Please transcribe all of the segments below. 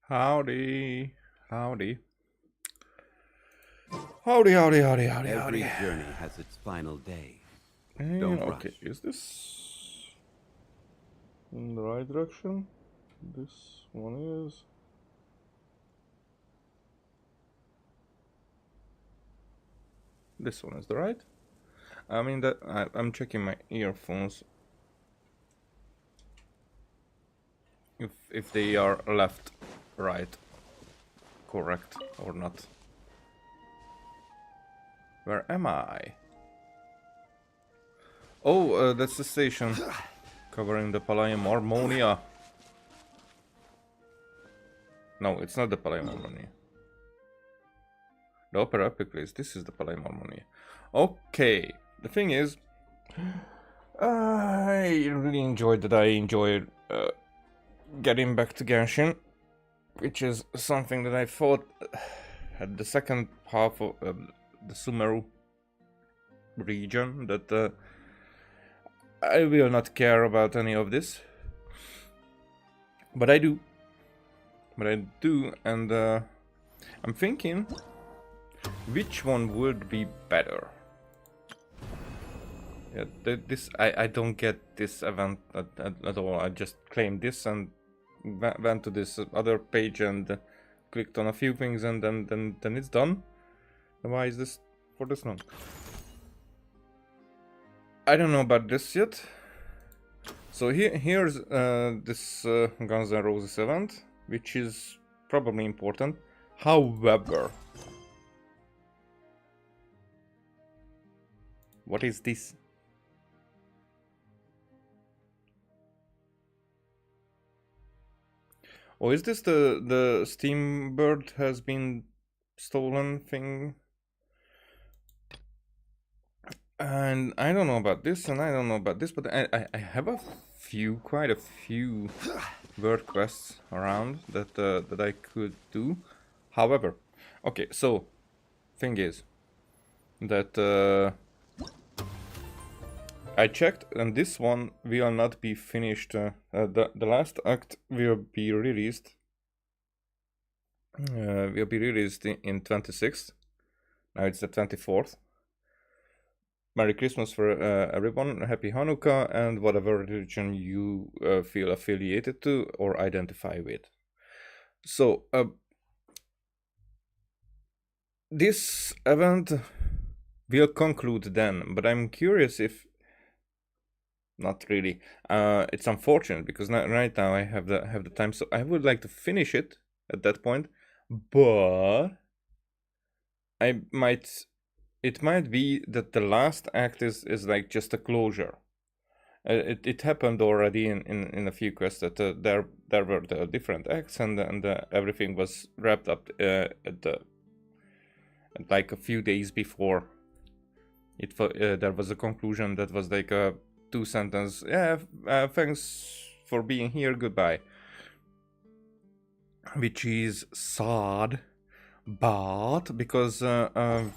Howdy, howdy, howdy, howdy, howdy, howdy, Every howdy. journey has its final day. And Don't okay, rush. is this in the right direction? This one is. This one is the right. I mean that I'm checking my earphones. If they are left, right, correct or not. Where am I? Oh, that's the station covering the Palaium Harmonia. No, it's not the Palaium Harmonia. The Opera Epic place. This is the Palaium Harmonia. Okay. The thing is, I really enjoyed that. I enjoyed getting back to Genshin, which is something that I thought at the second half of the Sumeru region that I will not care about any of this, but I do. And I'm thinking which one would be better. Yeah, this I don't get this event at all. I just claimed this and went to this other page and clicked on a few things and then it's done. Why is this for this long? I don't know about this yet. So here's this Guns N' Roses event, which is probably important. However, what is this? Oh, is this the Steam Bird has been stolen thing? And I don't know about this, and I don't know about this, but I have quite a few word quests around that I could do. However, okay, so thing is that I checked, and this one will not be finished. The last act will be released. Will be released in 26th. Now it's the 24th. Merry Christmas for everyone. Happy Hanukkah, and whatever religion you feel affiliated to or identify with. So this event will conclude then, but I'm curious if not really. It's unfortunate because right now I have the time, so I would like to finish it at that point, but I might. It might be that the last act is like just a closure. It happened already in a few quests that there were the different acts and everything was wrapped up at like a few days before there was a conclusion that was like a 2 sentence. Yeah, thanks for being here. Goodbye. Which is sad, but because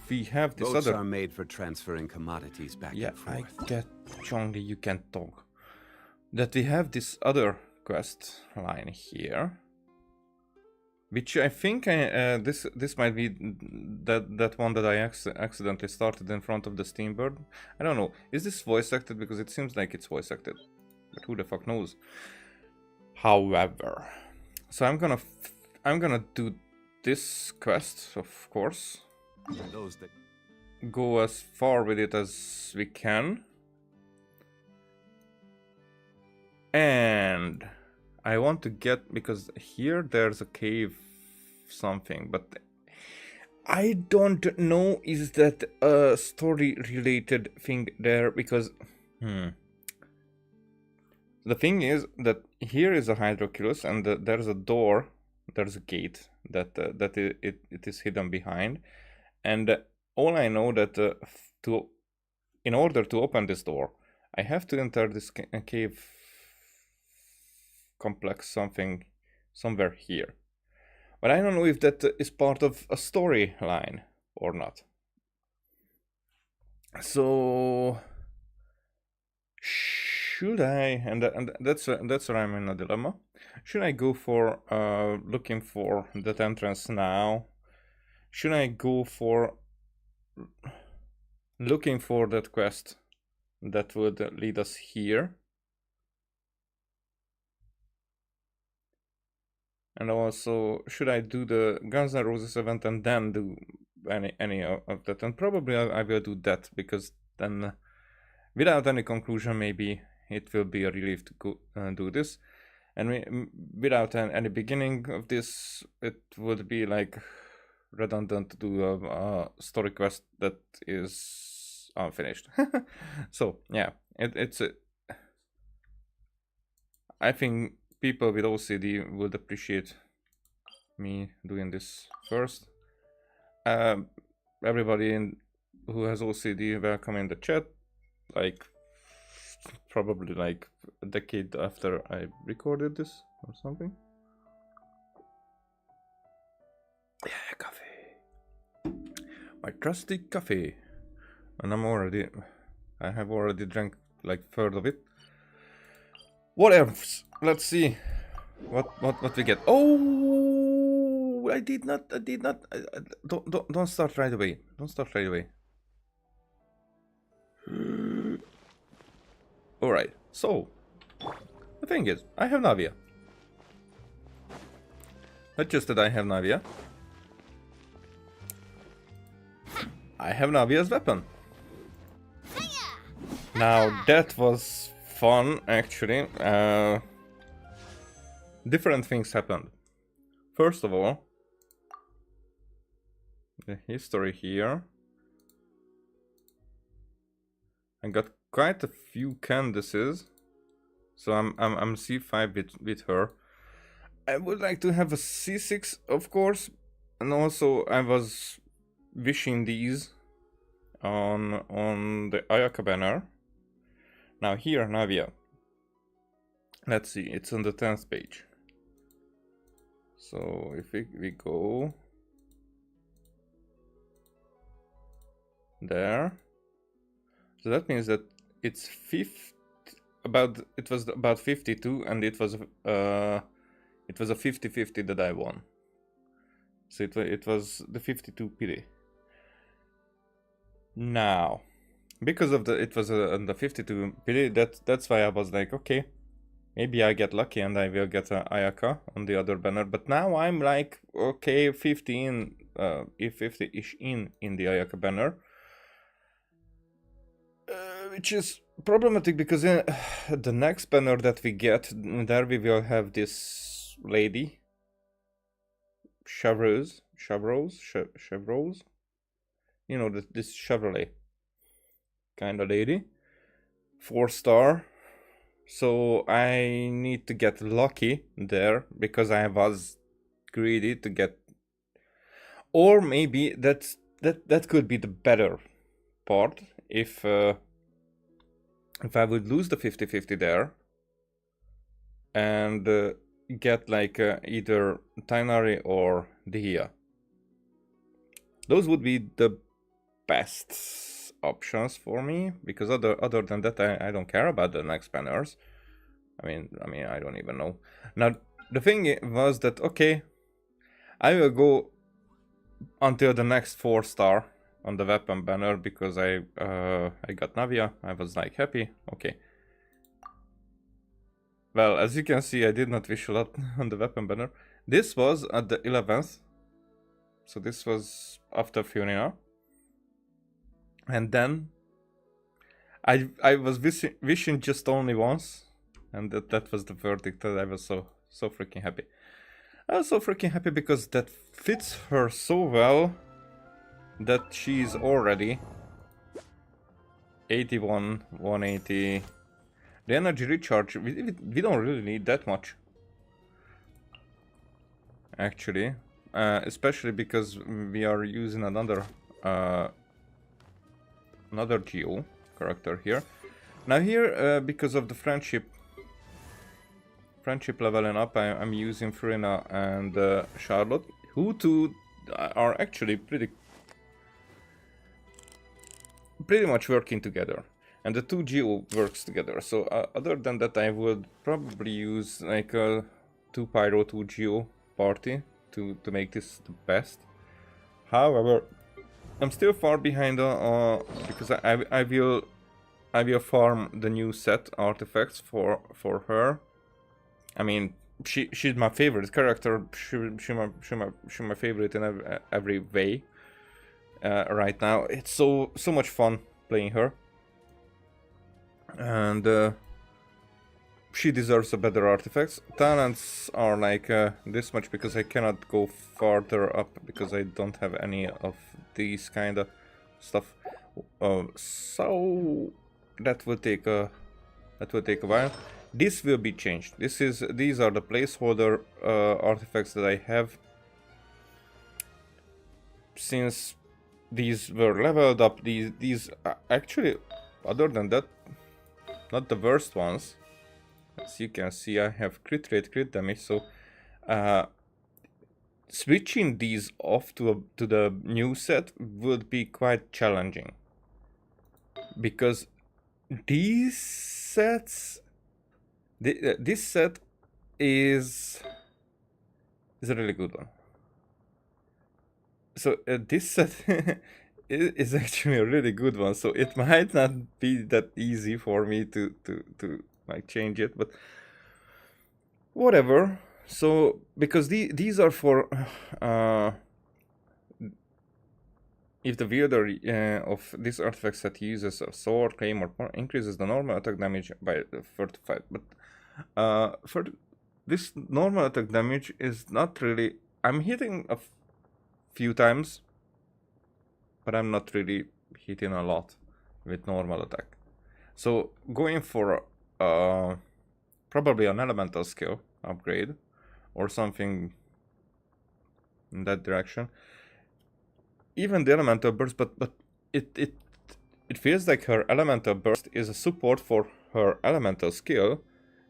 we have this Boats other. are made for transferring commodities back Yeah, and forth. I get, Chongli, you can't talk. That we have this other quest line here, which I think this might be that one that I accidentally started in front of the Steambird. I don't know. Is this voice acted? Because it seems like it's voice acted, but who the fuck knows? However, so I'm gonna do this quest, of course. Those that Go as far with it as we can. And I want to get, because here there's a cave something, but I don't know is that a story related thing there, because the thing is that here is a Hydroculus and there's a door, there's a gate that it is hidden behind, and all I know that in order to open this door I have to enter this cave complex somewhere here. But I don't know if that is part of a storyline or not. So should I? And that's where I'm in a dilemma. Should I go for looking for that entrance now? Should I go for looking for that quest that would lead us here? And also, should I do the Guns N' Roses event and then do any of that? And probably I will do that, because then, without any conclusion, maybe it will be a relief to go do this. And without any beginning of this, it would be like redundant to do a story quest that is unfinished. So yeah, it's I think people with OCD would appreciate me doing this first. Everybody who has OCD, welcome in the chat. Like, probably like a decade after I recorded this or something. Yeah, coffee. My trusty coffee. And I have already drank like a third of it. What else? Let's see what we get. Oh, I did not. Don't start right away. Don't start right away. All right. So the thing is, I have Navia. Not just that I have Navia. I have Navia's weapon. Now that was fun, actually. Different things happened. First of all, the history here. I got quite a few Candices, so I'm C5 with her. I would like to have a C6, of course, and also I was wishing these on the Ayaka banner. Now here, Navia. Let's see, it's on the 10th page. So if we go there, so that means that it's it was about 52, and it was a 50-50 that I won. So it was the 52 pity. Now, because of it was on the 52 pity, that's why I was like, okay, maybe I get lucky and I will get a Ayaka on the other banner. But now I'm like, okay, 50 ish in the Ayaka banner. Which is problematic, because the next banner that we get, there we will have this lady, Chevrolet, you know, this Chevrolet kind of lady, 4-star. So I need to get lucky there, because I was greedy to get, or maybe that could be the better part, if I would lose the 50-50 there and get like either Tainari or Dihia. Those would be the best options for me, because other than that, I don't care about the next banners. I mean I don't even know. Now the thing was that, okay, I will go until the next 4-star on the weapon banner, because I got Navia. I was like happy. Okay. Well, as you can see, I did not wish a lot on the weapon banner. This was at the 11th. So this was after Fiorina. And then I was wishing just only once, and that was the verdict. That I was so freaking happy. I was so freaking happy because that fits her so well that she's already 81, 180. The energy recharge, we don't really need that much, actually, especially because we are using another Geo character here. Now here, because of the friendship leveling up, I'm using Frina and Charlotte, who two are actually pretty much working together, and the two Geo works together. So other than that, I would probably use like 2 Pyro, 2 Geo party to make this the best. However, I'm still far behind because I will farm the new set artifacts for her. I mean, she's my favorite character. She's my favorite in every way. Right now, it's so much fun playing her, and she deserves a better artifacts. Talents are like this much because I cannot go farther up because I don't have any of these kind of stuff. So that will take a while. This will be changed. These are the placeholder artifacts that I have. Since these were leveled up, these actually, other than that, not the worst ones. As you can see, I have crit rate, crit damage, so switching these off to the new set would be quite challenging. Because these sets... this set is a really good one. So this set is actually a really good one, so it might not be that easy for me to like change it, but whatever. So because these are for if the wielder of this artifact set uses a sword, claim, or increases the normal attack damage by 35. But for this normal attack damage is not really... I'm hitting a few times, but I'm not really hitting a lot with normal attack. So going for probably an elemental skill upgrade or something in that direction. Even the elemental burst, but it feels like her elemental burst is a support for her elemental skill,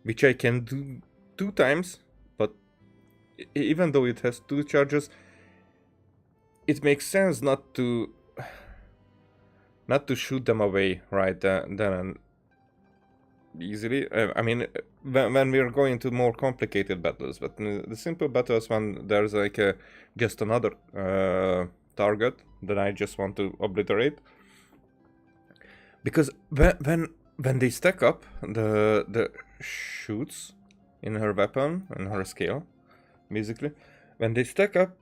which I can do 2 times, but even though it has 2 charges, it makes sense not to shoot them away right then and easily. I mean, when we're going to more complicated battles, but in the simple battles, when there's like just another target that I just want to obliterate, because when they stack up the shoots in her weapon and her skill, basically, when they stack up,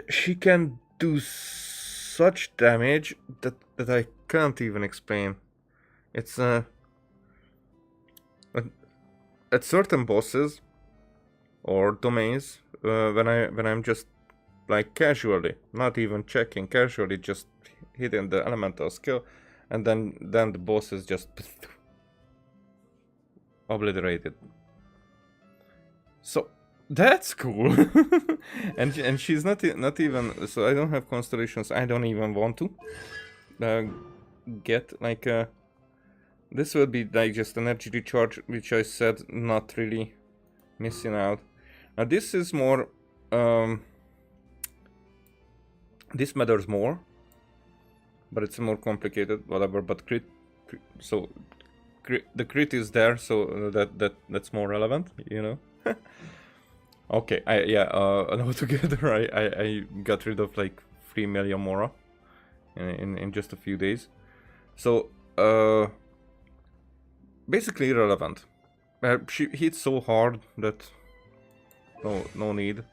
she can do such damage that I can't even explain. It's at certain bosses or domains, when I'm just like casually, not even checking, casually just hitting the elemental skill, and then the boss is just obliterated. So that's cool. and she's not even, so I don't have constellations. I don't even want to get like this would be like just energy recharge, which I said not really missing out. Now this is more this matters more, but it's more complicated, whatever. But crit so the crit is there, so that's more relevant, you know. Okay, altogether I got rid of like 3 million Mora in just a few days. So basically irrelevant. She hits so hard that no need.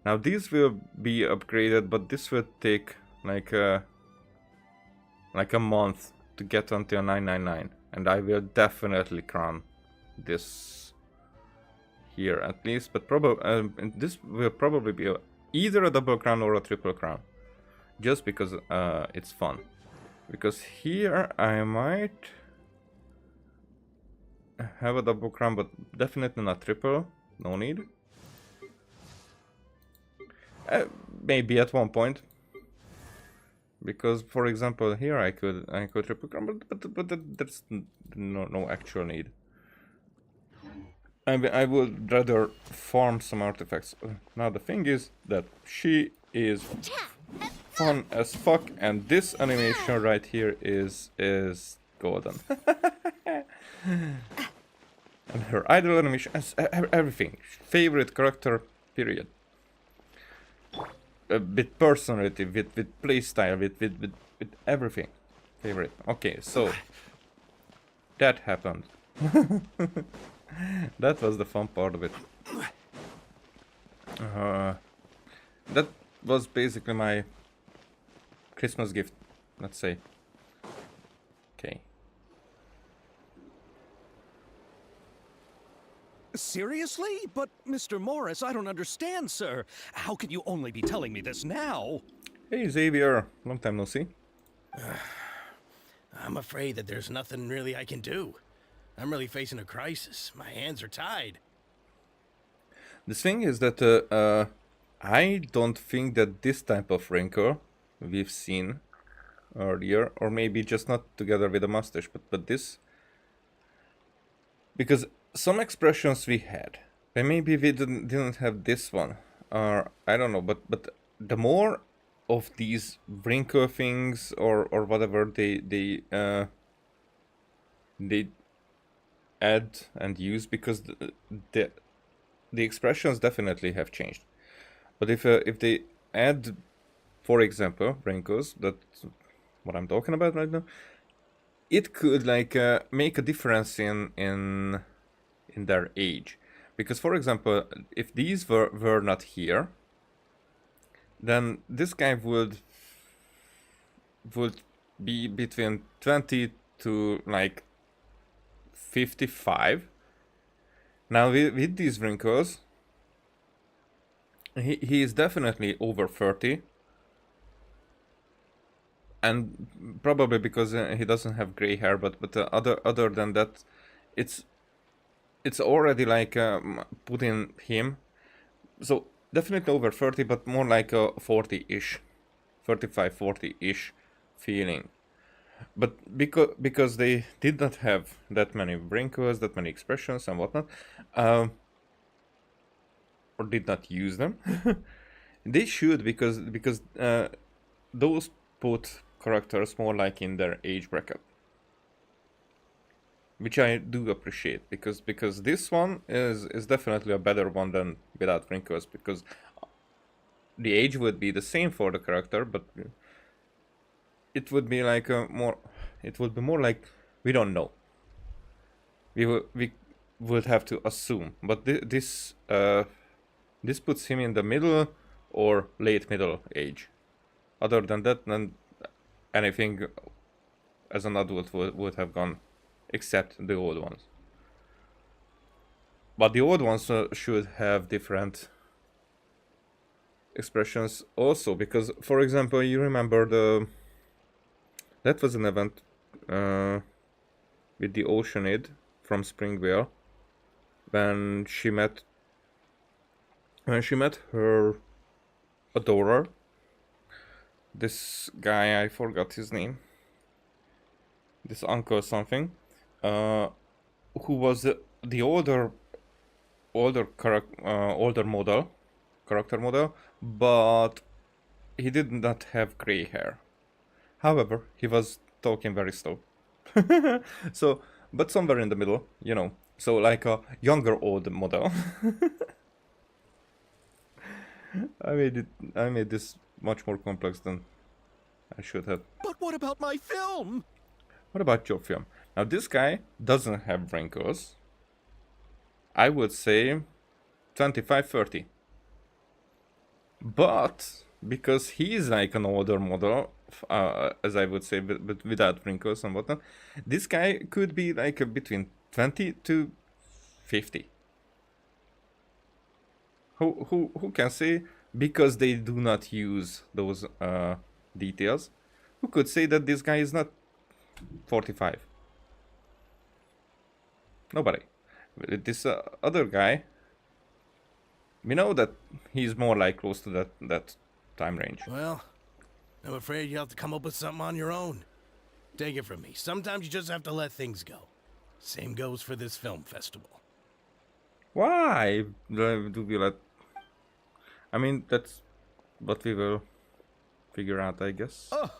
Now these will be upgraded, but this will take like a month to get until 999, and I will definitely crown this here at least, but probably this will probably be either a double crown or a triple crown, just because it's fun. Because here I might have a double crown, but definitely not triple. No need. Maybe at one point, because for example here I could triple crown, but there's no actual need. I would rather farm some artifacts. Now the thing is that she is fun as fuck, and this animation right here is golden. And her idol animation, everything. Favorite character, period. With personality, with playstyle, with everything. Favorite. Okay, so that happened. That was the fun part of it. That was basically my Christmas gift, let's say. Okay. Seriously? But, Mr. Morris, I don't understand, sir. How can you only be telling me this now? Hey Xavier, long time no see. I'm afraid that there's nothing really I can do. I'm really facing a crisis. My hands are tied. The thing is that I don't think that this type of wrinkle we've seen earlier, or maybe just not together with the mustache, but this, because some expressions we had, and maybe we didn't have this one, or I don't know, but the more of these wrinkle things or whatever they add and use, because the expressions definitely have changed. But if they add, for example, wrinkles, that's what I'm talking about right now, it could like make a difference in their age. Because for example, if these were not here, then this guy would be between 20 to like 55. Now with these wrinkles, he is definitely over 30. And probably because he doesn't have gray hair, but other than that, it's already like putting him. So definitely over 30, but more like a 40-ish, 35, 40-ish feeling. But because they did not have that many wrinkles, that many expressions and whatnot, or did not use them, they should, because those put characters more like in their age bracket, which I do appreciate, because this one is definitely a better one than without wrinkles, because the age would be the same for the character, but it would be like it would be more like we don't know. We would have to assume, but this puts him in the middle or late middle age. Other than that, then anything as an adult would have gone, except the old ones. But the old ones should have different expressions also, because, for example, you remember that was an event with the Oceanid from Springvale when she met her adorer. This guy, I forgot his name. This uncle something, who was the older character model, but he did not have gray hair. However, he was talking very slow. So, but somewhere in the middle, you know. So like a younger old model. I made this much more complex than I should have. But what about my film? What about your film? Now this guy doesn't have wrinkles. I would say 25, 30. But because he's like an older model, as I would say, but without wrinkles and whatnot, this guy could be like between 20 to 50. Who can say? Because they do not use those details. Who could say that this guy is not 45? Nobody. With this other guy, we know that he's more like close to that time range. Well, I'm afraid you have to come up with something on your own. Take it from me. Sometimes you just have to let things go. Same goes for this film festival. Why do we let? I mean, that's what we will figure out, I guess. Oh.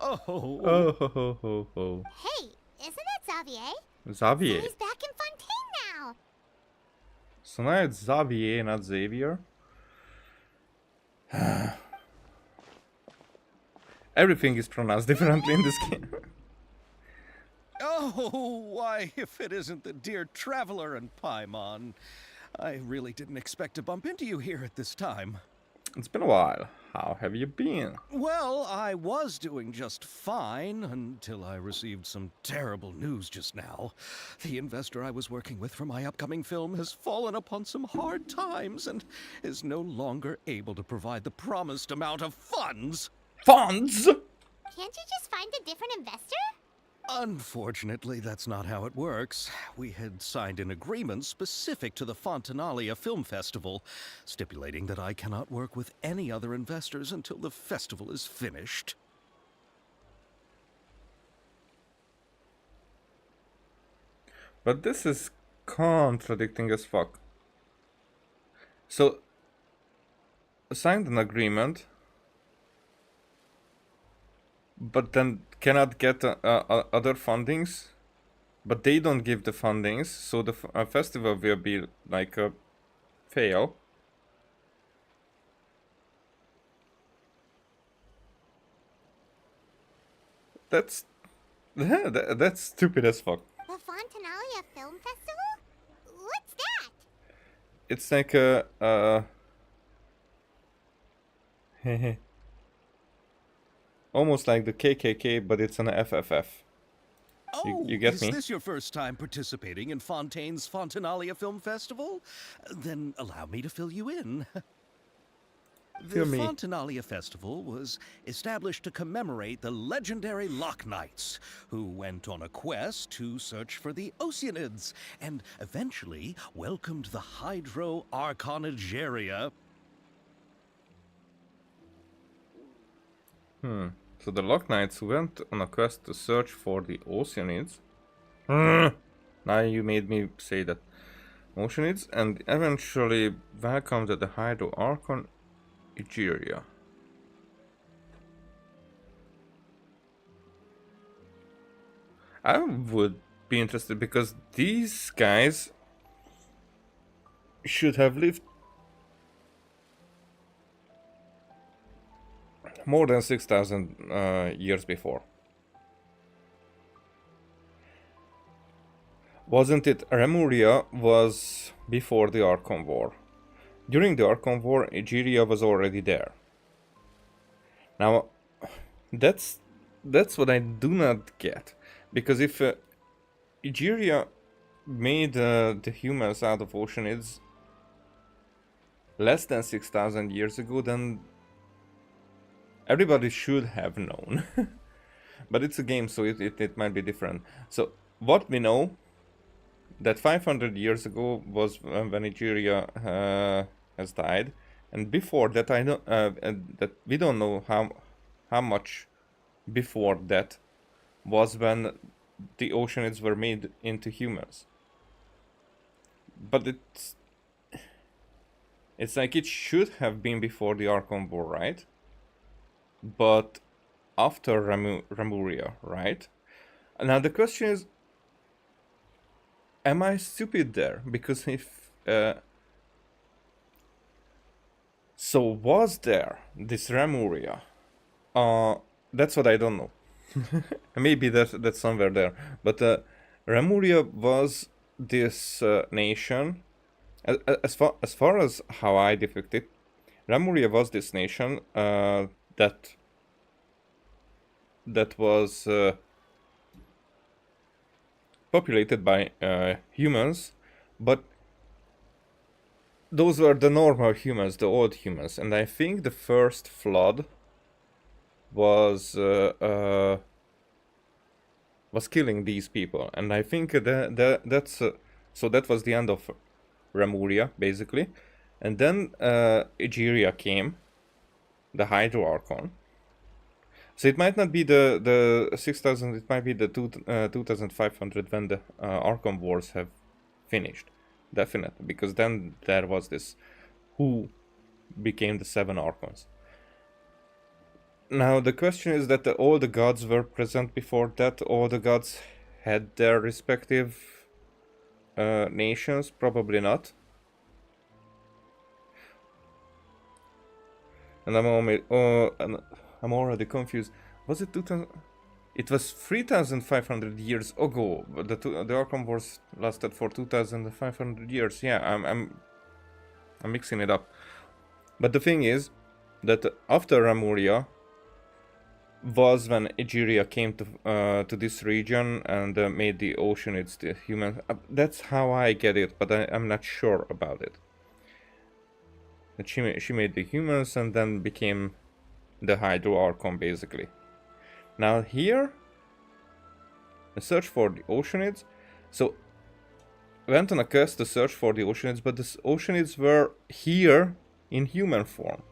Oh, ho. Hey, isn't that Xavier? Xavier. He's back in Fontaine now. So now it's Xavier, not Xavier. Everything is pronounced differently in this game. Oh, why, if it isn't the dear traveler and Paimon. I really didn't expect to bump into you here at this time. It's been a while. How have you been? Well, I was doing just fine until I received some terrible news just now. The investor I was working with for my upcoming film has fallen upon some hard times and is no longer able to provide the promised amount of funds. Funds? Can't you just find a different investor? Unfortunately, that's not how it works. We had signed an agreement specific to the Fontanalia Film Festival, stipulating that I cannot work with any other investors until the festival is finished. But this is contradicting as fuck. So, signed an agreement, but then cannot get other fundings, but they don't give the fundings, so the festival will be like a fail. That's that's stupid as fuck. The Fontanalia Film Festival? What's that? It's like a almost like the KKK, but it's an FFF. Oh, you get is me? this your first time participating in Fontaine's Fontanalia Film Festival? Then allow me to fill you in. The Fill me. Fontanalia Festival was established to commemorate the legendary Loch Knights, who went on a quest to search for the Oceanids, and eventually welcomed the Hydro Archonigeria. So the Loch Knights went on a quest to search for the Oceanids. Now you made me say that. Oceanids, and eventually welcomed the Hydro Archon Igeria. I would be interested because these guys should have lived more than 6,000 years before. Wasn't it? Remuria was before the Archon War. During the Archon War, Egeria was already there. Now, that's what I do not get. Because if Egeria made the humans out of Oceanids less than 6,000 years ago, then everybody should have known. But it's a game, so it might be different. So, what we know, that 500 years ago was when Egeria has died, and before that I don't that we don't know how much before that was when the Oceanids were made into humans. But it's like it should have been before the Archon War, right? But after Remuria, right? Now the question is, am I stupid there? Because if so was there this Remuria? That's what I don't know. Maybe that's somewhere there. But Remuria was this nation. As far as how I depict it, Remuria was this nation that was populated by humans, but those were the normal humans, the old humans, and I think the first flood was killing these people, and I think that's so that was the end of Remuria, basically, and then Egeria came, the Hydro Archon. So it might not be the 6,000, it might be the 2,500 when the Archon Wars have finished. Definitely, because then there was this who became the 7 Archons. Now the question is that all the gods were present before that, all the gods had their respective nations, probably not. And I'm already confused. Was it 2000? It was 3,500 years ago. But the Arkham Wars lasted for 2,500 years. Yeah, I'm mixing it up. But the thing is that after Ramuria was when Egeria came to this region and made the Oceanids the human. That's how I get it, but I'm not sure about it. That she made the humans and then became the Hydro Archon, basically. Now here, the search for the Oceanids. So went on a quest to search for the Oceanids, but the Oceanids were here in human form.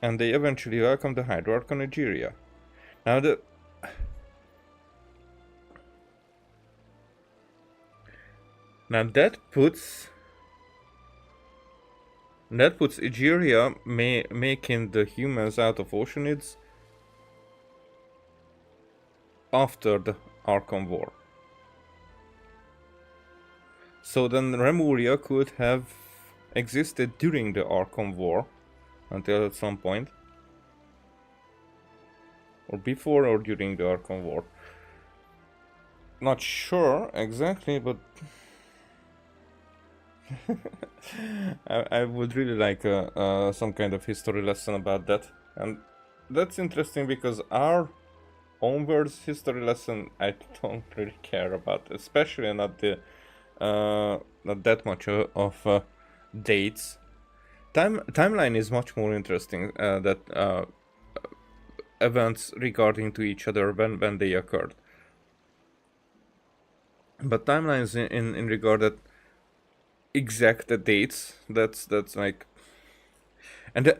And they eventually welcomed the Hydro Archon Egeria. Now that puts Egeria making the humans out of Oceanids after the Arkham War. So then Remuria could have existed during the Arkham War until at some point. Or before or during the Arkham War. Not sure exactly, but I would really like some kind of history lesson about that. And that's interesting because our own world's history lesson I don't really care about, especially not that much of dates. Timeline is much more interesting, that events regarding to each other when they occurred. But timelines in regard that exact dates, that's like, and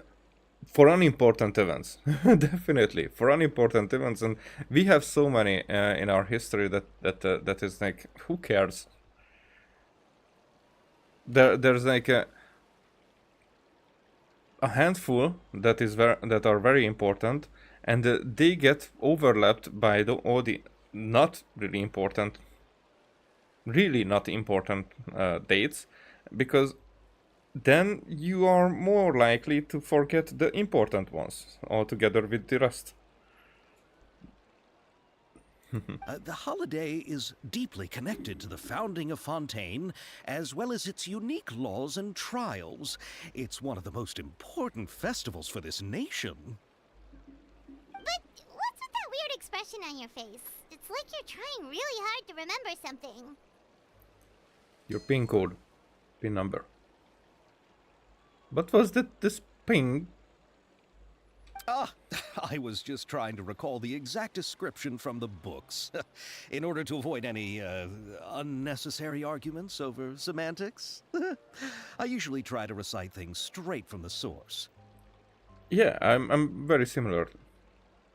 for unimportant events, definitely for unimportant events, and we have so many in our history that is like, who cares? There's like a handful that are very important, and they get overlapped by all the not really important dates, because then you are more likely to forget the important ones altogether with the rest. The holiday is deeply connected to the founding of Fontaine, as well as its unique laws and trials. It's one of the most important festivals for this nation. But what's with that weird expression on your face? It's like you're trying really hard to remember something. Your PIN code, PIN number. What was that? This ping? Ah, I was just trying to recall the exact description from the books, in order to avoid any unnecessary arguments over semantics. I usually try to recite things straight from the source. Yeah, I'm very similar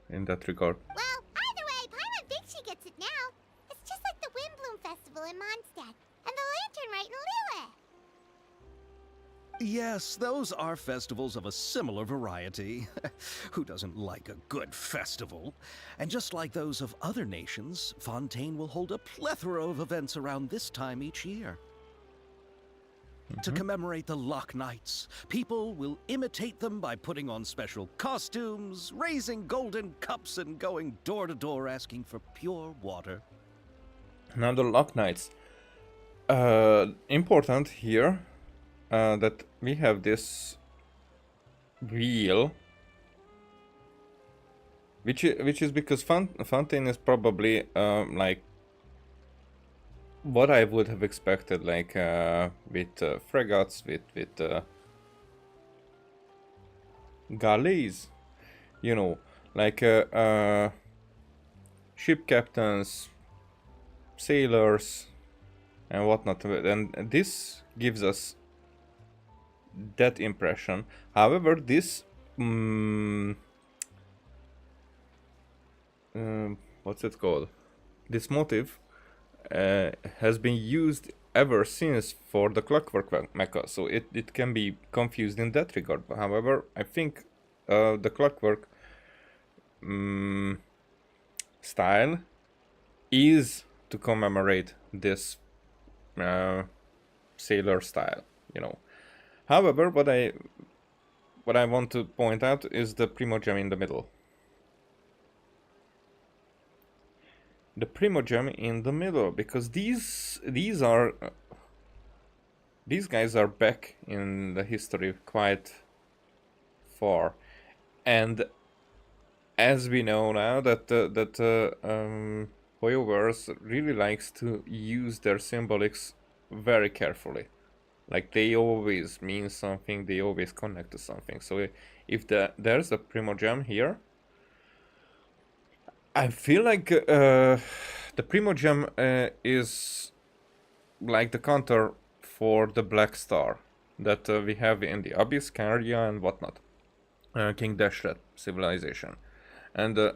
in that regard. Well, either way, Paimon thinks she gets it now. It's just like the Windbloom Festival in Mondstadt, and the Lantern Rite in Liyue. Yes, those are festivals of a similar variety. Who doesn't like a good festival? And just like those of other nations, Fontaine will hold a plethora of events around this time each year. To commemorate the Lock Nights, people will imitate them by putting on special costumes, raising golden cups, and going door to door asking for pure water. Now the Lock Nights. Important here that we have this wheel, which is because Fontaine is probably like what I would have expected, like with frigates, with galleys, you know, like ship captains, sailors, and whatnot. And this gives us that impression. However, this what's it called? This motive has been used ever since for the Clockwork mecha, so it can be confused in that regard. However, I think the Clockwork style is to commemorate this sailor style, you know. However, what I want to point out is the Primogem in the middle. The Primogem in the middle, because these guys are back in the history quite far, and as we know now that BioWare's really likes to use their symbolics very carefully. Like, they always mean something, they always connect to something. So if there's a Primogem here, I feel like the Primogem is like the counter for the Black Star that we have in the Abyss, Caria, and whatnot. King Dashret civilization. And the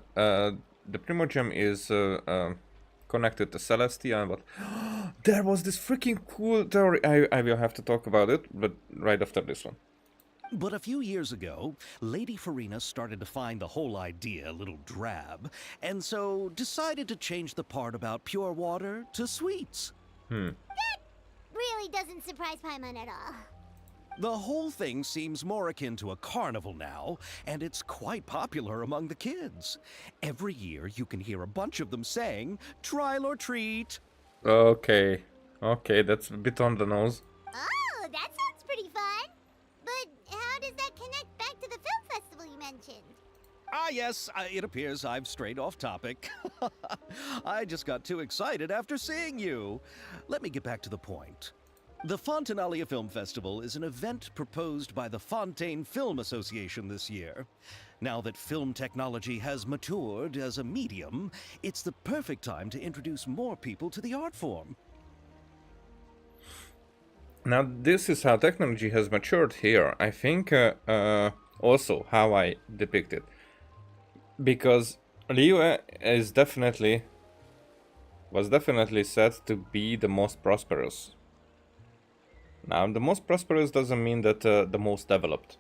Primogem is connected to Celestia, and what? There was this freaking cool theory. I will have to talk about it, but right after this one. But a few years ago, Lady Farina started to find the whole idea a little drab, and so decided to change the part about pure water to sweets. Really doesn't surprise Paimon at all. The whole thing seems more akin to a carnival now, and it's quite popular among the kids. Every year you can hear a bunch of them saying, "Trial or treat." Okay, that's a bit on the nose. Oh, that sounds pretty fun. But how does that connect back to the film festival you mentioned? Ah, yes, it appears I've strayed off topic. I just got too excited after seeing you. Let me get back to the point. The Fontanalia Film Festival is an event proposed by the Fontaine Film Association this year. Now that film technology has matured as a medium, it's the perfect time to introduce more people to the art form. Now, this is how technology has matured here. I think also how I depict it. Because Liyue was definitely said to be the most prosperous. Now, the most prosperous doesn't mean that the most developed.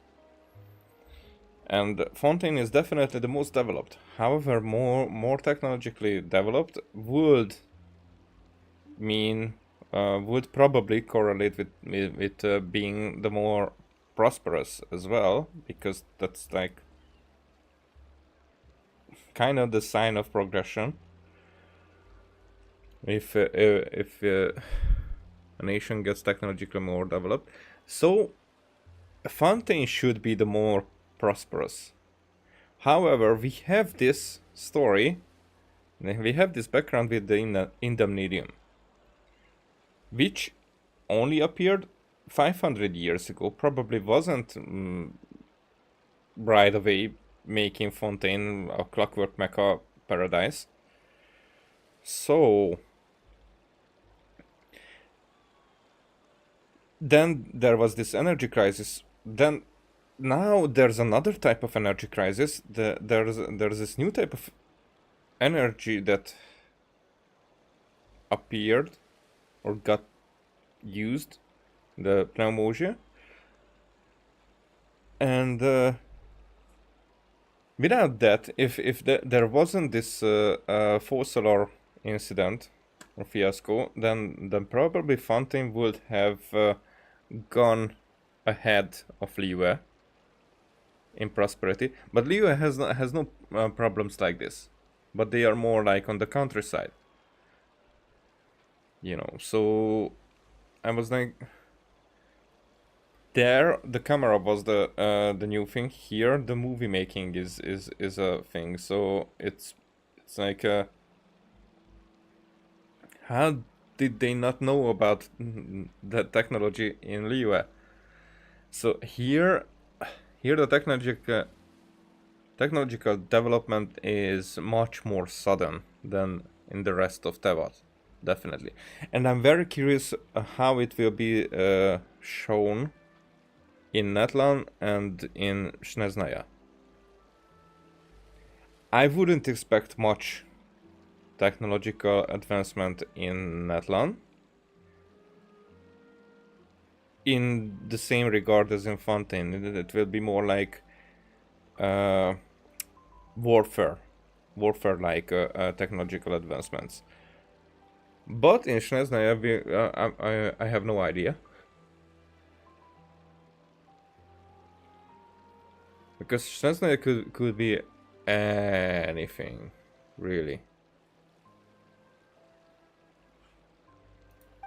And Fontaine is definitely the most developed. However, more technologically developed would probably correlate with being the more prosperous as well, because that's like kind of the sign of progression. If a nation gets technologically more developed, so Fontaine should be the more prosperous. However, we have this story, we have this background with the Indemnidium, which only appeared 500 years ago, probably wasn't right away making Fontaine a clockwork mecha paradise. So then there was this energy crisis. Then now there's another type of energy crisis. There's this new type of energy that appeared or got used, the pneumosia. And without that, if there wasn't this Fossilor incident or fiasco, then probably Fontaine would have gone ahead of Liyue in prosperity. But Liyue has no problems like this. But they are more like on the countryside. You know, so I was like, there the camera was the new thing. Here the movie making is a thing. So it's like how did they not know about the technology in Liyue? So here the technological development is much more sudden than in the rest of Tevat, definitely. And I'm very curious how it will be shown in Netlan and in Snezhnaya. I wouldn't expect much technological advancement in Netlan, in the same regard as in Fontaine. It will be more like warfare like technological advancements. But in Snezhnaya I have no idea. Because Schneider could be anything, really.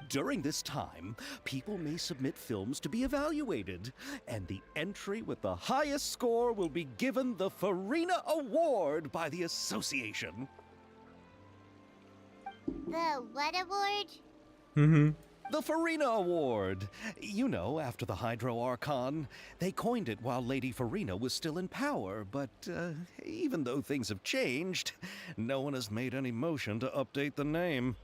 During this time, people may submit films to be evaluated, and the entry with the highest score will be given the Farina Award by the association. The what award? Mm-hmm. The Farina Award. You know, after the Hydro Archon. They coined it while Lady Farina was still in power, but even though things have changed, no one has made any motion to update the name.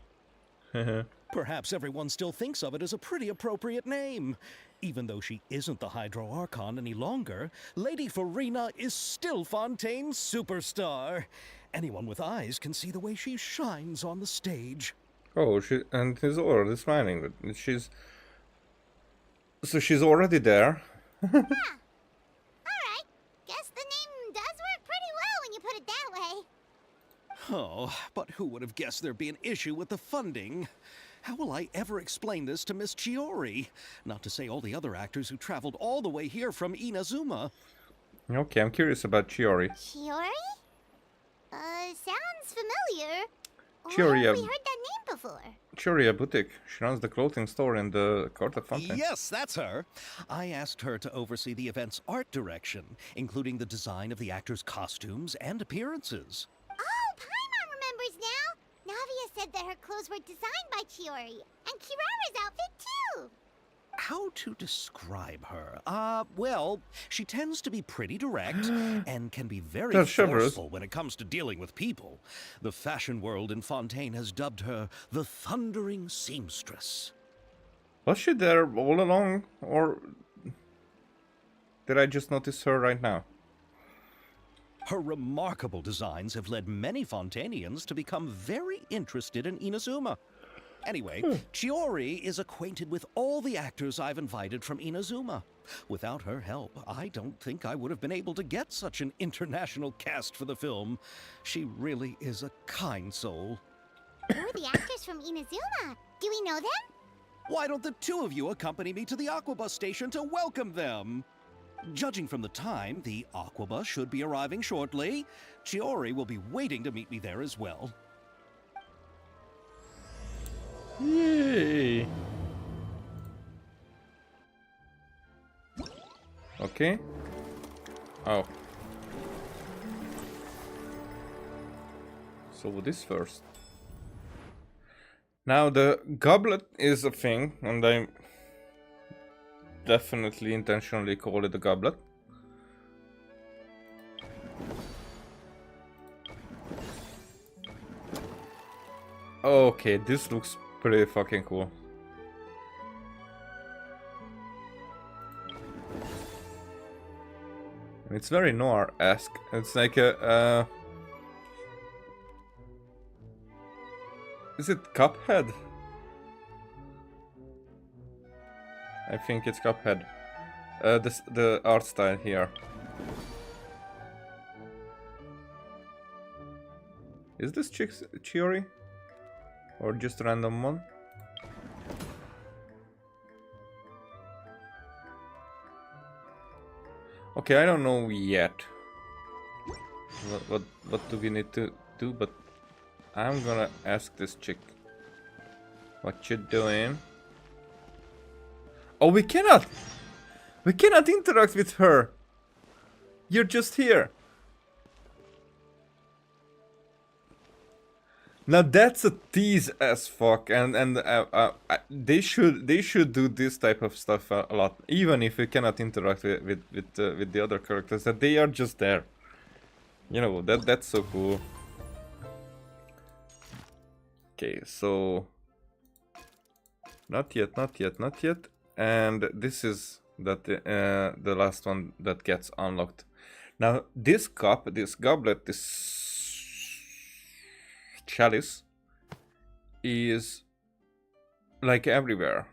Perhaps everyone still thinks of it as a pretty appropriate name. Even though she isn't the Hydro Archon any longer, Lady Farina is still Fontaine's superstar. Anyone with eyes can see the way she shines on the stage. Oh, and he's already smiling. But she's already there. Alright. Guess the name does work pretty well when you put it that way. Oh, but who would have guessed there'd be an issue with the funding? How will I ever explain this to Miss Chiori? Not to say all the other actors who traveled all the way here from Inazuma. Okay, I'm curious about Chiori. Chiori? Sounds familiar. Chiori, Where have we heard that name before? Chiori Boutique. She runs the clothing store in the Court of Fontaine. Yes, that's her. I asked her to oversee the event's art direction, including the design of the actors' costumes and appearances. Oh, Paimon remembers now. Navia said that her clothes were designed by Chiori, and Kirara's outfit too. How to describe her? Well, she tends to be pretty direct and can be very That's chivalrous. forceful when it comes to dealing with people. The fashion world in Fontaine has dubbed her the Thundering Seamstress. Was she there all along, or did I just notice her right now? Her remarkable designs have led many Fontainians to become very interested in Inazuma. Anyway, Chiori is acquainted with all the actors I've invited from Inazuma. Without her help, I don't think I would have been able to get such an international cast for the film. She really is a kind soul. Who are the actors from Inazuma? Do we know them? Why don't the two of you accompany me to the Aquabus station to welcome them? Judging from the time, the Aquabus should be arriving shortly. Chiori will be waiting to meet me there as well. Yay! Okay. Oh. So this first. Now the goblet is a thing, and I definitely intentionally call it a goblet. Okay, this looks pretty fucking cool. It's very noir-esque. It's like a is it Cuphead? I think it's Cuphead. The art style here. Is this Chiori? Or just a random one? Okay, I don't know yet. What do we need to do? But I'm gonna ask this chick. What you doing? Oh, we cannot! We cannot interact with her! You're just here! Now that's a tease as fuck, and they should do this type of stuff a lot, even if we cannot interact with the other characters. That they are just there. You know, that's so cool. Okay, so not yet, not yet, not yet, and this is the last one that gets unlocked. Now this cup, this goblet, this chalice is like everywhere.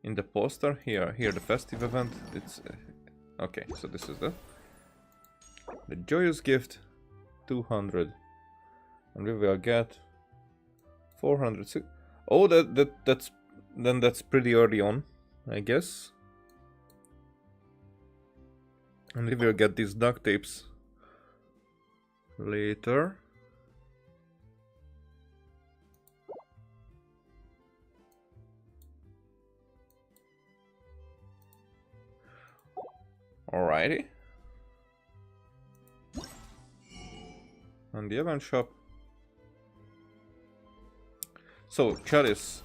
In the poster, here the festive event. It's okay. So this is the joyous gift, 200, and we will get 400. Oh, that's pretty early on, I guess. And we will get these duct tapes later. Alrighty. And the event shop. So, Chalice.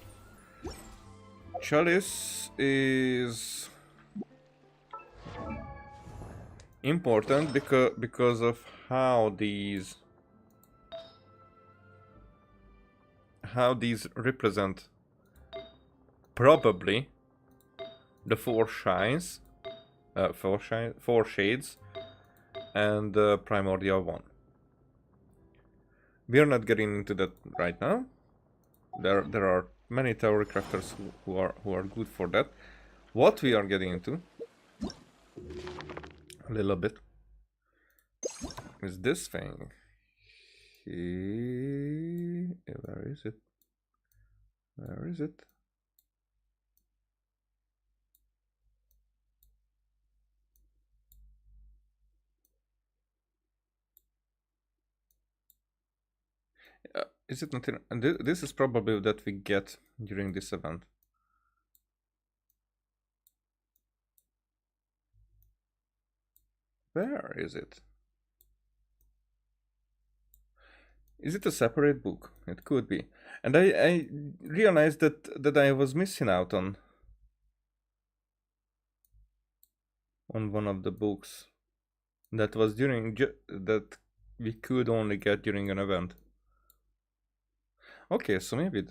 Chalice is important because of how these represent probably the four shades and the primordial one. We are not getting into that right now. There are many theory crafters who are good for that. What we are getting into a little bit is this thing. Where is it? Where is it? Is it not in? And this is probably that we get during this event. Where is it? Is it a separate book? It could be. And I realized that I was missing out on one of the books that was during that we could only get during an event. Okay, so maybe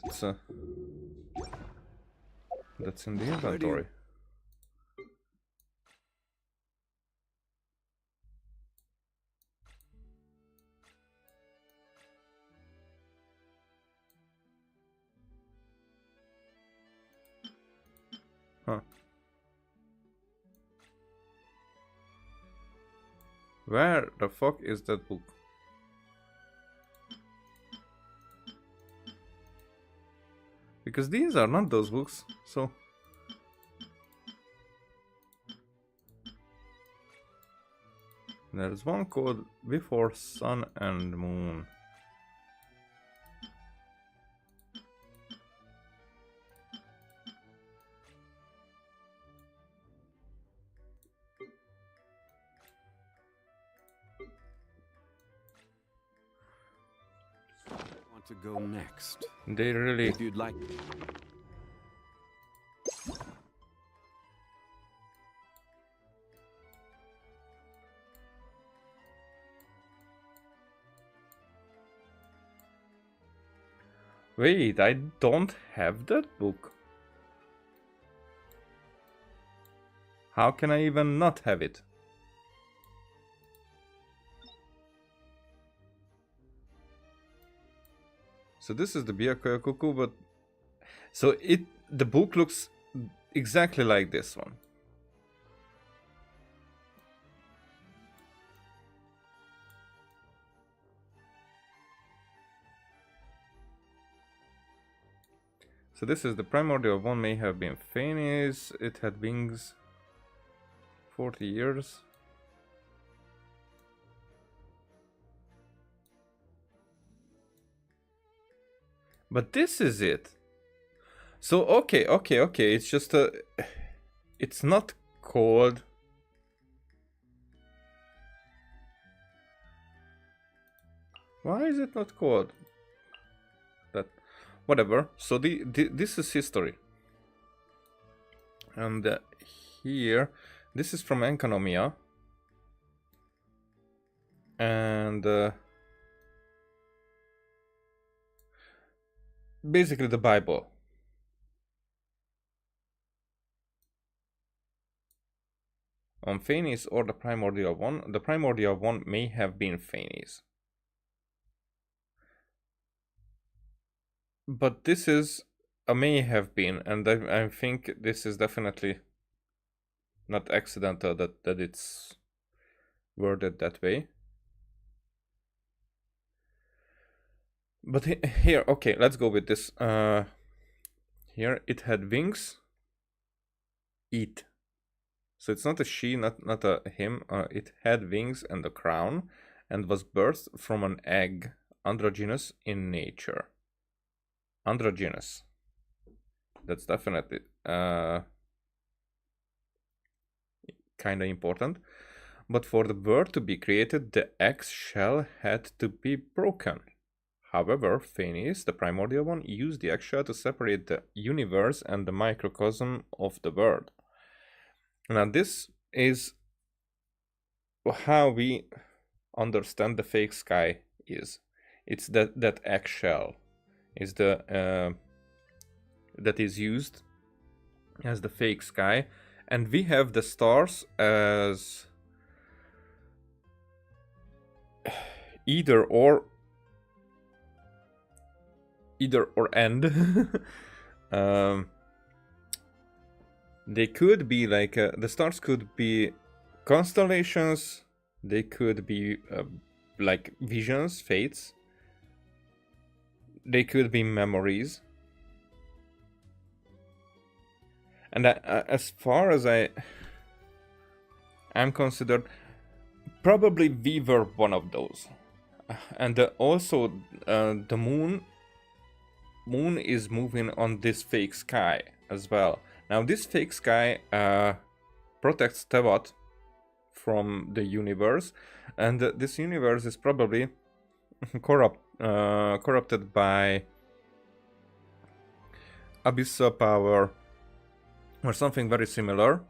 that's in the inventory. Huh. Where the fuck is that book? Because these are not those books, so... There's one called Before Sun and Moon. Want to go next? They really... If you'd like. Wait, I don't have that book. How can I even not have it? So this is the Byakuya Cuckoo, but... So the book looks exactly like this one. So this is the primordial one, may have been Phanes. It had wings. 40 years. But this is it. So okay. It's just a... It's not called... Why is it not called that? Whatever. So this is history. And here, this is from Enkanomiya. And basically the Bible. On Phanes or the primordial one. The primordial one may have been Phanes. But this is a may have been, and I think this is definitely not accidental that it's worded that way. But here, okay, let's go with this. Here it had wings. Eat. So it's not a she, not a him. It had wings and a crown, and was birthed from an egg, androgynous in nature. Androgynous. That's definitely kind of important. But for the bird to be created, the egg shell had to be broken. However, Phanes, the primordial one, used the eggshell to separate the universe and the microcosm of the world. Now, this is how we understand the fake sky is. It's that eggshell is the that is used as the fake sky, and we have the stars as either or end. They could be like the stars could be constellations, they could be like visions, fates, they could be memories. And as far as I'm considered, probably we were one of those. And also the moon is moving on this fake sky as well. Now this fake sky protects Tevat from the universe, and this universe is probably corrupted by abyssal power or something very similar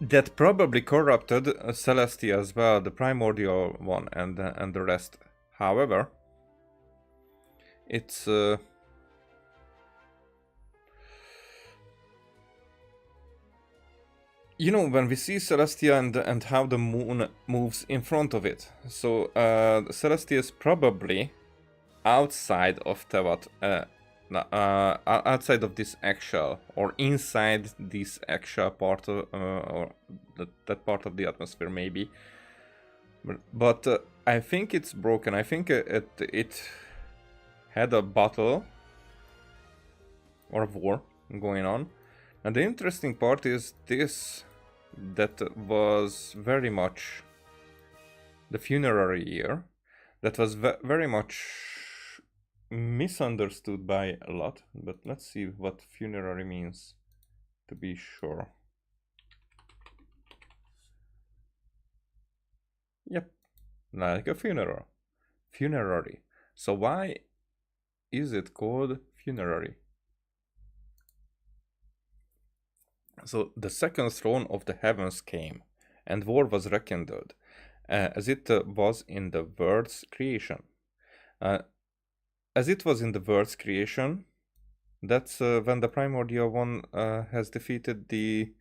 that probably corrupted Celestia as well, the primordial one, and the rest. However, it's you know, when we see Celestia and how the moon moves in front of it, so Celestia is probably outside of Tevat, outside of this eggshell, or inside this eggshell part, or that part of the atmosphere, maybe. But I think it's broken. I think it had a battle or a war going on. And the interesting part is this, that was very much the funerary year, that was very much misunderstood by a lot. But let's see what funerary means to be sure. Yep, like a funeral. Funerary. So why is it called funerary? So the second throne of the heavens came, and war was rekindled, as it was in the world's creation. As it was in the world's creation, that's when the primordial one has defeated the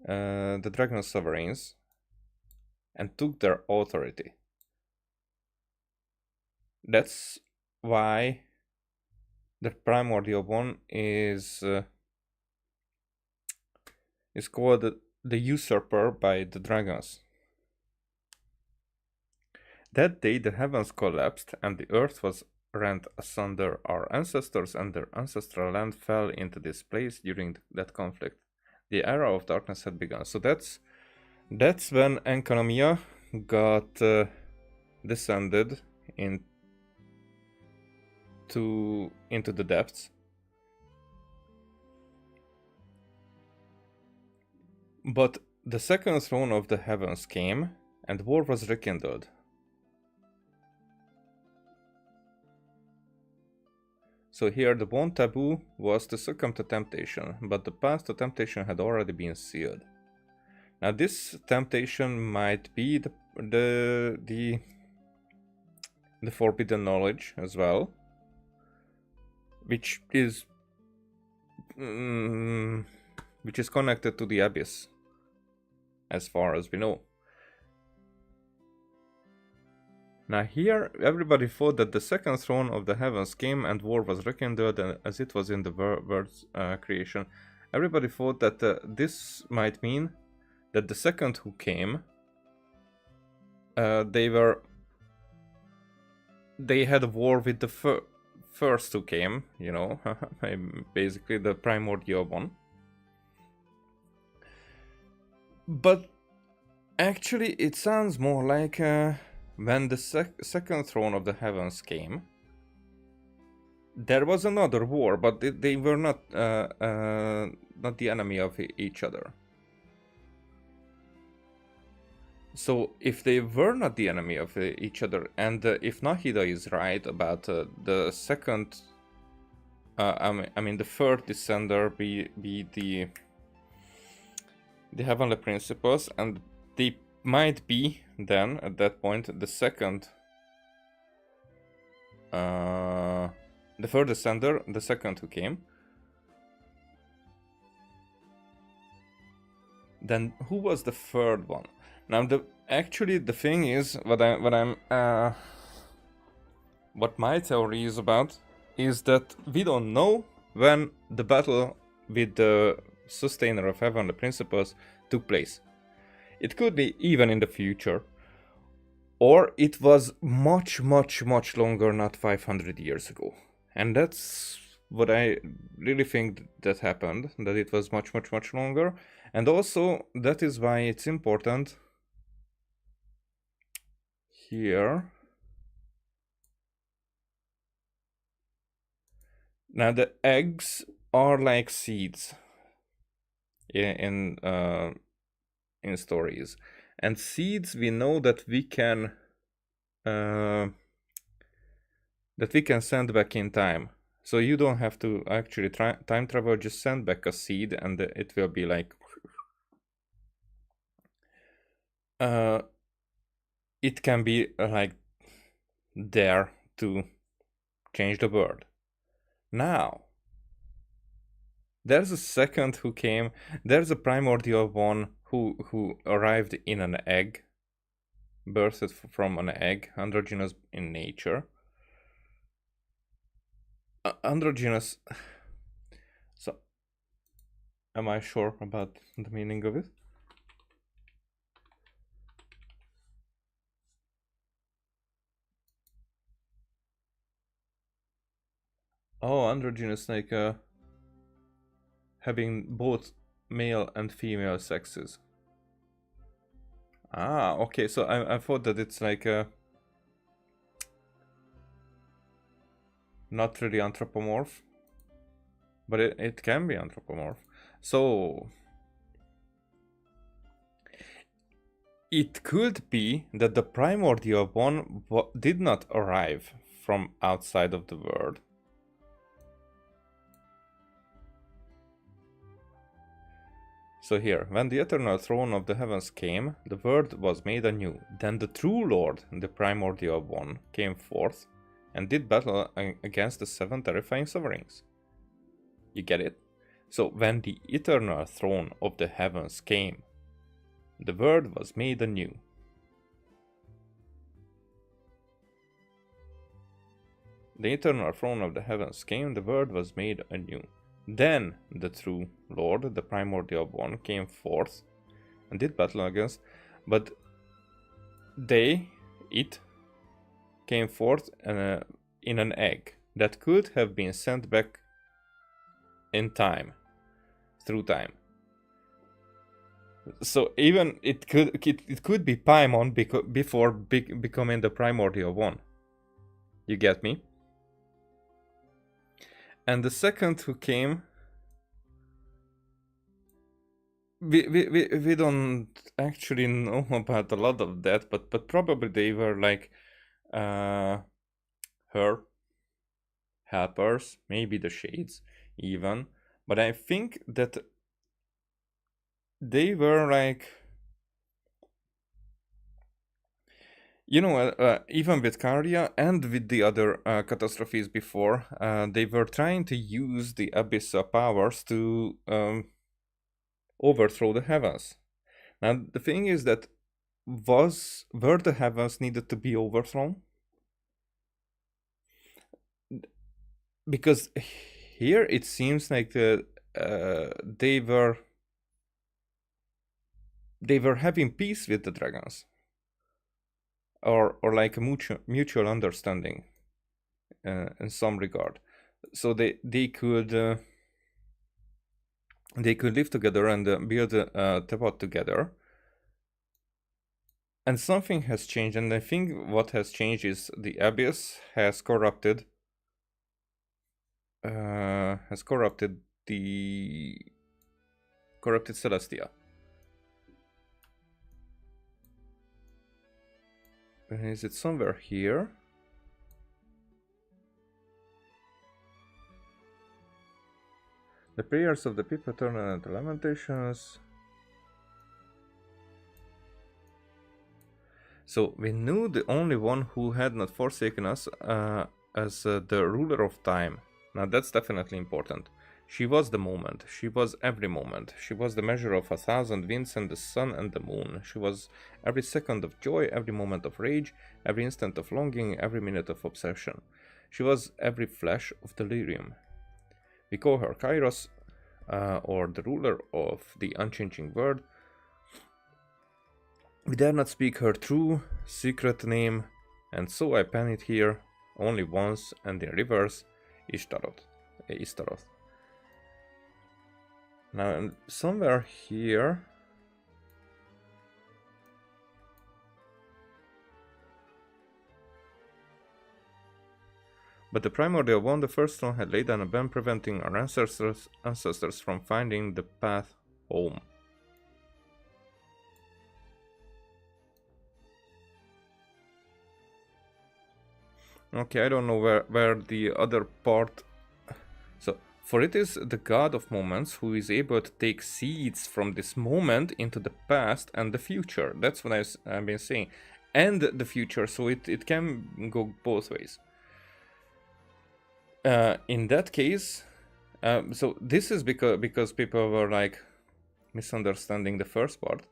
dragon sovereigns and took their authority. That's why the primordial one is called the usurper by the dragons. That day the heavens collapsed and the earth was rent asunder. Our ancestors and their ancestral land fell into this place during that conflict. The era of darkness had begun. So that's when Enkanomiya got descended into the depths. But the second throne of the heavens came, and war was rekindled. So here the one taboo was to succumb to temptation, but the path to temptation had already been sealed. Now this temptation might be the forbidden knowledge as well, which is connected to the abyss, as far as we know. Now here, everybody thought that the second throne of the heavens came and war was rekindled, and as it was in the world's creation. Everybody thought that this might mean that the second who came, they had a war with the first who came, you know, basically the primordial one. But actually, it sounds more like when the second throne of the heavens came, there was another war, but they were not the enemy of each other. So if they were not the enemy of each other, and if Nahida is right about the second, I mean the third descender be the heavenly principles, and they might be then at that point the second, the third descender, the second who came. Then who was the third one? Now the thing is what my theory is about is that we don't know when the battle with the sustainer of heavenly principles took place. It could be even in the future, or it was much longer, not 500 years ago. And that's what I really think that happened, that it was much longer. And also that is why it's important here. Now the eggs are like seeds in stories, and seeds we know that we can send back in time. So you don't have to actually time travel, just send back a seed and it will be like it can be like there to change the world. Now there's a second who came. There's a primordial one who arrived in an egg, birthed from an egg, androgynous in nature. Androgynous. So, am I sure about the meaning of it? Oh, androgynous, like having both male and female sexes. Ah, okay. So I thought that it's like not really anthropomorph, but it can be anthropomorph. So it could be that the primordial one did not arrive from outside of the world. So here, when the eternal throne of the heavens came, the world was made anew. Then the true Lord, the primordial one, came forth and did battle against the seven terrifying sovereigns. You get it? So when the eternal throne of the heavens came, the world was made anew. The eternal throne of the heavens came, the world was made anew. Then the true Lord, the primordial one, came forth and did battle against, but it came forth in an egg that could have been sent back in time, through time. So even it could be Paimon before becoming the primordial one. You get me? And the second who came, we don't actually know about a lot of that, but probably they were like her helpers, maybe the shades even. But I think that they were like, you know, even with Karya and with the other catastrophes before, they were trying to use the abyssal powers to overthrow the heavens. Now the thing is that were the heavens needed to be overthrown? Because here it seems like they were having peace with the dragons. Or like a mutual understanding in some regard, so they could they could live together and build Tepot together. And something has changed, and I think what has changed is the Abyss has corrupted the corrupted Celestia. Is it somewhere here? The prayers of the people turn into lamentations. So we knew the only one who had not forsaken us as the ruler of time. Now that's definitely important. She was the moment. She was every moment. She was the measure of 1,000 winds and the sun and the moon. She was every second of joy, every moment of rage, every instant of longing, every minute of obsession. She was every flash of delirium. We call her Kairos, or the ruler of the unchanging world. We dare not speak her true, secret name, and so I pen it here only once and in reverse, Ishtaroth. Now, somewhere here... But the primordial one, the first stone, had laid down a ban preventing our ancestors from finding the path home. Okay, I don't know where the other part... So, for it is the god of moments who is able to take seeds from this moment into the past and the future. That's what I've been saying. And the future, so it can go both ways. In that case, so this is because people were like misunderstanding the first part.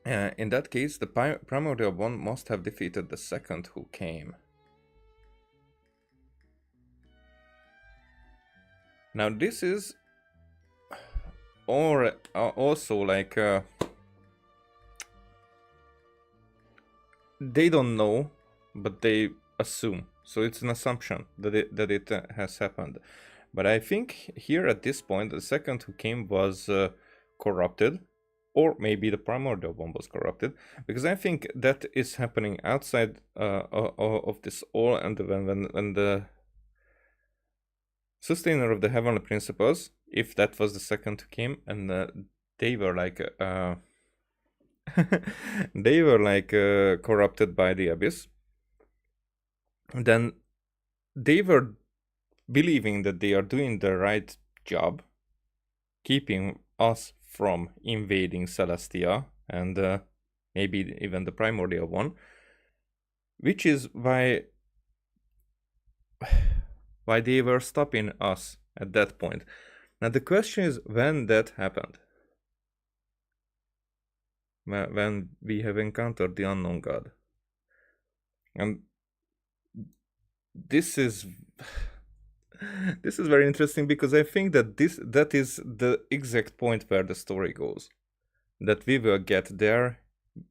In that case, the primordial one must have defeated the second who came. Now this is also like they don't know, but they assume. So it's an assumption that it has happened. But I think here at this point, the second who came was corrupted. Or maybe the primordial one was corrupted, because I think that is happening outside of this all, and when the sustainer of the heavenly principles, if that was the second who came, and they were like they were like corrupted by the abyss, then they were believing that they are doing the right job, keeping us from invading Celestia and maybe even the primordial one, which is why they were stopping us at that point. Now the question is when that happened, when we have encountered the unknown god, and this is very interesting, because I think that that is the exact point where the story goes. That we will get there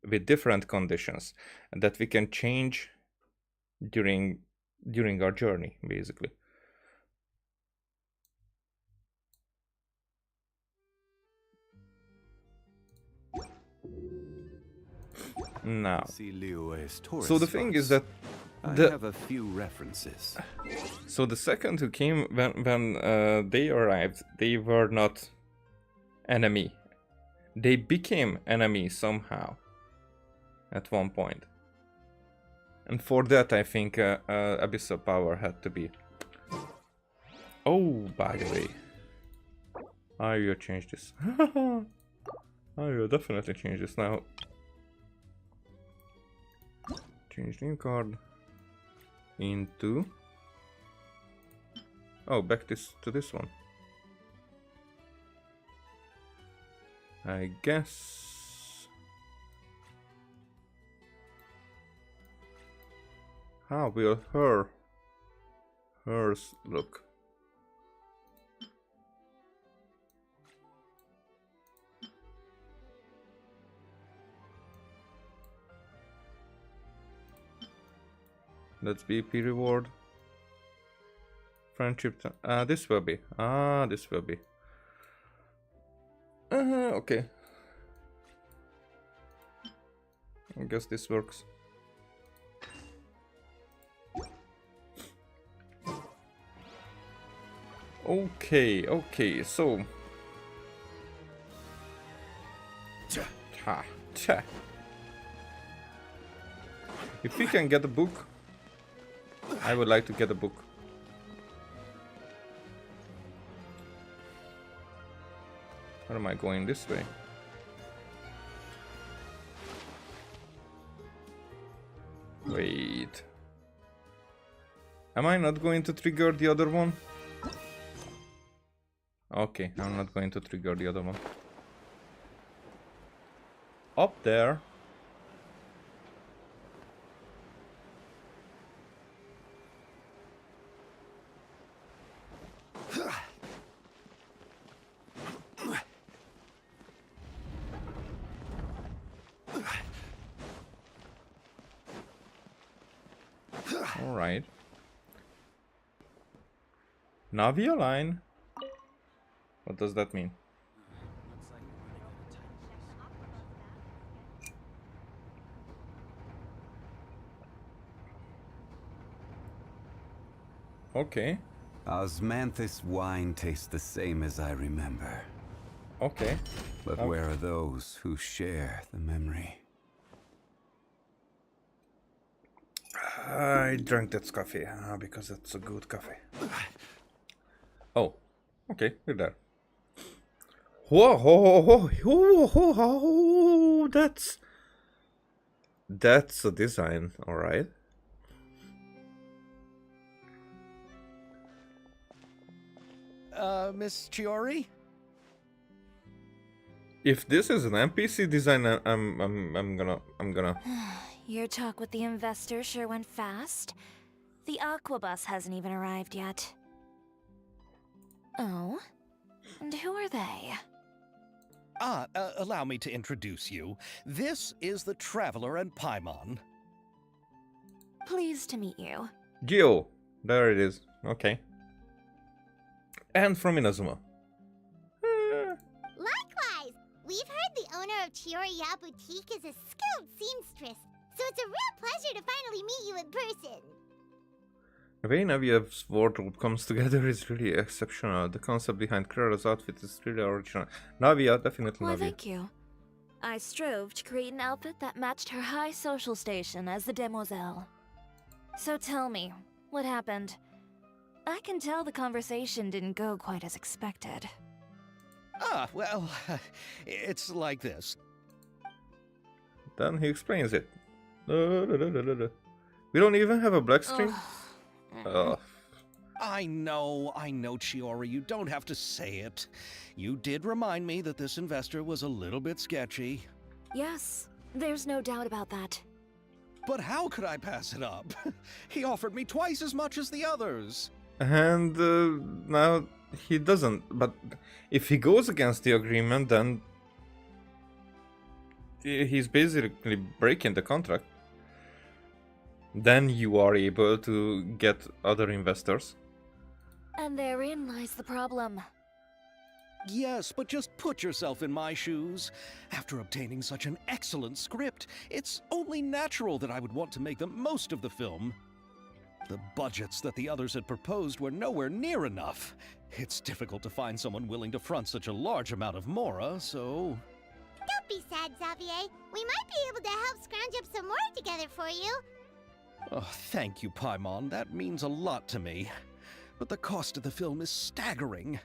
with different conditions, and that we can change during our journey, basically. Now, so the thing is that I have a few references. So the second who came, when they arrived, they were not enemy. They became enemy somehow at one point. And for that, I think Abyssal Power had to be... Oh, by the way. I will change this. I will definitely change this now. Change name card into... Oh, back to this one. I guess... How will hers look? Let's BP reward. Friendship. This will be. This will be. Okay. I guess this works. Okay, so... Cha. If we can get a book, I would like to get a book. Where am I going? This way? Wait. Am I not going to trigger the other one? Okay, I'm not going to trigger the other one. Up there. All right. Navia line. What does that mean? Okay. Osmanthus wine tastes the same as I remember. Okay. But where are those who share the memory? I drank that coffee because it's a good coffee. Oh, okay, you're there. Whoa, that's a design, all right. Miss Chiori? If this is an NPC design, I'm gonna. Your talk with the investor sure went fast. The Aquabus hasn't even arrived yet. Oh? And who are they? Allow me to introduce you. This is the Traveler and Paimon. Pleased to meet you. Gio, there it is. Okay. And from Inazuma. Likewise, we've heard the owner of Chioriya Boutique is a skilled seamstress, so it's a real pleasure to finally meet you in person. The way Navia's wardrobe comes together is really exceptional. The concept behind Clara's outfit is really original. Navia, definitely Why, Navia. thank you. I strove to create an outfit that matched her high social station as the demoiselle. So tell me, what happened? I can tell the conversation didn't go quite as expected. Well, it's like this. Then he explains it. We don't even have a black screen? Ugh. I know, Chiori, you don't have to say it. You did remind me that this investor was a little bit sketchy. Yes, there's no doubt about that. But how could I pass it up? He offered me twice as much as the others. And now he doesn't. But if he goes against the agreement, then he's basically breaking the contract. Then you are able to get other investors. And therein lies the problem. Yes, but just put yourself in my shoes. After obtaining such an excellent script, it's only natural that I would want to make the most of the film. The budgets that the others had proposed were nowhere near enough. It's difficult to find someone willing to front such a large amount of mora, so... Don't be sad, Xavier. We might be able to help scrounge up some more together for you. Oh, thank you, Paimon. That means a lot to me. But the cost of the film is staggering.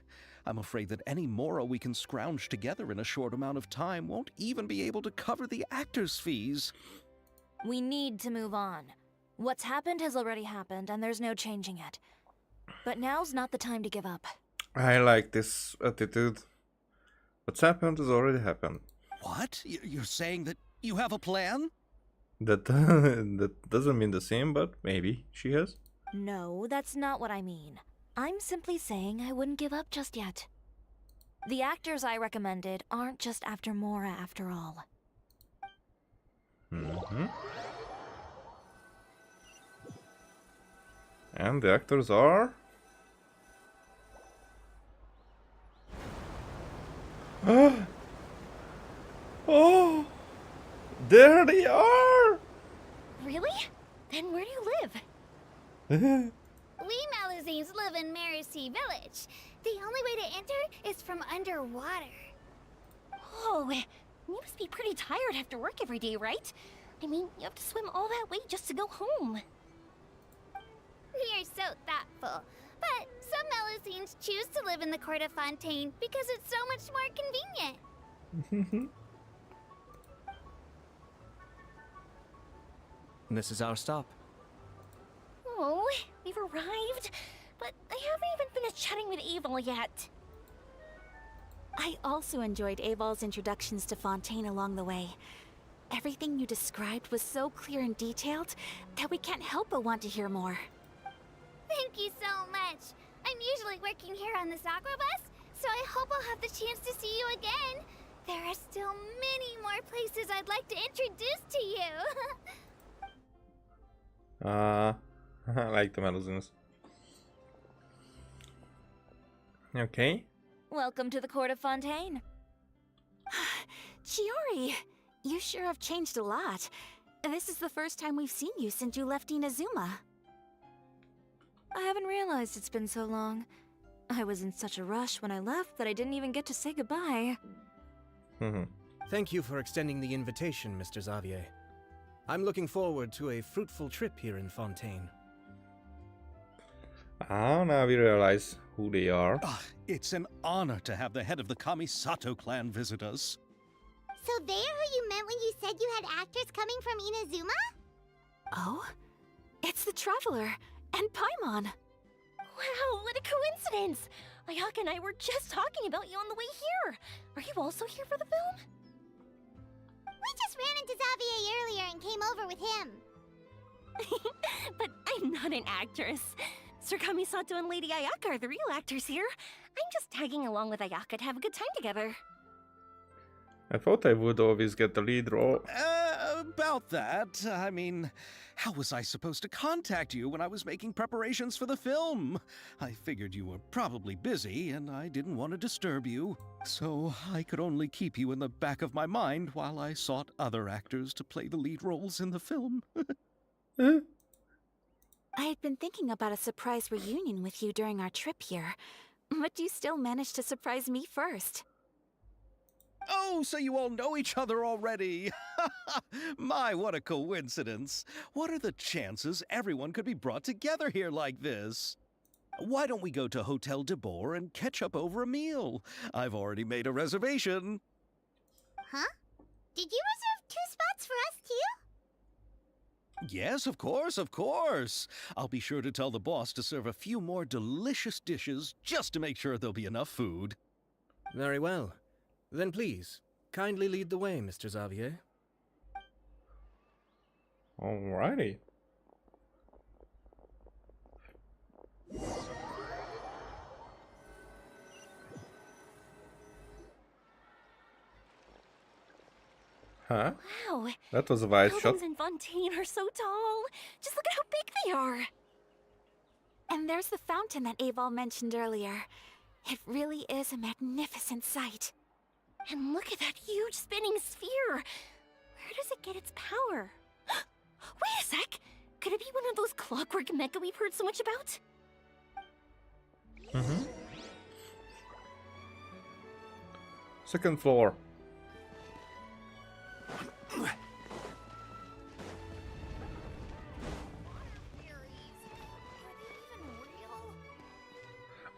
I'm afraid that any mora we can scrounge together in a short amount of time won't even be able to cover the actors' fees. We need to move on. What's happened has already happened, and there's no changing it. But now's not the time to give up. I like this attitude. What's happened has already happened. What? You're saying that you have a plan? That that doesn't mean the same, but maybe she has. No, that's not what I mean. I'm simply saying I wouldn't give up just yet. The actors I recommended aren't just after Mora after all. Mm-hmm. And the actors are... Oh, there they are. Really? Then where do you live? We Melusines live in Mercy Village. The only way to enter is from underwater. Oh, you must be pretty tired after work every day, right? I mean, you have to swim all that way just to go home. We are so thoughtful. But some Melusines choose to live in the Court of Fontaine because it's so much more convenient. This is our stop. Oh, we've arrived, but I haven't even finished chatting with Aval yet. I also enjoyed Aval's introductions to Fontaine along the way. Everything you described was so clear and detailed that we can't help but want to hear more. Thank you so much. I'm usually working here on this aqua bus, so I hope I'll have the chance to see you again. There are still many more places I'd like to introduce to you. I like the Melusines. Okay. Welcome to the Court of Fontaine. Chiori, you sure have changed a lot. This is the first time we've seen you since you left Inazuma. I haven't realized it's been so long. I was in such a rush when I left that I didn't even get to say goodbye. Thank you for extending the invitation, Mr. Xavier. I'm looking forward to a fruitful trip here in Fontaine. Ah, now we realize who they are. It's an honor to have the head of the Kamisato clan visit us. So they're who you meant when you said you had actors coming from Inazuma? Oh? It's the Traveler and Paimon. Wow, what a coincidence! Ayaka and I were just talking about you on the way here. Are you also here for the film? We just ran into Xavier earlier and came over with him. But I'm not an actress. Sir Kamisato and Lady Ayaka are the real actors here. I'm just tagging along with Ayaka to have a good time together. I thought I would always get the lead role. About that, I mean, how was I supposed to contact you when I was making preparations for the film? I figured you were probably busy, and I didn't want to disturb you. So I could only keep you in the back of my mind while I sought other actors to play the lead roles in the film. I had been thinking about a surprise reunion with you during our trip here, but you still managed to surprise me first. Oh, so you all know each other already! My, what a coincidence! What are the chances everyone could be brought together here like this? Why don't we go to Hotel de Boer and catch up over a meal? I've already made a reservation. Huh? Did you reserve 2 spots for us too? Yes, of course, of course. I'll be sure to tell the boss to serve a few more delicious dishes just to make sure there'll be enough food. Very well. Then please, kindly lead the way, Mr. Xavier. Alrighty. Huh? Wow, That was a wide shot. buildings in Fontaine are so tall. Just look at how big they are. And there's the fountain that Aval mentioned earlier. It really is a magnificent sight. And look at that huge spinning sphere. Where does it get its power? Wait a sec. Could it be one of those clockwork mecha we've heard so much about? Second floor.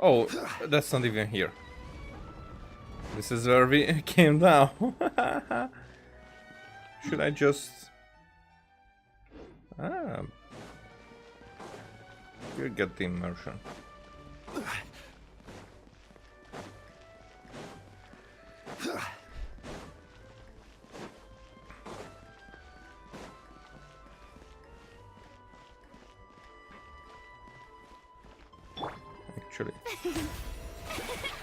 Oh, that's not even here. This is where we came down. Should I just... You get the immersion. Actually.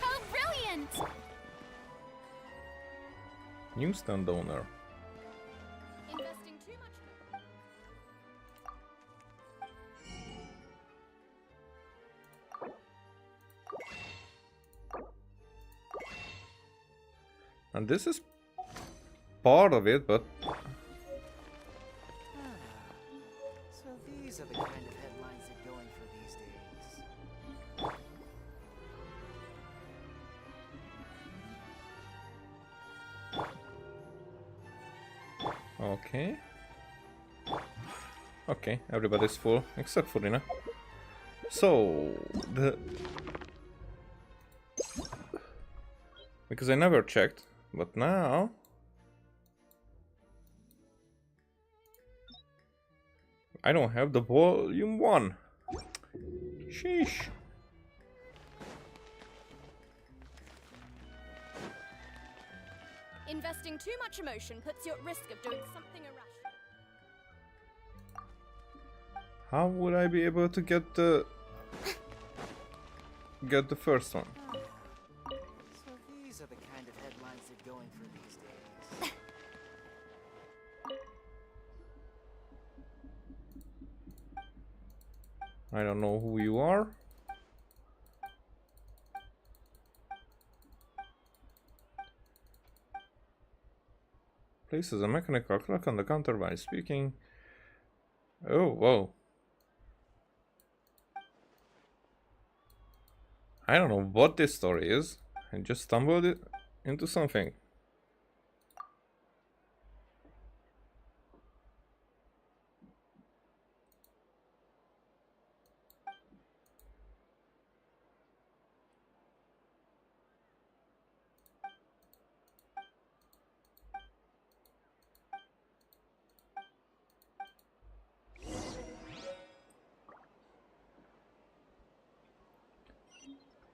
How brilliant! Newsstand owner. Investing too much. And this is part of it, but So these are the kind of headlines they're going for these days. okay. Okay, everybody's full except for Rina. So because I never checked, but now I don't have the volume 1. Sheesh. Investing too much emotion puts you at risk of doing something irrational. How would I be able to get the first one? So these are the kind of headlines they're going for these days. I don't know who you are. Places a mechanical clock on the counter by speaking. Oh, whoa. I don't know what this story is. I just stumbled into something.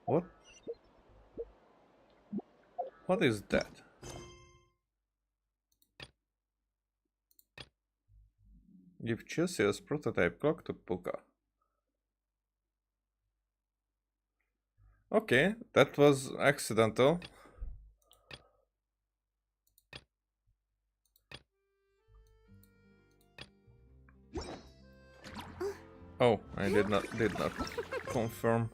What? What is that? Give Chelsea's prototype clock to Puka. Okay, that was accidental. Oh, I did not confirm.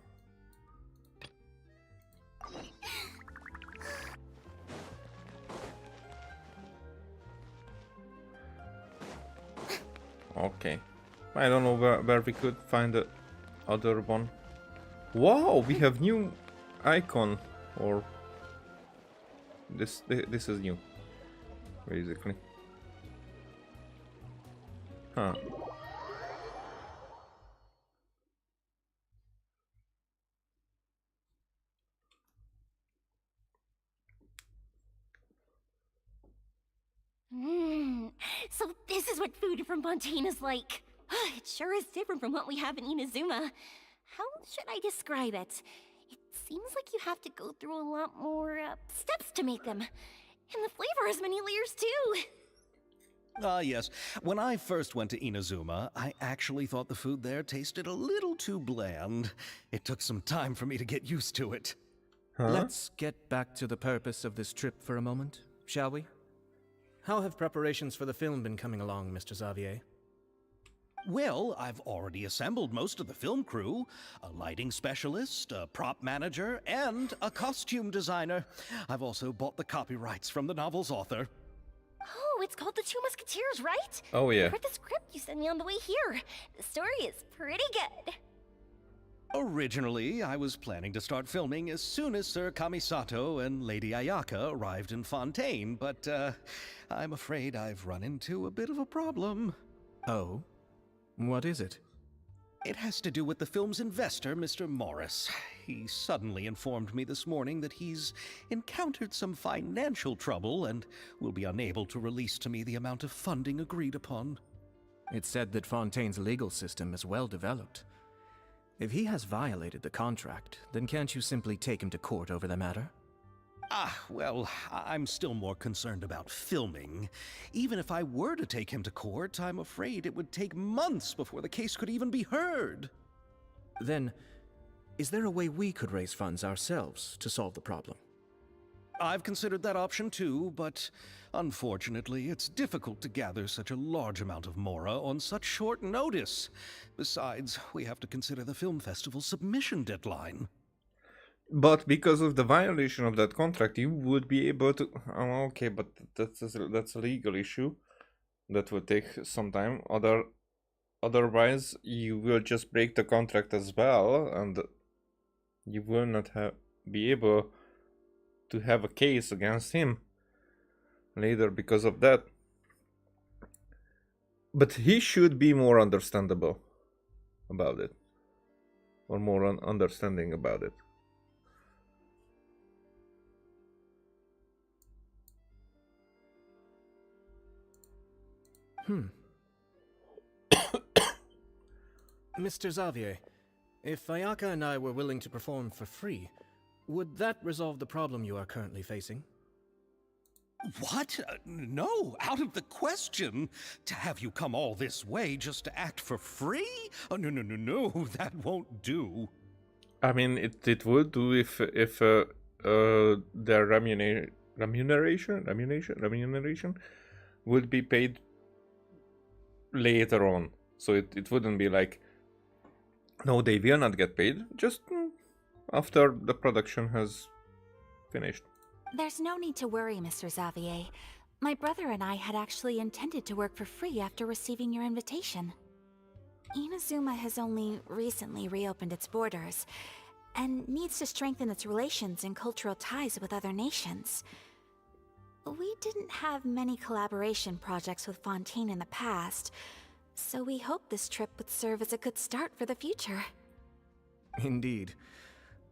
Okay, I don't know where we could find the other one. Wow, we have new icon, or this is new, basically. Huh. So this is what food from Fontaine is like. It sure is different from what we have in Inazuma. How should I describe it? It seems like you have to go through a lot more steps to make them. And the flavor has many layers too. Yes. When I first went to Inazuma, I actually thought the food there tasted a little too bland. It took some time for me to get used to it. Huh? Let's get back to the purpose of this trip for a moment, shall we? How have preparations for the film been coming along, Mr. Xavier? Well, I've already assembled most of the film crew. A lighting specialist, a prop manager, and a costume designer. I've also bought the copyrights from the novel's author. Oh, it's called The Two Musketeers, right? Oh yeah. I read the script you sent me on the way here. The story is pretty good. Originally, I was planning to start filming as soon as Sir Kamisato and Lady Ayaka arrived in Fontaine, but I'm afraid I've run into a bit of a problem. Oh? What is it? It has to do with the film's investor, Mr. Morris. He suddenly informed me this morning that he's encountered some financial trouble and will be unable to release to me the amount of funding agreed upon. It's said that Fontaine's legal system is well developed. If he has violated the contract, then can't you simply take him to court over the matter? Well, I'm still more concerned about filming. Even if I were to take him to court, I'm afraid it would take months before the case could even be heard. Then, is there a way we could raise funds ourselves to solve the problem? I've considered that option too, but unfortunately, it's difficult to gather such a large amount of mora on such short notice. Besides, we have to consider the film festival's submission deadline. But because of the violation of that contract, you would be able to. Oh, okay, but that's a legal issue that would take some time. Otherwise, you will just break the contract as well, and you will not be able to have a case against him later because of that. But he should be more understandable about it, or more understanding about it. Mr. Xavier, if Ayaka and I were willing to perform for free, would that resolve the problem you are currently facing? What? No, out of the question. To have you come all this way just to act for free? Oh, no, that won't do. I mean, it would do if their remuneration would be paid later on. So it wouldn't be like, no, they will not get paid, just after the production has finished. There's no need to worry, Mr. Xavier. My brother and I had actually intended to work for free after receiving your invitation. Inazuma has only recently reopened its borders, and needs to strengthen its relations and cultural ties with other nations. We didn't have many collaboration projects with Fontaine in the past, so we hoped this trip would serve as a good start for the future. Indeed.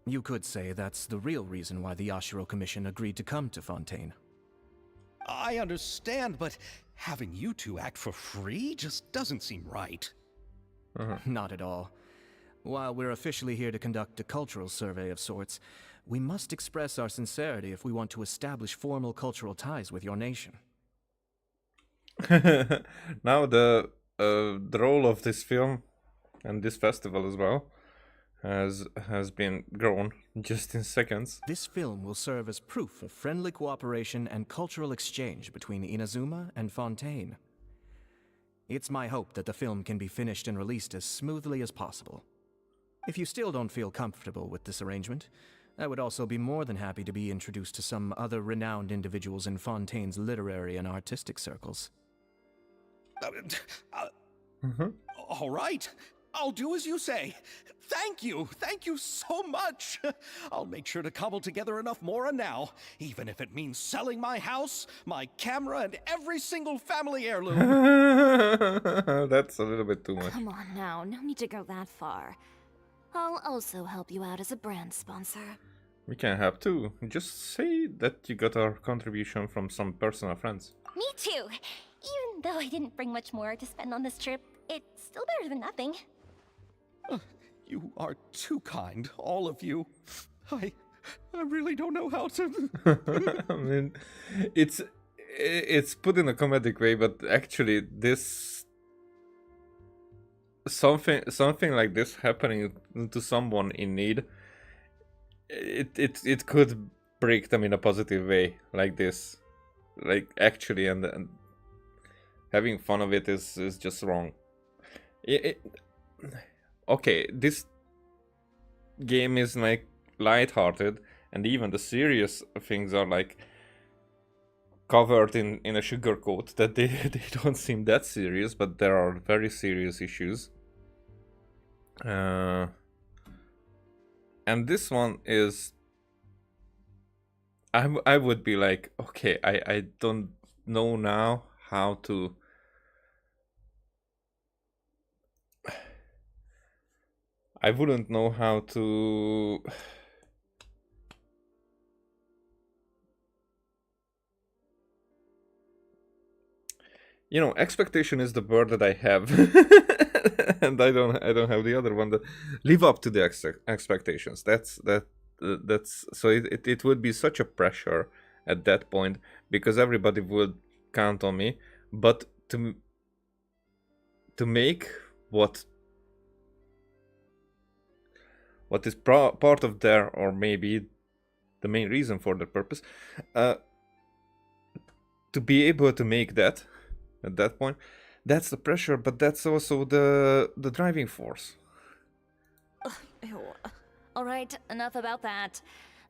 You could say that's the real reason why the Yashiro Commission agreed to come to Fontaine. I understand, but having you two act for free just doesn't seem right. Not at all. While we're officially here to conduct a cultural survey of sorts, we must express our sincerity if we want to establish formal cultural ties with your nation. Now the role of this film and this festival as well has been grown just in seconds. This film will serve as proof of friendly cooperation and cultural exchange between Inazuma and Fontaine. It's my hope that the film can be finished and released as smoothly as possible. If you still don't feel comfortable with this arrangement, I would also be more than happy to be introduced to some other renowned individuals in Fontaine's literary and artistic circles. All right, I'll do as you say. Thank you so much. I'll make sure to cobble together enough mora now, even if it means selling my house, my camera, and every single family heirloom. That's a little bit too much. Come on now, no need to go that far. I'll also help you out as a brand sponsor. We can help too. Just say that you got our contribution from some personal friends. Me too. Even though I didn't bring much more to spend on this trip, it's still better than nothing. You are too kind, all of you. I really don't know how to... I mean, it's put in a comedic way, but actually this... Something like this happening to someone in need, it could break them in a positive way, like this. Like, actually, and having fun of it is just wrong. Okay, this game is like light-hearted, and even the serious things are like covered in a sugar coat that they don't seem that serious, but there are very serious issues. And this one is, I would be like, okay, I don't know now how to... I wouldn't know how to... You know, expectation is the word that I have. And I don't have the other one. That live up to the expectations. That's so it would be such a pressure at that point, because everybody would count on me, but to make what is part of their, or maybe the main reason for their purpose, to be able to make that at that point, that's the pressure, but that's also the driving force. Ew. Alright, enough about that.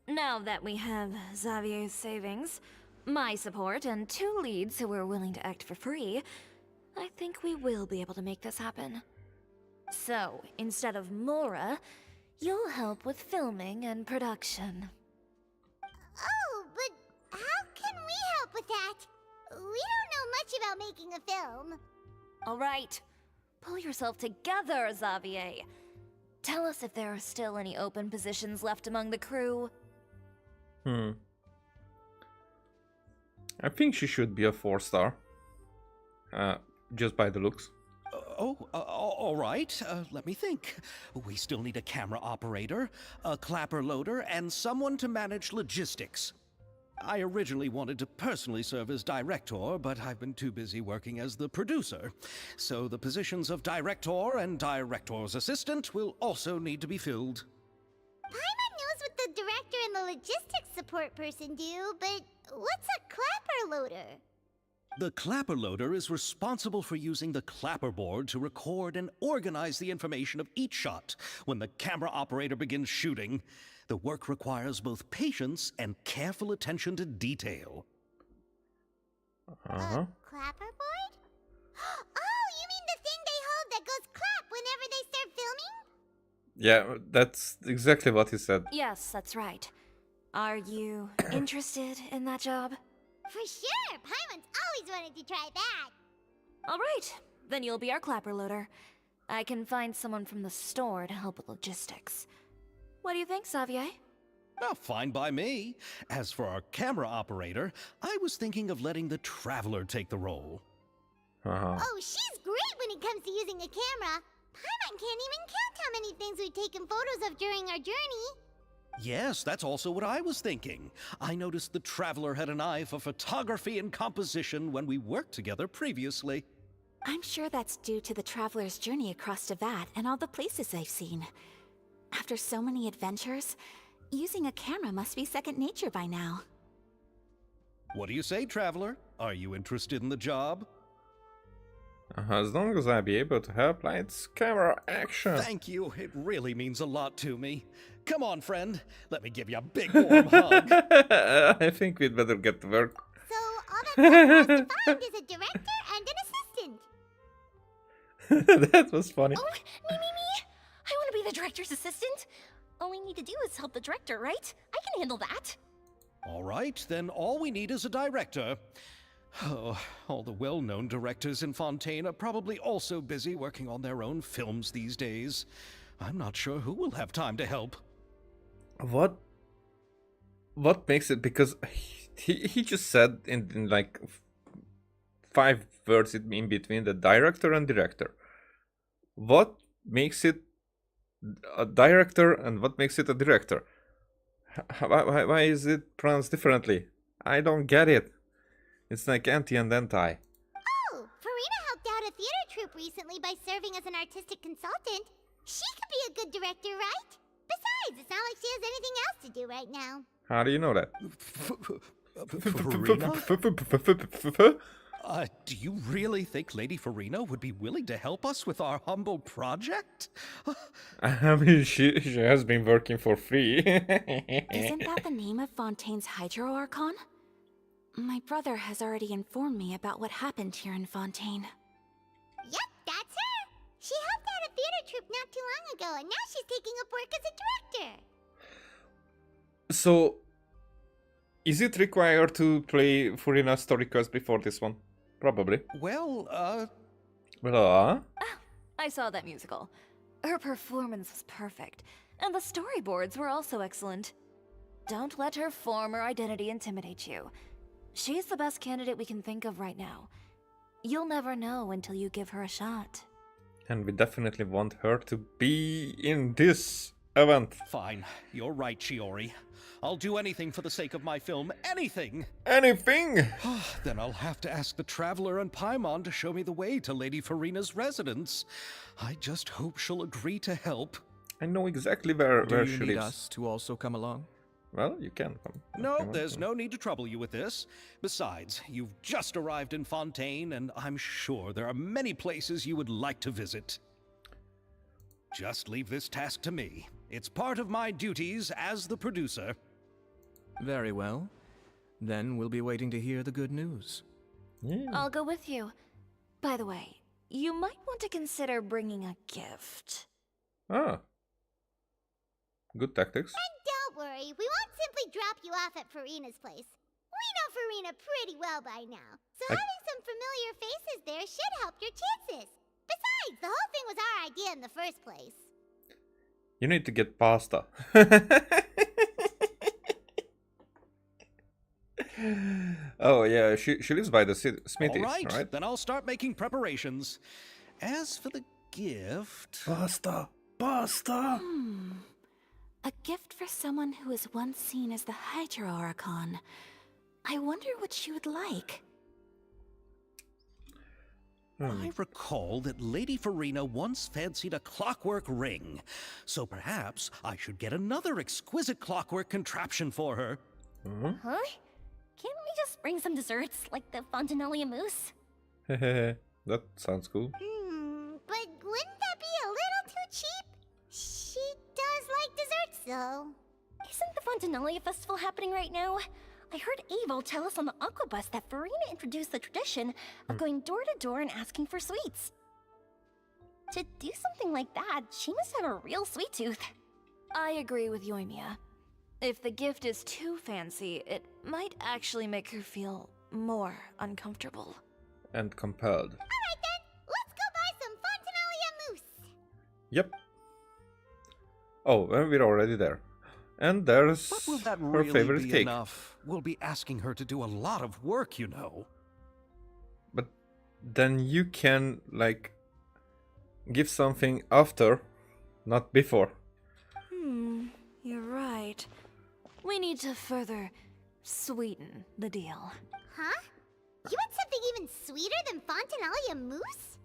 Now that we have Xavier's savings, my support, and 2 leads who are willing to act for free, I think we will be able to make this happen. So, instead of Mora, you'll help with filming and production. Oh, but how can we help with that? We don't know much about making a film. Alright, pull yourself together, Xavier. Tell us if there are still any open positions left among the crew. I think she should be a 4-star. Just by the looks. All right. Let me think. We still need a camera operator, a clapper loader, and someone to manage logistics. I originally wanted to personally serve as director, but I've been too busy working as the producer. So the positions of director and director's assistant will also need to be filled. Paimon knows what the director and the logistics support person do, but what's a clapper loader? The clapper loader is responsible for using the clapperboard to record and organize the information of each shot when the camera operator begins shooting. The work requires both patience and careful attention to detail. A clapperboard? Oh, you mean the thing they hold that goes clap whenever they start filming? Yeah, that's exactly what he said. Yes, that's right. Are you interested in that job? For sure! Paimon's always wanted to try that! Alright, then you'll be our clapper loader. I can find someone from the store to help with logistics. What do you think, Xavier? Well, fine by me. As for our camera operator, I was thinking of letting the Traveler take the role. Oh, she's great when it comes to using a camera! Paimon can't even count how many things we've taken photos of during our journey! Yes, that's also what I was thinking. I noticed the Traveler had an eye for photography and composition when we worked together previously. I'm sure that's due to the Traveler's journey across Devat and all the places they've seen. After so many adventures, using a camera must be second nature by now. What do you say, Traveler? Are you interested in the job? As long as I be able to help lights, camera, action. Thank you. It really means a lot to me. Come on, friend. Let me give you a big warm hug. I think we'd better get to work. So all that has to find is a director and an assistant. That was funny. Oh, me. I want to be the director's assistant. All we need to do is help the director, right? I can handle that. All right, then all we need is a director. Oh, all the well-known directors in Fontaine are probably also busy working on their own films these days. I'm not sure who will have time to help. What makes it, because he just said in like 5 words in between, the director and director. What makes it a director and what makes it a director? Why is it pronounced differently? I don't get it. It's like anti and anti. Oh, Farina helped out a theater troupe recently by serving as an artistic consultant. She could be a good director, right? Besides, it's not like she has anything else to do right now. How do you know that? Farina? Do you really think Lady Farina would be willing to help us with our humble project? I mean, she has been working for free. Isn't that the name of Fontaine's Hydro Archon? My brother has already informed me about what happened here in Fontaine. Yep, that's her. She helped out a theater troupe not too long ago, and now she's taking up work as a director. So, is it required to play Furina story quest before this one? Probably. Well, I saw that musical. Her performance was perfect, and the storyboards were also excellent. Don't let her former identity intimidate you. She's the best candidate we can think of right now. You'll never know until you give her a shot. And we definitely want her to be in this event. Fine. You're right, Shiori. I'll do anything for the sake of my film. Anything! Anything! Then I'll have to ask the Traveler and Paimon to show me the way to Lady Farina's residence. I just hope she'll agree to help. I know exactly where she lives. Do you need us to also come along? Well, you can come. No, there's no need to trouble you with this. Besides, you've just arrived in Fontaine, and I'm sure there are many places you would like to visit. Just leave this task to me. It's part of my duties as the producer. Very well. Then we'll be waiting to hear the good news. Yeah. I'll go with you. By the way, you might want to consider bringing a gift. Ah. Good tactics. And don't worry, we won't simply drop you off at Farina's place. We know Farina pretty well by now, so having some familiar faces there should help your chances. Besides, the whole thing was our idea in the first place. You need to get pasta. Oh yeah, she lives by the smithy, right? Then I'll start making preparations. As for the gift... Pasta! Pasta! A gift for someone who was once seen as the Hydra Oricon. I wonder what she would like. I recall that Lady Farina once fancied a clockwork ring, so perhaps I should get another exquisite clockwork contraption for her. Huh? Can't we just bring some desserts, like the Fontanalia mousse? That sounds cool. But wouldn't that be a little too cheap? She does like desserts, though. Isn't the Fontanalia festival happening right now? I heard Abel tell us on the Aquabus that Farina introduced the tradition of going door to door and asking for sweets. To do something like that, she must have a real sweet tooth. I agree with Yoimiya. If the gift is too fancy, it might actually make her feel more uncomfortable. And compelled. Alright then, let's go buy some Fontanalia mousse. Yep. Oh, well, we're already there. And there's But will that her really favorite be cake. enough? We'll be asking her to do a lot of work, you know. But then you can, like, give something after, not before. You're right. We need to further sweeten the deal. Huh? You want something even sweeter than Fontanalia mousse?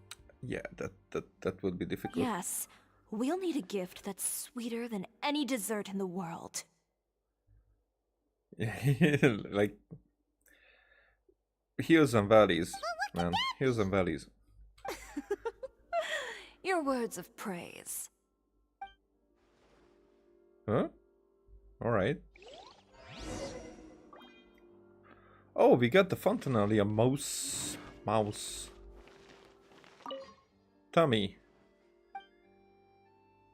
Yeah, that would be difficult. Yes, we'll need a gift that's sweeter than any dessert in the world. Like, hills and valleys, man. Hills and valleys. Your words of praise. Huh? Alright. Oh, we got the Fontanalia mouse. Tummy.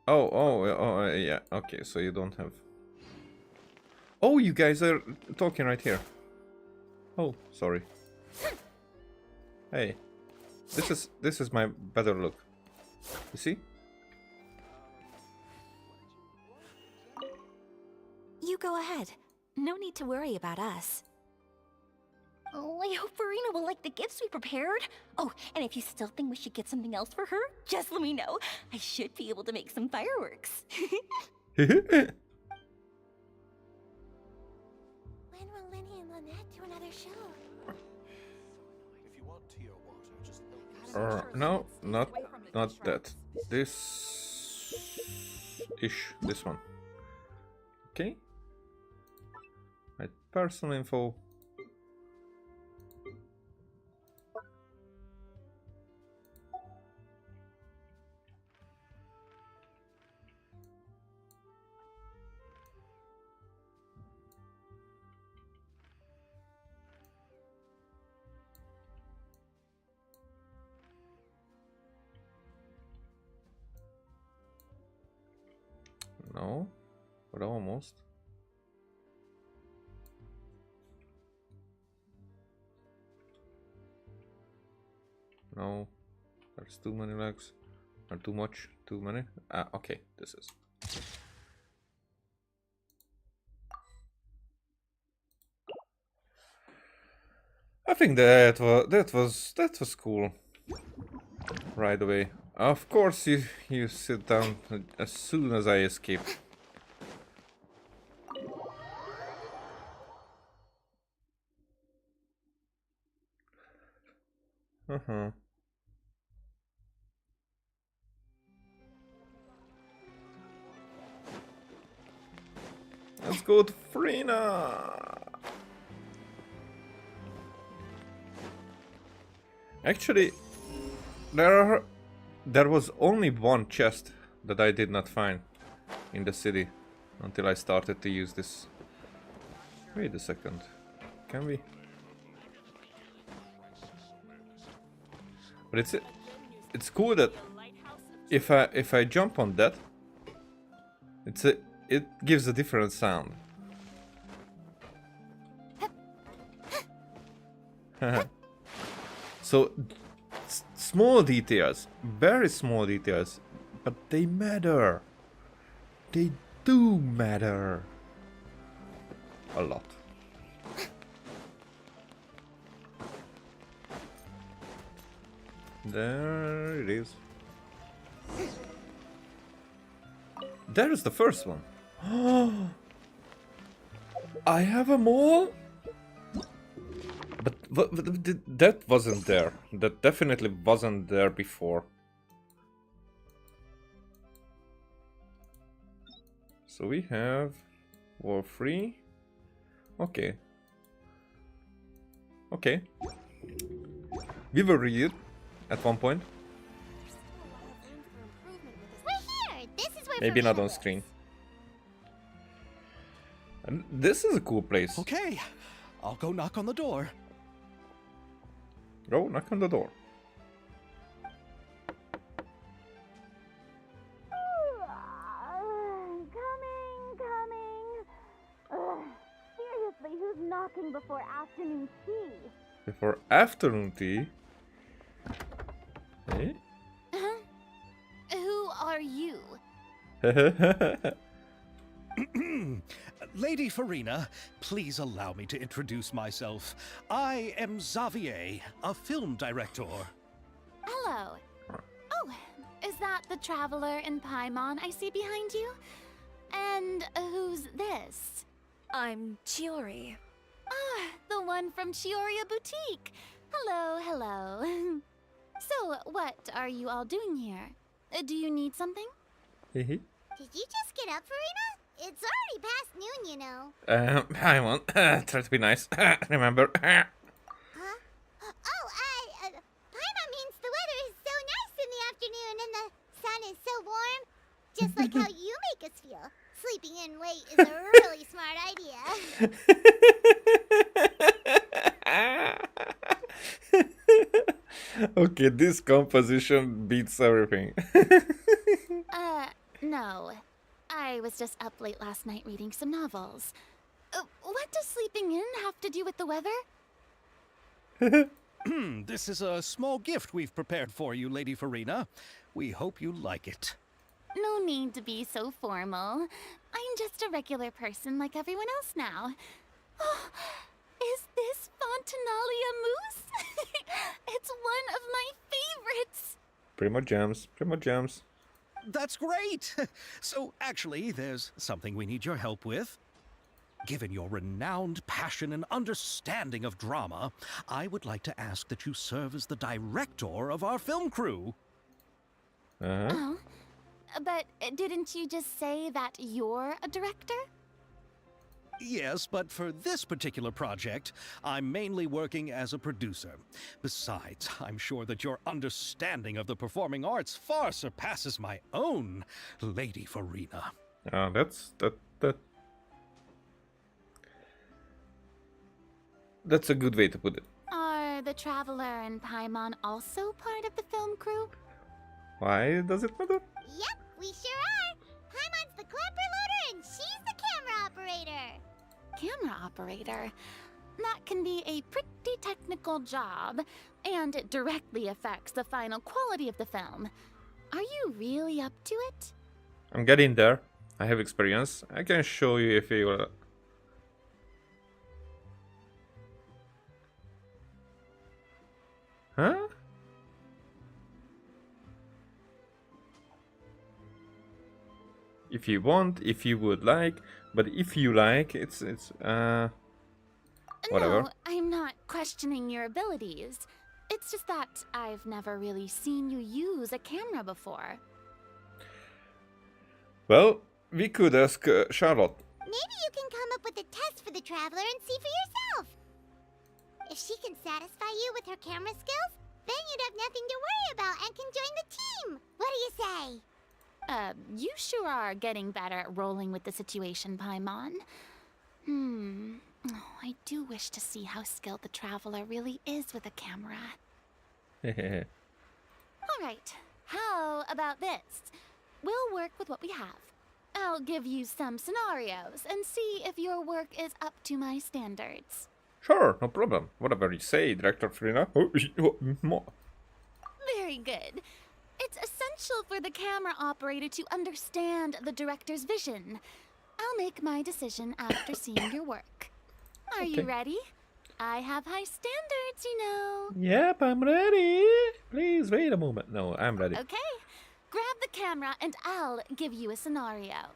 Oh, yeah. Okay, so you don't have... Oh, you guys are talking right here. Oh, sorry. Hey. This is my better look. You see? You go ahead. No need to worry about us. Oh, I hope Farina will like the gifts we prepared. Oh, and if you still think we should get something else for her, just let me know. I should be able to make some fireworks. When will Lenny and Lynette do another show? If you want tea or water, just No, not that. This one. Okay. My personal info. No, but almost. No, there's too many legs. Or too much, too many. Ah, okay, this is. I think that was cool. Right away. Of course, you sit down as soon as I escape. Let's go to Farina. Actually, there was only one chest that I did not find in the city until I started to use this. Wait a second. Can we? But it's cool that if I jump on that, it gives a different sound. So small details, very small details, but they matter. They do matter a lot. There it is. There is the first one. I have a mole? But that wasn't there. That definitely wasn't there before. So we have War 3. Okay. Okay. We will read it at one point. We're here! This is where Maybe not Farina on lives. screen. And this is a cool place. Okay, I'll go knock on the door. Go knock on the door. Coming. Seriously, who's knocking before afternoon tea? Before afternoon tea. Eh? Who are you? Lady Farina, please allow me to introduce myself. I am Xavier, a film director. Hello. Oh, is that the traveler in Paimon I see behind you? And who's this? I'm Chiori. Ah, the one from Chioria Boutique. Hello. So, what are you all doing here? Do you need something? Did you just get up, Farina? It's already past noon, you know. I won't. Try to be nice. Remember. Huh? Paimon means the weather is so nice in the afternoon and the sun is so warm. Just like how you make us feel. Sleeping in late is a really smart idea. Okay, this composition beats everything. No. I was just up late last night reading some novels. What does sleeping in have to do with the weather? This is a small gift we've prepared for you, Lady Farina. We hope you like it. No need to be so formal. I'm just a regular person like everyone else now. Oh, is this Fontinalia mousse? It's one of my favorites. Primo jams. That's great! So, actually, there's something we need your help with. Given your renowned passion and understanding of drama, I would like to ask that you serve as the director of our film crew. Oh, but didn't you just say that you're a director? Yes, but for this particular project, I'm mainly working as a producer. Besides, I'm sure that your understanding of the performing arts far surpasses my own, Lady Farina. That's a good way to put it. Are the Traveler and Paimon also part of the film crew? Why does it matter? Yep, we sure are. Paimon's the clapper loader and she's the camera operator. Camera operator? That can be a pretty technical job, and it directly affects the final quality of the film. Are you really up to it? I'm getting there. I have experience. I can show you if you will. Huh? If you want, if you would like, but if you like, it's whatever. No, I'm not questioning your abilities. It's just that I've never really seen you use a camera before. Well, we could ask Charlotte. Maybe you can come up with a test for the Traveler and see for yourself. If she can satisfy you with her camera skills, then you'd have nothing to worry about and can join the team. What do you say? You sure are getting better at rolling with the situation, Paimon. Oh, I do wish to see how skilled the Traveler really is with a camera. Alright, how about this? We'll work with what we have. I'll give you some scenarios and see if your work is up to my standards. Sure, no problem. Whatever you say, Director Frina. Very good. It's essential for the camera operator to understand the director's vision. I'll make my decision after seeing your work. Are you ready? I have high standards, you know. Yep, I'm ready. Please wait a moment. No, I'm ready. Okay. Grab the camera and I'll give you a scenario.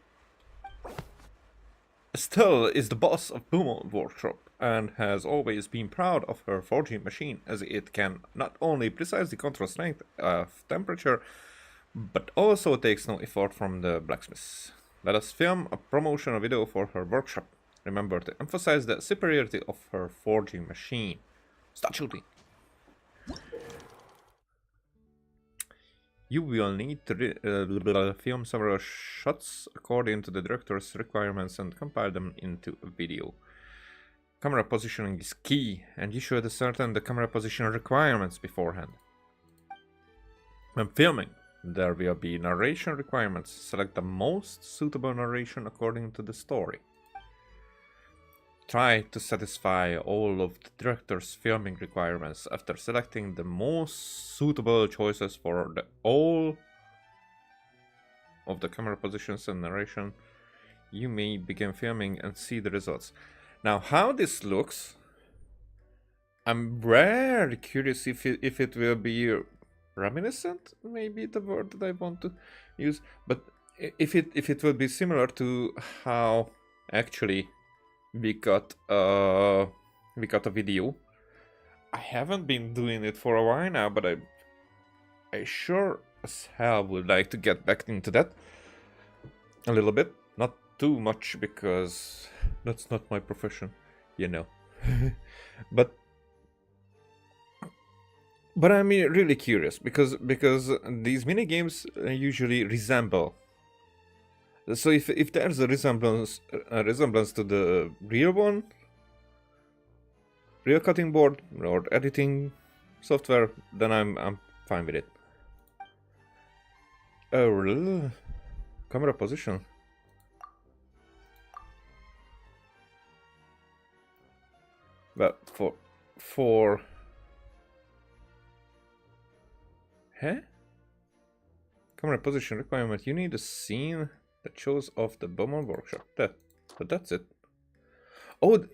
Estelle is the boss of Beaumont Workshop and has always been proud of her forging machine, as it can not only precisely control strength of temperature, but also takes no effort from the blacksmiths. Let us film a promotional video for her workshop. Remember to emphasize the superiority of her forging machine. Start shooting. You will need to film several shots according to the director's requirements and compile them into a video. Camera positioning is key, and you should ascertain the camera position requirements beforehand. When filming, there will be narration requirements. Select the most suitable narration according to the story. Try to satisfy all of the director's filming requirements after selecting the most suitable choices for all of the camera positions and narration. You may begin filming and see the results. Now, how this looks, I'm very curious if it will be reminiscent, maybe the word that I want to use, but if it will be similar to how actually we got a video. I haven't been doing it for a while now, but I sure as hell would like to get back into that a little bit. Not too much, because that's not my profession, you know. but I'm really curious because these mini games usually resemble. So if there's a resemblance to the real one, real cutting board or editing software, then I'm fine with it. Oh, camera position. Well, for camera position requirement, you need a scene that shows off the Beaumont Workshop. But that's it. Oh,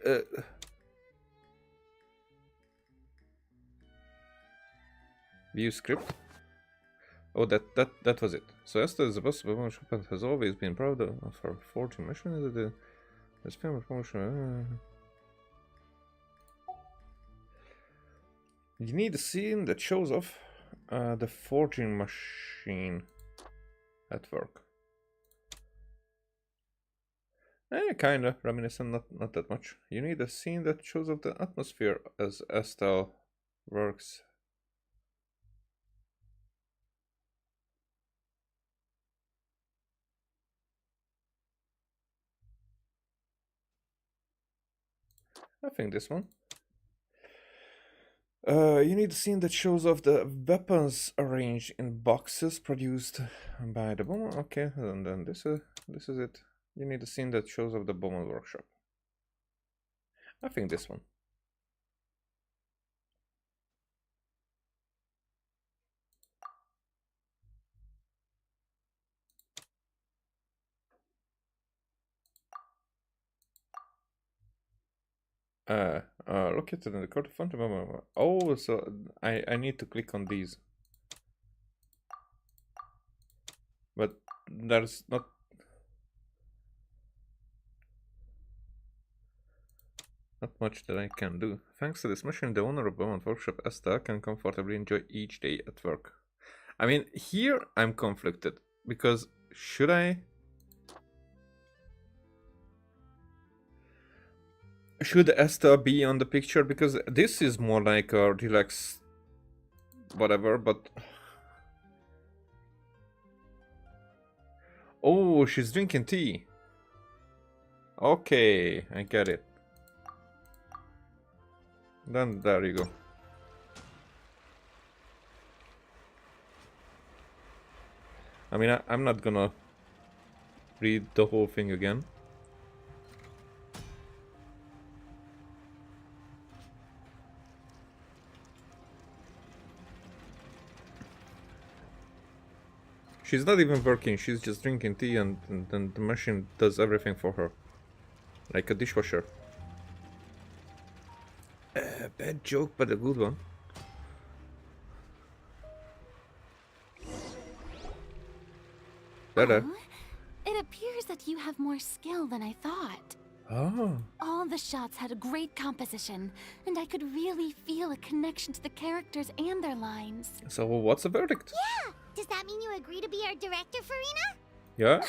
view script. Oh, that was it. So Esther is the boss of Beaumont Workshop and has always been proud of her forging machine. The film promotion. You need a scene that shows off the forging machine at work. Kinda reminiscent, not that much. You need a scene that shows off the atmosphere as Estelle works. I think this one. You need a scene that shows off the weapons arranged in boxes produced by the Beaumont. Okay, and then this is it. You need a scene that shows off the Beaumont Workshop. I think this one. Located in the court of front. Oh, so I need to click on these. But there's not much that I can do. Thanks to this mission, the owner of Beaumont Workshop, Esther, can comfortably enjoy each day at work. I mean, here I'm conflicted, because should I? Should Esther be on the picture? Because this is more like a relaxed whatever, but Oh, she's drinking tea. Okay, I get it. Then there you go. I mean, I'm not gonna read the whole thing again. She's not even working, she's just drinking tea and then the machine does everything for her. Like a dishwasher. Bad joke, but a good one. Better. It appears that you have more skill than I thought. Oh. All the shots had a great composition, and I could really feel a connection to the characters and their lines. So what's the verdict? Yeah! Does that mean you agree to be our director, Farina? Yeah?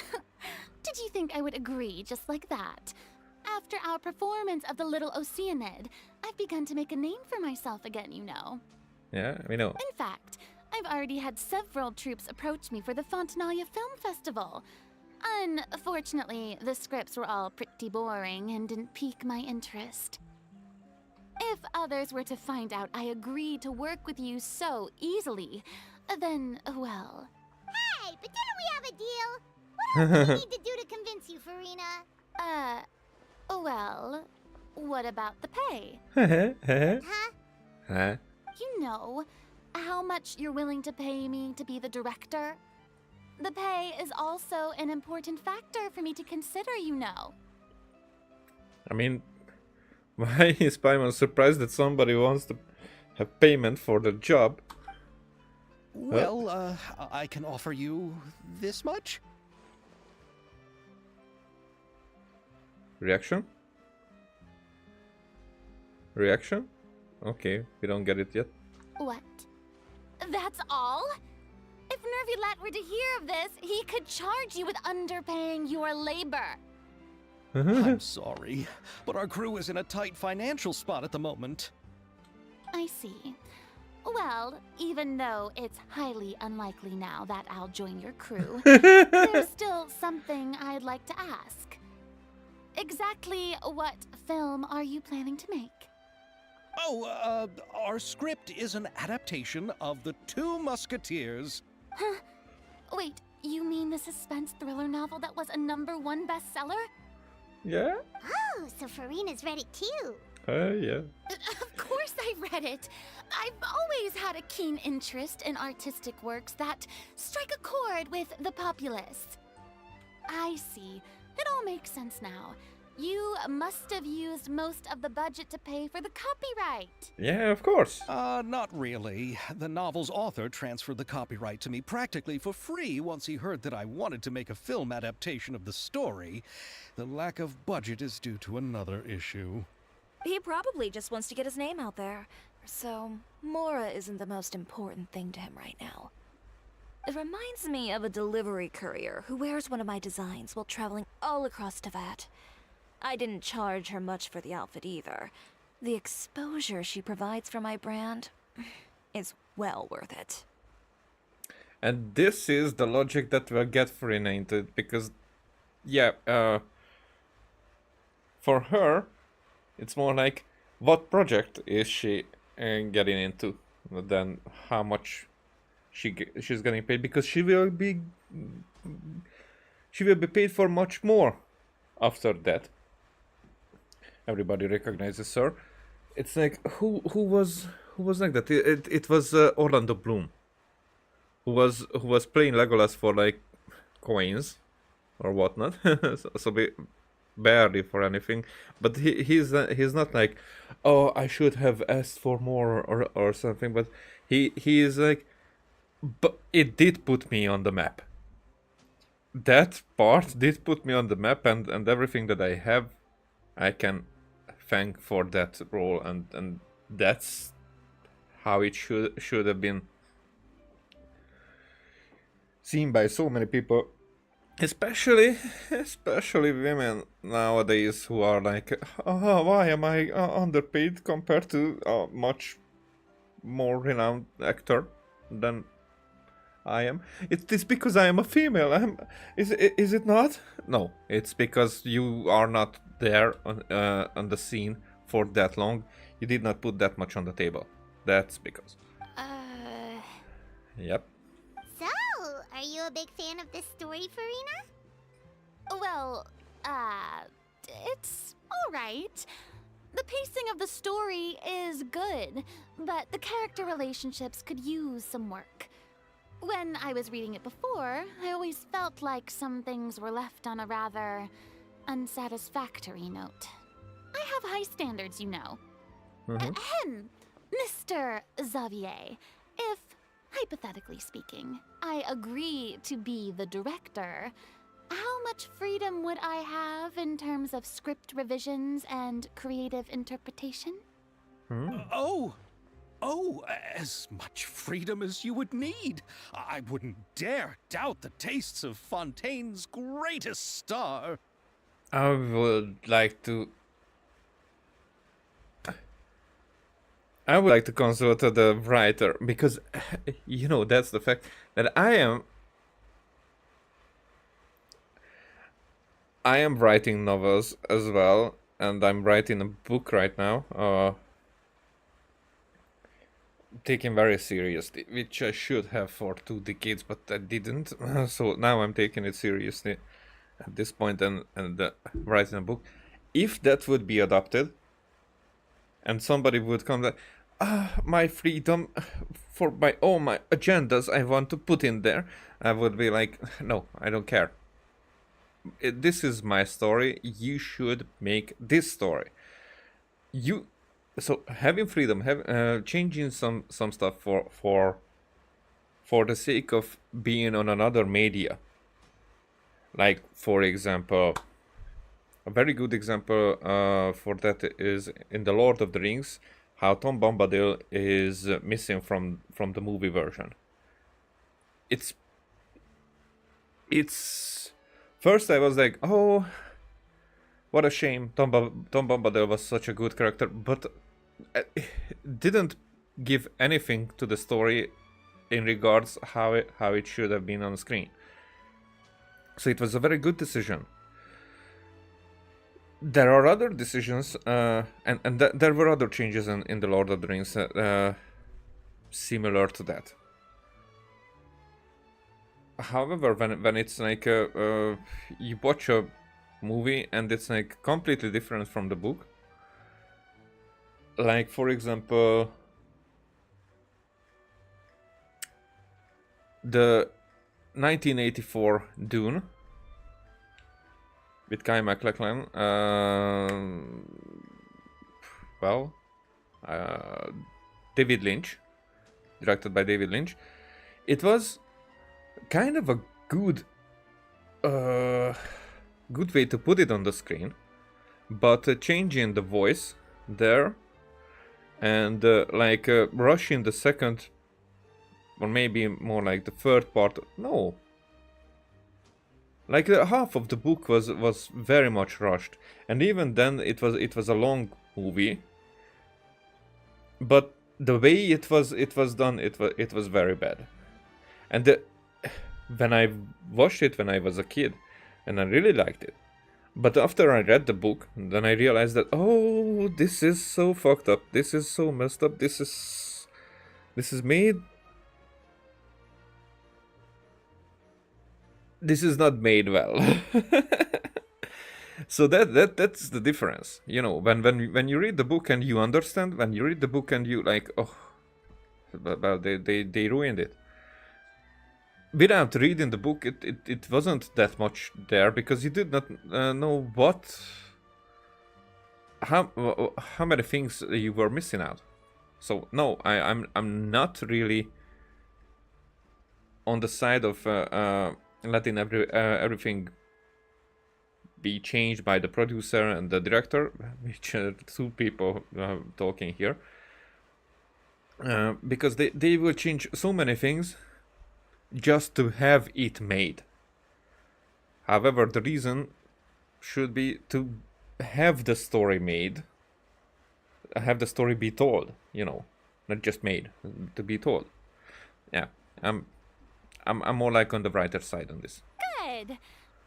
Did you think I would agree just like that? After our performance of the Little Oceanid, I've begun to make a name for myself again, you know. Yeah, we know. In fact, I've already had several troops approach me for the Fontanalia Film Festival. Unfortunately, the scripts were all pretty boring and didn't pique my interest. If others were to find out I agreed to work with you so easily, then, well... Hey, but didn't we have a deal? What else do we need to do to convince you, Farina? Well, what about the pay? Huh? You know, how much you're willing to pay me to be the director? The pay is also an important factor for me to consider, you know. I mean, why is Paimon surprised that somebody wants to have payment for the job? Well, I can offer you this much? Reaction? Reaction? Okay, we don't get it yet. What? That's all? If Nervulat were to hear of this, he could charge you with underpaying your labor. I'm sorry, but our crew is in a tight financial spot at the moment. I see. Well, even though it's highly unlikely now that I'll join your crew, there's still something I'd like to ask. Exactly what film are you planning to make? Oh, our script is an adaptation of The Two Musketeers. Huh? Wait, you mean the suspense thriller novel that was a #1 bestseller? Yeah? Oh, so Farina's read it too. Yeah. Of course I read it. I've always had a keen interest in artistic works that strike a chord with the populace. I see. It all makes sense now. You must have used most of the budget to pay for the copyright. Yeah, of course. Not really. The novel's author transferred the copyright to me practically for free once he heard that I wanted to make a film adaptation of the story. The lack of budget is due to another issue. He probably just wants to get his name out there. So, Mora isn't the most important thing to him right now. It reminds me of a delivery courier who wears one of my designs while traveling all across Teyvat. I didn't charge her much for the outfit either. The exposure she provides for my brand is well worth it. And this is the logic that we'll get for Renated, because, yeah, for her, it's more like, what project is she getting into, than how much she's getting paid, because she will be paid for much more after that. Everybody recognizes her. It's like, who was like that? It was Orlando Bloom, who was playing Legolas for like coins or whatnot, so barely for anything. But he's not like, oh, I should have asked for more or something. But he is like, but it did put me on the map. That part did put me on the map, and everything that I have, I can thank for that role, and that's how it should have been seen by so many people, especially women nowadays, who are like, oh, why am I underpaid compared to a much more renowned actor than I am. It's because I am a female. Is it not? No, it's because you are not there on the scene for that long. You did not put that much on the table. That's because. Yep. So, are you a big fan of this story, Farina? Well, it's alright. The pacing of the story is good, but the character relationships could use some work. When I was reading it before, I always felt like some things were left on a rather unsatisfactory note. I have high standards, you know. Ahem, Mr. Xavier, if, hypothetically speaking, I agree to be the director, how much freedom would I have in terms of script revisions and creative interpretation? Oh, as much freedom as you would need. I wouldn't dare doubt the tastes of Fontaine's greatest star. I would like to consult the writer because you know that's the fact that I am writing novels as well, and I'm writing a book right now, taking very seriously, which I should have for 2 decades, but I didn't. So now I'm taking it seriously at this point and writing a book. If that would be adopted, and somebody would come like, my freedom for all my agendas I want to put in there, I would be like, no, I don't care. This is my story. You should make this story. So having freedom, changing some stuff for the sake of being on another media. Like, for example, a very good example for that is in the Lord of the Rings, how Tom Bombadil is missing from the movie version. It's first I was like, oh, what a shame. Tom Bombadil was such a good character, but didn't give anything to the story in regards how it should have been on screen. So it was a very good decision. There are other decisions, and there were other changes in the Lord of the Rings similar to that. However, when it's like you watch a movie and it's like completely different from the book, like for example, the 1984 Dune with Kyle MacLachlan, David Lynch, directed by David Lynch. It was kind of a good way to put it on the screen, but changing the voice there and rushing the second, or maybe more like the third part. No, like half of the book was very much rushed, and even then it was a long movie. But the way it was done, it was very bad. And when I watched it when I was a kid, and I really liked it. But after I read the book, then I realized that, oh, this is so fucked up. This is so messed up. This is made. This is not made well. So that's the difference. You know, when you read the book and you understand, when you read the book and you like, oh, well, they ruined it. Without reading the book, it wasn't that much there because you did not know how many things you were missing out. So no, I'm not really on the side of letting everything be changed by the producer and the director, which are two people talking here, because they will change so many things just to have it made. However, the reason should be to have the story made, have the story be told, you know, not just made, to be told. Yeah, I'm more like on the writer side on this. Good.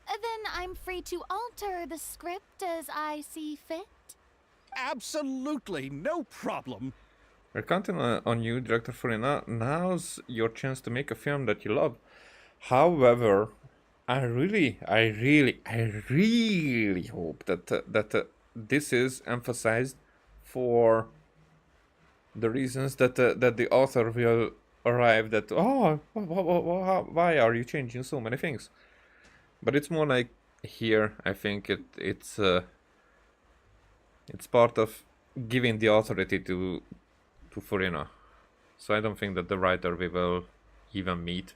Then I'm free to alter the script as I see fit. Absolutely, no problem. We're counting on you, Director Farina. Now's your chance to make a film that you love. However, I really hope that this is emphasized for the reasons that the author will arrive at. Oh, why are you changing so many things? But it's more like here. I think it's part of giving the authority to Furina. So I don't think that the writer we will even meet,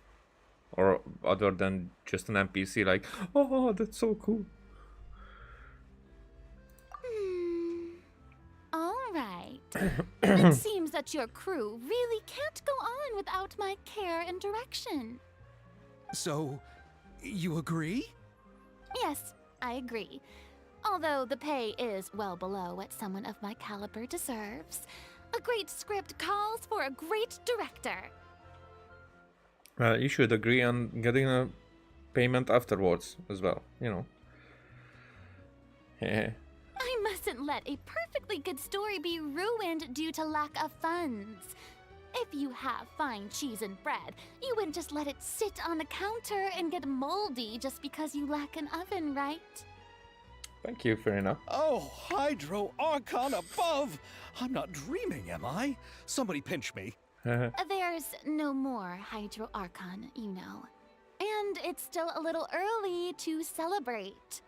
or other than just an NPC like, oh, that's so cool. All right. It seems that your crew really can't go on without my care and direction. So, you agree? Yes, I agree. Although the pay is well below what someone of my caliber deserves. A great script calls for a great director. You should agree on getting a payment afterwards as well, you know. I mustn't let a perfectly good story be ruined due to lack of funds. If you have fine cheese and bread, you wouldn't just let it sit on the counter and get moldy just because you lack an oven, right? Thank you, fair enough. Oh, Hydro Archon above! I'm not dreaming, am I? Somebody pinch me. There's no more Hydro Archon, you know. And it's still a little early to celebrate.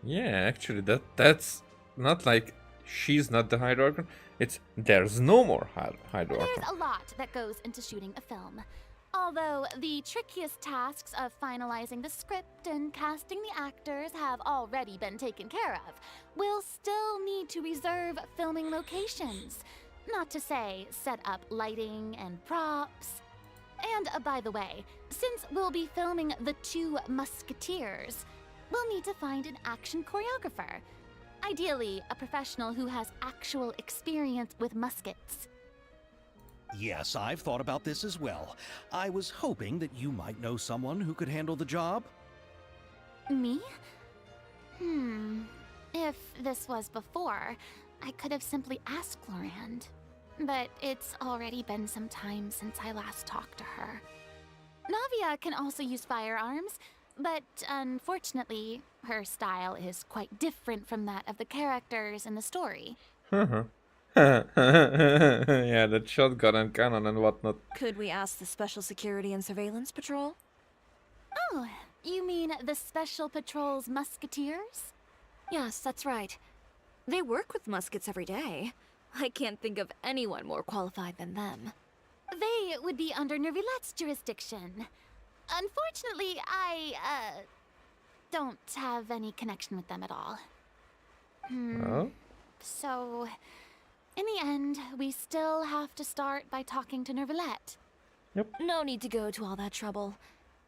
Yeah, actually, that's not like she's not the Hydro Archon. It's there's no more Hydro Archon. There's a lot that goes into shooting a film. Although the trickiest tasks of finalizing the script and casting the actors have already been taken care of, we'll still need to reserve filming locations. Not to say set up lighting and props. And by the way, since we'll be filming The Two Musketeers, we'll need to find an action choreographer. Ideally, a professional who has actual experience with muskets. Yes, I've thought about this as well. I was hoping that you might know someone who could handle the job. Me? If this was before, I could have simply asked Glorand. But it's already been some time since I last talked to her. Navia can also use firearms, but unfortunately, her style is quite different from that of the characters in the story. Yeah, that shotgun and cannon and whatnot. Could we ask the Special Security and Surveillance Patrol? Oh, you mean the Special Patrol's Musketeers? Yes, that's right. They work with muskets every day. I can't think of anyone more qualified than them. They would be under Nervilette's jurisdiction. Unfortunately, I, don't have any connection with them at all. Oh? So, in the end, we still have to start by talking to Nervilette. No need to go to all that trouble.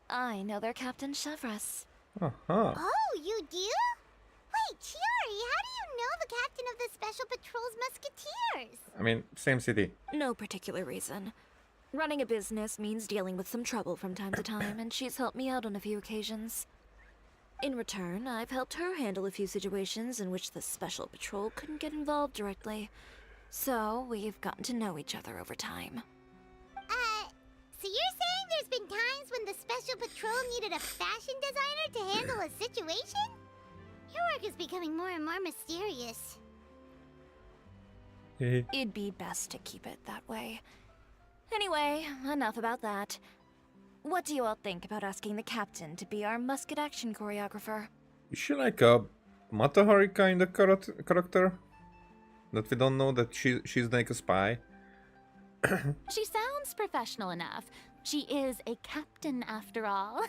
I know their Captain Chevres. Uh-huh. Oh, you do? Wait, Chiori, how do you know the captain of the Special Patrol's Musketeers? I mean, same city. No particular reason. Running a business means dealing with some trouble from time to time, and she's helped me out on a few occasions. In return, I've helped her handle a few situations in which the Special Patrol couldn't get involved directly. So, we've gotten to know each other over time. So you're saying there's been times when the Special Patrol needed a fashion designer to handle a situation? Your work is becoming more and more mysterious. It'd be best to keep it that way. Anyway, enough about that. What do you all think about asking the captain to be our musket action choreographer? Is she like a Matahari kind of character? That we don't know that she's like a spy? She sounds professional enough. She is a captain after all.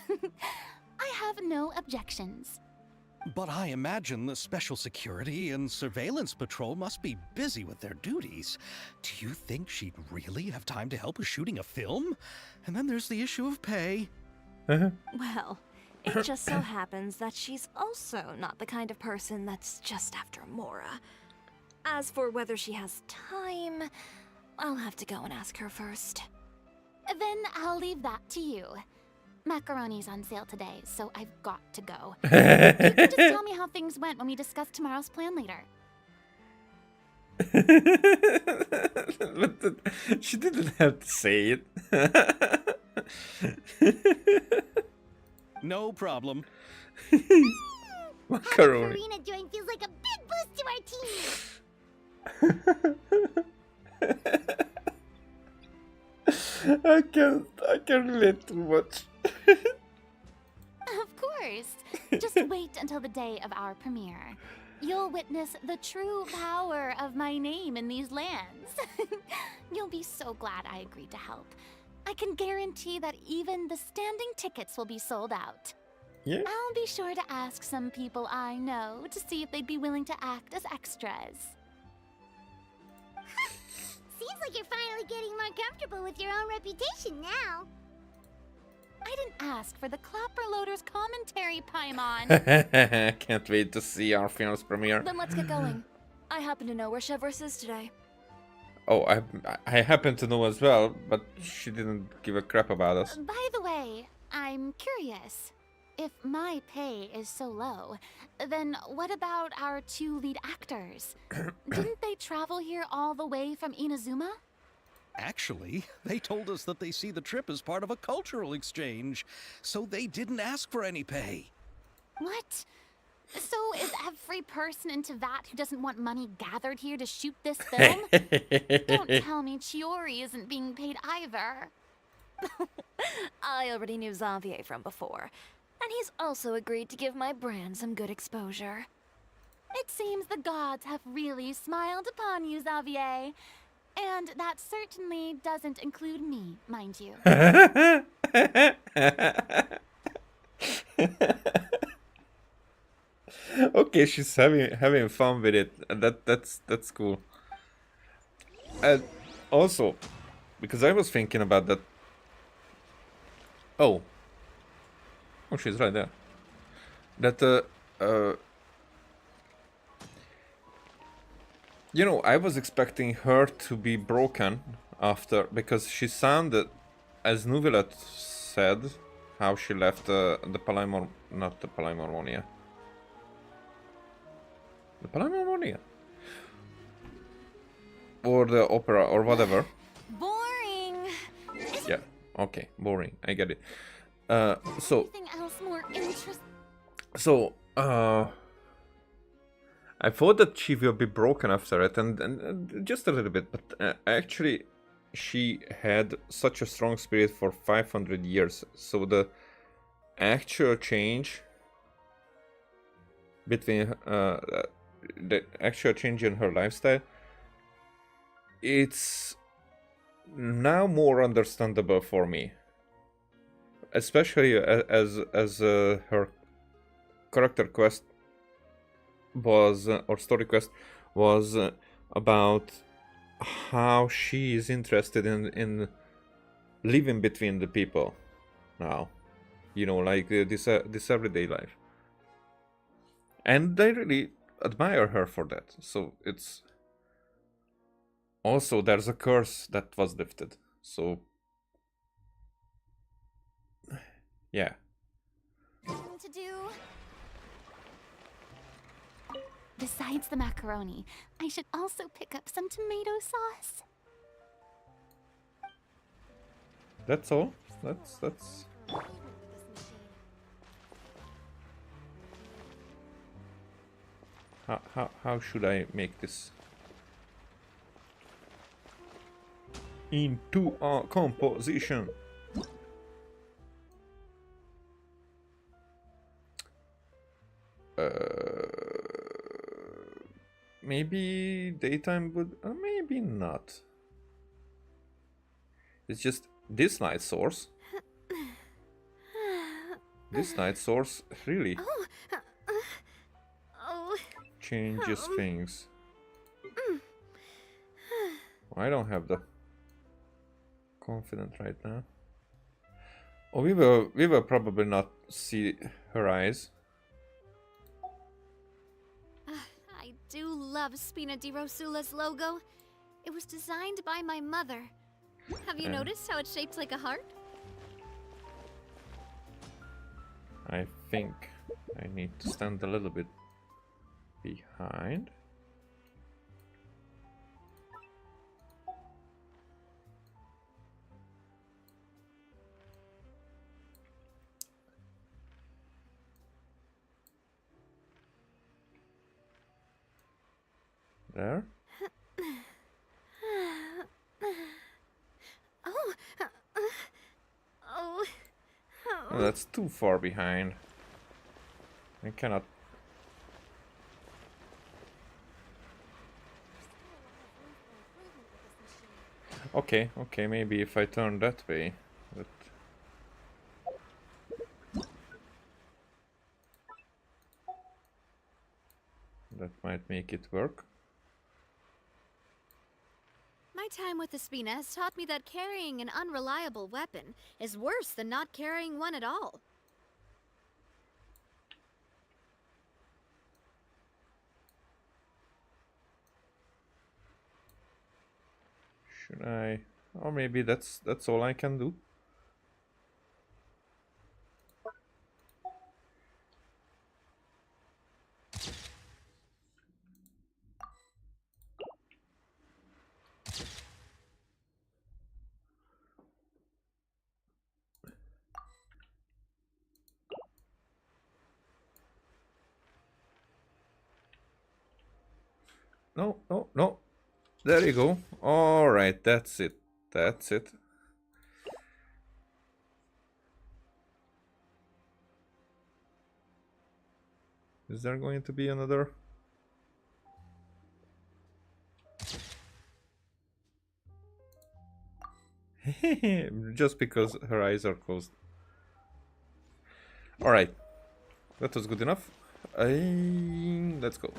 I have no objections. But I imagine the Special Security and Surveillance Patrol must be busy with their duties. Do you think she'd really have time to help with shooting a film? And then there's the issue of pay. Well, it just so happens that she's also not the kind of person that's just after Mora. As for whether she has time, I'll have to go and ask her first. Then I'll leave that to you. Macaroni's on sale today, so I've got to go. You can just tell me how things went when we discuss tomorrow's plan later. But she didn't have to say it. No problem. Macaroni. Arena join feels like a big boost to our team. I can't relate too much. Of course. Just wait until the day of our premiere. You'll witness the true power of my name in these lands. You'll be so glad I agreed to help. I can guarantee that even the standing tickets will be sold out. Yeah. I'll be sure to ask some people I know to see if they'd be willing to act as extras. Seems like you're finally getting more comfortable with your own reputation now. I didn't ask for the Clapper Loader's commentary, Paimon. Can't wait to see our film's premiere. Then let's get going. I happen to know where Chevreuse is today. Oh, I happen to know as well, but she didn't give a crap about us. By the way, I'm curious. If my pay is so low, then what about our 2 lead actors? Didn't they travel here all the way from Inazuma? Actually, they told us that they see the trip as part of a cultural exchange, so they didn't ask for any pay. What? So is every person in Tevat who doesn't want money gathered here to shoot this film? Don't tell me Chiori isn't being paid either. I already knew Xavier from before, and he's also agreed to give my brand some good exposure. It seems the gods have really smiled upon you, Xavier. And that certainly doesn't include me, mind you. Okay, she's having fun with it. That's cool. And also, because I was thinking about that. Oh, she's right there. That you know, I was expecting her to be broken after, because she sounded, as Nuvilet said, how she left the Palimor, not the Palimormonia. The Palimormonia? Or the opera, or whatever. Boring. Yeah, okay, boring, I get it. So... Anything else more interesting? So, I thought that she will be broken after it, and just a little bit, but actually, she had such a strong spirit for 500 years. So the actual change between the actual change in her lifestyle, it's now more understandable for me, especially as her character quest was, or story quest was, about how she is interested in living between the people now, you know, like this everyday life, and I really admire her for that. So it's also, there's a curse that was lifted, so yeah. To do. Besides the macaroni, I should also pick up some tomato sauce. That's all. That's how should I make this into a composition? Maybe daytime would, maybe not. It's just this light source. This light source really changes things. I don't have the confidence right now. Oh, we will probably not see her eyes. I do love Spina di Rosula's logo. It was designed by my mother. Have you noticed how it's shaped like a heart? I think I need to stand a little bit behind. There. Oh. Oh. Oh, that's too far behind. I cannot. Okay, okay, maybe if I turn that way. But that might make it work. My time with the Spina has taught me that carrying an unreliable weapon is worse than not carrying one at all. Should I? Or maybe that's all I can do. No, no, no. There you go. All right, that's it. That's it. Is there going to be another? Just because her eyes are closed. All right, that was good enough. Let's go.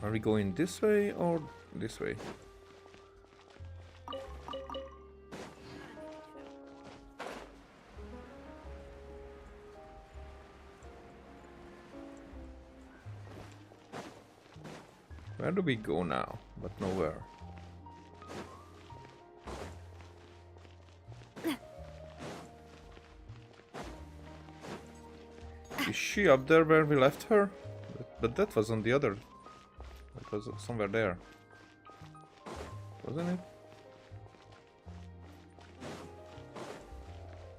Are we going this way or this way? Where do we go now? But nowhere. Is she up there where we left her? But that was on the other. It was somewhere there. Wasn't it?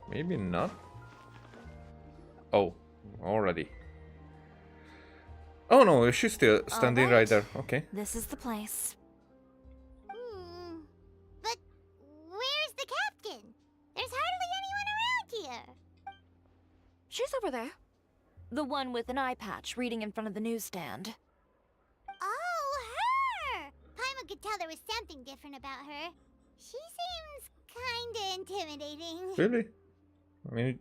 Maybe not. Oh, already. Oh no, she's still standing right there. Okay. This is the place. But where's the captain? There's hardly anyone around here. She's over there. The one with an eye patch reading in front of the newsstand. Oh, her! Paimon could tell there was something different about her. She seems kinda intimidating. Really? I mean,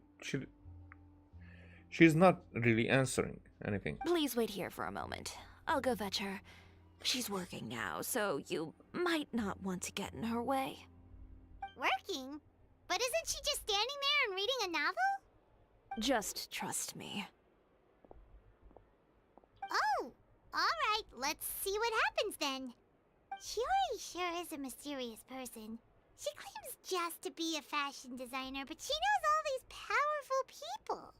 she's not really answering anything. Please wait here for a moment. I'll go fetch her. She's working now, so you might not want to get in her way. Working? But isn't she just standing there and reading a novel? Just trust me. Oh, alright, let's see what happens then. Shiori sure is a mysterious person. She claims just to be a fashion designer, but she knows all these powerful people.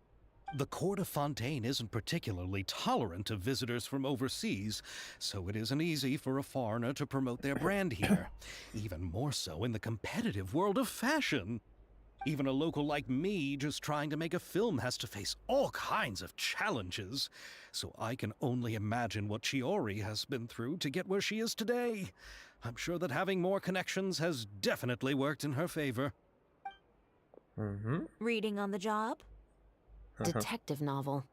The court of Fontaine isn't particularly tolerant of visitors from overseas, so it isn't easy for a foreigner to promote their brand here. Even more so in the competitive world of fashion. Even a local like me just trying to make a film has to face all kinds of challenges. So I can only imagine what Shiori has been through to get where she is today. I'm sure that having more connections has definitely worked in her favor. Reading on the job? Detective novel.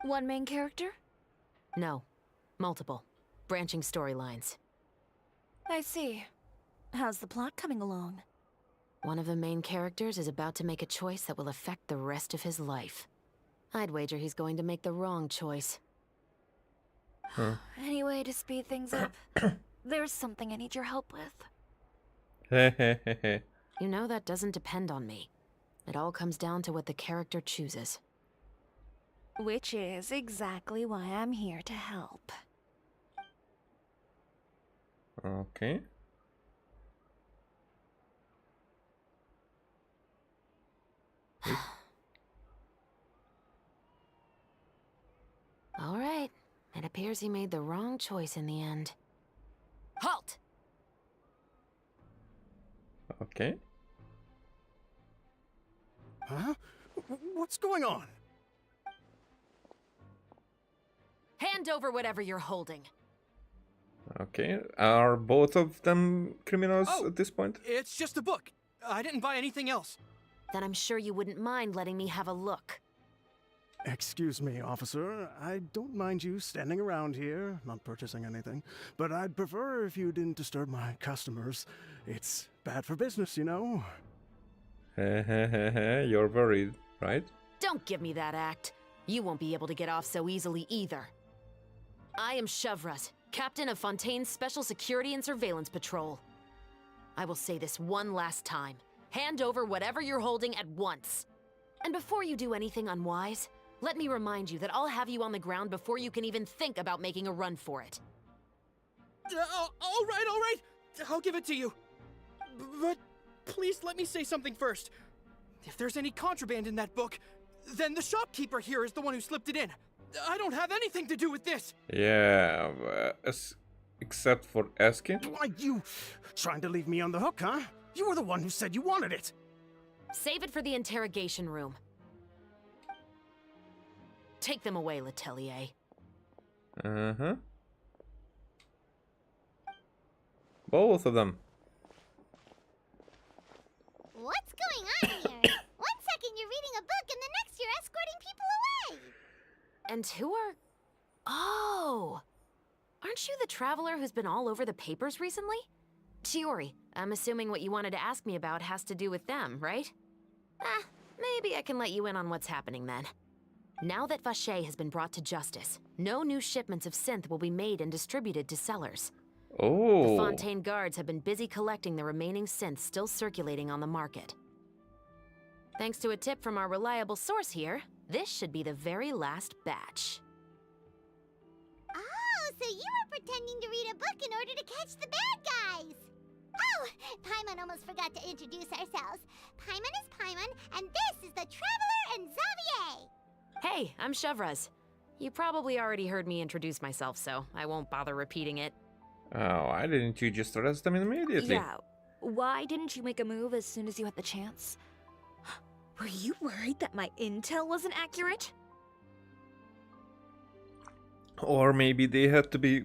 One main character? No. Multiple. Branching storylines. I see. How's the plot coming along? One of the main characters is about to make a choice that will affect the rest of his life. I'd wager he's going to make the wrong choice. Any way to speed things up? There's something I need your help with. You know that doesn't depend on me. It all comes down to what the character chooses. Which is exactly why I'm here to help. Okay. All right. It appears he made the wrong choice in the end. Halt! Okay. Huh? What's going on? Hand over whatever you're holding. Okay. Are both of them criminals at this point? It's just a book. I didn't buy anything else. Then I'm sure you wouldn't mind letting me have a look. Excuse me, officer. I don't mind you standing around here, not purchasing anything, but I'd prefer if you didn't disturb my customers. It's bad for business, you know? You're worried, right? Don't give me that act. You won't be able to get off so easily either. I am Chevraz, captain of Fontaine's Special Security and Surveillance Patrol. I will say this one last time. Hand over whatever you're holding at once. And before you do anything unwise, let me remind you that I'll have you on the ground before you can even think about making a run for it. All right. I'll give it to you. But please let me say something first. If there's any contraband in that book, then the shopkeeper here is the one who slipped it in. I don't have anything to do with this. Yeah, except for asking. Why, you trying to leave me on the hook, huh? You were the one who said you wanted it. Save it for the interrogation room. Take them away, Letelier. Uh-huh. Both of them. What's going on here? One second you're reading a book and the next you're escorting people away. And who are... Oh! Aren't you the traveler who's been all over the papers recently? Chiori, I'm assuming what you wanted to ask me about has to do with them, right? Maybe I can let you in on what's happening then. Now that Vacher has been brought to justice, no new shipments of synth will be made and distributed to sellers. Oh. The Fontaine guards have been busy collecting the remaining synths still circulating on the market. Thanks to a tip from our reliable source here, this should be the very last batch. Oh, so you were pretending to read a book in order to catch the bad guys. Oh, Paimon almost forgot to introduce ourselves. Paimon is Paimon, and this is the Traveler and Xavier. Hey, I'm Chevraz. You probably already heard me introduce myself, so I won't bother repeating it. Oh, why didn't you just arrest them immediately? Yeah, why didn't you make a move as soon as you had the chance? Were you worried that my intel wasn't accurate? Or maybe they had to be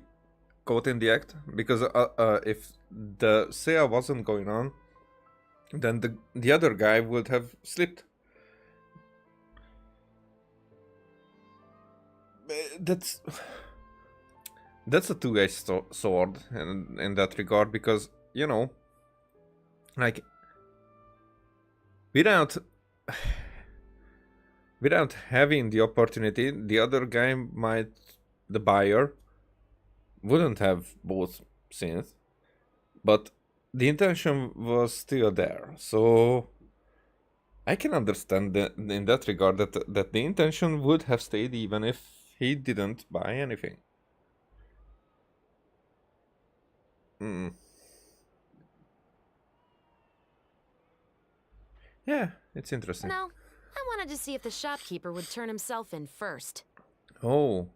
caught in the act, because if the sale wasn't going on, then the other guy would have slipped. That's a two-edged sword in that regard, because, you know, like, without having the opportunity, the other guy the buyer wouldn't have both synths, but the intention was still there. So I can understand that in that regard that the intention would have stayed even if he didn't buy anything. Yeah, it's interesting. No, I wanted to see if the shopkeeper would turn himself in first. Oh.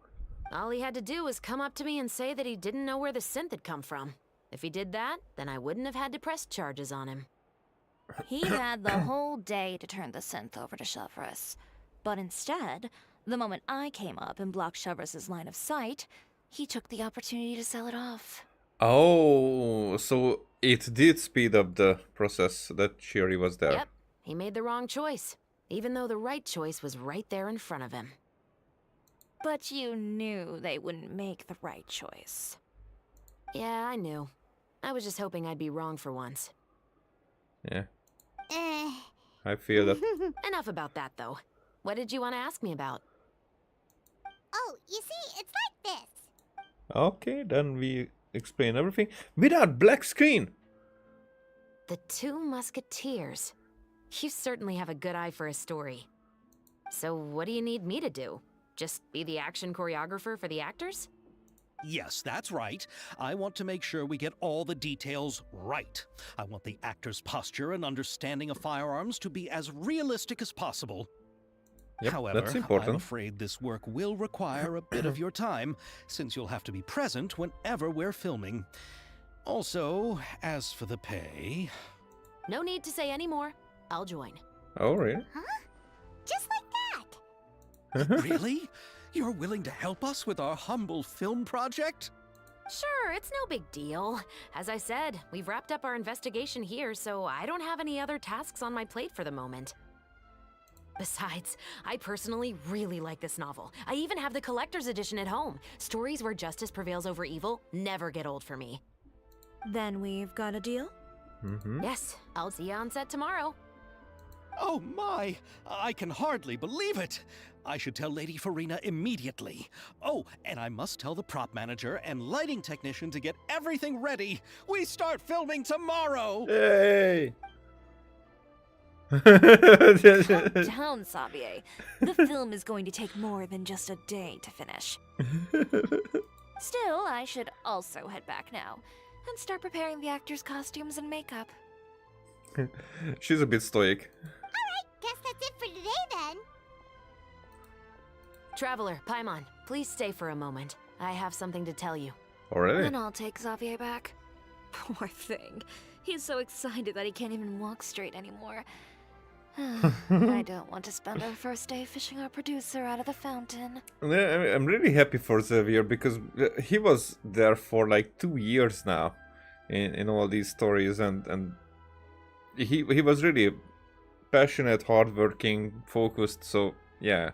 All he had to do was come up to me and say that he didn't know where the synth had come from. If he did that, then I wouldn't have had to press charges on him. He had the whole day to turn the synth over to Chevraz. But instead, the moment I came up and blocked Chevraz's line of sight, he took the opportunity to sell it off. Oh, so it did speed up the process that Chiori was there. Yep, he made the wrong choice, even though the right choice was right there in front of him. But you knew they wouldn't make the right choice. Yeah, I knew. I was just hoping I'd be wrong for once. Yeah. I feel that. Enough about that, though. What did you want to ask me about? Oh, you see, it's like this. Okay, then we explain everything without black screen. The Two Musketeers. You certainly have a good eye for a story. So what do you need me to do? Just be the action choreographer for the actors? Yes, that's right. I want to make sure we get all the details right. I want the actor's posture and understanding of firearms to be as realistic as possible. Yep, However, that's important. I'm afraid this work will require a bit of your time, since you'll have to be present whenever we're filming. Also, as for the pay... No need to say any more. I'll join. Oh, really? Huh? Just like that? Really? You're willing to help us with our humble film project? Sure, it's no big deal. As I said, we've wrapped up our investigation here, so I don't have any other tasks on my plate for the moment. Besides, I personally really like this novel. I even have the collector's edition at home. Stories where justice prevails over evil never get old for me. Then we've got a deal? Yes, I'll see you on set tomorrow. Oh my! I can hardly believe it! I should tell Lady Farina immediately. Oh, and I must tell the prop manager and lighting technician to get everything ready. We start filming tomorrow! Yay! Calm down, Xavier. The film is going to take more than just a day to finish. Still, I should also head back now and start preparing the actors' costumes and makeup. She's a bit stoic. Alright, guess that's it for today then. Traveler, Paimon, please stay for a moment. I have something to tell you. Already? Then I'll take Xavier back. Poor thing. He's so excited that he can't even walk straight anymore. I don't want to spend our first day fishing our producer out of the fountain. Yeah, I'm really happy for Xavier because he was there for like 2 years now in all these stories, and he was really passionate, hardworking, focused, so yeah,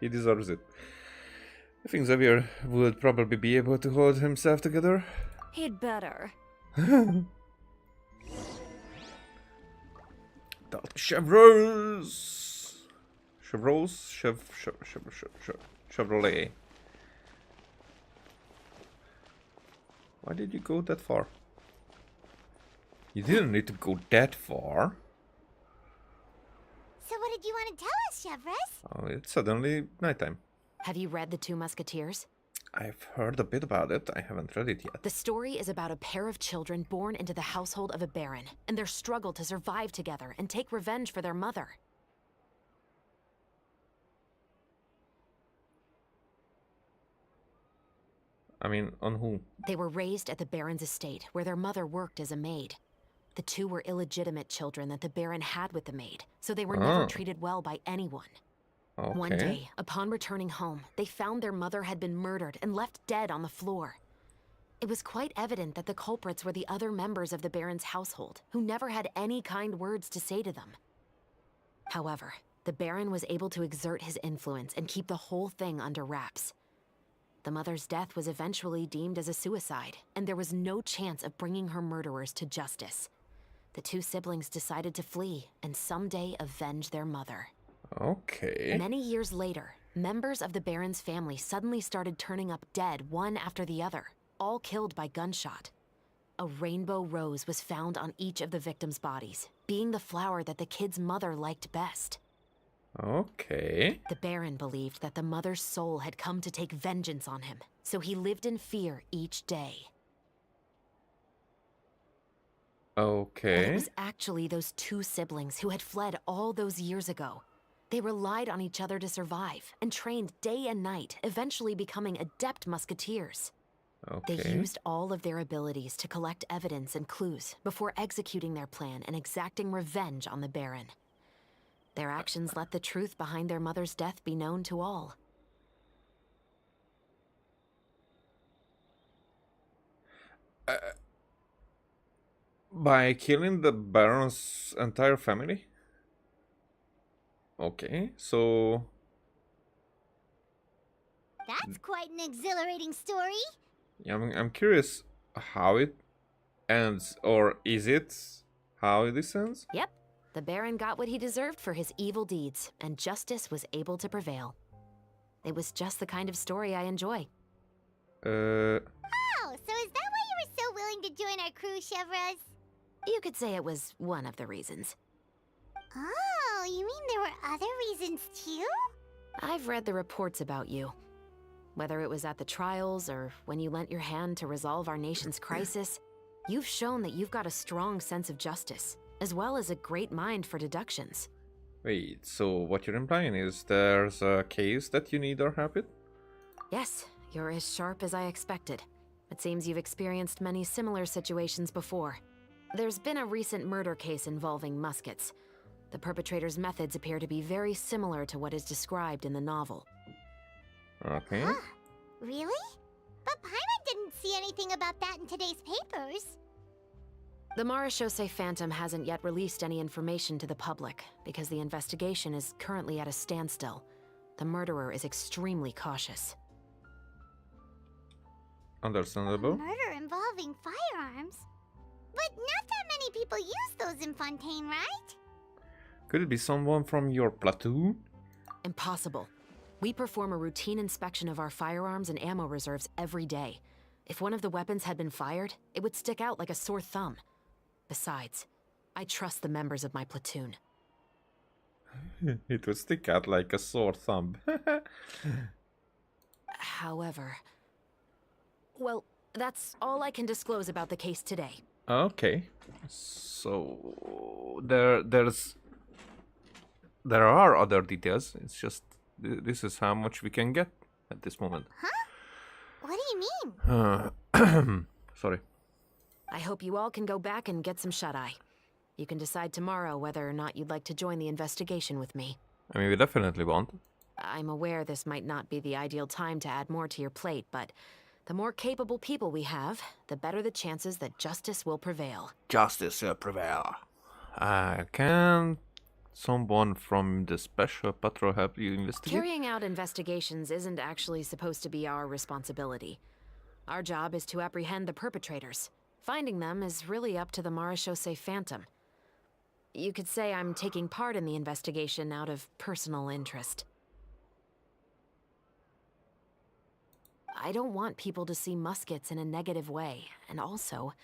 he deserves it. I think Xavier would probably be able to hold himself together. He'd better. Chevrolet. Why did you go that far? You didn't need to go that far. So what did you want to tell us, Chevres? Oh, it's suddenly nighttime. Have you read The Two Musketeers? I've heard a bit about it. I haven't read it yet. The story is about a pair of children born into the household of a baron, and their struggle to survive together and take revenge for their mother. I mean, on who? They were raised at the baron's estate, where their mother worked as a maid. The two were illegitimate children that the baron had with the maid, so they were never treated well by anyone. Okay. One day, upon returning home, they found their mother had been murdered and left dead on the floor. It was quite evident that the culprits were the other members of the baron's household, who never had any kind words to say to them. However, the baron was able to exert his influence and keep the whole thing under wraps. The mother's death was eventually deemed as a suicide, and there was no chance of bringing her murderers to justice. The two siblings decided to flee and someday avenge their mother. Okay. Many years later, members of the baron's family suddenly started turning up dead one after the other, all killed by gunshot. A rainbow rose was found on each of the victims' bodies, being the flower that the kid's mother liked best. Okay. The baron believed that the mother's soul had come to take vengeance on him, so he lived in fear each day. But Okay. it was actually those two siblings who had fled all those years ago. They relied on each other to survive and trained day and night, eventually becoming adept musketeers. They Okay. used all of their abilities to collect evidence and clues before executing their plan and exacting revenge on the baron. Their actions let the truth behind their mother's death be known to all. By killing the Baron's entire family? Okay, so... That's quite an exhilarating story. Yeah, I'm curious how it ends, or is it how this ends? Yep, the baron got what he deserved for his evil deeds, and justice was able to prevail. It was just the kind of story I enjoy. Oh, so is that why you were so willing to join our crew, Chevres? You could say it was one of the reasons. Oh, you mean there were other reasons too? I've read the reports about you. Whether it was at the trials or when you lent your hand to resolve our nation's crisis, you've shown that you've got a strong sense of justice, as well as a great mind for deductions. Wait, so what you're implying is there's a case that you need our help with? Yes, you're as sharp as I expected. It seems you've experienced many similar situations before. There's been a recent murder case involving muskets. The perpetrator's methods appear to be very similar to what is described in the novel. Okay. Huh? Really? But Paimon didn't see anything about that in today's papers. The Marechaussee Phantom hasn't yet released any information to the public because the investigation is currently at a standstill. The murderer is extremely cautious. Understandable. Murder involving firearms? But not that many people use those in Fontaine, right? Could it be someone from your platoon? Impossible. We perform a routine inspection of our firearms and ammo reserves every day. If one of the weapons had been fired, it would stick out like a sore thumb. Besides, I trust the members of my platoon. It would stick out like a sore thumb. However... Well, that's all I can disclose about the case today. Okay. So... There are other details. It's just... This is how much we can get at this moment. Huh? What do you mean? Sorry. I hope you all can go back and get some shut-eye. You can decide tomorrow whether or not you'd like to join the investigation with me. I mean, we definitely want. I'm aware this might not be the ideal time to add more to your plate, but the more capable people we have, the better the chances that justice will prevail. Justice will prevail. Can someone from the Special Patrol help you investigate? Carrying out investigations isn't actually supposed to be our responsibility. Our job is to apprehend the perpetrators. Finding them is really up to the Marechaussee Phantom. You could say I'm taking part in the investigation out of personal interest. I don't want people to see muskets in a negative way, and also,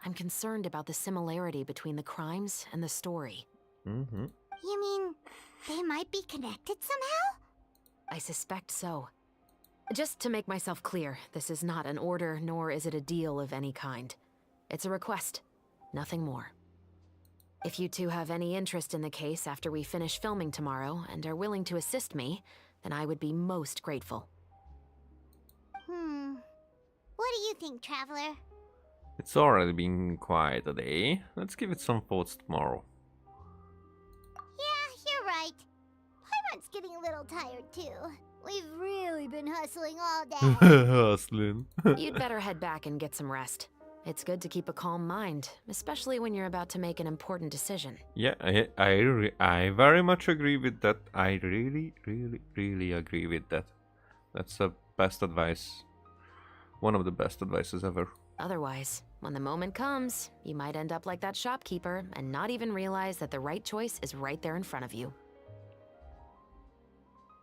I'm concerned about the similarity between the crimes and the story. Mm-hmm. You mean they might be connected somehow? I suspect so. Just to make myself clear, this is not an order, nor is it a deal of any kind. It's a request, nothing more. If you two have any interest in the case after we finish filming tomorrow and are willing to assist me, then I would be most grateful. What do you think, Traveler? It's already been quite a day. Let's give it some thoughts tomorrow. Yeah, you're right. Paimon's getting a little tired too. We've really been hustling all day. Hustling. You'd better head back and get some rest. It's good to keep a calm mind, especially when you're about to make an important decision. Yeah, I very much agree with that. I really agree with that. That's the best advice. One of the best advices ever. Otherwise, when the moment comes, you might end up like that shopkeeper and not even realize that the right choice is right there in front of you.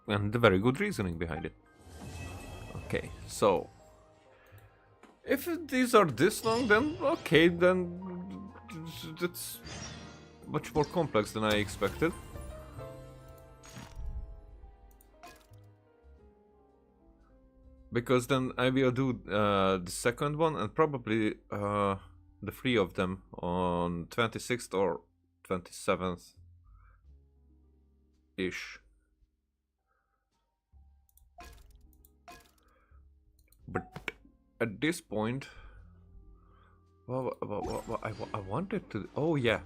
And the very good reasoning behind it. Okay, so... If these are this long, then okay, then... That's much more complex than I expected. Because then I will do the second one and probably the three of them on 26th or 27th ish. But at this point, well, I wanted to. Oh yeah,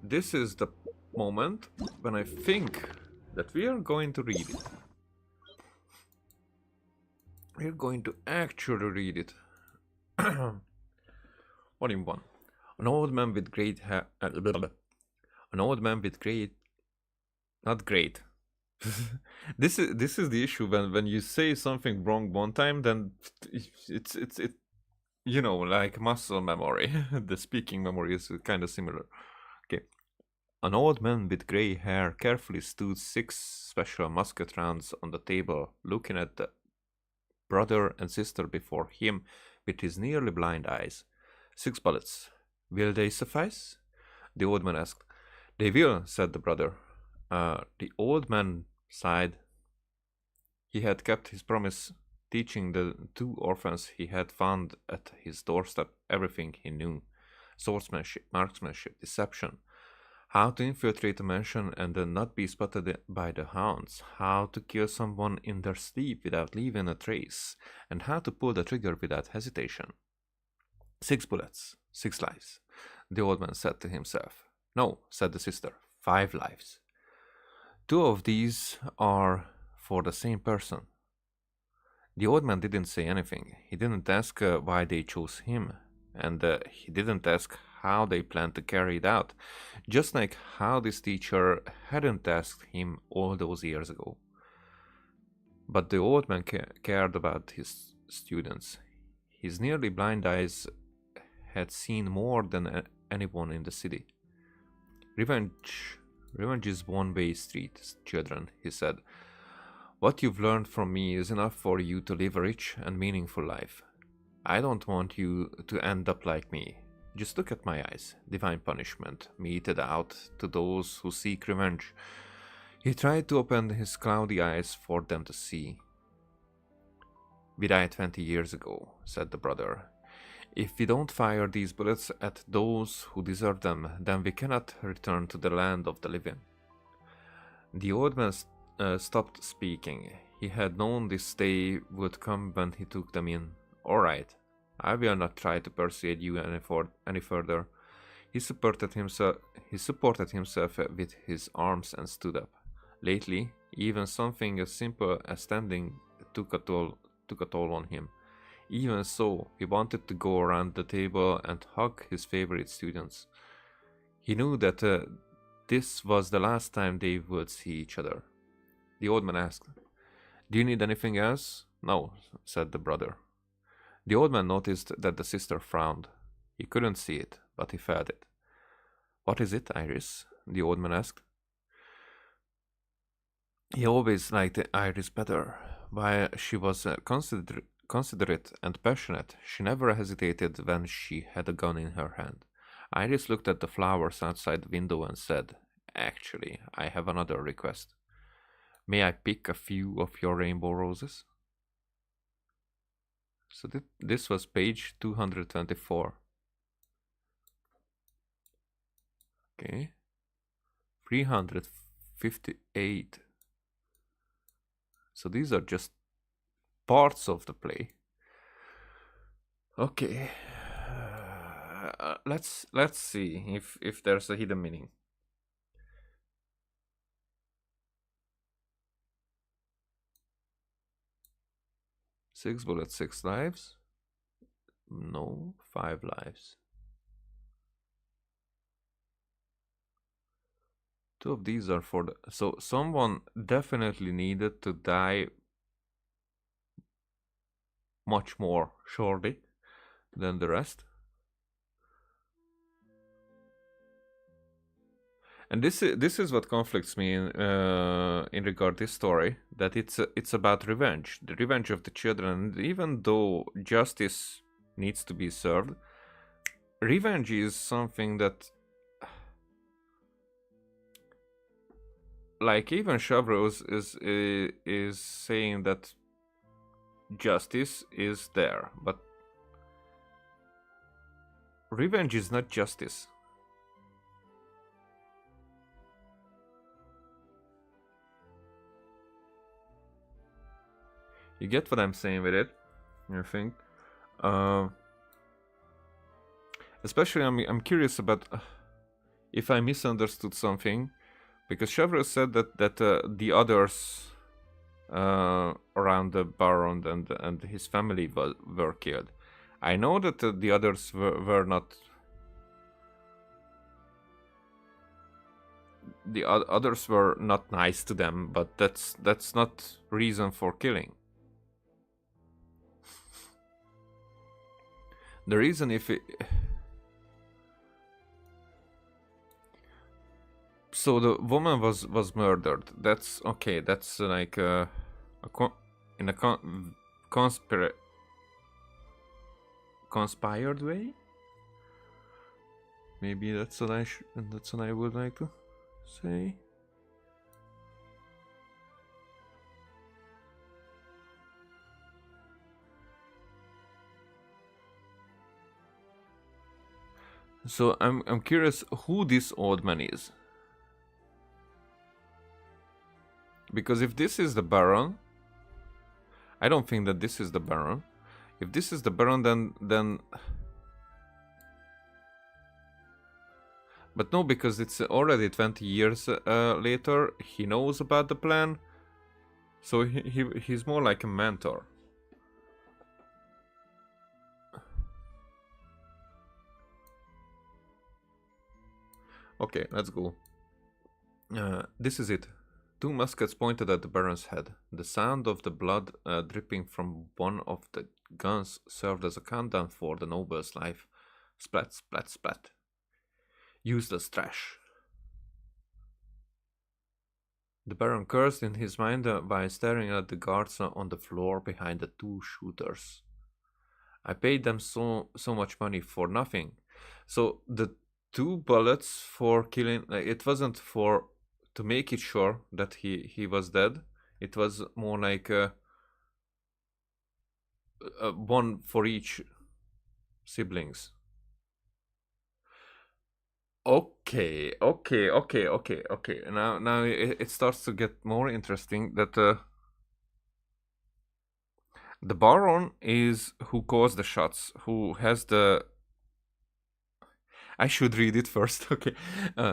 this is the moment when I think that we are going to read it. We're going to actually read it. Volume 1. An old man with great hair. An old man with great. Not great. This is the issue when you say something wrong one time, then it's you know, like muscle memory. The speaking memory is kind of similar. Okay. An old man with gray hair carefully stood 6 special musket rounds on the table, looking at the brother and sister before him with his nearly blind eyes. 6 bullets. Will they suffice? The old man asked. They will, said the brother. The old man sighed He had kept his promise, teaching the 2 orphans he had found at his doorstep everything he knew: swordsmanship, marksmanship, deception, how to infiltrate a mansion and then not be spotted by the hounds, how to kill someone in their sleep without leaving a trace, and how to pull the trigger without hesitation. 6 bullets, 6 lives, the old man said to himself. No, said the sister, 5 lives. 2 of these are for the same person. The old man didn't say anything. He didn't ask why they chose him, and he didn't ask how they planned to carry it out, just like how this teacher hadn't asked him all those years ago. But the old man cared about his students. His nearly blind eyes had seen more than anyone in the city. Revenge is one-way street, children, he said. What you've learned from me is enough for you to live a rich and meaningful life. I don't want you to end up like me. Just look at my eyes. Divine punishment, meted out to those who seek revenge. He tried to open his cloudy eyes for them to see. We died 20 years ago, said the brother. If we don't fire these bullets at those who deserve them, then we cannot return to the land of the living. The old man stopped speaking. He had known this day would come when he took them in. All right, I will not try to persuade you any further. He supported himself with his arms and stood up. Lately, even something as simple as standing took a toll on him. Even so, he wanted to go around the table and hug his favorite students. He knew that this was the last time they would see each other. The old man asked, "Do you need anything else?" "No," said the brother. The old man noticed that the sister frowned. He couldn't see it, but he felt it. "What is it, Iris?" the old man asked. He always liked Iris better. While she was considerate and passionate, she never hesitated when she had a gun in her hand. Iris looked at the flowers outside the window and said, "Actually, I have another request. May I pick a few of your rainbow roses?" So this was page 224. Okay. 358. So these are just parts of the play. Okay. Let's see if there's a hidden meaning. Six bullets, 6 lives. No, 5 lives. 2 of these are for the... So someone definitely needed to die much more surely than the rest. And this is what conflicts me in regard to this story, that it's about revenge, the revenge of the children. And even though justice needs to be served, revenge is something that, like, even Chavros is saying that justice is there, but revenge is not justice. You get what I'm saying with it, I think. Especially, I'm curious about if I misunderstood something, because Chavros said that the others around the Baron and his family were killed. I know that the others were not. The others were not nice to them, but that's not reason for killing. The reason so the woman was murdered. That's okay. That's like conspired way. Maybe that's what I would like to say. So I'm curious who this old man is. Because if this is the Baron, I don't think that this is the Baron. If this is the Baron, then... But no, because it's already 20 years later, he knows about the plan. So he's more like a mentor. Okay, let's go. This is it. Two muskets pointed at the Baron's head. The sound of the blood dripping from one of the guns served as a countdown for the noble's life. Splat, splat, splat. Useless trash. The Baron cursed in his mind while staring at the guards on the floor behind the two shooters. I paid them so much money for nothing. So the 2 bullets for killing, it wasn't for to make it sure that he was dead. It was more like one for each siblings. Okay. Now it starts to get more interesting that the Baron is who caused the shots, who has the... I should read it first. Okay.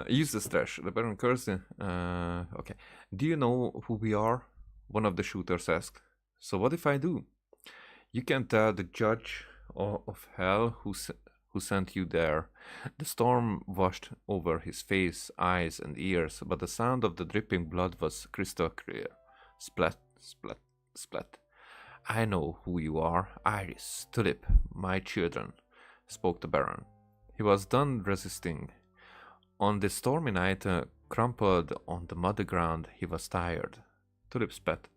Use the stash. The Baron cursed. Okay. Do you know who we are? One of the shooters asked. So what if I do? You can tell the judge of hell who sent you there. The storm washed over his face, eyes, and ears, but the sound of the dripping blood was crystal clear. Splat, splat, splat. I know who you are. Iris, Tulip, my children, spoke the Baron. He was done resisting. On this stormy night, crumpled on the muddy ground, he was tired. Tulip spat.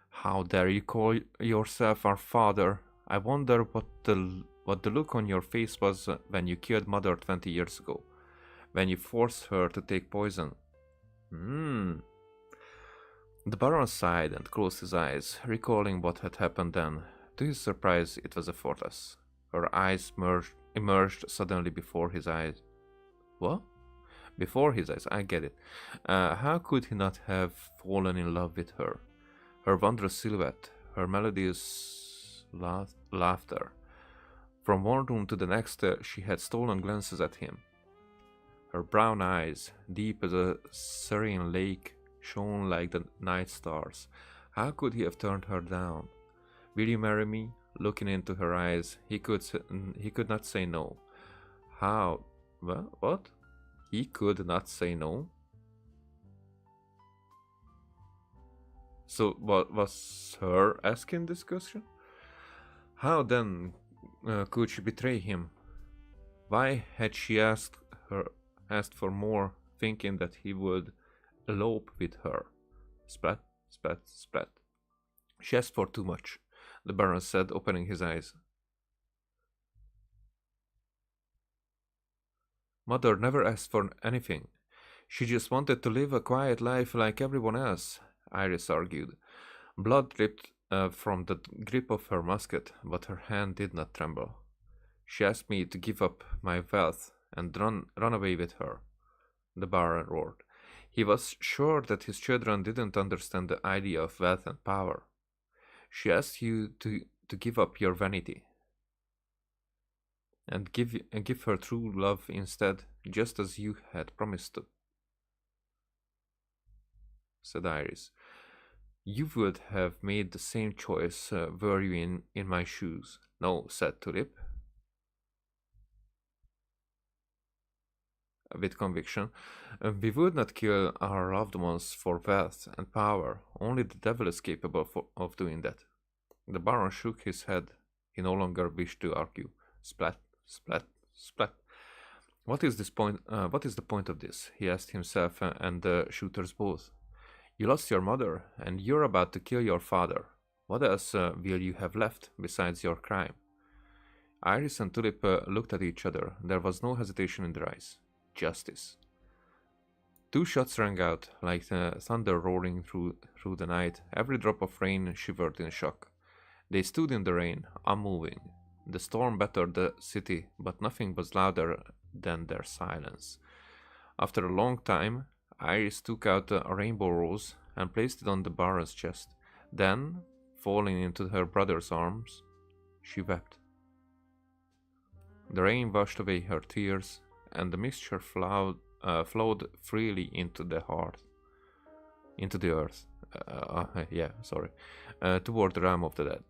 How dare you call yourself our father? I wonder what the look on your face was when you killed Mother 20 years ago, when you forced her to take poison. The Baron sighed and closed his eyes, recalling what had happened then. To his surprise, it was effortless. Her eyes emerged suddenly before his eyes. What? Before his eyes, I get it. How could he not have fallen in love with her? Her wondrous silhouette, her melodious laughter. From one room to the next, she had stolen glances at him. Her brown eyes, deep as a serene lake, shone like the night stars. How could he have turned her down? Will you marry me? Looking into her eyes, he could not say no. How? Well, what? He could not say no? So, what was her asking this question? How then could she betray him? Why had she asked for more, thinking that he would elope with her? Splat, splat, splat. She asked for too much, the Baron said, opening his eyes. Mother never asked for anything. She just wanted to live a quiet life like everyone else, Iris argued. Blood dripped from the grip of her musket, but her hand did not tremble. She asked me to give up my wealth and run away with her, the Baron roared. He was sure that his children didn't understand the idea of wealth and power. She asked you to give up your vanity and give her true love instead, just as you had promised to, said Iris. You would have made the same choice were you in my shoes. No, said Tulip, with conviction. We would not kill our loved ones for wealth and power. Only the devil is capable of doing that. The Baron shook his head. He no longer wished to argue. Splat, splat, splat. What is the point of this? He asked himself and the shooters both. You lost your mother, and you're about to kill your father. What else will you have left besides your crime? Iris and Tulip looked at each other. There was no hesitation in their eyes. Justice. 2 shots rang out, like thunder roaring through the night. Every drop of rain shivered in shock. They stood in the rain, unmoving. The storm battered the city, but nothing was louder than their silence. After a long time, Iris took out a rainbow rose and placed it on the Baron's chest. Then, falling into her brother's arms, she wept. The rain washed away her tears, and the mixture flowed freely into the earth. Toward the realm of the dead.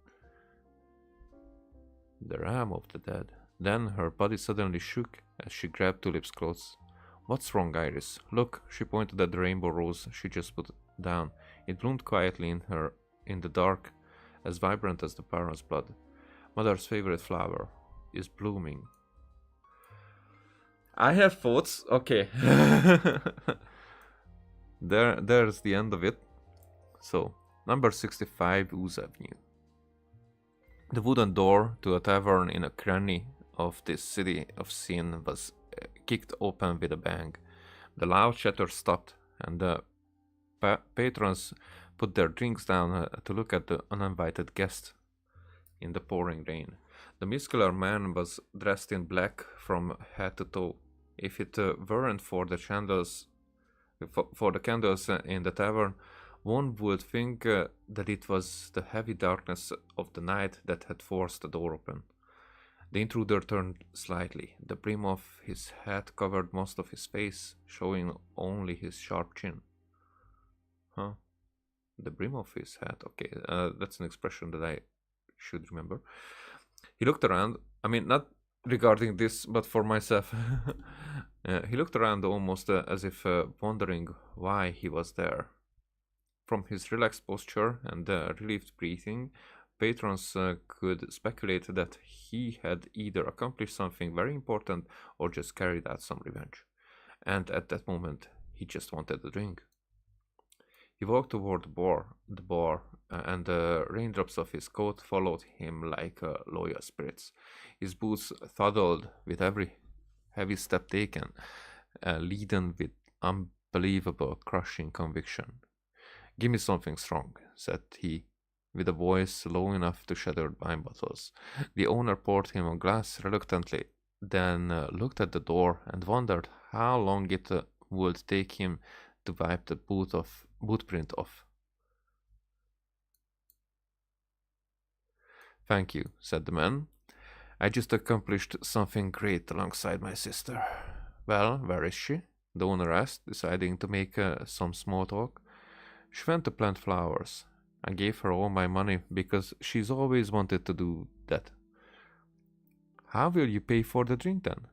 The realm of the dead. Then her body suddenly shook as she grabbed Tulip's clothes. What's wrong, Iris? Look, she pointed at the rainbow rose she just put down. It bloomed quietly in the dark, as vibrant as the Baron's blood. Mother's favorite flower is blooming. I have thoughts. Okay. There's the end of it. So, number 65, Ooze Avenue. The wooden door to a tavern in a cranny of this city of sin was kicked open with a bang. The loud chatter stopped, and the patrons put their drinks down to look at the uninvited guest in the pouring rain. The muscular man was dressed in black from head to toe. If it weren't for the candles in the tavern, one would think that it was the heavy darkness of the night that had forced the door open. The intruder turned slightly. The brim of his hat covered most of his face, showing only his sharp chin. Huh? The brim of his hat. Okay, that's an expression that I should remember. He looked around. I mean, not regarding this, but for myself. He looked around almost as if wondering why he was there. From his relaxed posture and relieved breathing, patrons could speculate that he had either accomplished something very important or just carried out some revenge. And at that moment, he just wanted a drink. He walked toward the bar, and the raindrops of his coat followed him like loyal spirits. His boots thudded with every heavy step taken, laden with unbelievable, crushing conviction. "Give me something strong," said he, with a voice low enough to shatter wine bottles. The owner poured him a glass reluctantly, then looked at the door and wondered how long it would take him to wipe the bootprint off. "Thank you," said the man. "I just accomplished something great alongside my sister." "Well, where is she?" the owner asked, deciding to make some small talk. "She went to plant flowers. I gave her all my money because she's always wanted to do that." "How will you pay for the drink then?"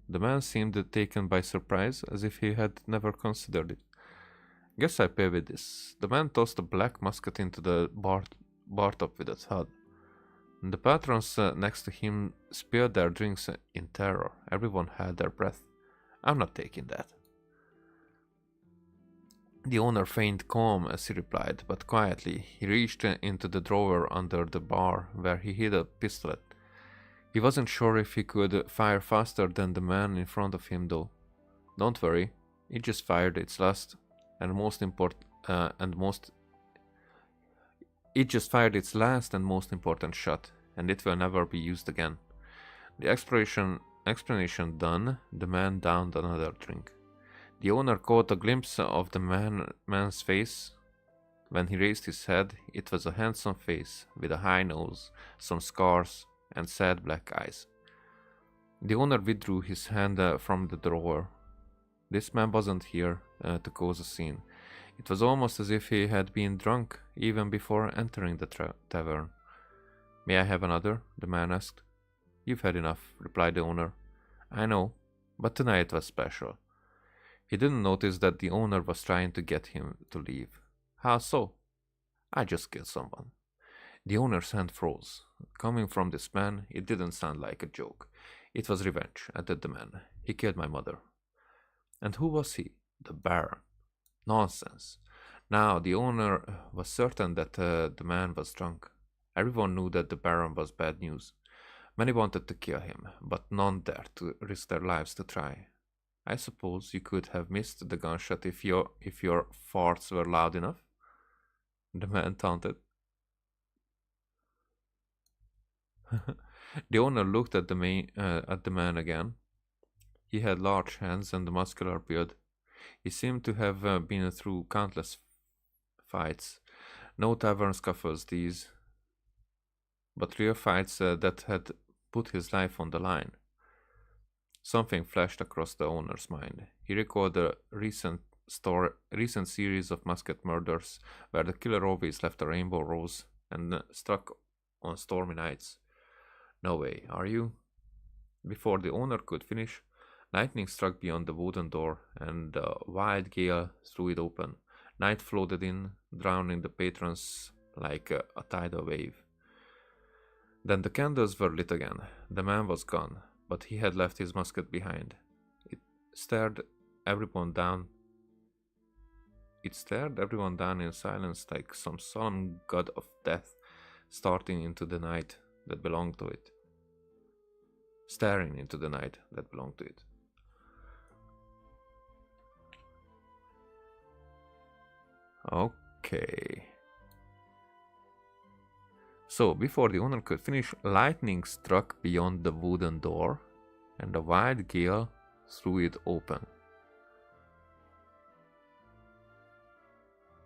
The man seemed taken by surprise, as if he had never considered it. "Guess I pay with this." The man tossed a black musket into the bar top with a thud. The patrons next to him spilled their drinks in terror. Everyone held their breath. "I'm not taking that." The owner feigned calm as he replied, but quietly he reached into the drawer under the bar where he hid a pistolet. He wasn't sure if he could fire faster than the man in front of him, though. "Don't worry, it just fired its last and most important shot, and it will never be used again." The explanation done, the man downed another drink. The owner caught a glimpse of the man's face. When he raised his head, it was a handsome face with a high nose, some scars, and sad black eyes. The owner withdrew his hand from the drawer. This man wasn't here to cause a scene. It was almost as if he had been drunk even before entering the tavern. "May I have another?" the man asked. "You've had enough," replied the owner. "I know, but tonight was special." He didn't notice that the owner was trying to get him to leave. "How so?" "I just killed someone." The owner's hand froze. Coming from this man, it didn't sound like a joke. "It was revenge," added the man. "He killed my mother." "And who was he?" "The Baron." "Nonsense." Now, the owner was certain that the man was drunk. Everyone knew that the Baron was bad news. Many wanted to kill him, but none dared to risk their lives to try. "I suppose you could have missed the gunshot if your farts were loud enough?" the man taunted. The owner looked at the man again. He had large hands and a muscular build. He seemed to have been through countless fights. No tavern scuffles these, but real fights that had put his life on the line. Something flashed across the owner's mind. He recalled a recent series of masked murders where the killer always left a rainbow rose and struck on stormy nights. No way, are you? Before the owner could finish, lightning struck beyond the wooden door, and a wild gale threw it open. Night flooded in, drowning the patrons like a tidal wave. Then the candles were lit again. The man was gone, but he had left his musket behind. It stared everyone down in silence like some solemn god of death staring into the night that belonged to it. Okay. So, before the owner could finish, lightning struck beyond the wooden door, and a wild gale threw it open.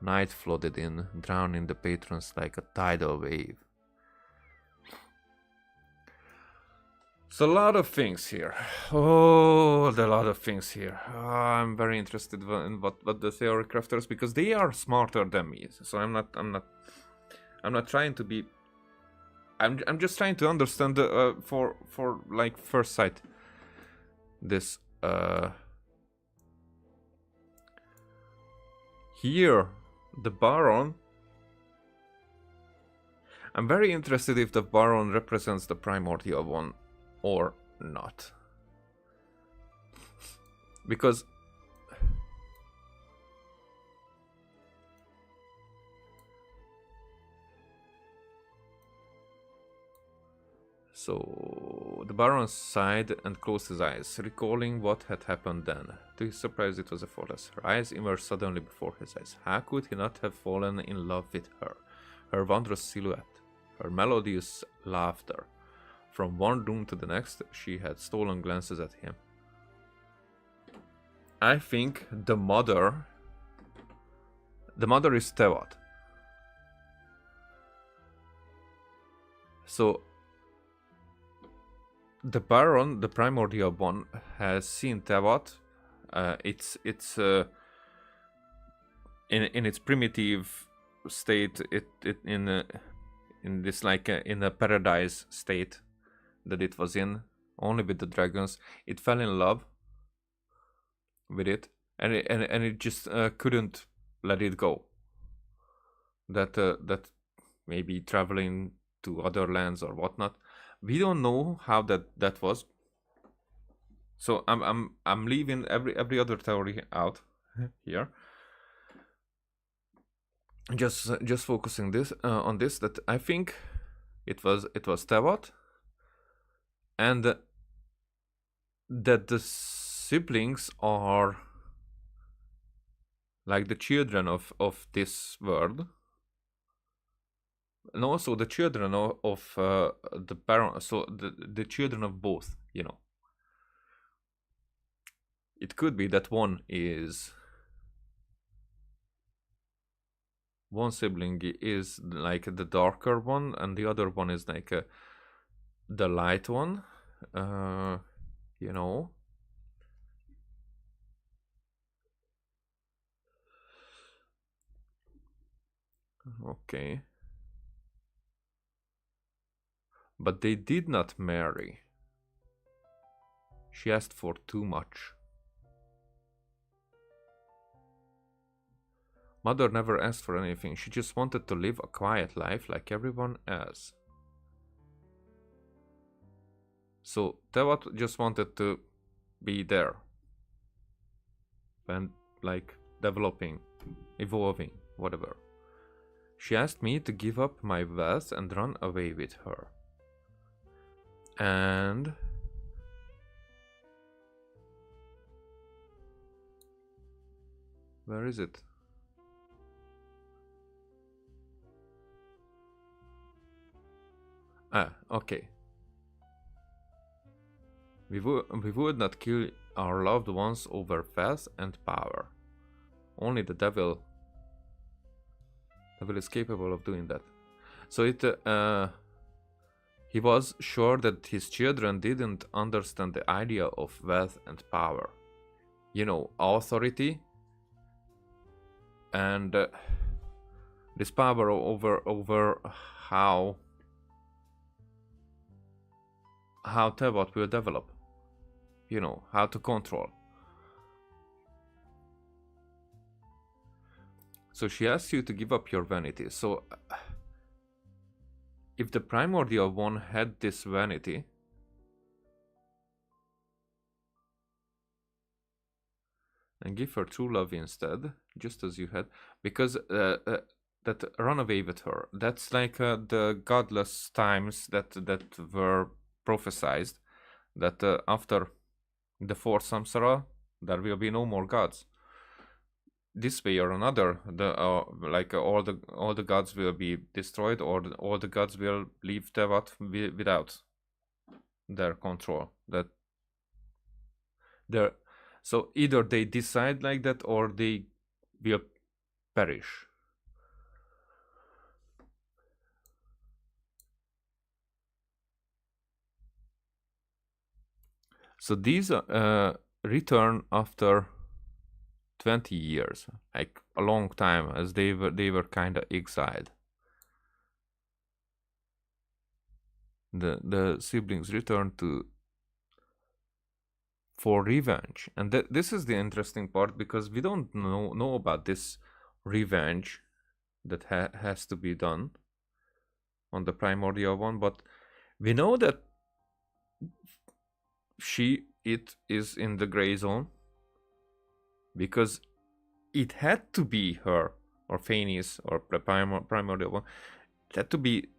Night flooded in, drowning the patrons like a tidal wave. It's a lot of things here. Oh, a lot of things here. I'm very interested in what the theory crafters, because they are smarter than me. So I'm not trying to be. I'm just trying to understand for like first sight this here the Baron. I'm very interested if the Baron represents the primordial one or not, because so the Baron sighed and closed his eyes, recalling what had happened then. To his surprise, it was a forest. Her eyes emerged suddenly before his eyes. How could he not have fallen in love with her? Her wondrous silhouette, her melodious laughter. From one room to the next, she had stolen glances at him. I think the mother is Tewat. So the Baron, the primordial one, has seen Tewat. It's in its primitive state. In this like in a paradise state that it was in, only with the dragons. It fell in love with it, and it just couldn't let it go. That maybe traveling to other lands or whatnot. We don't know how that was. So I'm leaving every other theory out here. Just focusing this on this, that I think it was Tewat, and that the siblings are like the children of this world, and also the children of the parents, so the children of both, you know. It could be that one sibling is like the darker one, and the other one is like the light one, you know. Okay. But they did not marry. She asked for too much. Mother never asked for anything. She just wanted to live a quiet life like everyone else. So Tewat just wanted to be there. And like developing, evolving, whatever. She asked me to give up my wealth and run away with her. And where is it? Okay. We would not kill our loved ones over wealth and power. Only the devil is capable of doing that. So he was sure that his children didn't understand the idea of wealth and power. You know, authority and this power over how Tevot will develop. You know, how to control. So she asks you to give up your vanity. So if the primordial one had this vanity, and give her true love instead, just as you had, because that run away with her. That's like the godless times that were prophesied, that after the fourth samsara there will be no more gods. This way or another, all the gods will be destroyed, or all the gods will leave Tevat without their control. So either they decide like that, or they will perish. So these return after 20 years, like a long time, as they were kind of exiled. The siblings return for revenge, and this is the interesting part, because we don't know about this revenge that has to be done on the primordial one, but we know that it is in the gray zone, because it had to be her, or Phanis, or the primordial one. It had to be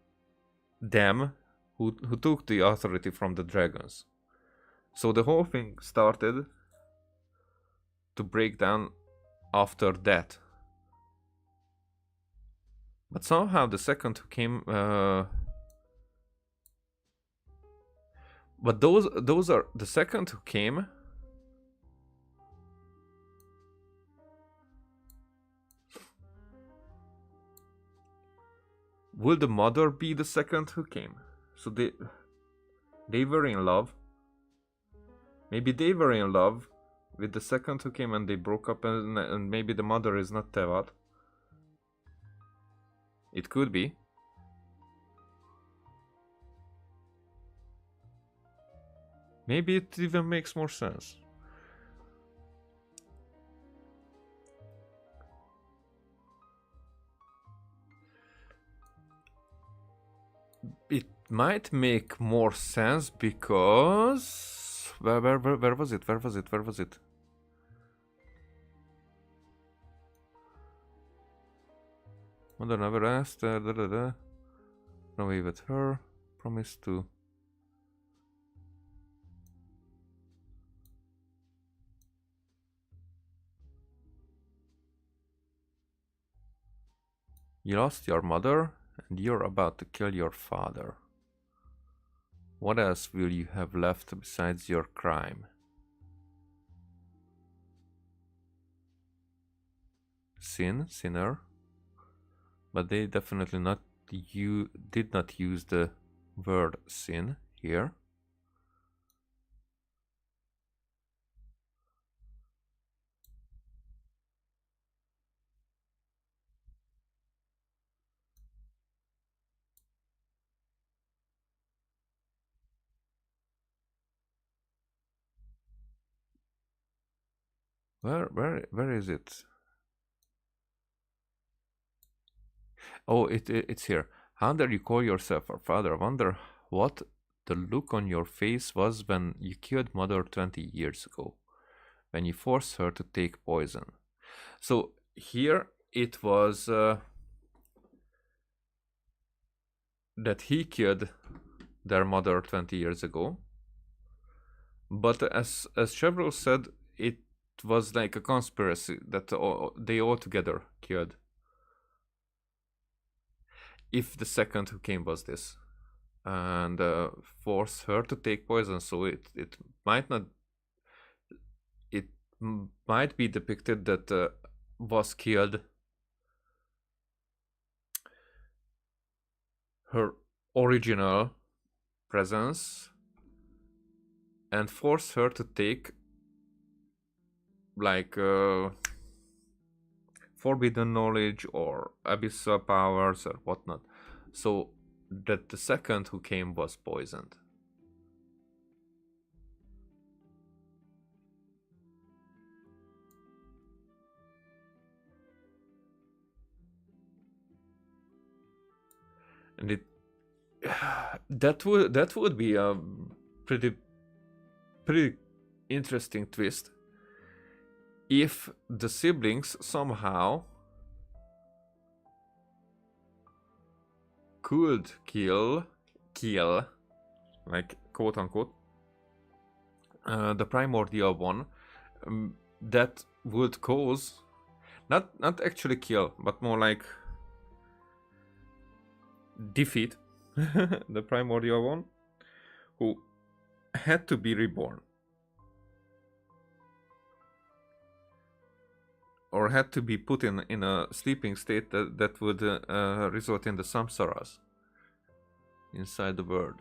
them who took the authority from the dragons. So the whole thing started to break down after that. But somehow the second who came... but those are... The second who came... Will the mother be the second who came? So they were in love. Maybe they were in love with the second who came, and they broke up, and maybe the mother is not Tevat. It could be. Maybe it even makes more sense. It might make more sense because... Where was it? Where was it? Where was it? Mother never asked. Run away with her. Promise to... You lost your mother, and you're about to kill your father. What else will you have left besides your crime? Sinner. But they definitely did not use the word sin here. Where is it? Oh, it's here. How dare you call yourself our father? I wonder what the look on your face was when you killed Mother 20 years ago, when you forced her to take poison. So here it was that he killed their mother 20 years ago. But as Chevrolet said, it was like a conspiracy that they all together killed. If the second who came was this. and force her to take poison. So it might not. It might be depicted that was killed her original presence and force her to take like forbidden knowledge or abyssal powers or whatnot, so that the second who came was poisoned. And it that would be a pretty interesting twist if the siblings somehow could kill like quote unquote the primordial one, that would cause not actually kill but more like defeat the primordial one, who had to be reborn or had to be put in a sleeping state that would result in the samsaras inside the world,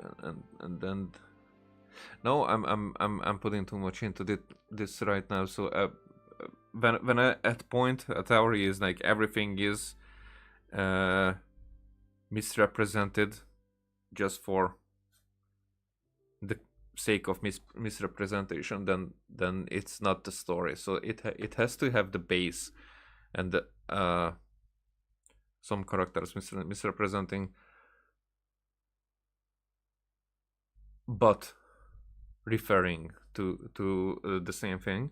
and then no, I'm putting too much into this right now. So when I, at point a theory is like everything is misrepresented just for the sake of misrepresentation, then it's not the story. So it has to have the base and some characters misrepresenting, but referring to the same thing,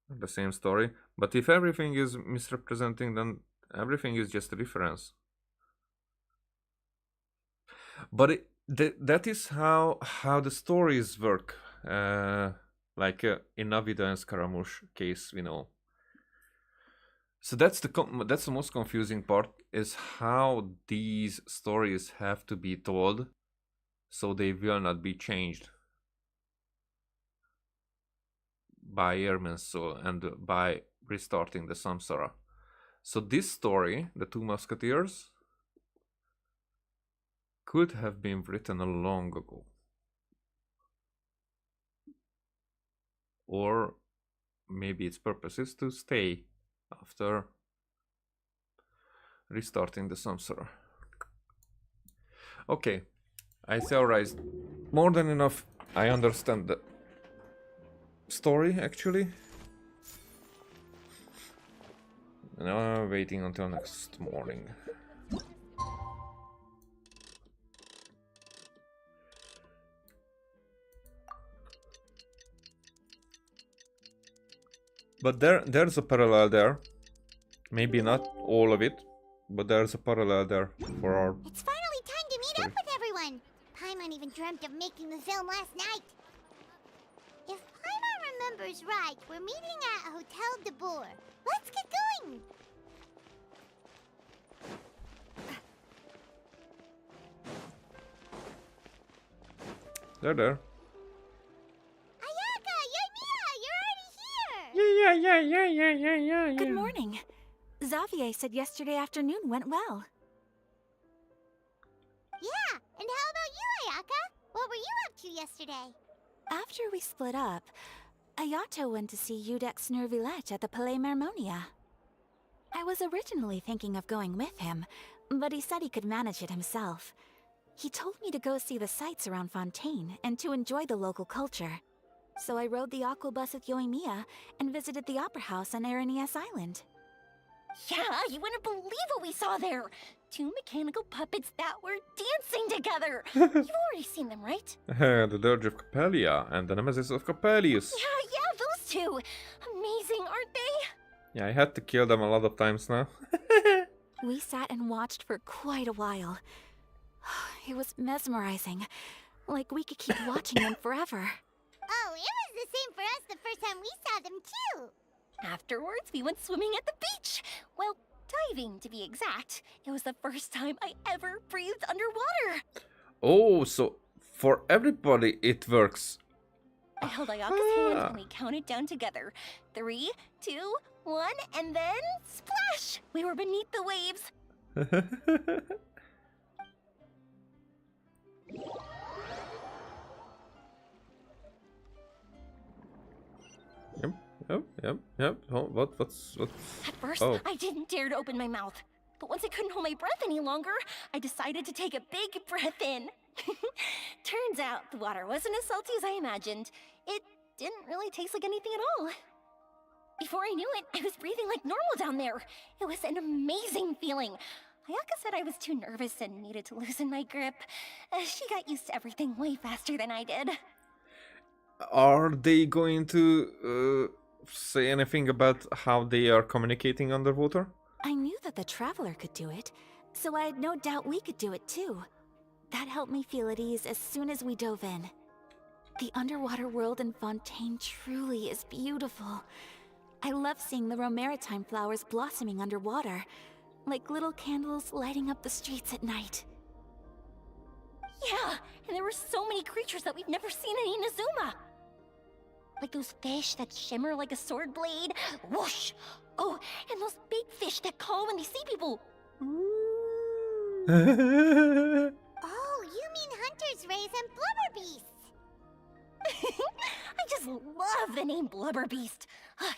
the same story. But if everything is misrepresenting, then everything is just a reference. But that is how the stories work. Like in Navida and Scaramouche case, we know. So that's the most confusing part, is how these stories have to be told, so they will not be changed by Irminsul and by restarting the Samsara. So this story, The Two Musketeers, could have been written long ago. Or maybe its purpose is to stay after restarting the Samsara. Okay, I theorized more than enough. I understand the story, actually. Now I'm waiting until next morning. But there's a parallel there. Maybe not all of it, but there's a parallel there for our... It's finally time to meet up with everyone! Paimon even dreamt of making the film last night. If Paimon remembers right, we're meeting at Hotel de Boer. Let's get going! There. Ayaka! You're already here! Yeah. Good morning. Xavier said yesterday afternoon went well. Yeah, and how about you, Ayaka? What were you up to yesterday? After we split up, Ayato went to see Udex Nervilette at the Palais Mermonia. I was originally thinking of going with him, but he said he could manage it himself. He told me to go see the sights around Fontaine and to enjoy the local culture. So I rode the aquabus with Yoimiya and visited the opera house on Aranias Island. Yeah, you wouldn't believe what we saw there. 2 mechanical puppets that were dancing together. You've already seen them, right? The Dirge of Capellia and the Nemesis of Capellius. Yeah, those two. Amazing, aren't they? Yeah, I had to kill them a lot of times now. We sat and watched for quite a while. It was mesmerizing. Like we could keep watching them forever. Oh, it was the same for us the first time we saw them, too! Afterwards, we went swimming at the beach. Well, Diving, to be exact. It was the first time I ever breathed underwater. Oh, so for everybody it works. I held Ayaka's hand and we counted down together. 3, 2, 1, and then splash! We were beneath the waves. Yep. Oh, what's? At first, Oh. I didn't dare to open my mouth. But once I couldn't hold my breath any longer, I decided to take a big breath in. Turns out the water wasn't as salty as I imagined. It didn't really taste like anything at all. Before I knew it, I was breathing like normal down there. It was an amazing feeling. Ayaka said I was too nervous and needed to loosen my grip. She got used to everything way faster than I did. Are they going to say anything about how they are communicating underwater? I knew that the Traveler could do it, so I had no doubt we could do it too. That helped me feel at ease as soon as we dove in. The underwater world in Fontaine truly is beautiful. I love seeing the romaritime flowers blossoming underwater, like little candles lighting up the streets at night. Yeah, and there were so many creatures that we've never seen in Inazuma. Like those fish that shimmer like a sword blade. Whoosh! Oh, and those big fish that call when they see people. Oh, you mean Hunter's Rays and Blubber Beasts. I just love the name Blubber Beast.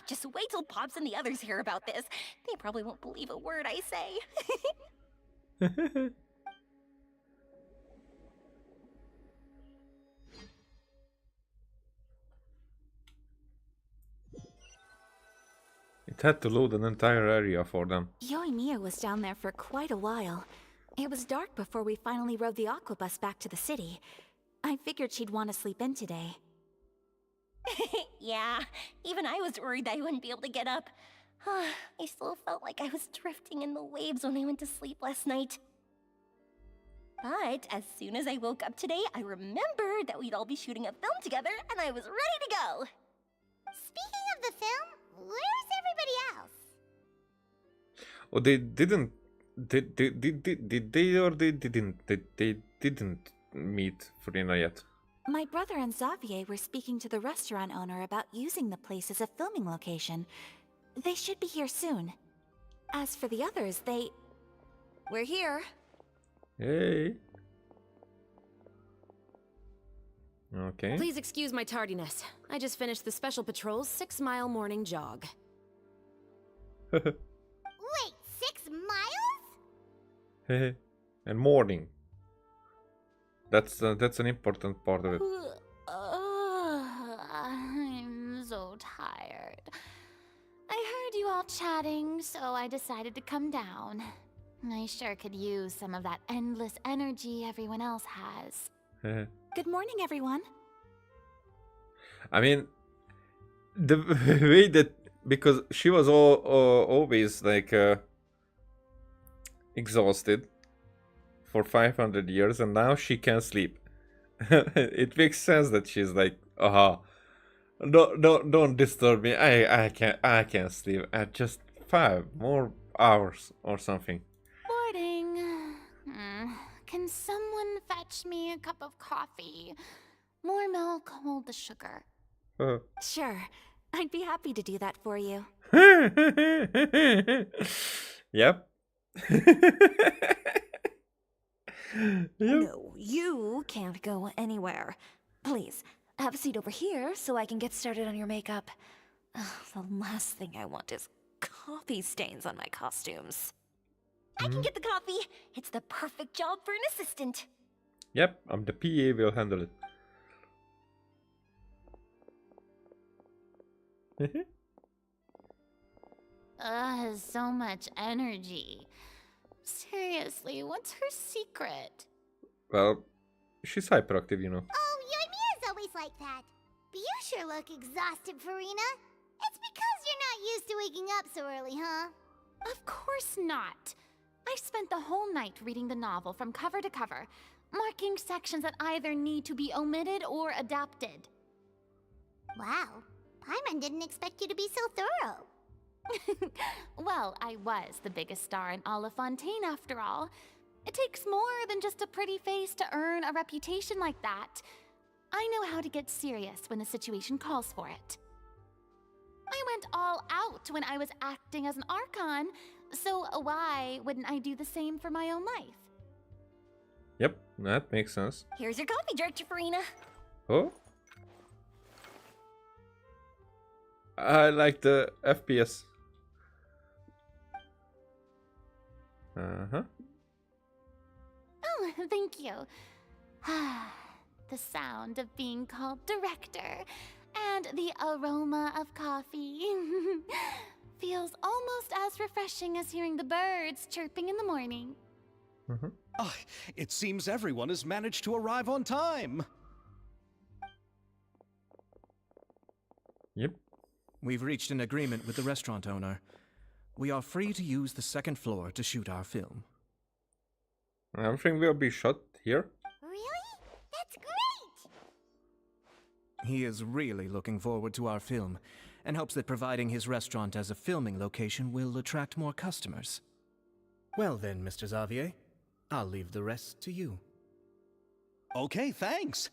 Just wait till Pops and the others hear about this. They probably won't believe a word I say. It had to load an entire area for them. Yoimiya was down there for quite a while. It was dark before we finally rode the aquabus back to the city. I figured she'd want to sleep in today. Yeah, even I was worried that I wouldn't be able to get up. I still felt like I was drifting in the waves when I went to sleep last night. But as soon as I woke up today, I remembered that we'd all be shooting a film together, and I was ready to go. Speaking of the film, where's everybody else? Oh, they didn't. Did they or they didn't? They didn't meet Frina yet. My brother and Xavier were speaking to the restaurant owner about using the place as a filming location. They should be here soon. As for the others, We're here. Hey. Okay. Please excuse my tardiness. I just finished the Special Patrol's 6-mile morning jog. Wait, 6 miles? And morning. That's an important part of it. I'm so tired. I heard you all chatting, so I decided to come down. I sure could use some of that endless energy everyone else has. Good morning, everyone. I mean, the way that, because she was always like exhausted for 500 years, and now she can't sleep. It makes sense that she's like, don't disturb me. I can't sleep. Just 5 more hours or something. Morning. Can someone fetch me a cup of coffee? More milk, hold the sugar. Sure. I'd be happy to do that for you. Yep. No, you can't go anywhere. Please, have a seat over here so I can get started on your makeup. The last thing I want is coffee stains on my costumes. I can get the coffee. It's the perfect job for an assistant. Yep, I'm the PA, will handle it. So much energy. Seriously, what's her secret? Well, she's hyperactive, you know. Oh, Yoimiya's always like that. But you sure look exhausted, Farina. It's because you're not used to waking up so early, huh? Of course not. I spent the whole night reading the novel from cover to cover, marking sections that either need to be omitted or adapted. Wow. Paimon didn't expect you to be so thorough. Well, I was the biggest star in all of Fontaine after all. It takes more than just a pretty face to earn a reputation like that. I know how to get serious when the situation calls for it. I went all out when I was acting as an Archon, so why wouldn't I do the same for my own life? Yep, that makes sense. Here's your coffee, Director Farina. Oh? I like the FPS. Uh-huh. Oh, thank you. The sound of being called director and the aroma of coffee feels almost as refreshing as hearing the birds chirping in the morning. It seems everyone has managed to arrive on time. Yep. We've reached an agreement with the restaurant owner. We are free to use the second floor to shoot our film. Everything will be shot here. Really? That's great! He is really looking forward to our film and hopes that providing his restaurant as a filming location will attract more customers. Well then, Mr. Xavier, I'll leave the rest to you. Okay, thanks.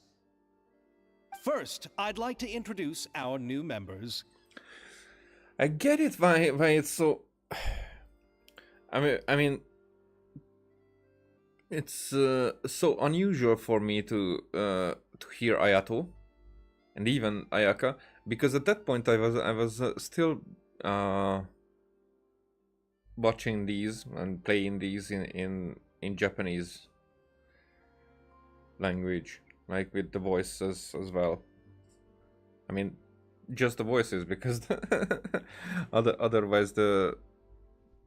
First, I'd like to introduce our new members. I get it why it's so. I mean, it's so unusual for me to hear Ayato and even Ayaka, because at that point I was still watching these and playing these in Japanese language, like with the voices as well. I mean, just the voices, because otherwise the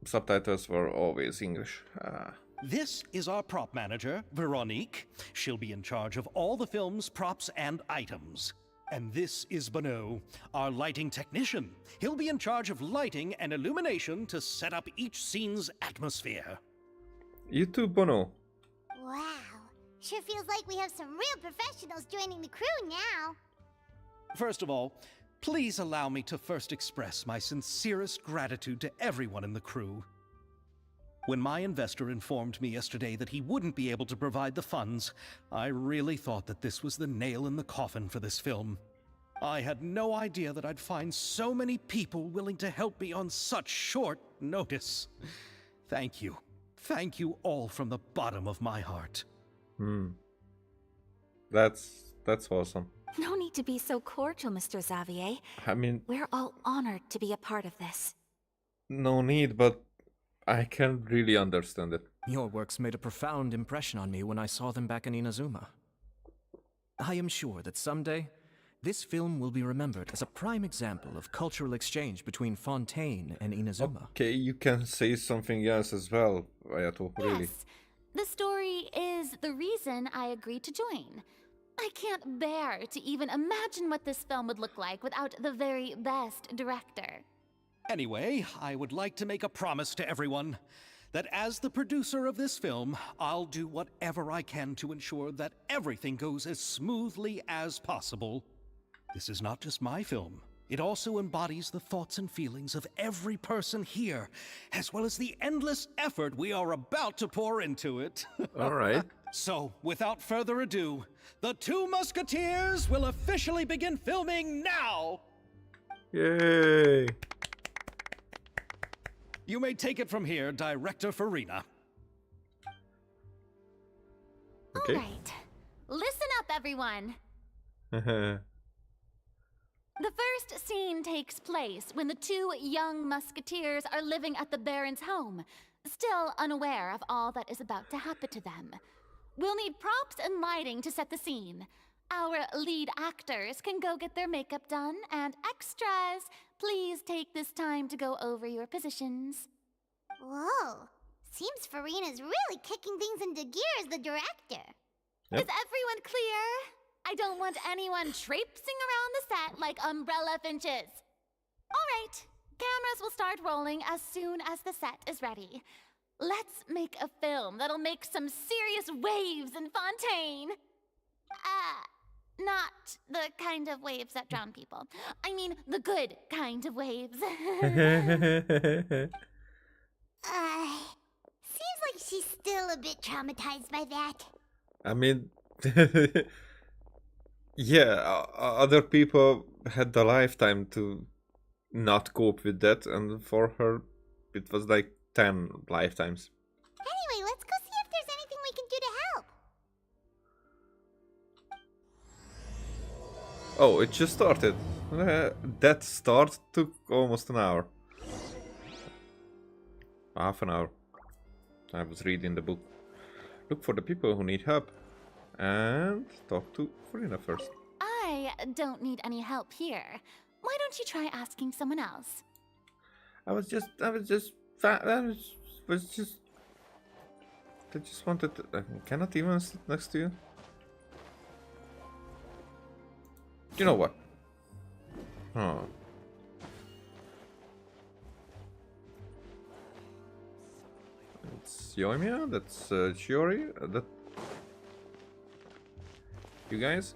subtitles were always English. This is our prop manager, Veronique. She'll be in charge of all the film's props and items. And this is Bono, our lighting technician. He'll be in charge of lighting and illumination to set up each scene's atmosphere. You too, Bono. Wow. Sure feels like we have some real professionals joining the crew now. First of all, please allow me to first express my sincerest gratitude to everyone in the crew. When my investor informed me yesterday that he wouldn't be able to provide the funds, I really thought that this was the nail in the coffin for this film. I had no idea that I'd find so many people willing to help me on such short notice. Thank you. Thank you all from the bottom of my heart. That's awesome. No need to be so cordial, Mr. Xavier. I mean, We're all honored to be a part of this. no need, but I can really understand it. Your works made a profound impression on me when I saw them back in Inazuma. I am sure that someday, this film will be remembered as a prime example of cultural exchange between Fontaine and Inazuma. Okay, you can say something else as well, Ayato, really. Yes, the story is the reason I agreed to join. I can't bear to even imagine what this film would look like without the very best director. Anyway, I would like to make a promise to everyone that as the producer of this film, I'll do whatever I can to ensure that everything goes as smoothly as possible. This is not just my film. It also embodies the thoughts and feelings of every person here, as well as the endless effort we are about to pour into it. All right. So, without further ado, The Two Musketeers will officially begin filming now! Yay! You may take it from here, Director Farina. Okay. All right, listen up, everyone. Okay. The first scene takes place when the two young musketeers are living at the Baron's home, still unaware of all that is about to happen to them. We'll need props and lighting to set the scene. Our lead actors can go get their makeup done, and extras, please take this time to go over your positions. Whoa. Seems Farina's really kicking things into gear as the director. Yep. Is everyone clear? I don't want anyone traipsing around the set like umbrella finches. All right, cameras will start rolling as soon as the set is ready. Let's make a film that'll make some serious waves in Fontaine. Not the kind of waves that drown people. I mean, the good kind of waves. Seems like she's still a bit traumatized by that. I mean, yeah, other people had the lifetime to not cope with that, and for her, it was like 10 lifetimes. Anyway, let's go see if there's anything we can do to help. Oh, it just started. That start took almost an hour. Half an hour. I was reading the book. Look for the people who need help. And talk to Farina first. I don't need any help here. Why don't you try asking someone else? I just wanted to, I cannot even sit next to you. You know what? Oh. It's Yoimiya, that's Chiori, that... You guys?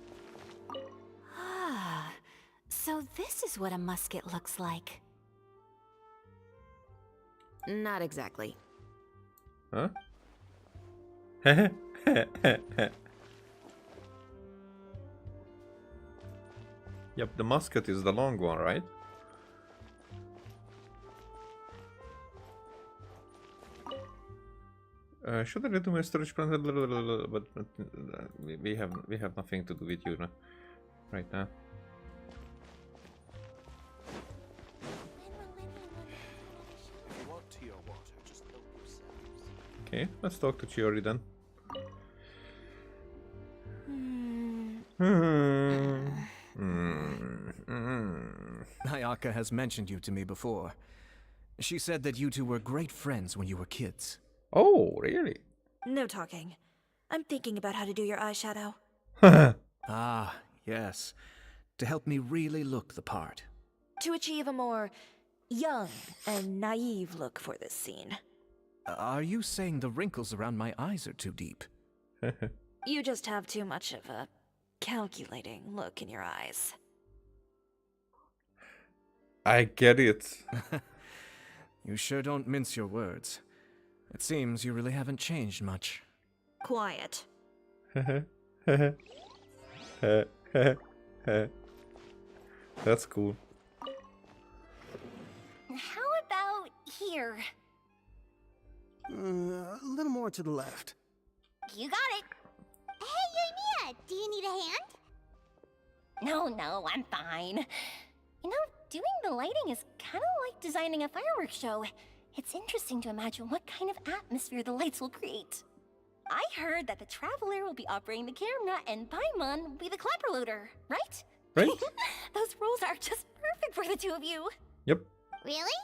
Ah, so this is what a musket looks like. Not exactly. Huh? Yep, the musket is the long one, right? Should I do my storage plan? But we have nothing to do with you right now. Okay, let's talk to Chiori then. Ayaka has mentioned you to me before. She said that you two were great friends when you were kids. Oh, really? No talking. I'm thinking about how to do your eyeshadow. Ah, yes. To help me really look the part. To achieve a more young and naive look for this scene. Are you saying the wrinkles around my eyes are too deep? You just have too much of a calculating look in your eyes. I get it. You sure don't mince your words. It seems you really haven't changed much. Quiet. That's cool. How about here? A little more to the left. You got it. Hey, Yoimiya, do you need a hand? No, I'm fine. You know, doing the lighting is kind of like designing a fireworks show. It's interesting to imagine what kind of atmosphere the lights will create. I heard that the Traveler will be operating the camera and Paimon will be the clapper loader, right? Right. Those roles are just perfect for the two of you. Yep. Really?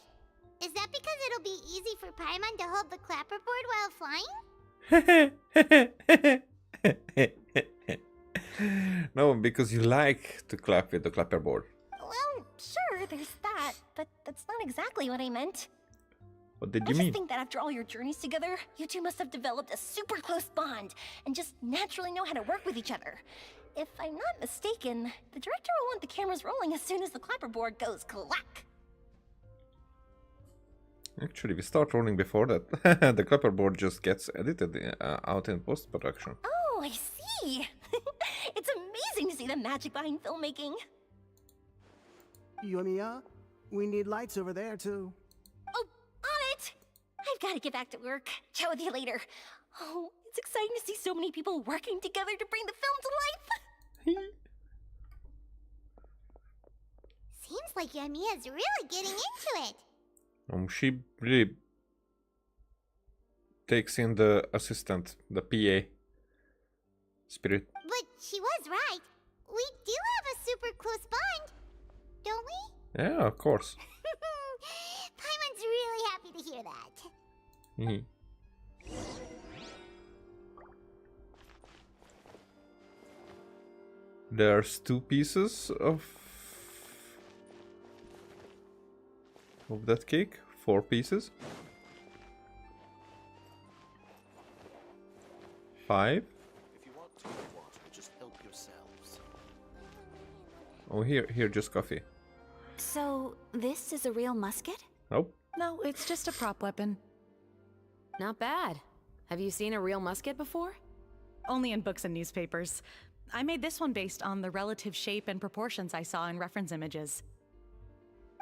Is that because it'll be easy for Paimon to hold the clapperboard while flying? No, because you like to clap with the clapperboard. Well, sure, there's that, but that's not exactly what I meant. What did I you just mean? think that after all your journeys together, you two must have developed a super close bond and just naturally know how to work with each other. If I'm not mistaken, the director will want the cameras rolling as soon as the clapperboard goes clack. Actually, we start rolling before that. The clapperboard just gets edited out in post-production. Oh, I see. It's amazing to see the magic behind filmmaking. Yoimiya, we need lights over there too. Oh, on it! I've got to get back to work. Chat with you later. Oh, it's exciting to see so many people working together to bring the film to life. Seems like Yoimiya's really getting into it. She really takes in the assistant, the PA spirit. But she was right. We do have a super close bond, don't we? Yeah, of course. Paimon's really happy to hear that. There's 2 pieces of that cake. 4 pieces. 5. If you want to water, just help yourselves. Oh, here, just coffee. So, this is a real musket? Nope. No, it's just a prop weapon. Not bad. Have you seen a real musket before? Only in books and newspapers. I made this one based on the relative shape and proportions I saw in reference images.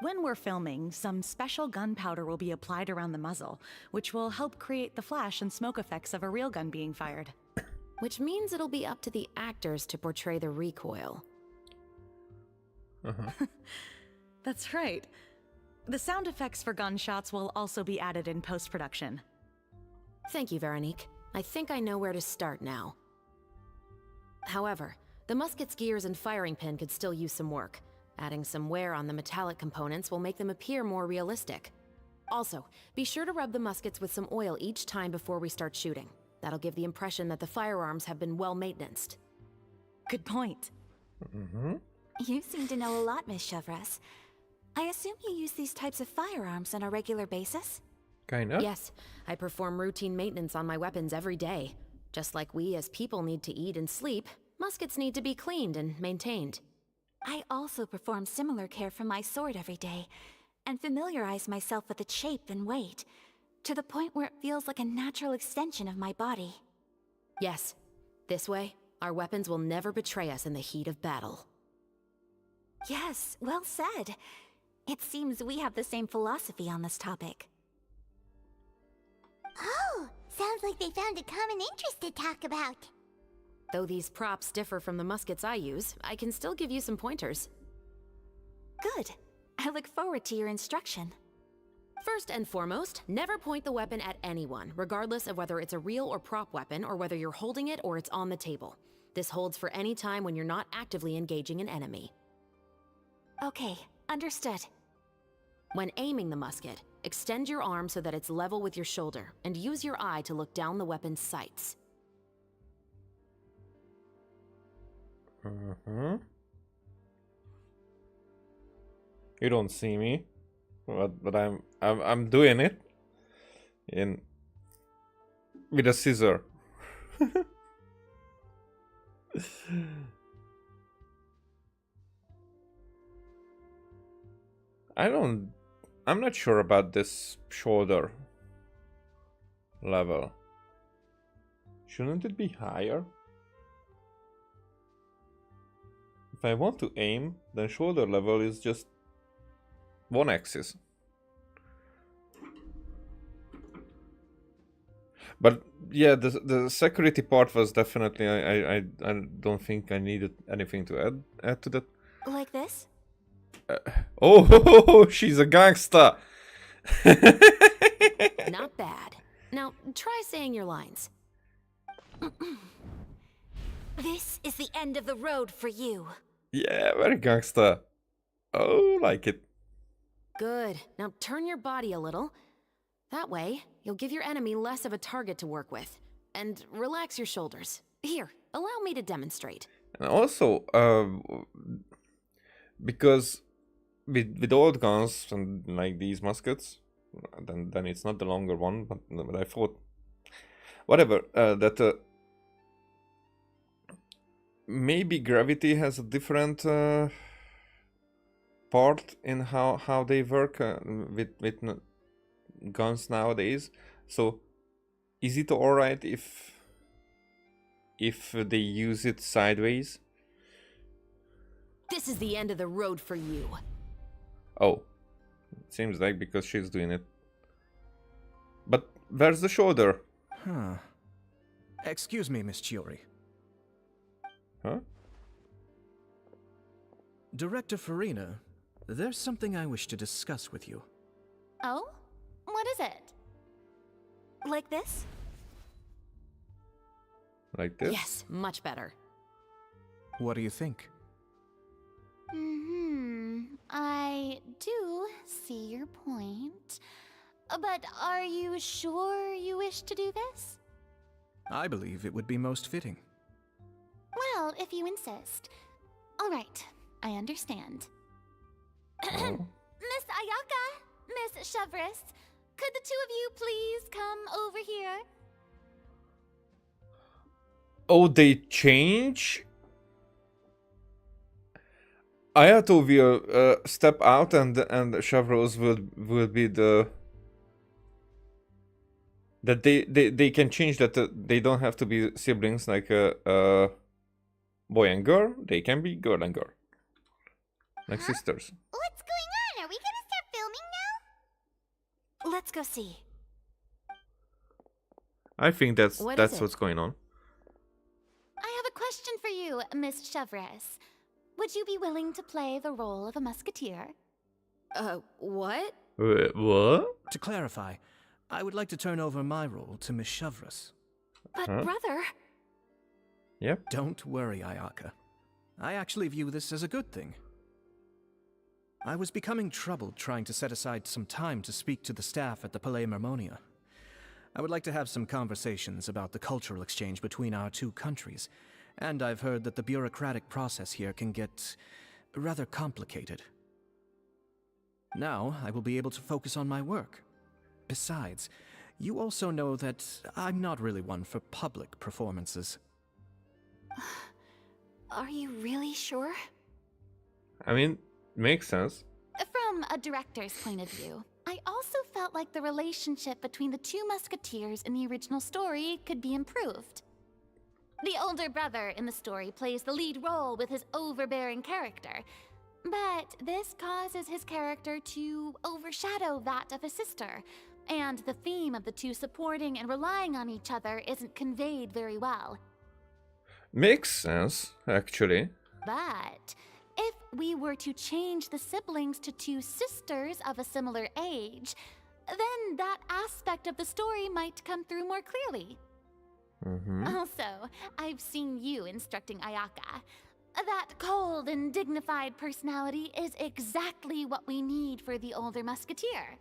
When we're filming, some special gunpowder will be applied around the muzzle, which will help create the flash and smoke effects of a real gun being fired. Which means it'll be up to the actors to portray the recoil. That's right. The sound effects for gunshots will also be added in post-production. Thank you, Veronique. I think I know where to start now. However, the musket's gears and firing pin could still use some work. Adding some wear on the metallic components will make them appear more realistic. Also, be sure to rub the muskets with some oil each time before we start shooting. That'll give the impression that the firearms have been well maintained. Good point. You seem to know a lot, Miss Chevres. I assume you use these types of firearms on a regular basis? Kinda. Yes, I perform routine maintenance on my weapons every day. Just like we as people need to eat and sleep, muskets need to be cleaned and maintained. I also perform similar care for my sword every day, and familiarize myself with its shape and weight, to the point where it feels like a natural extension of my body. Yes, this way, our weapons will never betray us in the heat of battle. Yes, well said. It seems we have the same philosophy on this topic. Oh, sounds like they found a common interest to talk about. Though these props differ from the muskets I use, I can still give you some pointers. Good. I look forward to your instruction. First and foremost, never point the weapon at anyone, regardless of whether it's a real or prop weapon or whether you're holding it or it's on the table. This holds for any time when you're not actively engaging an enemy. Okay, understood. When aiming the musket, extend your arm so that it's level with your shoulder, and use your eye to look down the weapon's sights. You don't see me, but I'm doing it with a scissor. I'm not sure about this shoulder level. Shouldn't it be higher? If I want to aim, then shoulder level is just one axis. But yeah, the security part was definitely, I don't think I needed anything to add to that. Like this? Oh, she's a gangster. Not bad. Now, try saying your lines. This is the end of the road for you. Yeah, very gangster. Oh, like it. Good. Now turn your body a little. That way, you'll give your enemy less of a target to work with. And relax your shoulders. Here, allow me to demonstrate. And also, because with old guns and like these muskets, then it's not the longer one, but I thought, whatever, that maybe gravity has a different part in how they work with guns nowadays. So is it alright if they use it sideways? This is the end of the road for you. Oh, it seems like because she's doing it. But where's the shoulder? Excuse me, Miss Chiori. Huh? Director Farina, there's something I wish to discuss with you. Oh? What is it? Like this? Like this? Yes, much better. What do you think? I do see your point. But are you sure you wish to do this? I believe it would be most fitting. Well, if you insist. All right, I understand. Miss Ayaka, Miss Chevres, could the two of you please come over here? Oh, they change? Ayato will step out, and Chavros will be the that they can change that they don't have to be siblings like a boy and girl. They can be girl and girl, like sisters. What's going on? Are we gonna start filming now? Let's go see. I think that's What is it? what's going on. I have a question for you, Miss Chevres. Would you be willing to play the role of a musketeer? What? What? To clarify, I would like to turn over my role to Miss Chavres. But Huh? brother... Yep. Don't worry, Ayaka. I actually view this as a good thing. I was becoming troubled trying to set aside some time to speak to the staff at the Palais Mermonia. I would like to have some conversations about the cultural exchange between our two countries, and I've heard that the bureaucratic process here can get rather complicated. Now, I will be able to focus on my work. Besides, you also know that I'm not really one for public performances. Are you really sure? I mean, makes sense. From a director's point of view, I also felt like the relationship between the two musketeers in the original story could be improved. The older brother in the story plays the lead role with his overbearing character, but this causes his character to overshadow that of his sister, and the theme of the two supporting and relying on each other isn't conveyed very well. Makes sense, actually. But if we were to change the siblings to two sisters of a similar age, then that aspect of the story might come through more clearly. Also, I've seen you instructing Ayaka. That cold and dignified personality is exactly what we need for the older musketeer.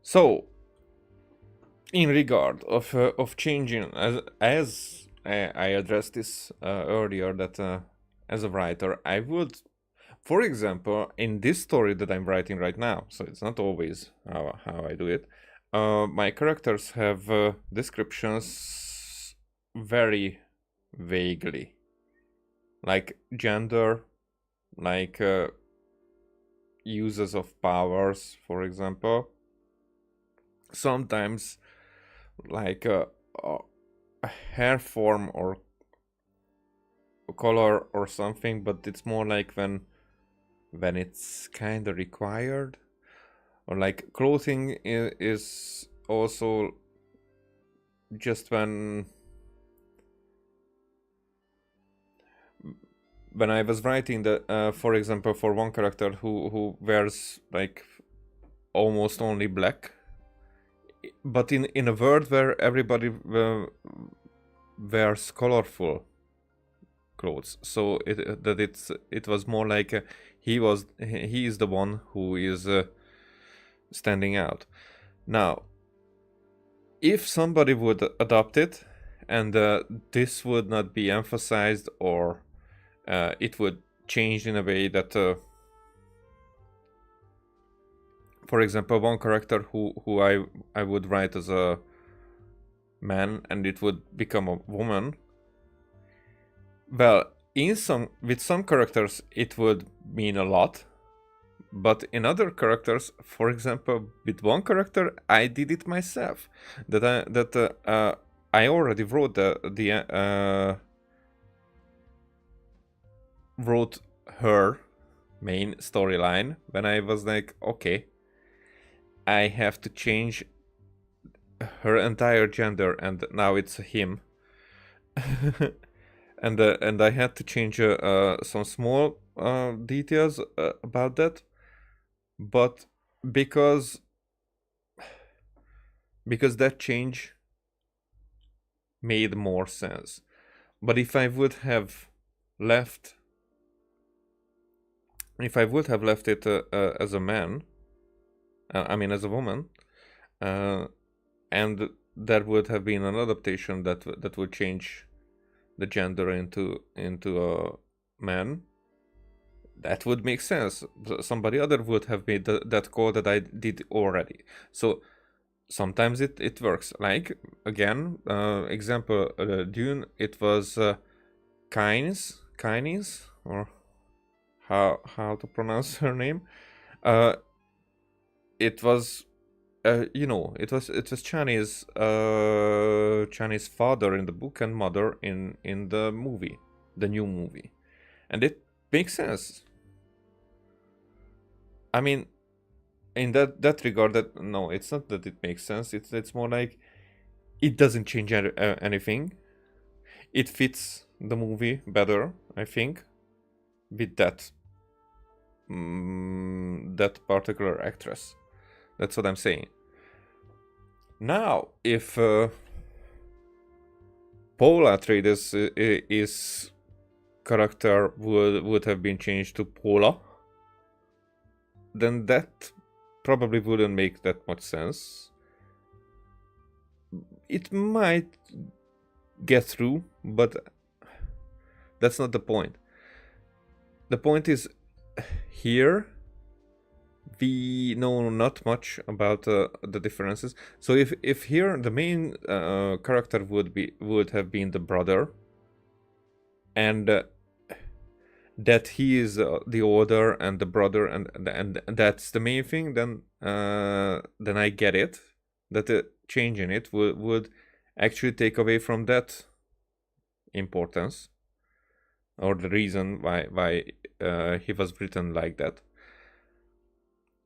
So, in regard of changing, as I addressed this earlier, that as a writer, I would, for example, in this story that I'm writing right now, so it's not always how I do it, my characters have descriptions very vaguely, like gender, like uses of powers, for example. Sometimes like a hair form or color or something, but it's more like when it's kind of required, or like clothing is also just when I was writing the for example, for one character who wears like almost only black, but in a world where everybody wears colorful clothes, so it was more like he is the one who is standing out. Now, if somebody would adopt it, and this would not be emphasized, or it would change in a way that for example, one character who I would write as a man and it would become a woman. Well, with some characters it would mean a lot, but in other characters, for example, with one character I did it myself. I already wrote wrote her main storyline when I was like, okay, I have to change her entire gender, and now it's him. and I had to change some small details about that, but because that change made more sense. But if I would have left it as a man, I mean as a woman, and there would have been an adaptation that would change the gender into a man, that would make sense. Somebody other would have made that call that I did already. So sometimes it works. Like, again, example, Dune, it was Kynes, or how to pronounce her name. It was it was Chinese father in the book and mother in the movie, the new movie, and it makes sense. I mean, in that regard, that no, it's not that it makes sense. It's more like it doesn't change anything. It fits the movie better, I think, with that particular actress. That's what I'm saying. Now, if Paula Atreides' character would have been changed to Paula, then that probably wouldn't make that much sense. It might get through, but that's not the point. The point is, here we know not much about the differences. So if here the main character would have been the brother, and that he is the older and the brother, and that's the main thing, then I get it. That the change in it would actually take away from that importance, or the reason why he was written like that.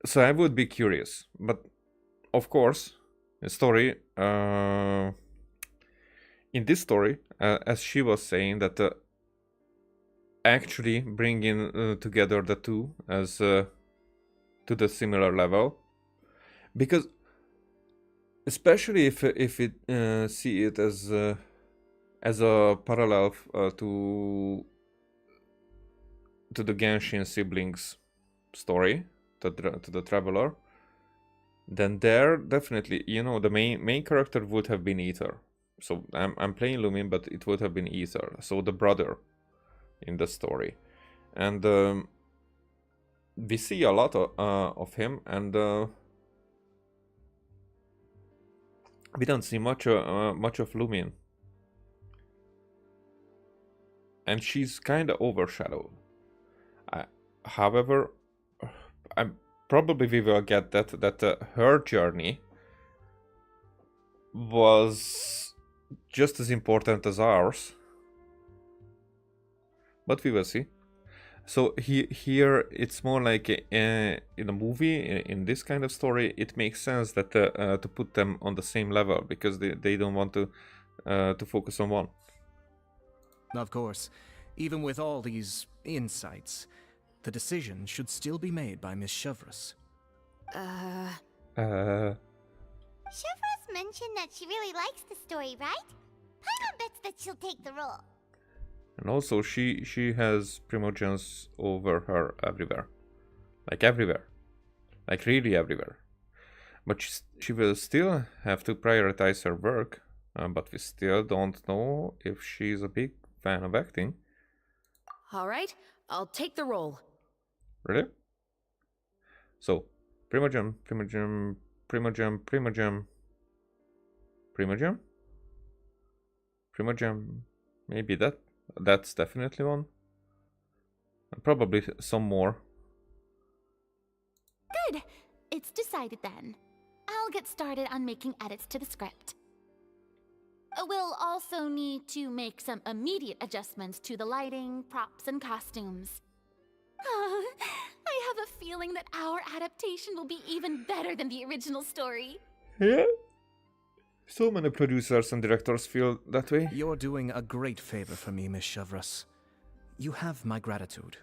So I would be curious, but of course, the story in this story, as she was saying, that actually bringing together the two as to the similar level, because especially if it see it as a parallel to the Genshin siblings story, to the Traveler, then there definitely, the main character would have been Ether. So I'm playing Lumin, but it would have been Ether, so the brother in the story, and we see a lot of him, and we don't see much of Lumin, and she's kind of overshadowed. However, probably we will get that her journey was just as important as ours, but we will see. So here it's more like in a movie, in this kind of story, it makes sense that to put them on the same level, because they don't want to focus on one. Of course, even with all these insights, the decision should still be made by Miss Chevreuse. Chevreuse mentioned that she really likes the story, right? Paimon bets that she'll take the role. And also, she has Primogens over her everywhere. Like everywhere. Like really everywhere. But she will still have to prioritize her work. But we still don't know if she's a big fan of acting. Alright, I'll take the role. Really? So, Primogen. Maybe that's definitely one. And probably some more. Good. It's decided then. I'll get started on making edits to the script. We'll also need to make some immediate adjustments to the lighting, props, and costumes. I have a feeling that our adaptation will be even better than the original story. Yeah. So many producers and directors feel that way. You're doing a great favor for me, Miss Chevreuse. You have my gratitude.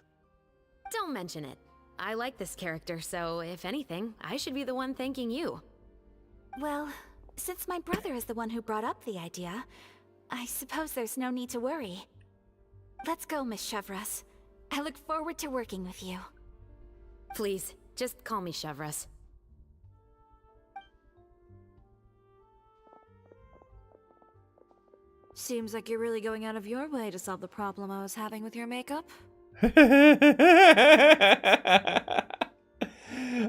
Don't mention it. I like this character, so if anything, I should be the one thanking you. Well, since my brother is the one who brought up the idea, I suppose there's no need to worry. Let's go, Miss Chevreuse. I look forward to working with you. Please, just call me Chevreuse. Seems like you're really going out of your way to solve the problem I was having with your makeup.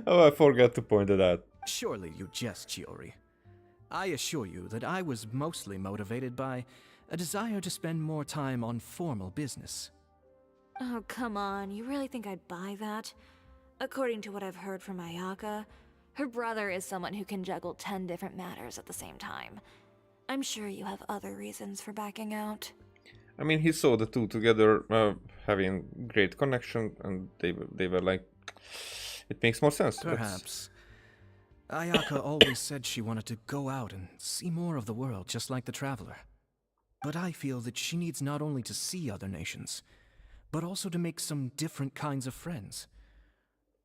Oh, I forgot to point it out. Surely you jest, Chiori. I assure you that I was mostly motivated by a desire to spend more time on formal business. Oh, come on. You really think I'd buy that? According to what I've heard from Ayaka, her brother is someone who can juggle 10 different matters at the same time. I'm sure you have other reasons for backing out. I mean, he saw the two together having great connection, and they were like, it makes more sense. Perhaps. Ayaka always said she wanted to go out and see more of the world, just like the Traveler. But I feel that she needs not only to see other nations, but also to make some different kinds of friends.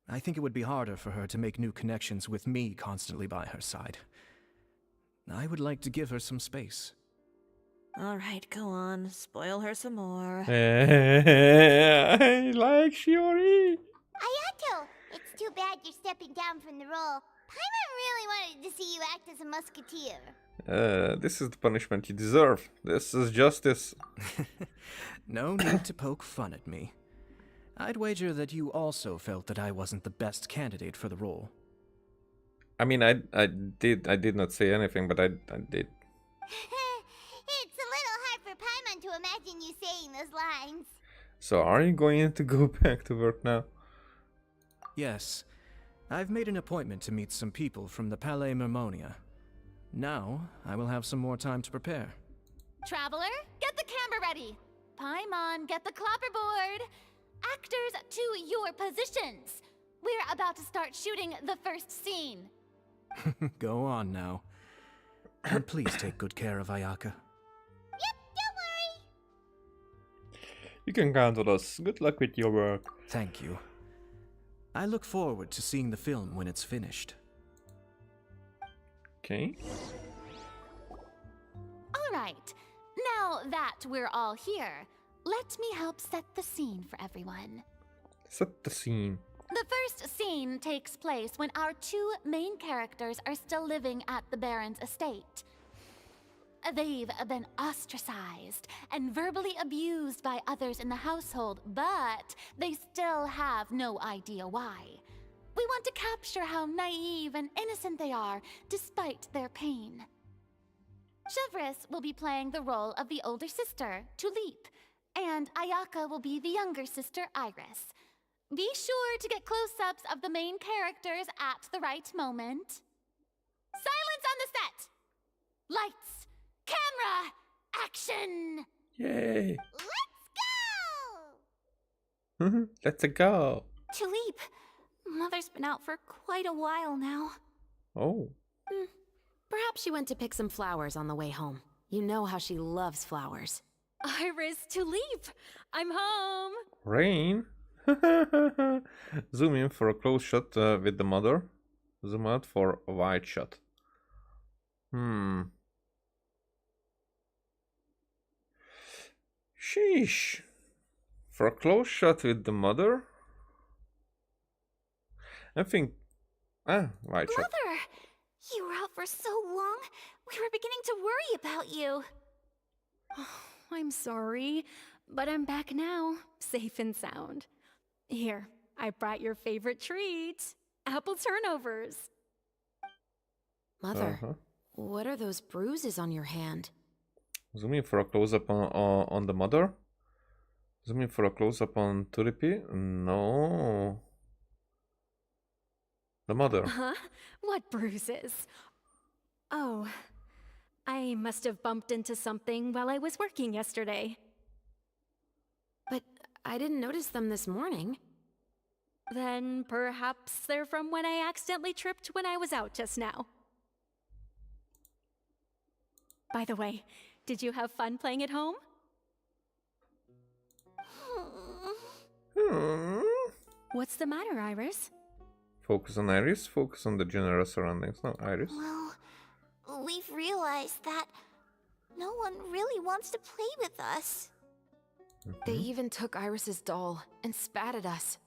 I think it would be harder for her to make new connections with me constantly by her side. I would like to give her some space. Alright, go on. Spoil her some more. I like Shiori. Ayato, it's too bad you're stepping down from the role. Paimon really wanted to see you act as a musketeer. This is the punishment you deserve. This is justice. No need to poke fun at me. I'd wager that you also felt that I wasn't the best candidate for the role. I mean, I did not say anything, but I did. It's a little hard for Paimon to imagine you saying those lines. So are you going to go back to work now? Yes. I've made an appointment to meet some people from the Palais Mermonia. Now, I will have some more time to prepare. Traveler, get the camera ready. Paimon, get the clapperboard. Actors, to your positions. We're about to start shooting the first scene. Go on now. And please take good care of Ayaka. Yep, don't worry. You can count on us. Good luck with your work. Thank you. I look forward to seeing the film when it's finished. Okay. All right. Now that we're all here, let me help set the scene for everyone. Set the scene. The first scene takes place when our two main characters are still living at the Baron's estate. They've been ostracized and verbally abused by others in the household, but they still have no idea why. We want to capture how naive and innocent they are, despite their pain. Chevres will be playing the role of the older sister, Tulip, and Ayaka will be the younger sister, Iris. Be sure to get close-ups of the main characters at the right moment. Silence on the set! Lights, camera, action! Yay! Let's go! Let's go. Tulip, Mother's been out for quite a while now. Oh. Perhaps she went to pick some flowers on the way home. You know how she loves flowers. Iris, Tulip, I'm home. Rain. Zoom in for a close shot with the mother. Zoom out for a wide shot. Sheesh. For a close shot with the mother? I think... wide shot. Mother! You were out for so long, we were beginning to worry about you. I'm sorry, but I'm back now, safe and sound. Here, I brought your favorite treat, apple turnovers. Mother, what are those bruises on your hand? Zoom in for a close-up on the mother. Zoom in for a close-up on Tulipi. No. The mother. Huh? What bruises? Oh, I must have bumped into something while I was working yesterday. But I didn't notice them this morning. Then perhaps they're from when I accidentally tripped when I was out just now. By the way, did you have fun playing at home? What's the matter, Iris? Focus on Iris, focus on the general surroundings. No, Iris. Well, we've realized that no one really wants to play with us. They even took Iris's doll and spat at us.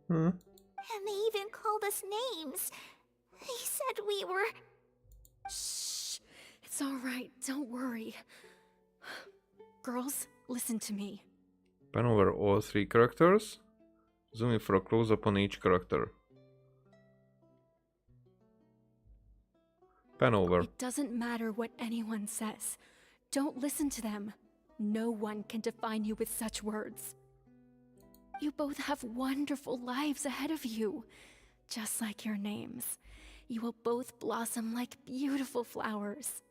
And they even called us names. They said we were... Shh. It's all right. Don't worry. Girls, listen to me. Pan over all three characters. Zoom in for a close-up on each character. Pan over. It doesn't matter what anyone says. Don't listen to them. No one can define you with such words. You both have wonderful lives ahead of you. Just like your names. You will both blossom like beautiful flowers.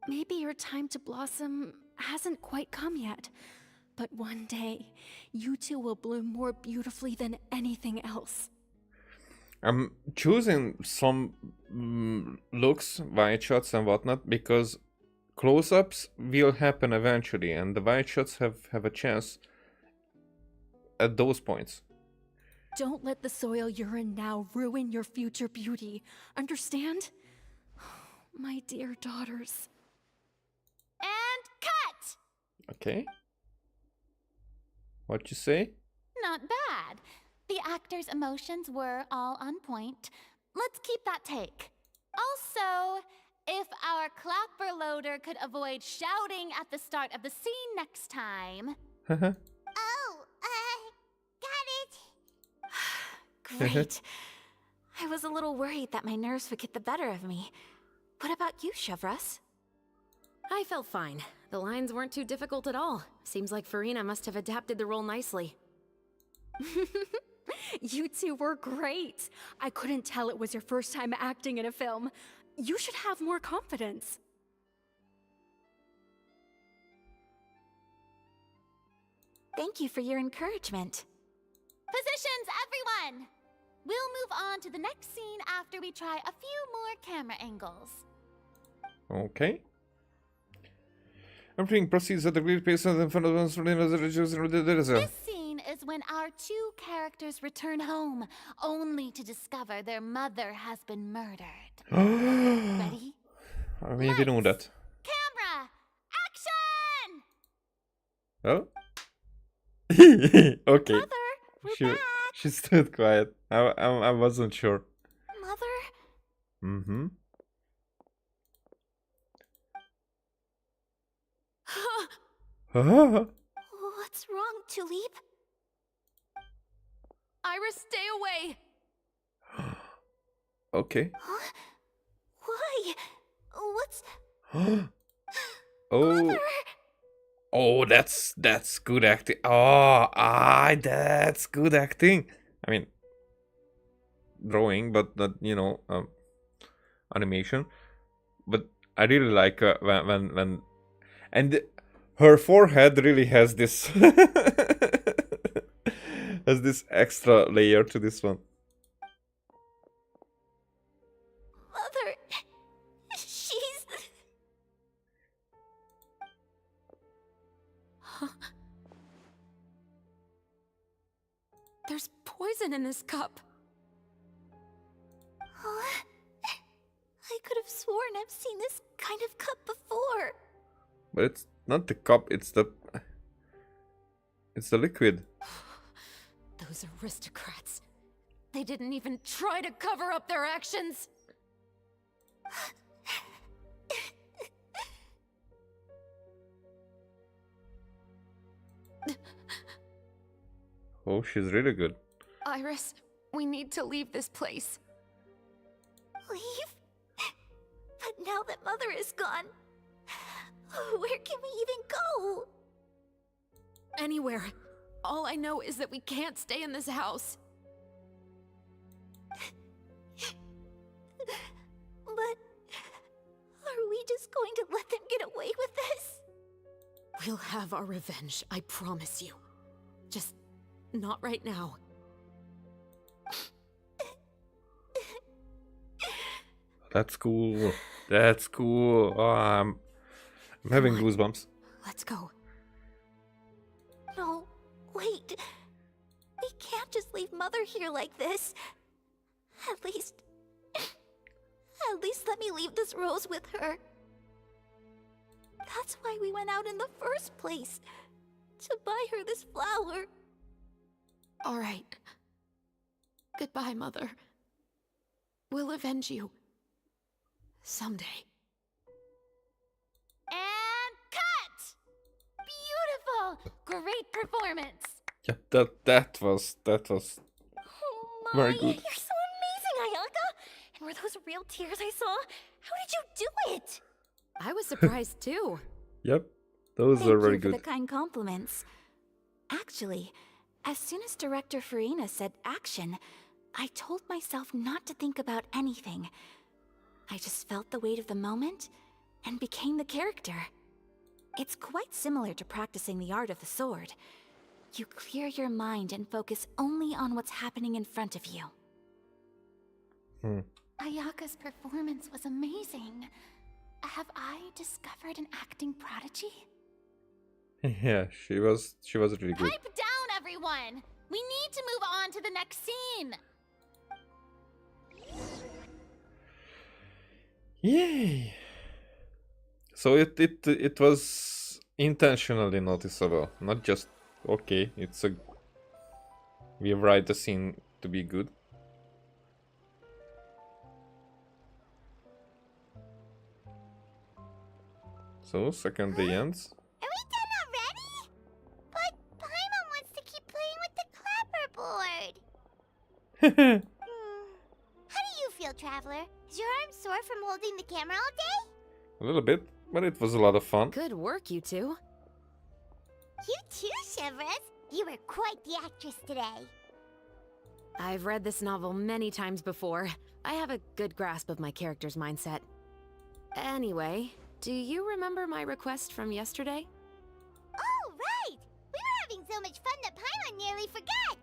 Maybe your time to blossom hasn't quite come yet, but one day, you two will bloom more beautifully than anything else. I'm choosing some looks, wide shots and whatnot, because close-ups will happen eventually, and the wide shots have a chance at those points. Don't let the soil you're in now ruin your future beauty. Understand? My dear daughters. And cut! Okay. What you say? Not bad. The actor's emotions were all on point. Let's keep that take. Also, if our clapper loader could avoid shouting at the start of the scene next time. Oh, got it. Great. I was a little worried that my nerves would get the better of me. What about you, Chevros? I felt fine. The lines weren't too difficult at all. Seems like Farina must have adapted the role nicely. You two were great. I couldn't tell it was your first time acting in a film. You should have more confidence. Thank you for your encouragement. Positions, everyone! We'll move on to the next scene after we try a few more camera angles. Okay. Everything proceeds at a great pace and in front of us. This scene is when our two characters return home, only to discover their mother has been murdered. Ready? I mean, we know that. Camera! Action! Oh? Okay. Mother, she stood quiet. I wasn't sure. Mother? Mm-hmm. What's wrong, Tulip? Iris, stay away! Okay. Huh? Why? What's... Oh. Mother! Oh, that's good acting. That's good acting. I mean, drawing, but not, animation. But I really like when and her forehead really has this has this extra layer to this one. Mother... She's... There's poison in this cup. Huh? I could have sworn I've seen this kind of cup before. But it's not the cup, it's the liquid. Those aristocrats. They didn't even try to cover up their actions. Oh, she's really good. Iris, we need to leave this place. Leave? But now that Mother is gone, where can we even go? Anywhere. All I know is that we can't stay in this house. But are we just going to let them get away with this? We'll have our revenge, I promise you. Just not right now. That's cool. That's cool. Oh, I'm having goosebumps. Let's go. No, wait. We can't just leave Mother here like this. At least let me leave this rose with her. That's why we went out in the first place. To buy her this flower. All right. Goodbye, Mother. We'll avenge you. Someday. And cut! Beautiful! Great performance! Yeah, that was Oh my, very good. You're so amazing, Ayaka! And were those real tears I saw? How did you do it? I was surprised too. Yep, Those Thank are very you for good. the kind compliments. Actually, as soon as Director Farina said action, I told myself not to think about anything. I just felt the weight of the moment and became the character. It's quite similar to practicing the art of the sword. You clear your mind and focus only on what's happening in front of you. Ayaka's performance was amazing. Have I discovered an acting prodigy? Yeah, she was really good. Pipe down, everyone! We need to move on to the next scene! Yay! So it was intentionally noticeable, not just okay. We write the scene to be good. So second day ends. Are we done already? But Paimon wants to keep playing with the clapperboard. How do you feel, Traveler? Is your arm sore from holding the camera all day? A little bit, but it was a lot of fun. Good work, you two. You too, Chevres. You were quite the actress today. I've read this novel many times before. I have a good grasp of my character's mindset. Anyway, do you remember my request from yesterday? Oh, right! We were having so much fun that Paimon nearly forgot!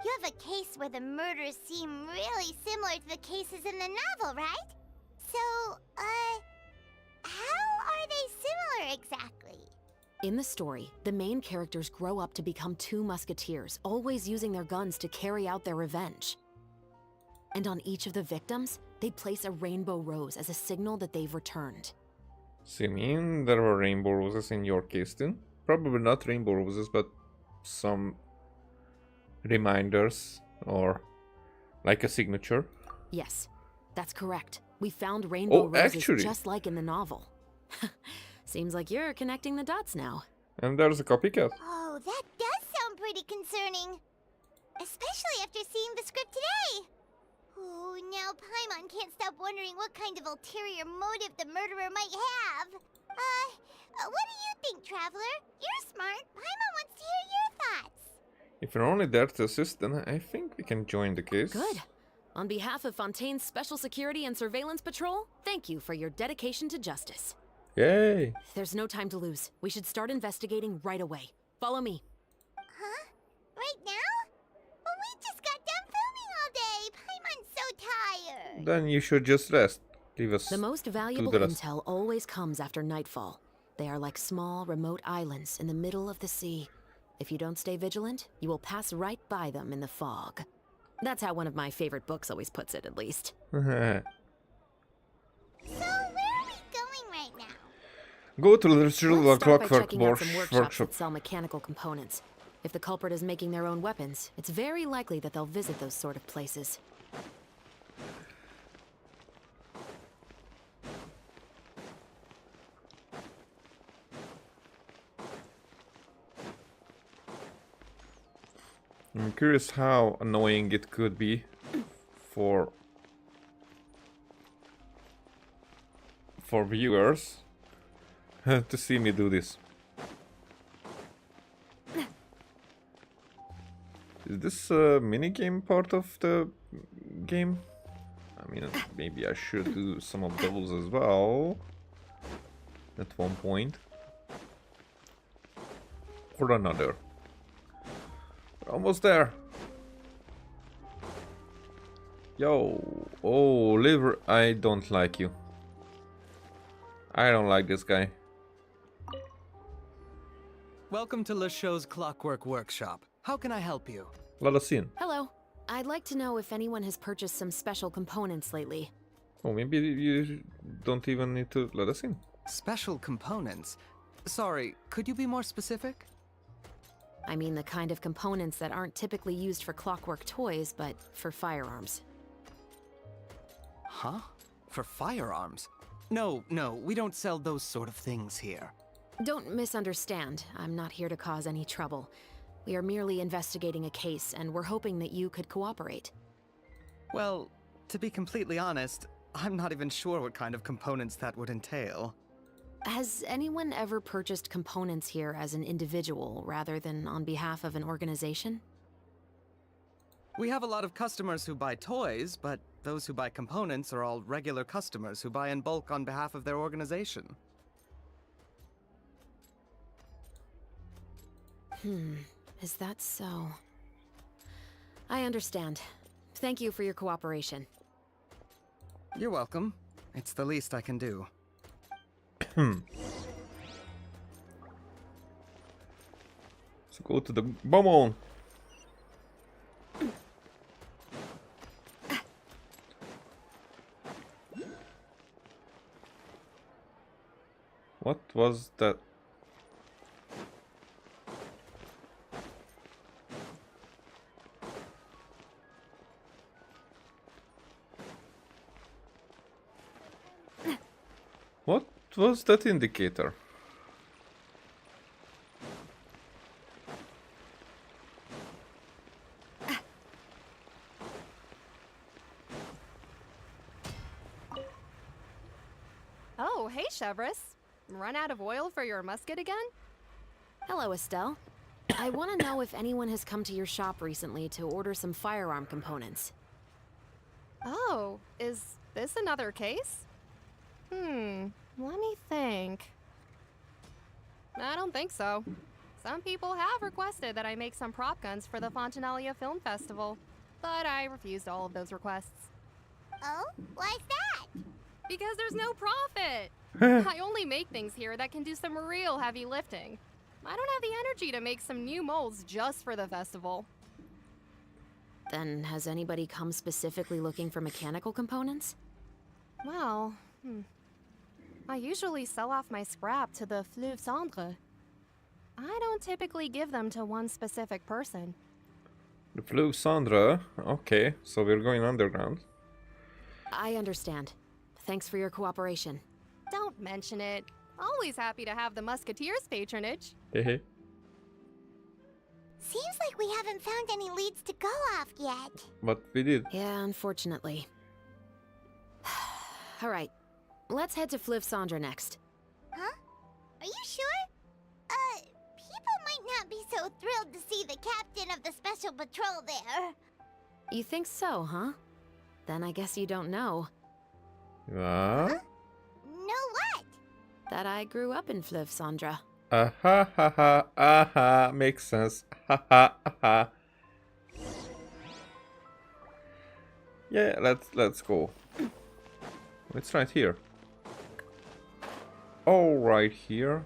You have a case where the murders seem really similar to the cases in the novel, right? So, how are they similar exactly? In the story, the main characters grow up to become two musketeers, always using their guns to carry out their revenge. And on each of the victims, they place a rainbow rose as a signal that they've returned. So you mean there were rainbow roses in your case too? Probably not rainbow roses, but some reminders or like a signature. Yes, that's correct. We found rainbow roses actually. just like in the novel. Seems like you're connecting the dots now. And there's a copycat. Oh, that does sound pretty concerning. Especially after seeing the script today. Oh, now Paimon can't stop wondering what kind of ulterior motive the murderer might have. What do you think, Traveler? You're smart. Paimon wants to hear your thoughts. If you're only there to assist, then I think we can join the case. Good. On behalf of Fontaine's Special Security and Surveillance Patrol, thank you for your dedication to justice. Yay! There's no time to lose. We should start investigating right away. Follow me. Huh? Right now? Well, we just got done filming all day. Paimon's so tired. Then you should just rest. Leave us The most valuable the rest. intel always comes after nightfall. They are like small, remote islands in the middle of the sea. If you don't stay vigilant, you will pass right by them in the fog. That's how one of my favorite books always puts it, at least. So, where are we going right now? Go to the Let's start by clockwork checking out some workshops workshop. that sell mechanical components. If the culprit is making their own weapons, it's very likely that they'll visit those sort of places. I'm curious how annoying it could be for viewers to see me do this. Is this a minigame part of the game? I mean, maybe I should do some of those as well at one point or another. We're almost there. Yo, oh, liver, I don't like you. I don't like this guy. Welcome to Le Show's Clockwork Workshop. How can I help you? Lot of scene. Hello. I'd like to know if anyone has purchased some special components lately. Oh, maybe you don't even need to let us in. Special components? Sorry, could you be more specific? I mean the kind of components that aren't typically used for clockwork toys, but for firearms. Huh? For firearms? No, we don't sell those sort of things here. Don't misunderstand. I'm not here to cause any trouble. We are merely investigating a case, and we're hoping that you could cooperate. Well, to be completely honest, I'm not even sure what kind of components that would entail. Has anyone ever purchased components here as an individual rather than on behalf of an organization? We have a lot of customers who buy toys, but those who buy components are all regular customers who buy in bulk on behalf of their organization. Is that so? I understand. Thank you for your cooperation. You're welcome. It's the least I can do. So go to the bomb. What was that? What was that indicator? Oh, hey, Chevris. Run out of oil for your musket again? Hello, Estelle. I want to know if anyone has come to your shop recently to order some firearm components. Oh, is this another case? Let me think. I don't think so. Some people have requested that I make some prop guns for the Fontanalia Film Festival, but I refused all of those requests. Oh? Why's that? Because there's no profit! I only make things here that can do some real heavy lifting. I don't have the energy to make some new molds just for the festival. Then has anybody come specifically looking for mechanical components? Well, I usually sell off my scrap to the Fleuve Cendre. I don't typically give them to one specific person. The Fleuve Cendre. Okay, so we're going underground. I understand. Thanks for your cooperation. Don't mention it. Always happy to have the Musketeers' patronage. Hehe. Seems like we haven't found any leads to go off yet. But we did. Yeah, unfortunately. Alright, let's head to Fleuve Cendre next. Huh? Are you sure? People might not be so thrilled to see the captain of the Special Patrol there. You think so, huh? Then I guess you don't know. Huh? Know what? That I grew up in Fleuve Cendre. Aha, ha, ha, aha, makes sense. Ha, ha, ha. Yeah, let's go. It's right here. Oh, right here.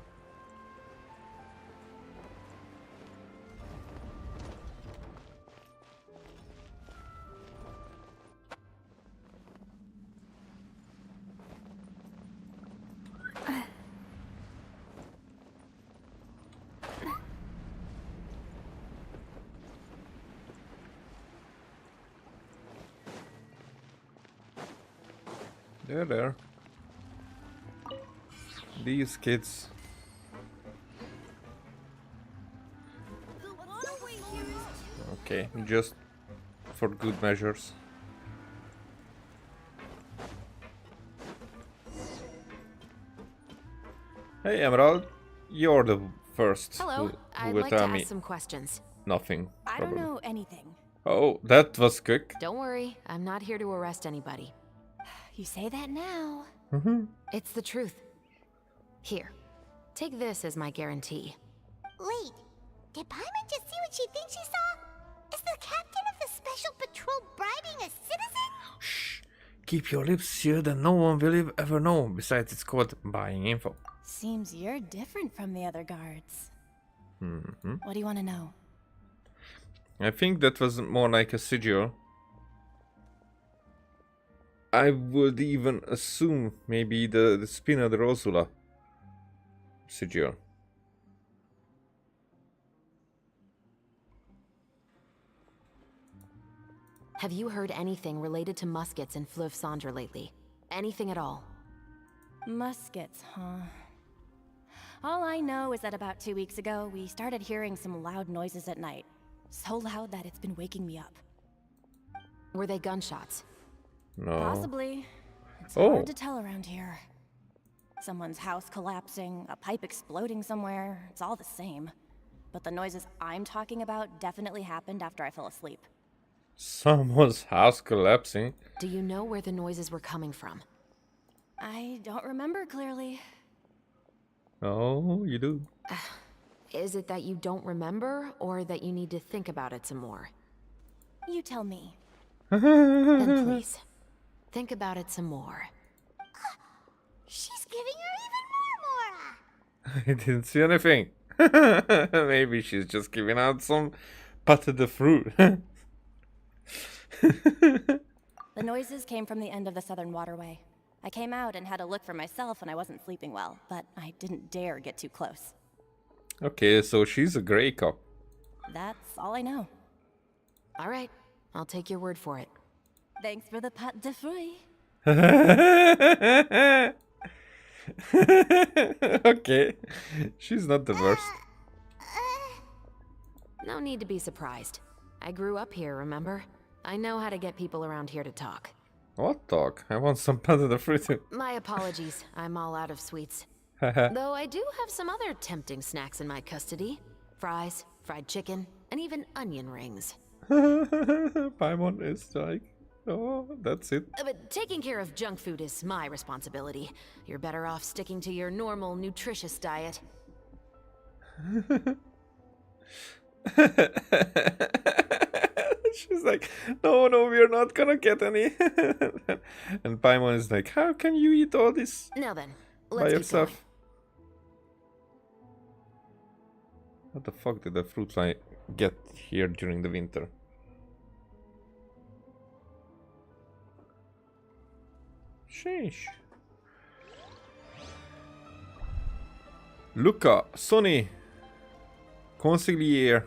They're there. These kids. Okay, just for good measures. Hey Emerald, you're the first Hello, who I'd will like tell to me ask some questions. nothing. I don't know anything. Oh, that was quick. Don't worry, I'm not here to arrest anybody. You say that now. It's the truth. Here, take this as my guarantee. Wait, did Paimon just see what she thinks she saw? Is the captain of the Special Patrol bribing a citizen? Shh. Keep your lips sealed and no one will ever know. Besides, it's called buying info. Seems you're different from the other guards. What do you want to know? I think that was more like a sigil. I would even assume maybe the Spina de Rosula sigil. Have you heard anything related to muskets in Fleuve Cendre lately? Anything at all? Muskets, huh? All I know is that about 2 weeks ago, we started hearing some loud noises at night. So loud that it's been waking me up. Were they gunshots? No. Possibly. It's Oh. hard to tell around here. Someone's house collapsing, a pipe exploding somewhere, it's all the same. But the noises I'm talking about definitely happened after I fell asleep. Someone's house collapsing. Do you know where the noises were coming from? I don't remember clearly. Oh, you do. Is it that you don't remember, or that you need to think about it some more? You tell me. Then please, think about it some more. She's giving her even more Mora! I didn't see anything. Maybe she's just giving out some pâté de fruit. The noises came from the end of the Southern Waterway. I came out and had a look for myself when I wasn't sleeping well, but I didn't dare get too close. Okay, so she's a grey cop. That's all I know. All right, I'll take your word for it. Thanks for the pâté de fruit. Okay, she's not the worst. No need to be surprised. I grew up here, remember? I know how to get people around here to talk. What talk? I want some pâté de fruit. My apologies, I'm all out of sweets. Though I do have some other tempting snacks in my custody. Fries, fried chicken, and even onion rings. Paimon is like, oh, that's it. But taking care of junk food is my responsibility. You're better off sticking to your normal, nutritious diet. She's like, no, we're not gonna get any. And Paimon is like, how can you eat all this Now then, by let's get yourself? going. What the fuck did the fruit fly get here during the winter? Sheesh. Luca, Sonny, consigliere.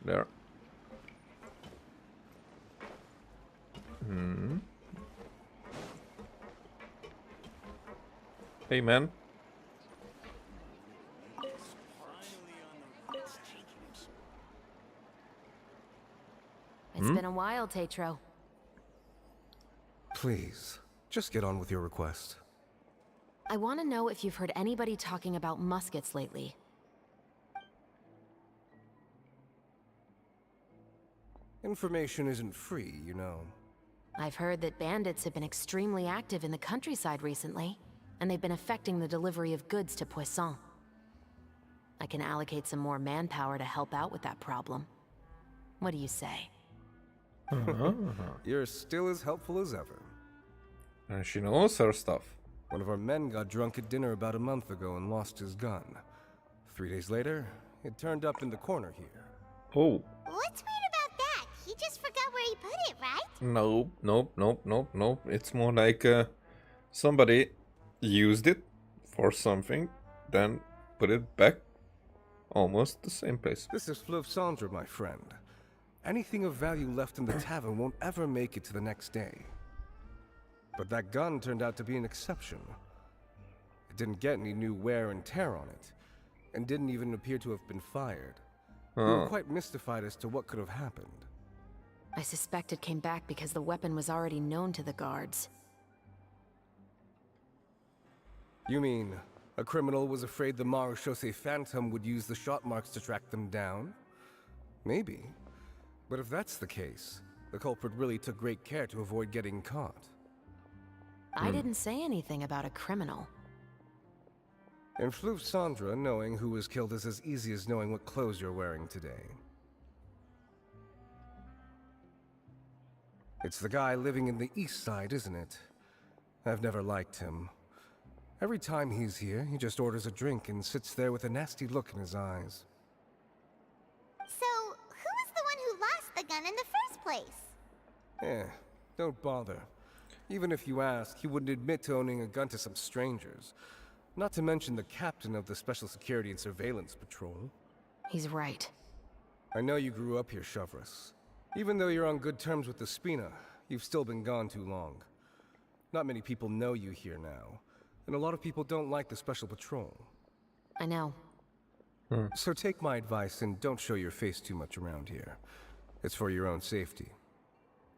There. Hey, man. It's been a while, Tetro. Please, just get on with your request. I want to know if you've heard anybody talking about muskets lately. Information isn't free, you know. I've heard that bandits have been extremely active in the countryside recently, and they've been affecting the delivery of goods to Poisson. I can allocate some more manpower to help out with that problem. What do you say? You're still as helpful as ever. And she knows her stuff. One of our men got drunk at dinner about a month ago and lost his gun. 3 days later, it turned up in the corner here. Oh. What's weird about that? He just forgot where he put it, right? Nope. It's more like somebody used it for something, then put it back almost the same place. This is Fleuve Cendre, my friend. Anything of value left in the tavern won't ever make it to the next day. But that gun turned out to be an exception. It didn't get any new wear and tear on it, and didn't even appear to have been fired. We were quite mystified as to what could have happened. I suspect it came back because the weapon was already known to the guards. You mean, a criminal was afraid the Marechaussee Phantom would use the shot marks to track them down? Maybe. But if that's the case, the culprit really took great care to avoid getting caught. I didn't say anything about a criminal. In Fleuve Cendre, knowing who was killed is as easy as knowing what clothes you're wearing today. It's the guy living in the east side, isn't it? I've never liked him. Every time he's here, he just orders a drink and sits there with a nasty look in his eyes. So, who was the one who lost the gun in the first place? Don't bother. Even if you ask, he wouldn't admit to owning a gun to some strangers. Not to mention the captain of the Special Security and Surveillance Patrol. He's right. I know you grew up here, Chevreuse. Even though you're on good terms with the Spina, you've still been gone too long. Not many people know you here now, and a lot of people don't like the Special Patrol. I know. So take my advice and don't show your face too much around here. It's for your own safety.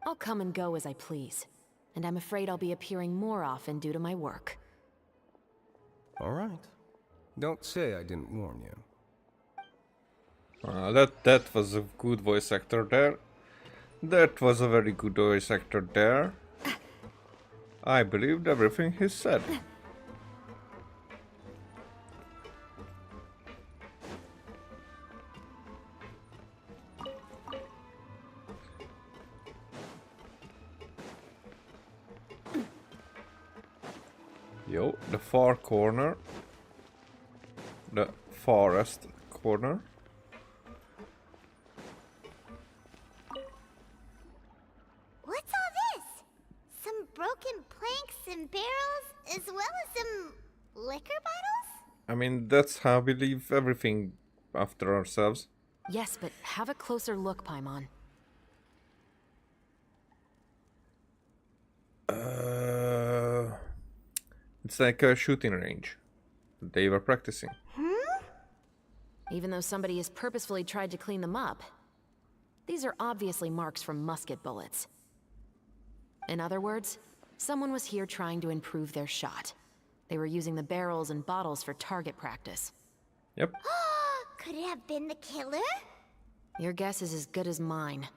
I'll come and go as I please. And I'm afraid I'll be appearing more often due to my work. All right. Don't say I didn't warn you. That was a good voice actor there. That was a very good voice actor there. I believed everything he said. Yo, the far corner. The farthest corner. What's all this? Some broken planks and barrels, as well as some liquor bottles? I mean, that's how we leave everything after ourselves. Yes, but have a closer look, Paimon. It's like a shooting range. They were practicing. Even though somebody has purposefully tried to clean them up, these are obviously marks from musket bullets. In other words, someone was here trying to improve their shot. They were using the barrels and bottles for target practice. Yep. Could it have been the killer? Your guess is as good as mine.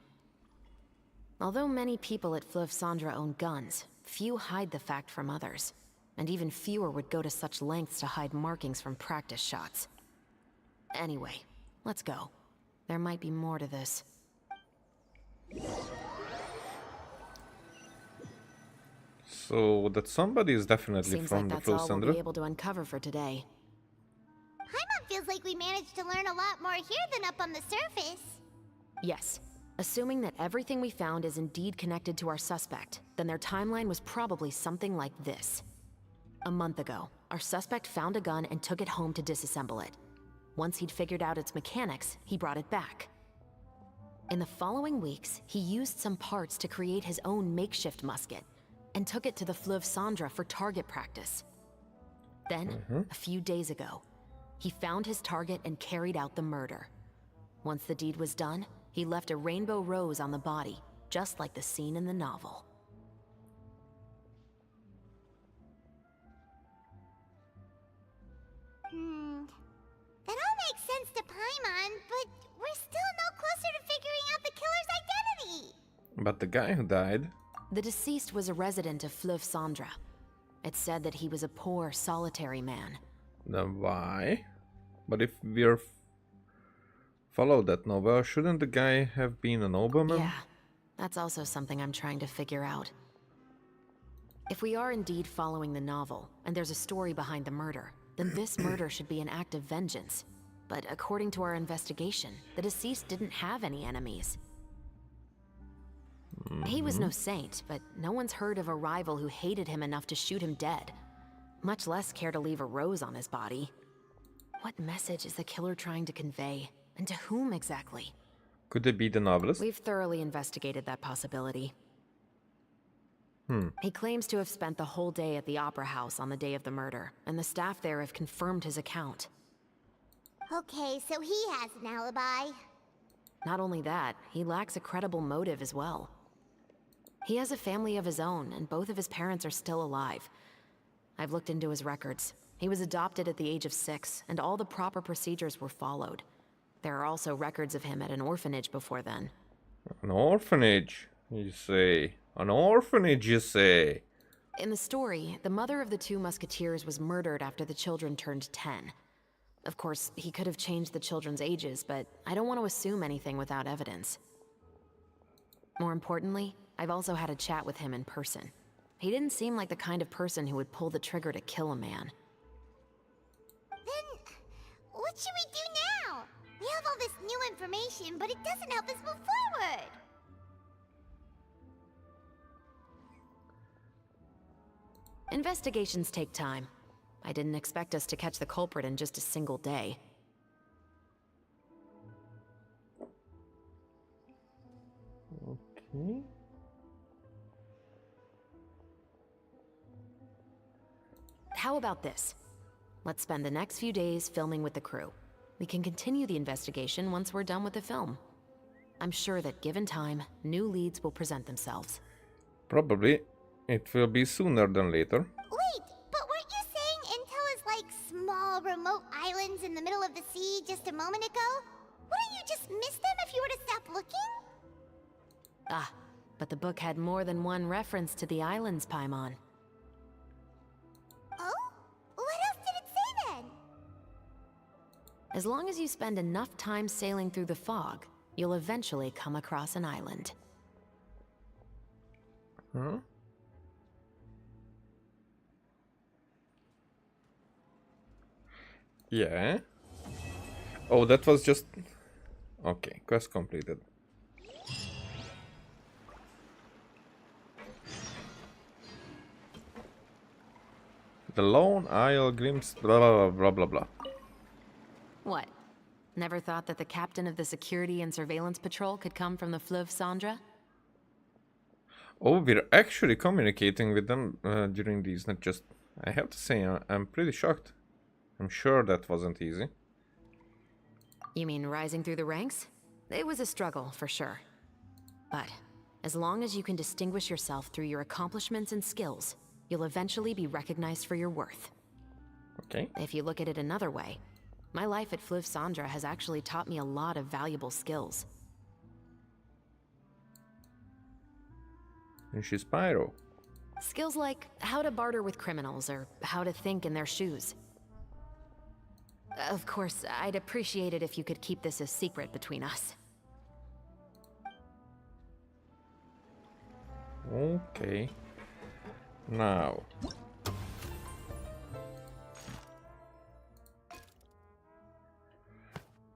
Although many people at Fleuve Cendres own guns, few hide the fact from others. And even fewer would go to such lengths to hide markings from practice shots. Anyway, let's go. There might be more to this. So that somebody is definitely Seems from like the that's Fleuve all we'll Cendres. be able to uncover for today. Paimon feels like we managed to learn a lot more here than up on the surface. Yes. Assuming that everything we found is indeed connected to our suspect, then their timeline was probably something like this. A month ago, our suspect found a gun and took it home to disassemble it. Once he'd figured out its mechanics, he brought it back. In the following weeks, he used some parts to create his own makeshift musket, and took it to the Fleuve Cendres for target practice. Then, a few days ago, he found his target and carried out the murder. Once the deed was done, he left a rainbow rose on the body, just like the scene in the novel. That all makes sense to Paimon, but we're still no closer to figuring out the killer's identity. But the guy who died... The deceased was a resident of Fleuve Cendres. It's said that he was a poor, solitary man. Then why? But if we're follow that novel, shouldn't the guy have been a nobleman? Yeah, that's also something I'm trying to figure out. If we are indeed following the novel, and there's a story behind the murder, then this murder should be an act of vengeance. But according to our investigation, the deceased didn't have any enemies. He was no saint, but no one's heard of a rival who hated him enough to shoot him dead. Much less care to leave a rose on his body. What message is the killer trying to convey? And to whom exactly? Could it be the novelist? We've thoroughly investigated that possibility. He claims to have spent the whole day at the Opera House on the day of the murder, and the staff there have confirmed his account. Okay, so he has an alibi. Not only that, he lacks a credible motive as well. He has a family of his own, and both of his parents are still alive. I've looked into his records. He was adopted at the age of 6, and all the proper procedures were followed. There are also records of him at an orphanage before then. An orphanage, you say? An orphanage, you say? In the story, the mother of the 2 musketeers was murdered after the children turned 10. Of course, he could have changed the children's ages, but I don't want to assume anything without evidence. More importantly, I've also had a chat with him in person. He didn't seem like the kind of person who would pull the trigger to kill a man. Then, what should we do now? We have all this new information, but it doesn't help us move forward. Investigations take time. I didn't expect us to catch the culprit in just a single day. Okay. How about this? Let's spend the next few days filming with the crew. We can continue the investigation once we're done with the film. I'm sure that given time, new leads will present themselves. Probably it will be sooner than later. Wait, but weren't you saying Intel is like small, remote islands in the middle of the sea just a moment ago? Wouldn't you just miss them if you were to stop looking? Ah, but the book had more than one reference to the islands, Paimon. Oh? What else did it say then? As long as you spend enough time sailing through the fog, you'll eventually come across an island. Huh? Yeah. Oh, that was just... Okay, quest completed. The Lone Isle Grims... blah blah blah blah blah. What? Never thought that the captain of the security and surveillance patrol could come from the Fleuve Cendra? Oh, we're actually communicating with them during these, not just... I have to say, I'm pretty shocked. I'm sure that wasn't easy. You mean rising through the ranks? It was a struggle, for sure. But as long as you can distinguish yourself through your accomplishments and skills, you'll eventually be recognized for your worth. Okay. If you look at it another way, my life at Fleuve Cendra has actually taught me a lot of valuable skills. And she's Pyro. Skills like how to barter with criminals or how to think in their shoes. Of course, I'd appreciate it if you could keep this a secret between us. Okay. Now.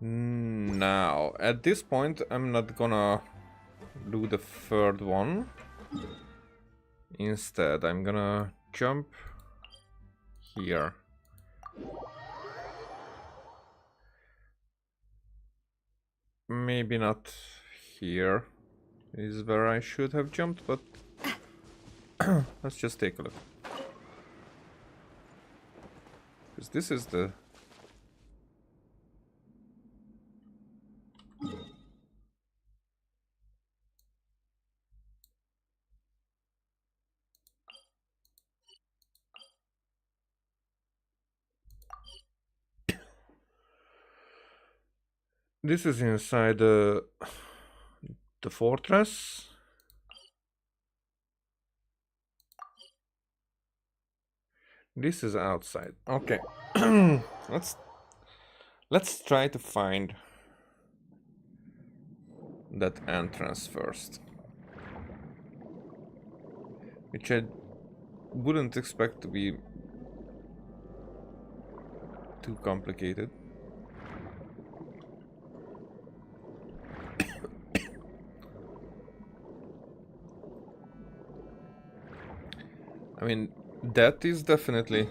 Now, at this point, I'm not gonna do the third one. Instead, I'm gonna jump here. Maybe not here is where I should have jumped, but let's just take a look. Because this is the... This is inside the fortress. This is outside. Okay. Let's try to find that entrance first. Which I wouldn't expect to be too complicated. I mean, that is definitely...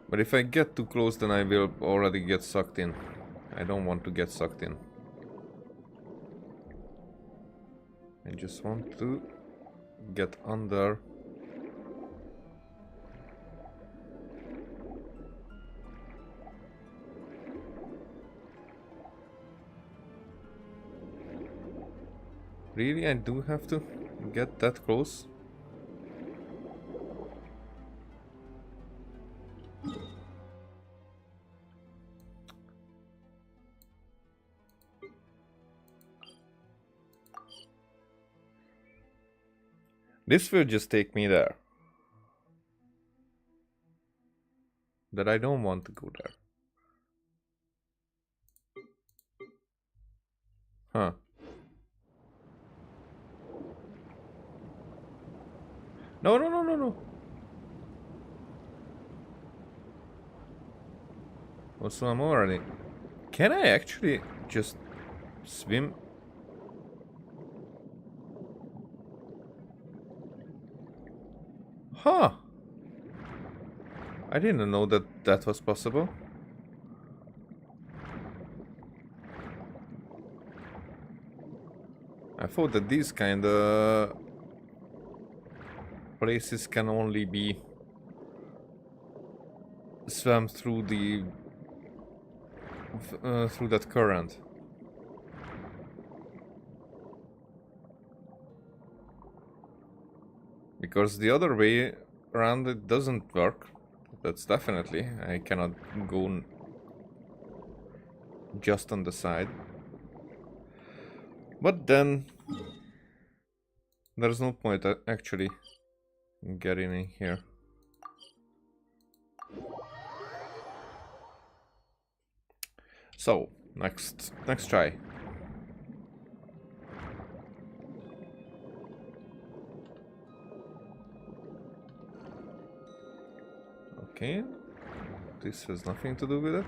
But if I get too close, then I will already get sucked in. I don't want to get sucked in. I just want to get under. Really, I do have to get that close? This will just take me there. That I don't want to go there. Huh. No, no, no, no, no. Oh, so I'm already... Can I actually just swim? Huh. I didn't know that that was possible. I thought that these kinda places can only be swam through the through that current. Because the other way around it doesn't work. That's definitely. I cannot go just on the side. But then there's no point actually getting in here. So, next try. Okay, this has nothing to do with it.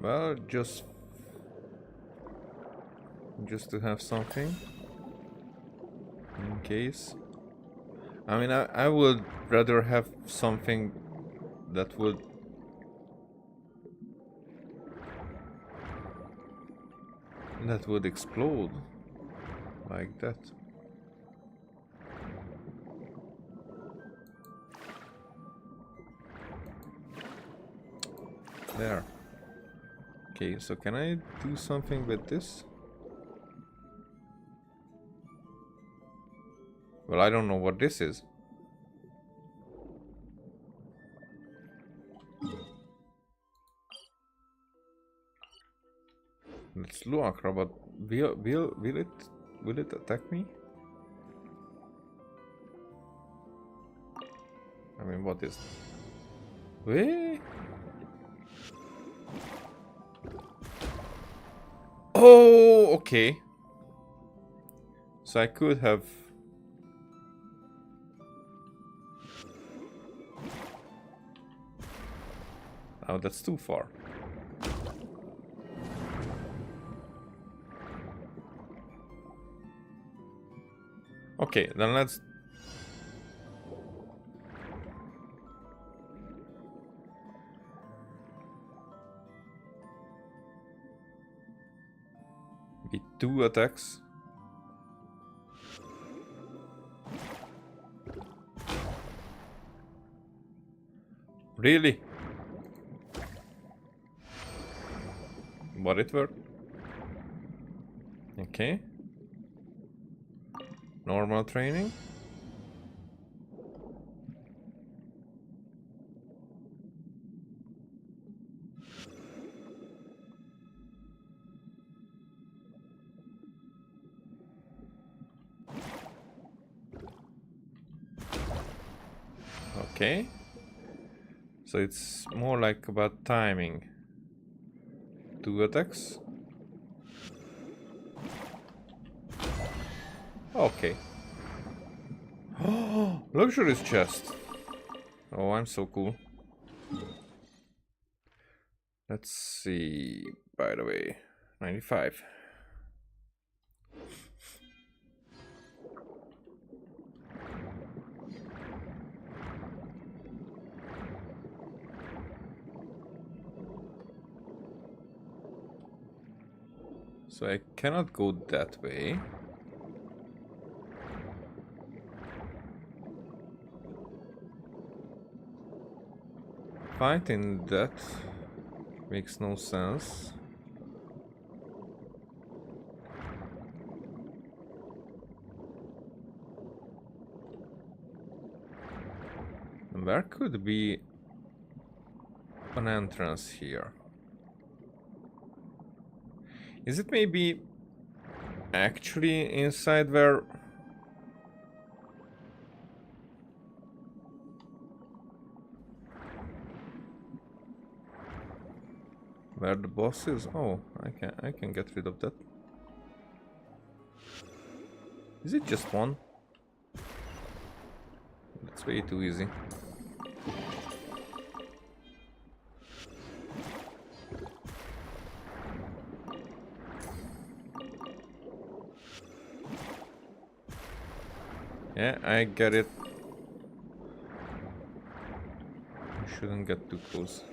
Well, just to have something in case. I mean, I would rather have something that would explode like that. There. Okay, so can I do something with this? Well, I don't know what this is. Let's look, but will it attack me? I mean, what is? Wait. Oh, okay. So I could have. Oh, that's too far. Okay, then let's. Be 2 attacks. Really? But it worked. Okay. Normal training. Okay. So it's more like about timing. 2 attacks. Okay. Oh, luxurious chest. Oh, I'm so cool. Let's see. By the way, 95. So I cannot go that way. Fighting that makes no sense. And there could be an entrance here. Is it maybe actually inside where the boss is? Oh, I can get rid of that. Is it just one? That's way too easy. Yeah, I get it. I shouldn't get too close.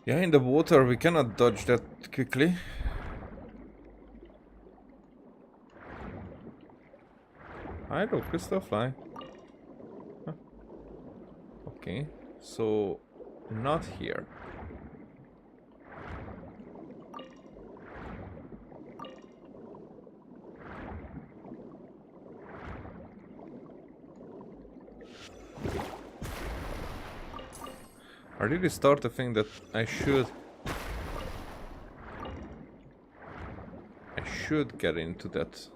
Yeah, in the water we cannot dodge that quickly. Hello, crystal fly. Huh. Okay, so not here. I really start to think that I should get into that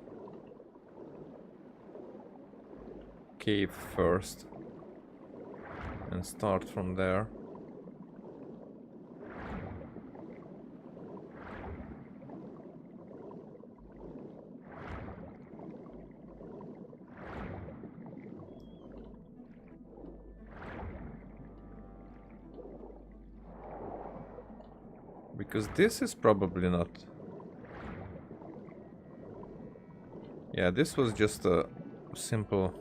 cave first and start from there. Because this is probably not... Yeah, this was just a simple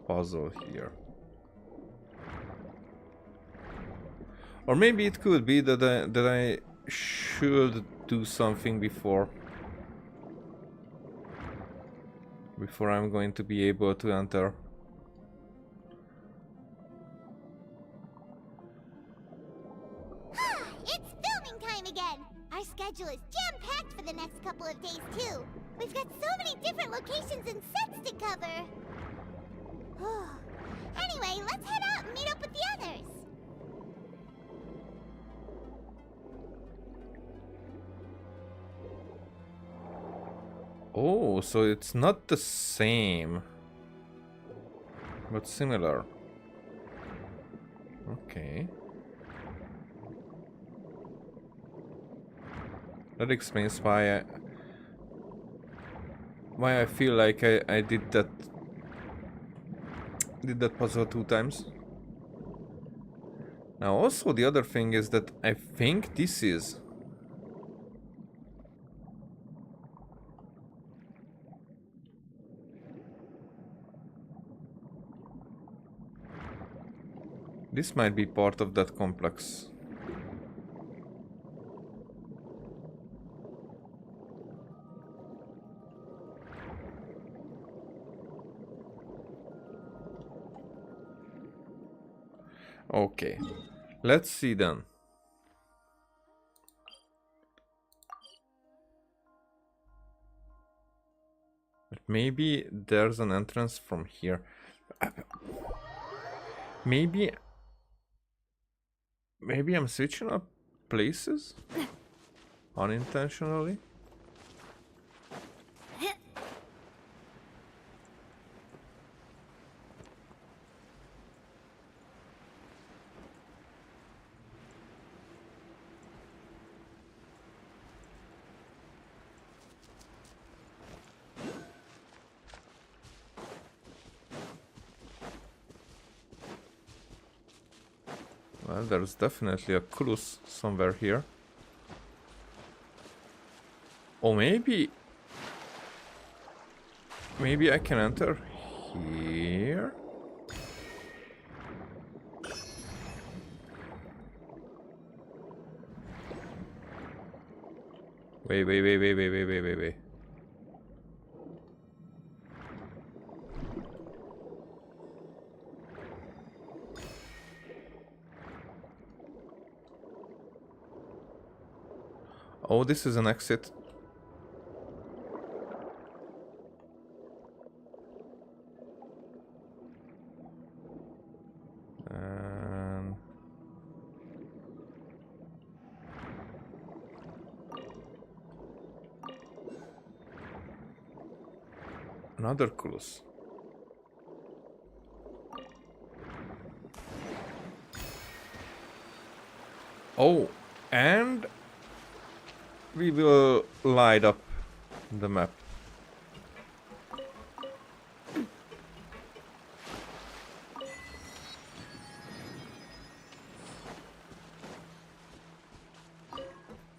puzzle here. Or maybe it could be that I should do something before I'm going to be able to enter. It's filming time again! Our schedule is jam-packed for the next couple of days, too. We've got so many different locations and sets to cover. Anyway, let's head out and meet up with the others. Oh, so it's not the same, but similar. Okay. That explains why I feel like I did that puzzle 2 times. Now also the other thing is that I think this is this might be part of that complex. Okay, let's see then. Maybe there's an entrance from here. Maybe I'm switching up places unintentionally. Well, there's definitely a clue somewhere here. Or maybe I can enter here. Wait. Oh, this is an exit. Another clues. Oh, and we will light up the map.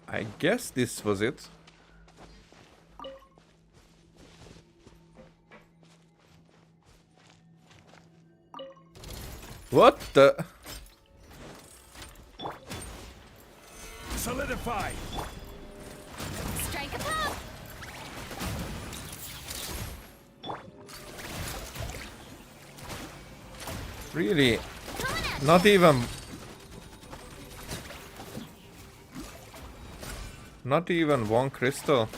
I guess this was it. What the? Solidify! Strike a pop! Really? Not even... Not even one crystal?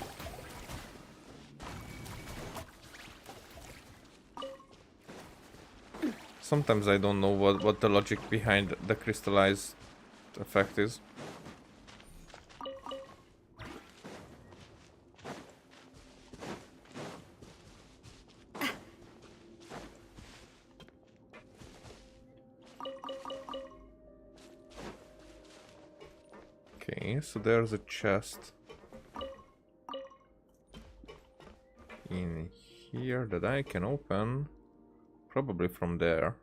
Sometimes I don't know what the logic behind the crystallized effect is. Okay, so there's a chest in here that I can open, probably from there.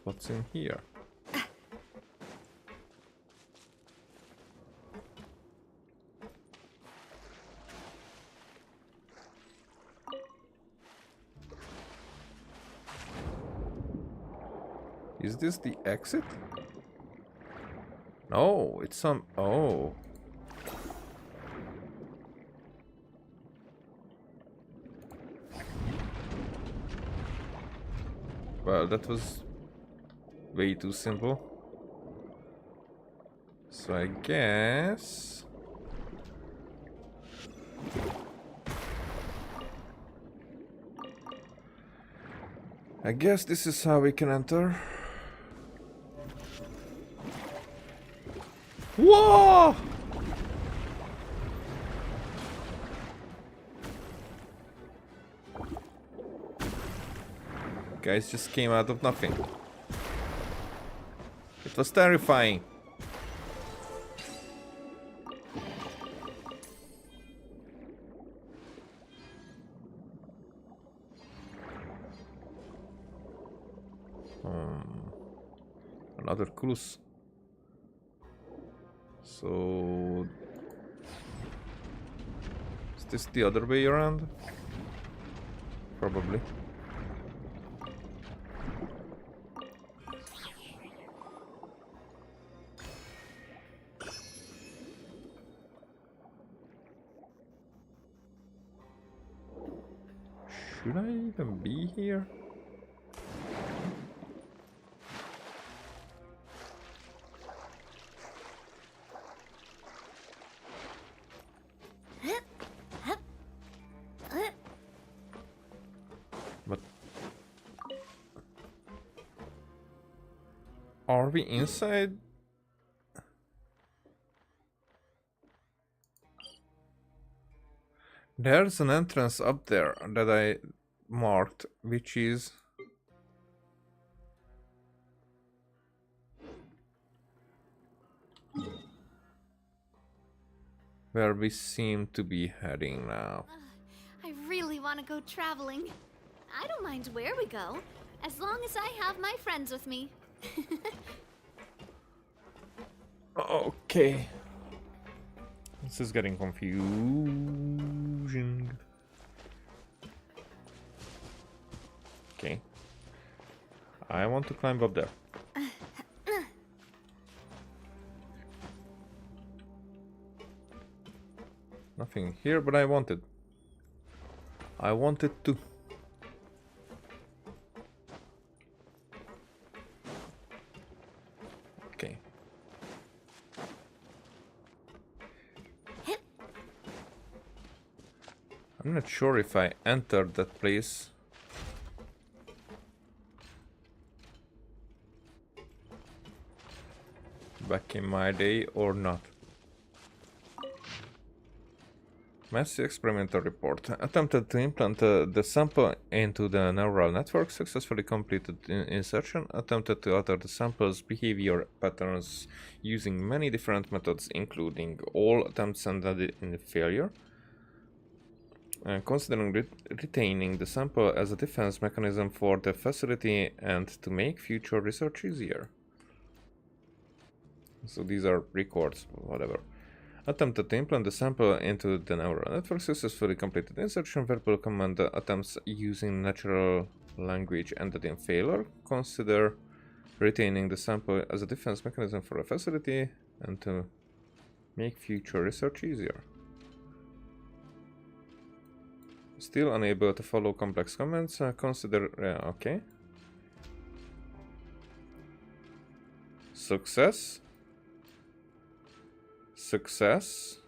What's in here? Is this the exit? No, it's some... Oh. Well, that was way too simple. So I guess... this is how we can enter. Whoa! Guys just came out of nothing. It was terrifying. Another clues. So is this the other way around? Probably. Should I even be here? But are we inside? There's an entrance up there that I marked, which is where we seem to be heading now. I really want to go traveling. I don't mind where we go, as long as I have my friends with me. Okay. This is getting confusing. Okay. I want to climb up there. Nothing here, but I wanted. I wanted to. Okay. I'm not sure if I entered that place. Back in my day or not. Messy experimental report. Attempted to implant the sample into the neural network. Successfully completed insertion. Attempted to alter the sample's behavior patterns using many different methods, including all attempts ended in failure. Considering retaining the sample as a defense mechanism for the facility and to make future research easier. So these are records, whatever. Attempted to implant the sample into the neural network. Successfully completed insertion. Verbal command attempts using natural language ended in failure. Consider retaining the sample as a defense mechanism for a facility and to make future research easier. Still unable to follow complex commands. Consider... okay. Success. Success.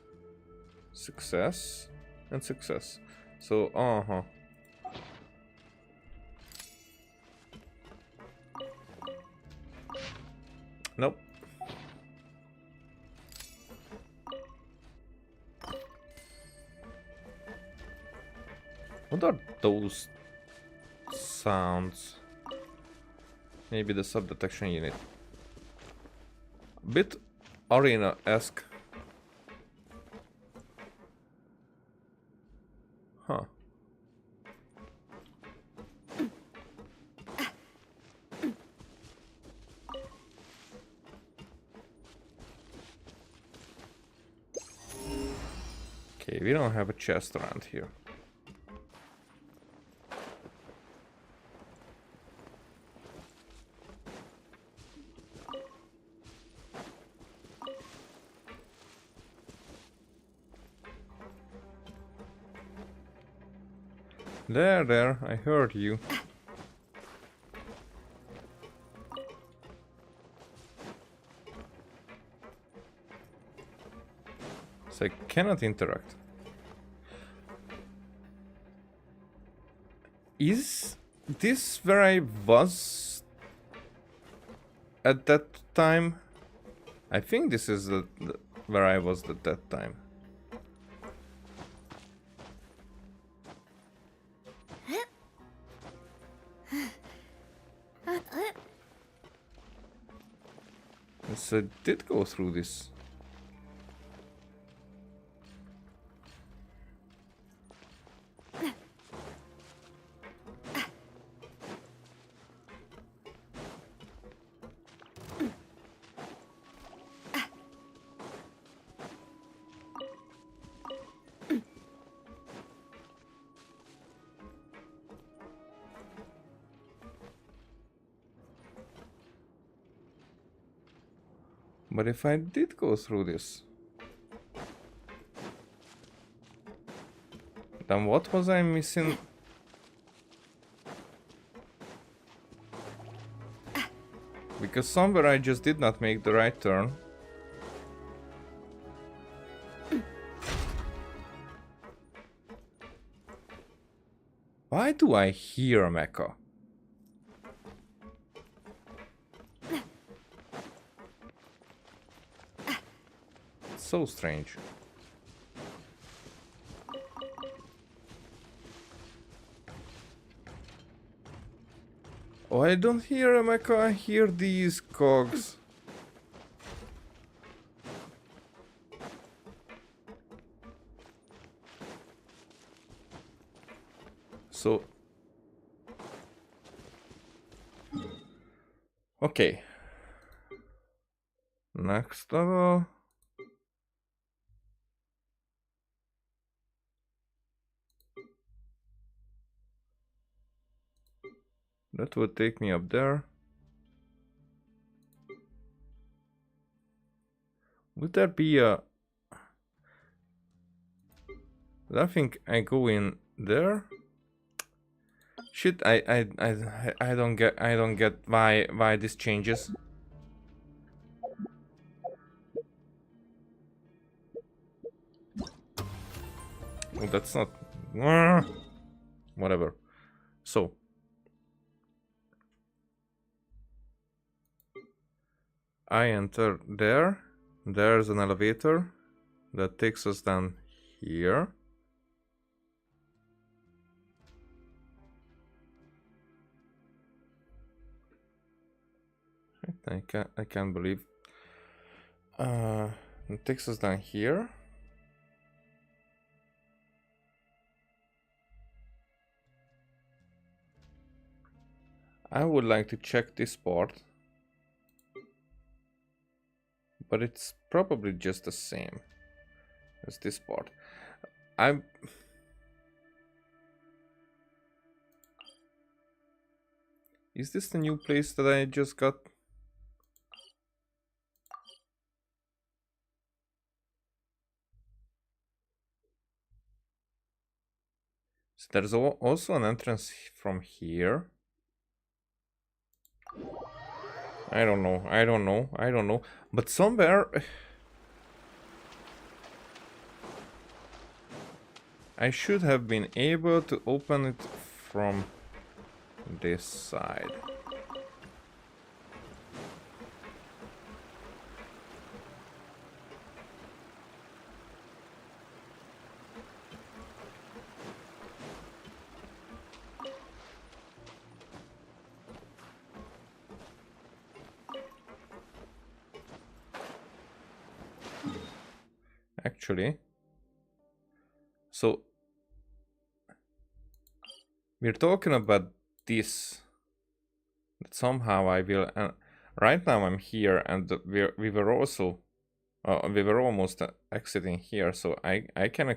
Success. And success. So, Nope. What are those sounds? Maybe the sub-detection unit. Bit arena-esque. Huh. Okay, we don't have a chest around here. There, I heard you. So I cannot interact. Is this where I was at that time? I think this is where I was at that time. So I did go through this. But if I did go through this, then what was I missing? Because somewhere I just did not make the right turn. Why do I hear a mecha? So strange. Oh, I don't hear a mecha, I hear these cogs. So... okay. Next level. That would take me up there. Would there be a... I think I go in there. Shit, I don't get why this changes. Oh, that's not... whatever. So. I enter there. There's an elevator that takes us down here. I can't believe. It takes us down here. I would like to check this part, but it's probably just the same as this part. Is this the new place that I just got? So there's also an entrance from here. I don't know. But somewhere I should have been able to open it from this side. Actually, so we're talking about this. That somehow I will. Right now I'm here, and we were also we were almost exiting here. So I can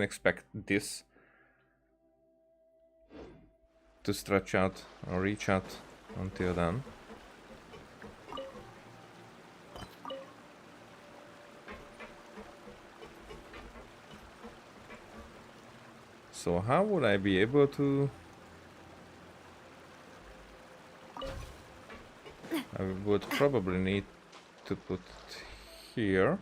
expect this to stretch out or reach out until then. So how would I be able to? I would probably need to put it here.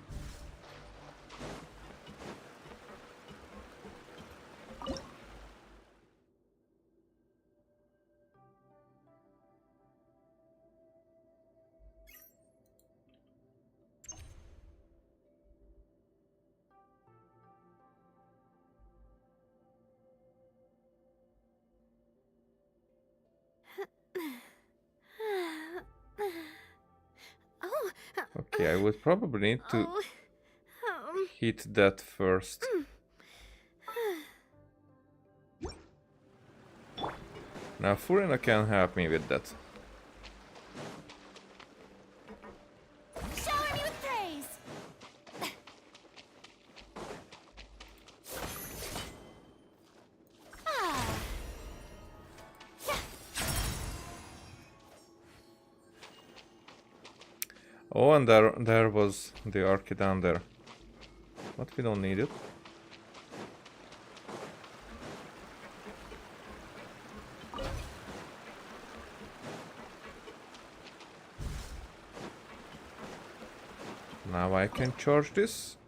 Okay, I would probably need to hit that first. Now Furina can help me with that. Shower me with praise! Oh, and there was the Archie down there. But we don't need it. Now I can charge this.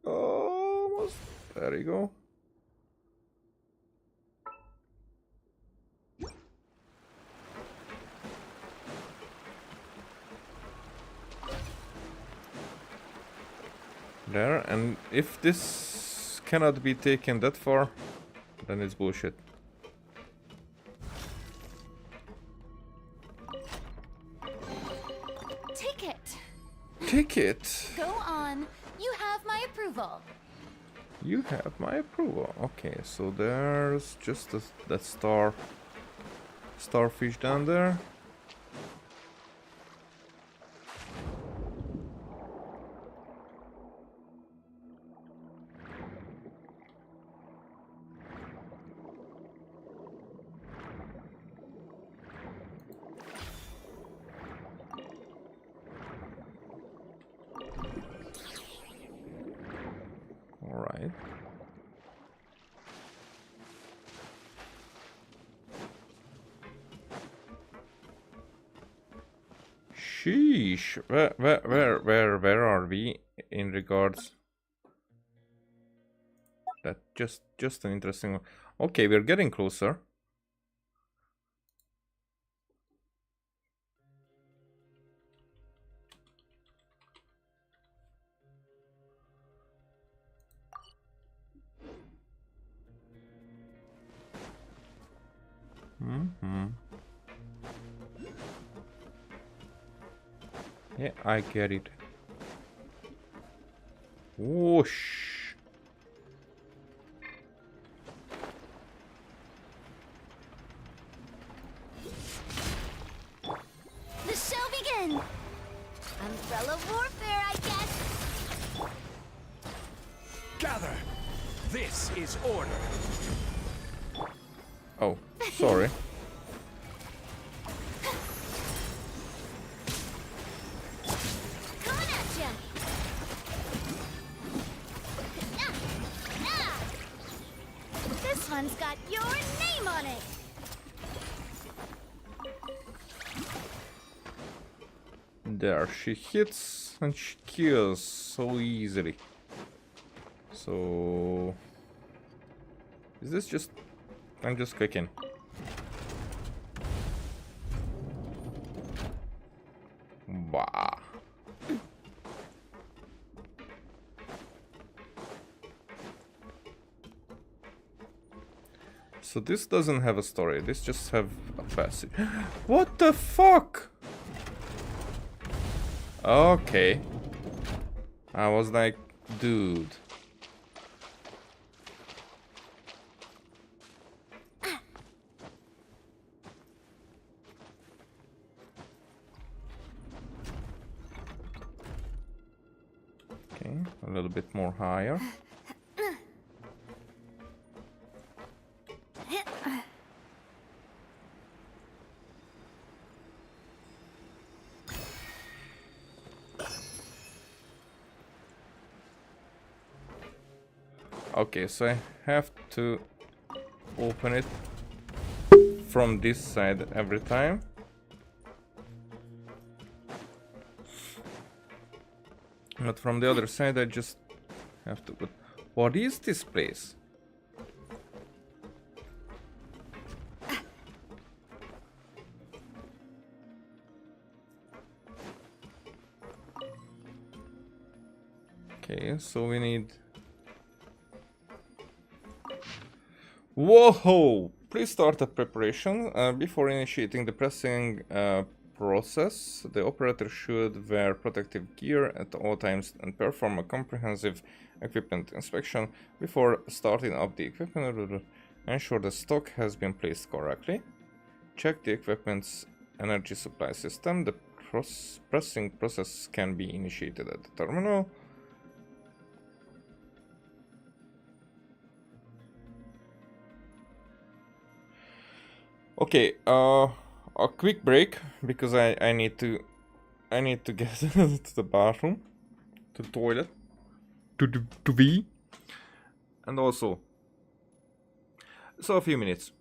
Almost. There you go. There, and if this cannot be taken that far, then it's bullshit. Take it. Take it. Go on. You have my approval. You have my approval. Okay, so there's just that starfish down there. All right. Sheesh. Where are we in regards? That just an interesting one. Okay, we're getting closer. Mm-hmm. Yeah, I get it. Whoosh. The show begins! Umbrella warfare, I guess! Gather! This is order. Oh, sorry. Coming at ya! This one's got your name on it! There, she hits and she kills so easily. So... Is this just... I'm just clicking. Bah. So this doesn't have a story, this just have a passage. What the fuck? Okay. I was like, dude. Okay, a little bit more higher. Okay, so I have to open it from this side every time. But from the other side I just have to put... What is this place? Okay, so we need... Whoa! Please start the preparation. Before initiating the pressing process, the operator should wear protective gear at all times and perform a comprehensive equipment inspection before starting up the equipment. Ensure the stock has been placed correctly. Check the equipment's energy supply system. The pressing process can be initiated at the terminal. Okay, a quick break because I need to get to the bathroom, to the toilet, to be, and also, so a few minutes.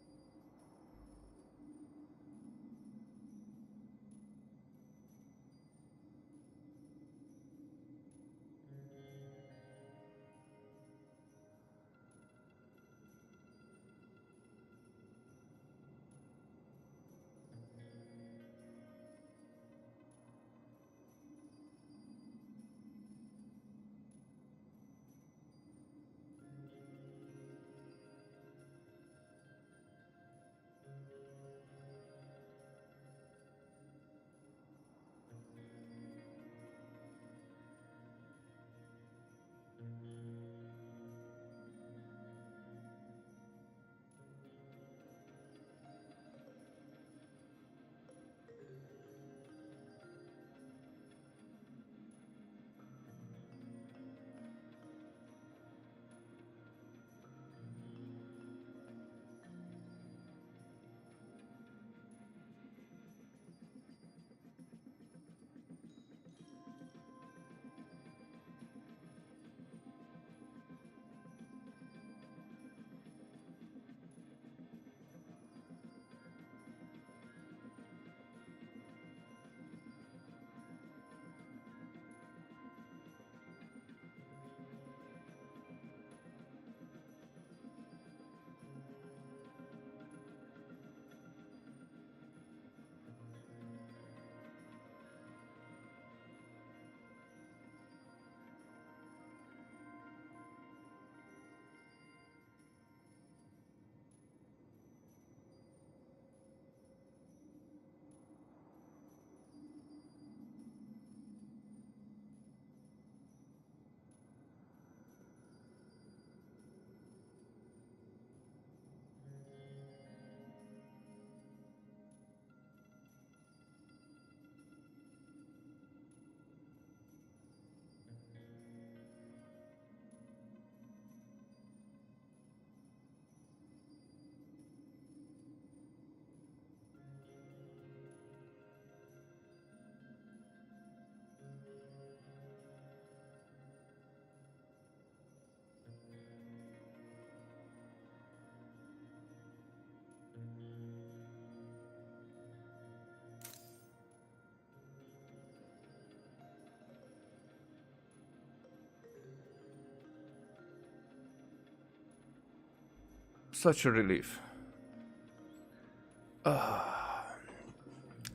such a relief.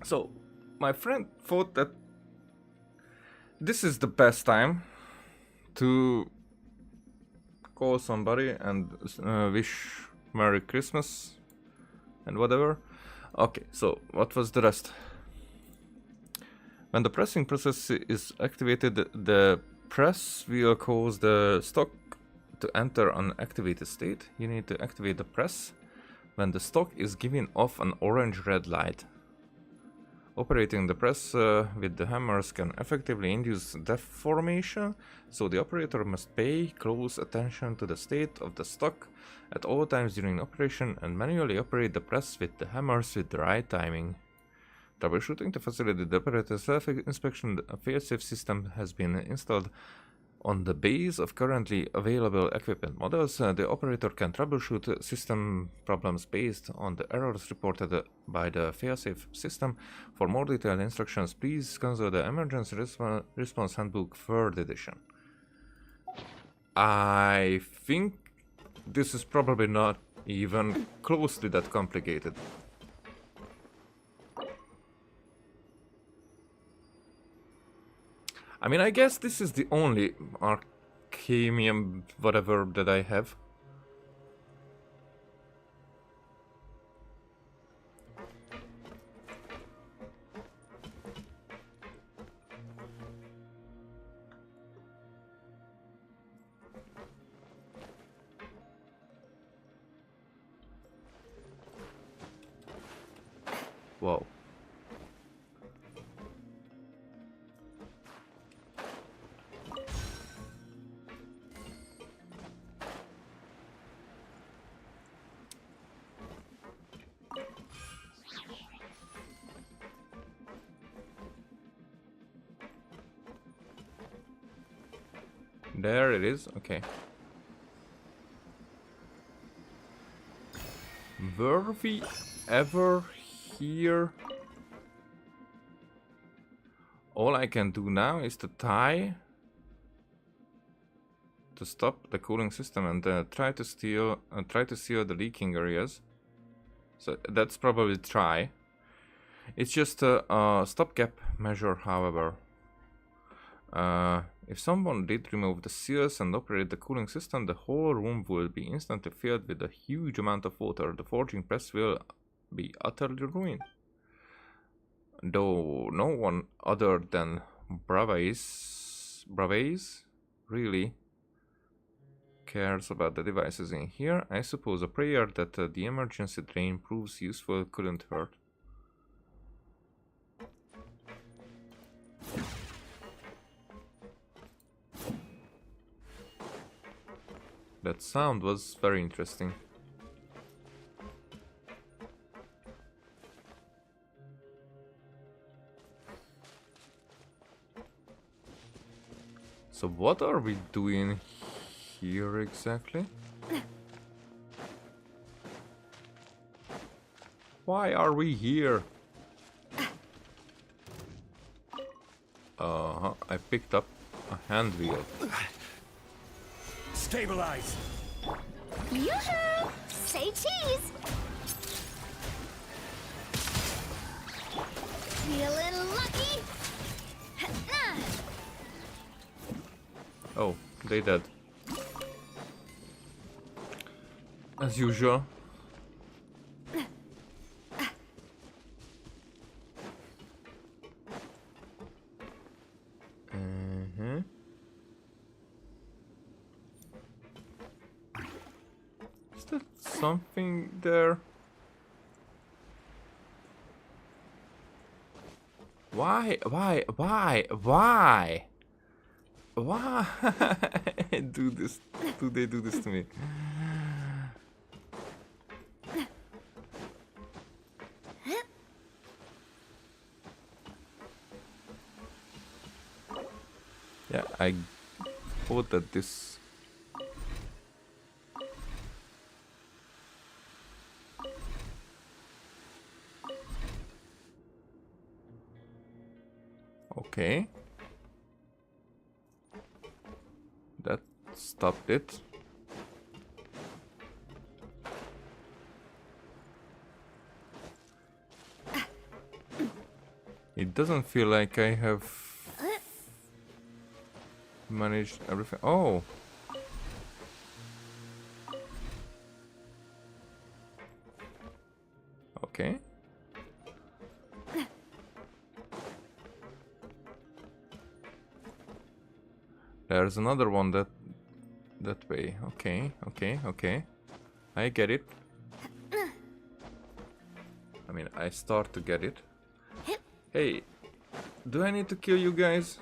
So, my friend thought that this is the best time to call somebody and wish Merry Christmas and whatever. Okay, so what was the rest? When the pressing process is activated, the press will cause the stock to enter an activated state. You need to activate the press when the stock is giving off an orange-red light. Operating the press with the hammers can effectively induce deformation, so the operator must pay close attention to the state of the stock at all times during operation and manually operate the press with the hammers with the right timing. Troubleshooting to facilitate the operator's self-inspection, a failsafe system has been installed on the base of currently available equipment models. The operator can troubleshoot system problems based on the errors reported by the failsafe system. For more detailed instructions, please consult the Emergency Response Handbook 3rd edition. I think this is probably not even closely that complicated. I mean, I guess this is the only Archemium whatever that I have. Whoa. There it is, okay. Were we ever here? All I can do now is to tie to stop the cooling system and try to seal the leaking areas. So that's probably try. It's just a stopgap measure, however. If someone did remove the seals and operate the cooling system, the whole room will be instantly filled with a huge amount of water. The forging press will be utterly ruined. Though no one other than Braves really cares about the devices in here, I suppose a prayer that the emergency drain proves useful couldn't hurt. That sound was very interesting. So what are we doing here exactly? Why are we here? I picked up a hand wheel. Stabilize! Yoo-hoo! Say cheese! Feeling lucky? Oh, they dead. As usual. Is that something there? Why do this? Do they do this to me? Yeah, I thought that this. Okay. That stopped it. It doesn't feel like I have managed everything. Oh! Okay. There's another one that way. Okay, okay, okay. I get it. I mean, I start to get it. Hey, do I need to kill you guys?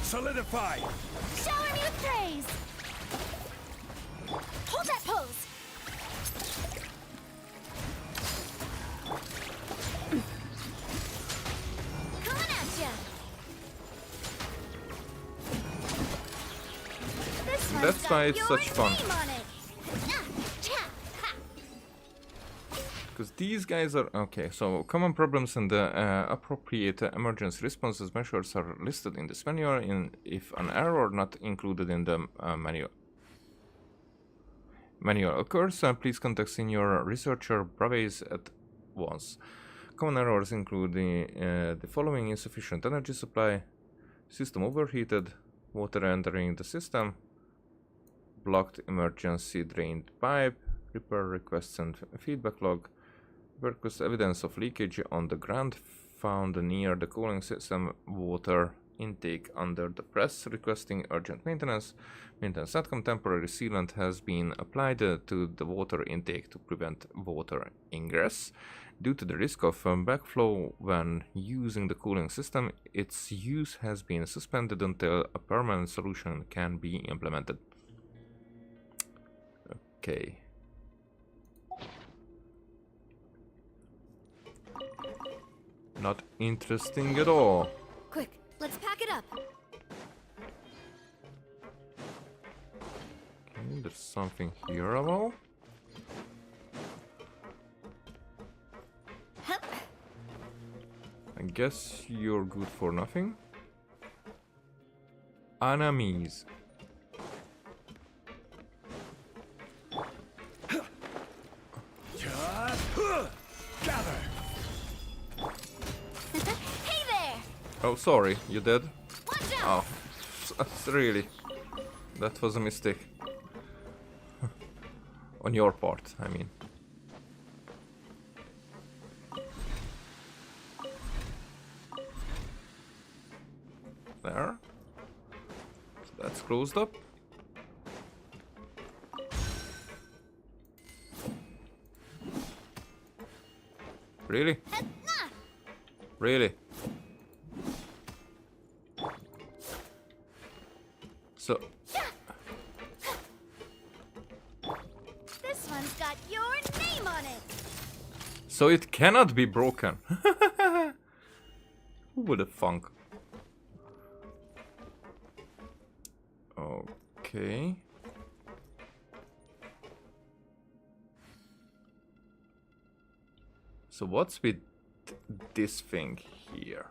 Solidify! Shower me with praise! Hold that pose! Coming at ya! This one's That's got why it's your such fun. name on it. Because these guys are... Okay, so common problems and the appropriate emergency responses measures are listed in this manual if an error not included in the manual occurs, please contact senior researcher Braves at once. Common errors include the following: insufficient energy supply, system overheated, water entering the system, blocked emergency drained pipe, repair requests and feedback log, because evidence of leakage on the ground found near the cooling system water intake under the press, requesting urgent maintenance. Maintenance outcome: temporary sealant has been applied to the water intake to prevent water ingress. Due to the risk of backflow when using the cooling system, its use has been suspended until a permanent solution can be implemented. Okay. Not interesting at all. Quick, let's pack it up. Okay, there's something here at all. I guess you're good for nothing. Enemies. Gather! Hey there! Oh, sorry, you dead? Watch Oh, out! really? That was a mistake. On your part, I mean. There. So that's closed up. Really? Really? So... This one's got your name on it! So it cannot be broken. Who would have thunk? Okay. So what's with this thing here?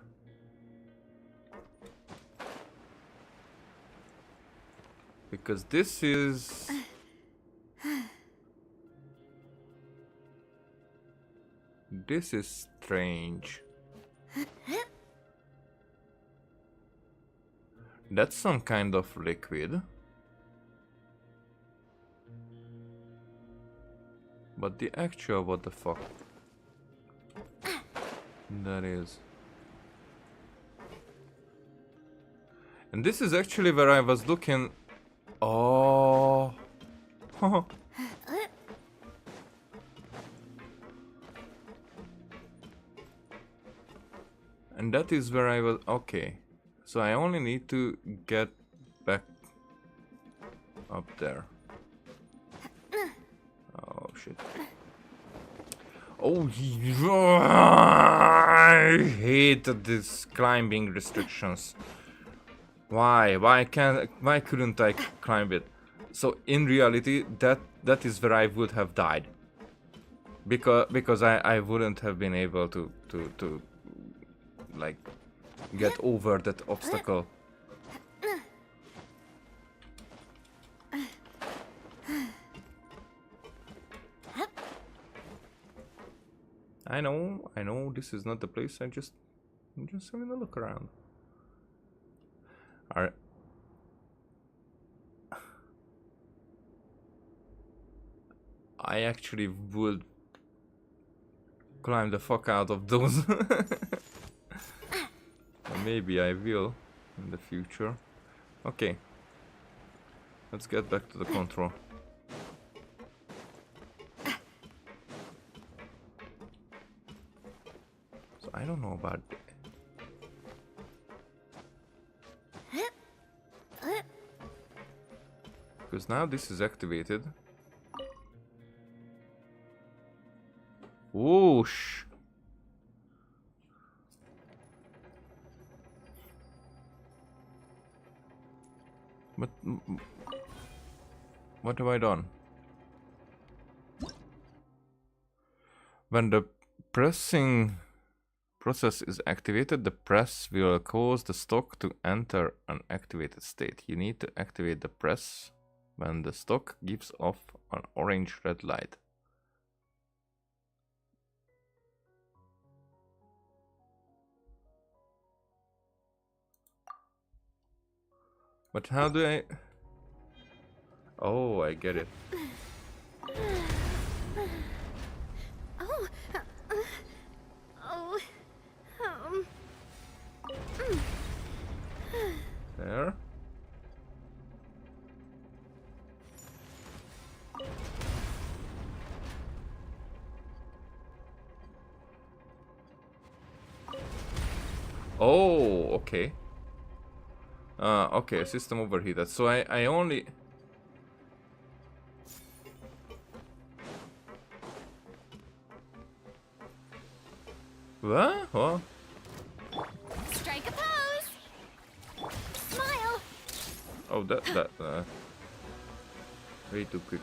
Because this is... This is strange. That's some kind of liquid. But the actual what the fuck that is. And this is actually where I was looking. Oh. And that is where I was. Okay. So I only need to get back up there. Oh shit. Oh, I hate these climbing restrictions. Why? Why couldn't I climb it? So in reality, that is where I would have died. Because I wouldn't have been able to like get over that obstacle. I know, this is not the place. I'm just having a look around. Alright. I actually would climb the fuck out of those. Or maybe I will in the future. Okay. Let's get back to the control. So I don't know about because now this is activated. Whoosh! But what have I done? When the pressing process is activated, the press will cause the stock to enter an activated state. You need to activate the press when the stock gives off an orange red light. But how do I... Oh, I get it. There. Oh, okay. Okay, system overheated. So I only... What? What? Strike a pose. Smile. Oh, that way too quick.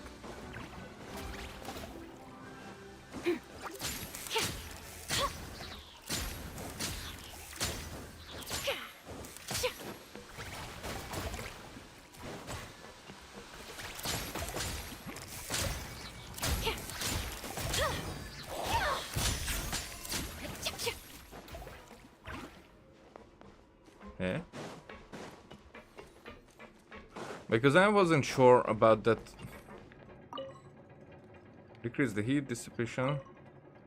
Yeah. Because I wasn't sure about that. Decrease the heat dissipation,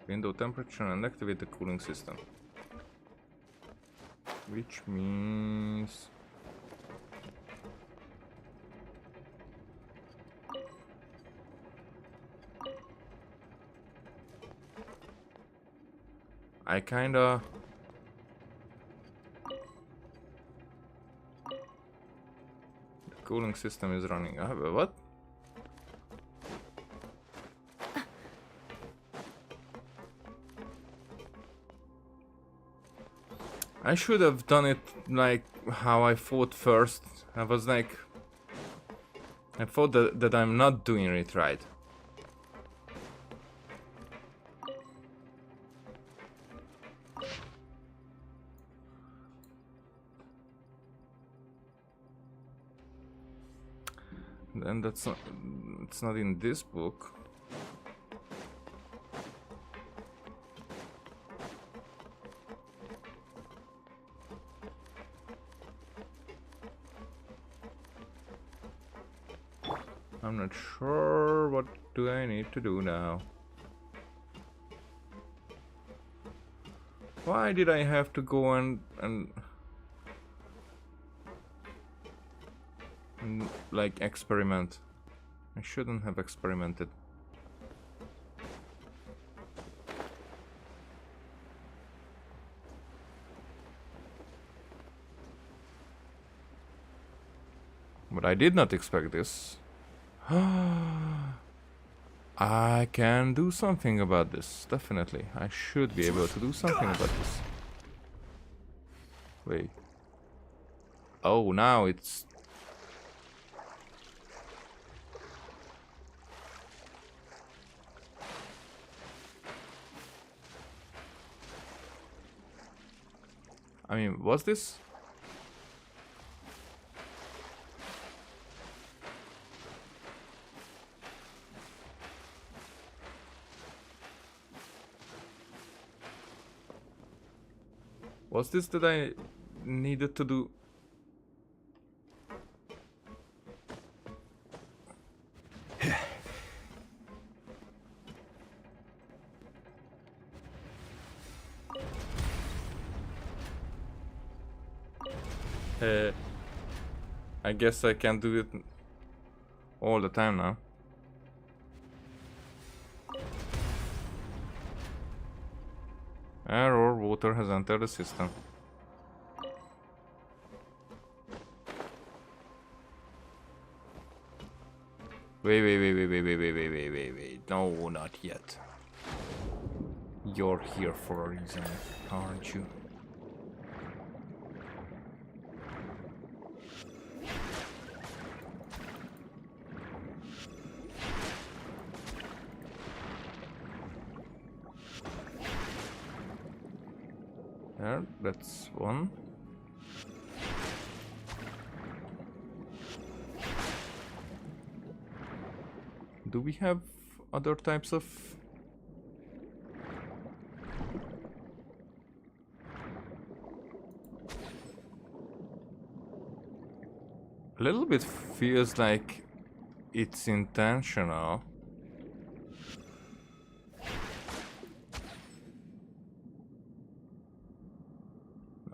window temperature, and activate the cooling system. Which means... I kinda... The cooling system is running. What? I should have done it like how I thought first. I was like... I thought that I'm not doing it right. And that's not... It's not in this book. I'm not sure what do I need to do now. Why did I have to go and like experiment? I shouldn't have experimented. But I did not expect this. I can do something about this, definitely. I should be able to do something about this. Wait. Oh, now it's... I mean, was this? Was this that I needed to do? I guess I can do it all the time now. Error, water has entered the system. Wait. No, not yet. You're here for a reason, aren't you? There, that's one. Do we have other types of... A little bit feels like it's intentional.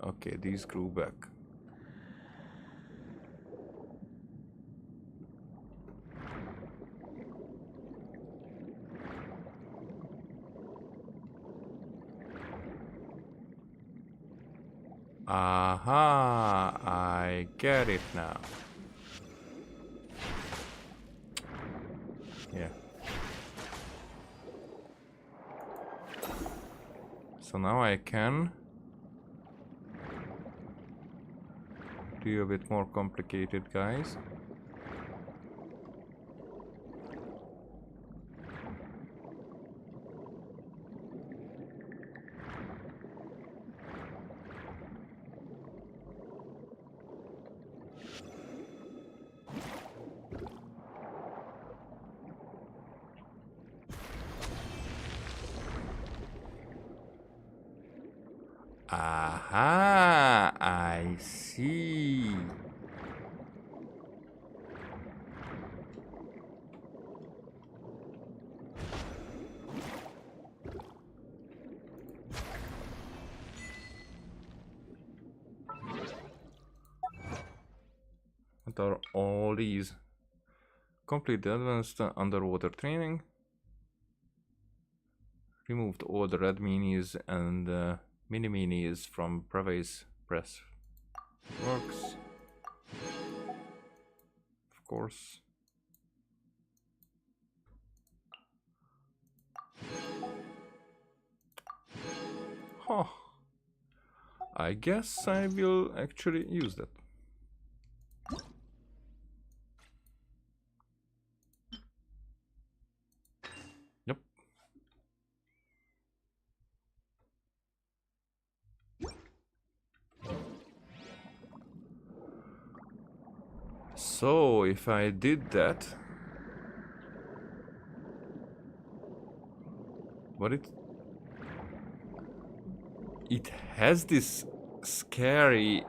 Okay, these grew back. Aha, I get it now. Yeah. So now I can do a bit more complicated guys. Aha, I see. What are all these? Complete the advanced underwater training. Removed all the red minis and mini minis from Brevet's press. Works. Of course. Huh. I guess I will actually use that. Yep. So if I did that, but it has this scary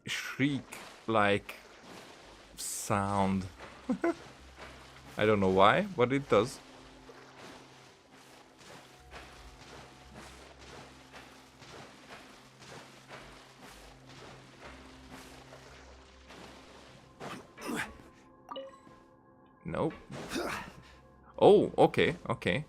shriek like sound. I don't know why, but it does. Nope. Oh, okay, okay.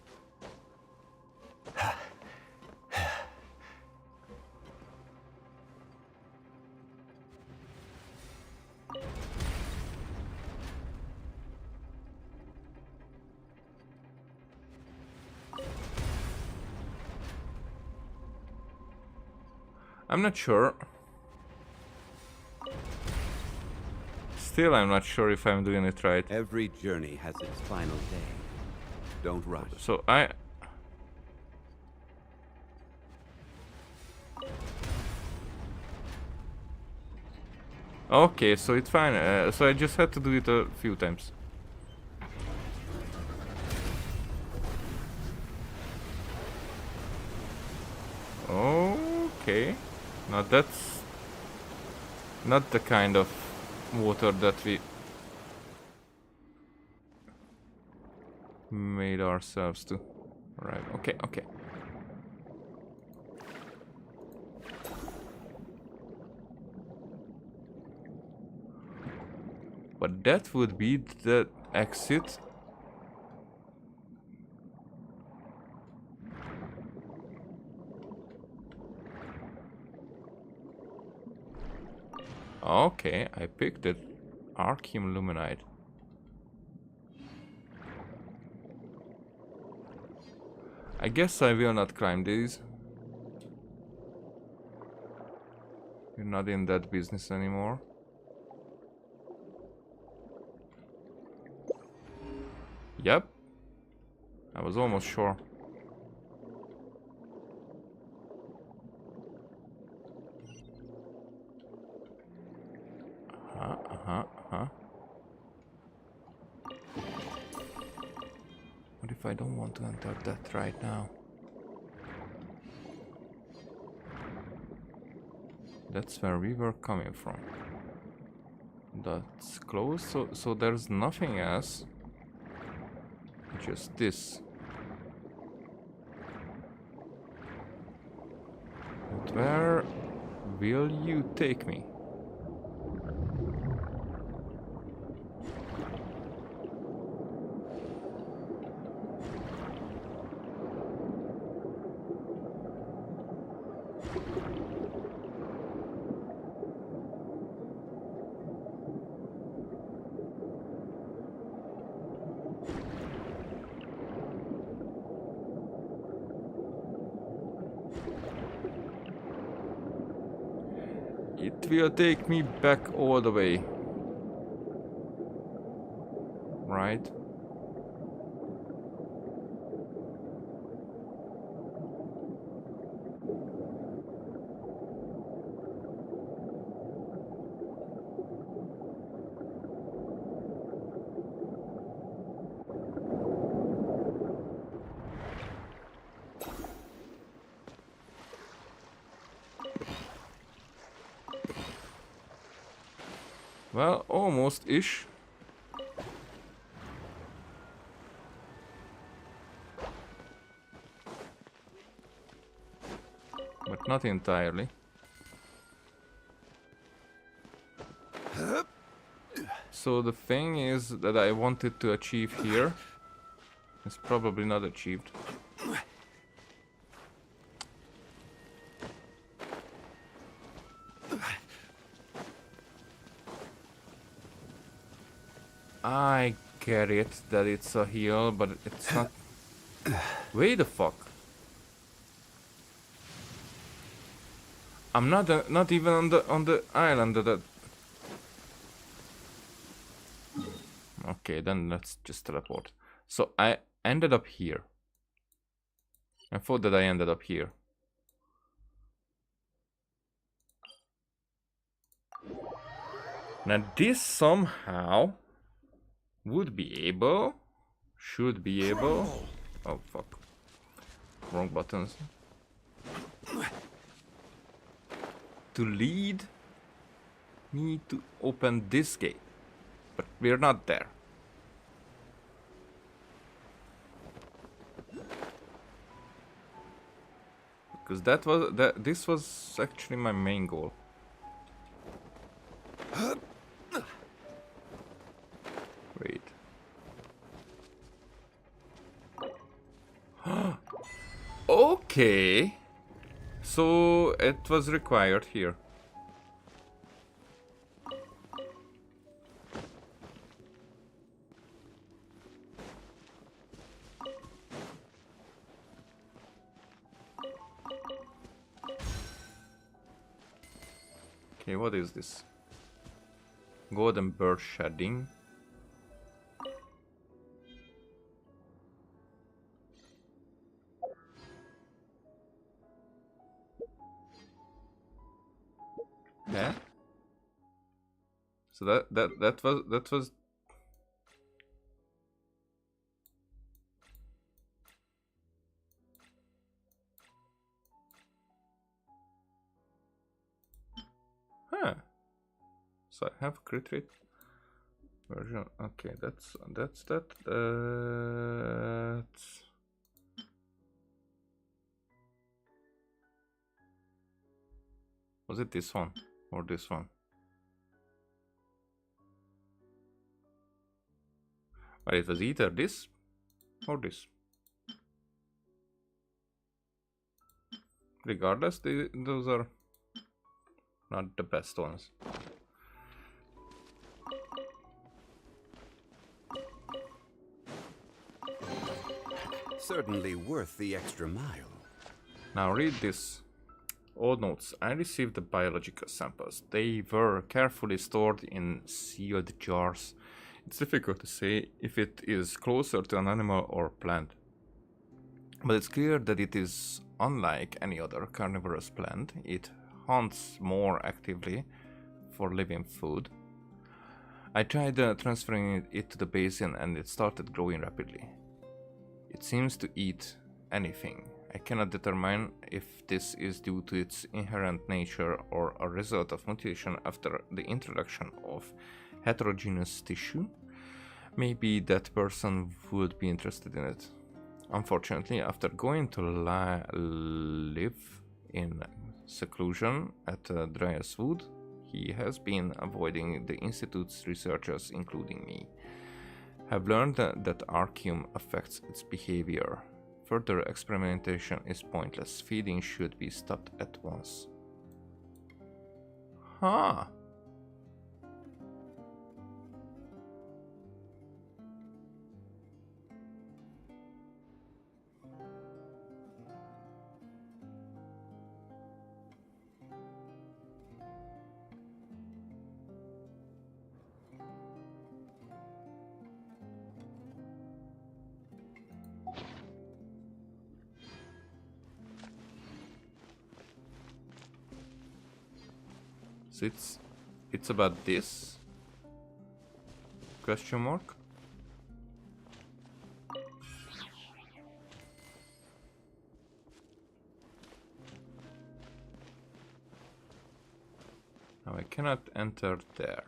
I'm not sure. Still, I'm not sure if I'm doing it right. Every journey has its final day. Don't rush. So okay, so it's fine. So I just had to do it a few times. Okay. Now that's not the kind of water that we made ourselves to. Right, okay, okay. But that would be the exit. Okay, I picked it. Archium Luminite. I guess I will not climb these. You're not in that business anymore. Yep. I was almost sure. What if I don't want to enter that right now? That's where we were coming from. That's close, so there's nothing else. Just this. But where will you take me? It will take me back all the way. Right? Well, almost-ish. But not entirely. So the thing is that I wanted to achieve here is probably not achieved. I get it that it's a hill, but it's not. Wait the fuck. I'm not even on the island that. Okay, then let's just teleport. So I ended up here. I thought that I ended up here. Now this somehow would be able, should be able. Oh fuck. Wrong buttons. To lead me to open this gate. But we're not there. Because this was actually my main goal. Wait. Okay. So it was required here. Okay, what is this? Golden bird shedding. Yeah. So that was So I have crit rate version. Okay, that's that. Was it this one or this one? But it was either this or this. Regardless, those are not the best ones. Certainly worth the extra mile. Now read this. Old notes. I received the biological samples. They were carefully stored in sealed jars. It's difficult to say if it is closer to an animal or plant. But it's clear that it is unlike any other carnivorous plant. It hunts more actively for living food. I tried transferring it to the basin and it started growing rapidly. It seems to eat anything. I cannot determine if this is due to its inherent nature or a result of mutation after the introduction of heterogeneous tissue. Maybe that person would be interested in it. Unfortunately, after going to live in seclusion at Dryaswood, he has been avoiding the Institute's researchers, including me. Have learned that Arceum affects its behavior. Further experimentation is pointless. Feeding should be stopped at once. Huh. So it's about this? Question mark? Now I cannot enter there.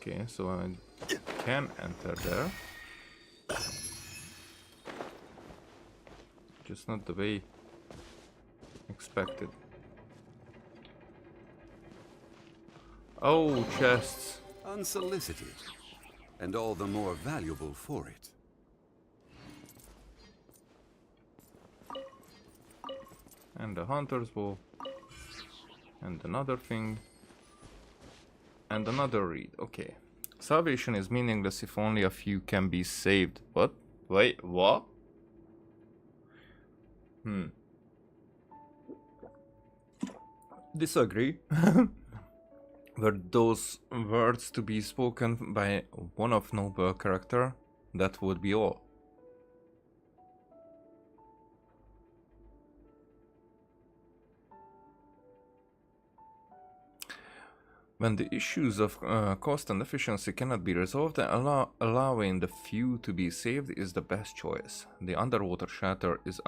Okay, so I can enter there. Just not the way expected. Oh, chests. Unsolicited, and all the more valuable for it. And the hunter's bow. And another thing. And another read. Okay. Salvation is meaningless if only a few can be saved. What? Wait, what? Disagree. Were those words to be spoken by one of noble character, that would be all. When the issues of cost and efficiency cannot be resolved, allowing the few to be saved is the best choice. The underwater shelter is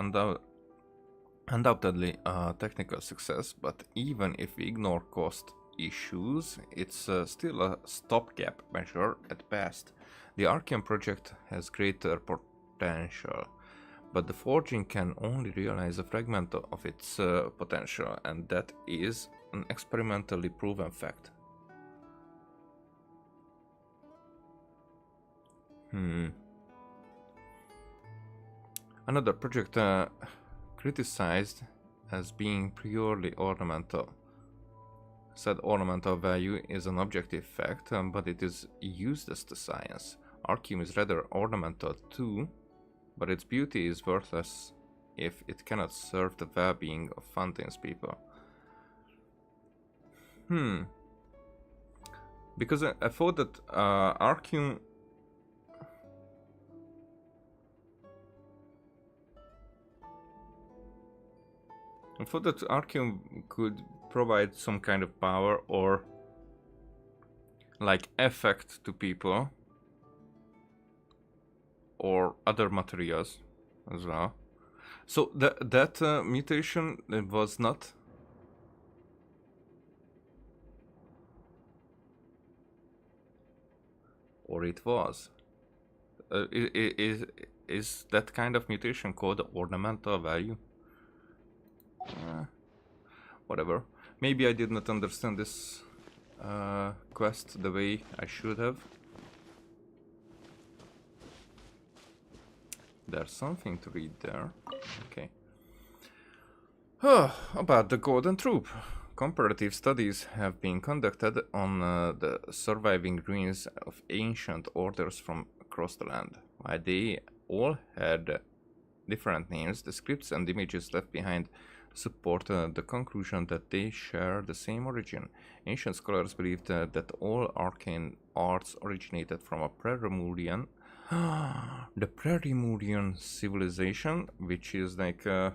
undoubtedly a technical success, but even if we ignore cost issues, it's still a stopgap measure at best. The Arceum project has greater potential, but the forging can only realize a fragment of its potential, and that is an experimentally proven fact. Another project criticized as being purely ornamental. Said ornamental value is an objective fact, but it is useless to science. Arceum is rather ornamental too, but its beauty is worthless if it cannot serve the well-being of Fontaine's people. Because I thought that Arceum... I thought that Arceum could provide some kind of power or like effect to people or other materials as well. So that mutation was not... Or it was. Is that kind of mutation called ornamental value? Whatever. Maybe I did not understand this quest the way I should have. There's something to read there. Okay. About the Golden Troop. Comparative studies have been conducted on the surviving ruins of ancient orders from across the land. While they all had different names, the scripts and images left behind support the conclusion that they share the same origin. Ancient scholars believed that all arcane arts originated from a pre-Lemurian, the pre-Lemurian civilization, which is like that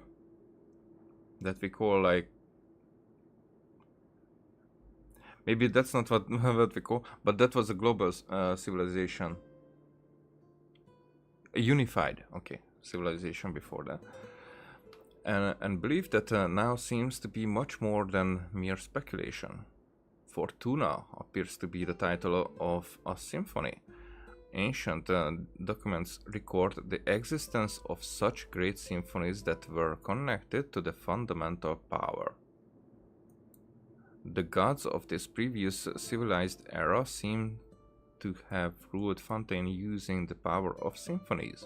we call like... Maybe that's not what we call, but that was a global civilization. A unified, okay, civilization before that. And belief that now seems to be much more than mere speculation. Fortuna appears to be the title of a symphony. Ancient documents record the existence of such great symphonies that were connected to the fundamental power. The gods of this previous civilized era seem to have ruled Fontaine using the power of symphonies.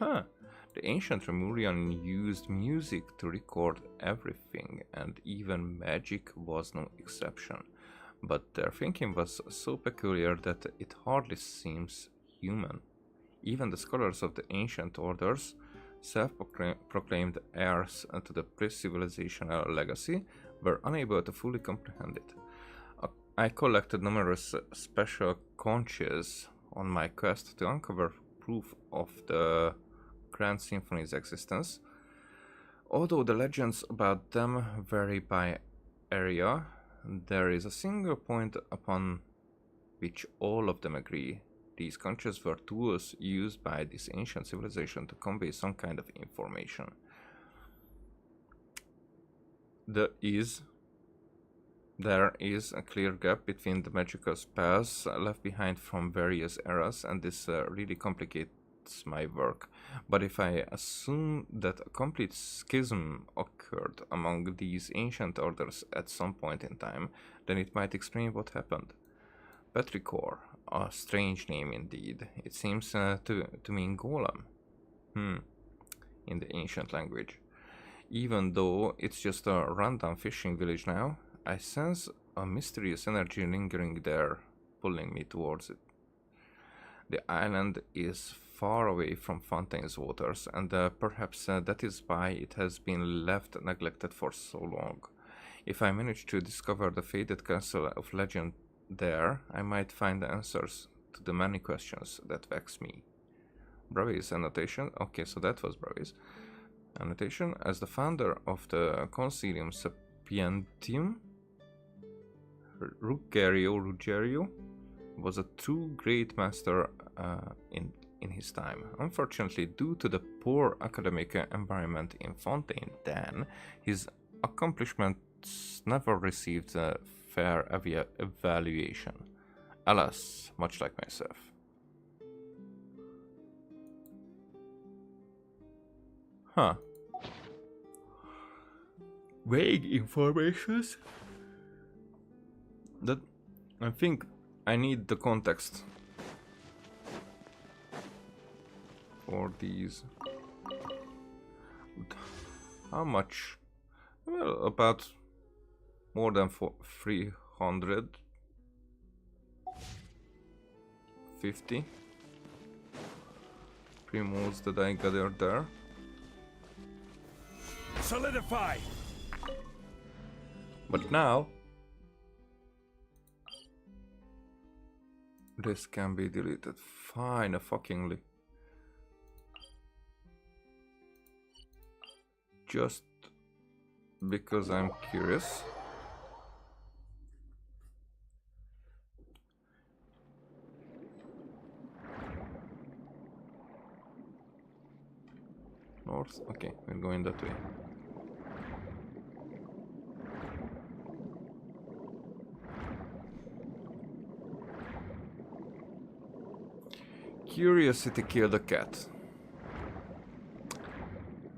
The ancient Lemurian used music to record everything, and even magic was no exception. But their thinking was so peculiar that it hardly seems human. Even the scholars of the ancient orders, self-proclaimed heirs to the pre-civilizational legacy, were unable to fully comprehend it. I collected numerous special conches on my quest to uncover proof of the Grand Symphony's existence. Although the legends about them vary by area, there is a single point upon which all of them agree. These conches were tools used by this ancient civilization to convey some kind of information. There is a clear gap between the magical spells left behind from various eras, and this really complicates my work. But if I assume that a complete schism occurred among these ancient orders at some point in time, then it might explain what happened. Petrichor, a strange name indeed. It seems to mean golem. In the ancient language. Even though it's just a rundown fishing village now, I sense a mysterious energy lingering there, pulling me towards it. The island is far away from Fontaine's waters, and perhaps that is why it has been left neglected for so long. If I manage to discover the faded castle of legend there, I might find the answers to the many questions that vex me. Bravis annotation. Okay, so that was Bravis. Annotation. As the founder of the Concilium Sapientium, Ruggerio was a true great master in his time. Unfortunately, due to the poor academic environment in Fontaine then, his accomplishments never received a fair evaluation. Alas, much like myself. Vague informations? That I think I need the context for these. How much? Well, about more than 350 primos that I gathered there. Solidify! But now This can be deleted. Fine, fuckingly. Just because I'm curious. North? Okay, we're going that way. Curiosity killed a cat.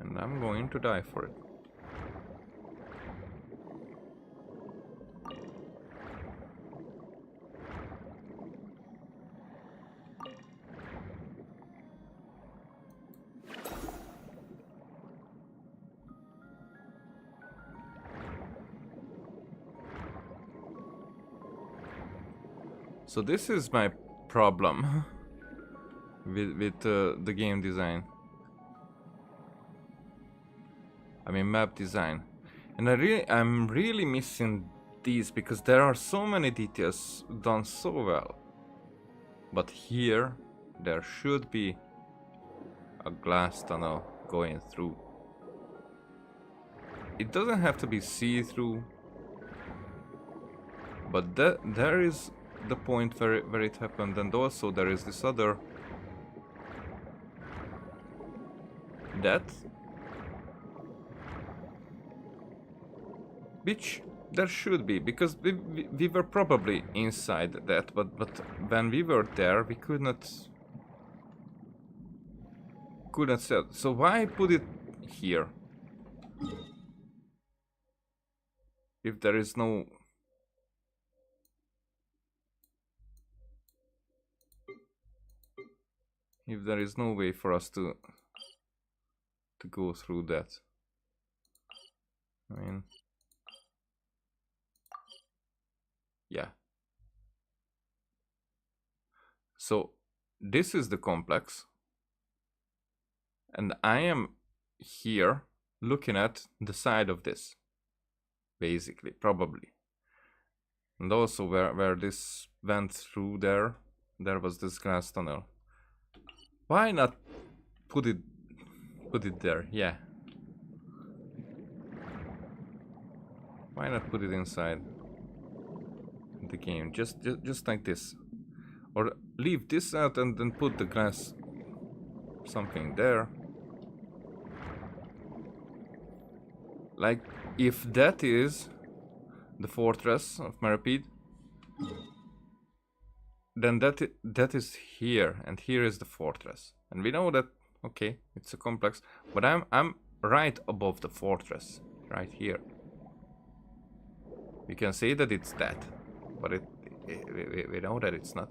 And I'm going to die for it. So this is my problem with the game design. I mean map design, and I'm really missing these because there are so many details done so well. But here there should be a glass tunnel going through. It doesn't have to be see-through, but there is the point where it happened, and also there is this other which there should be, because we were probably inside that, but when we were there we couldn't see. So why put it here if there is no way for us to go through that? I mean, yeah. So this is the complex, and I am here looking at the side of this, basically, probably. And also where this went through, there was this glass tunnel. Why not put it there? Yeah. Why not put it inside the game? Just like this. Or leave this out and then put the glass something there. Like, if that is the fortress of Maripede, then that is here, and here is the fortress. And we know that, okay, it's a complex, but I'm right above the fortress, right here. We can say that it's that, but we know that it's not.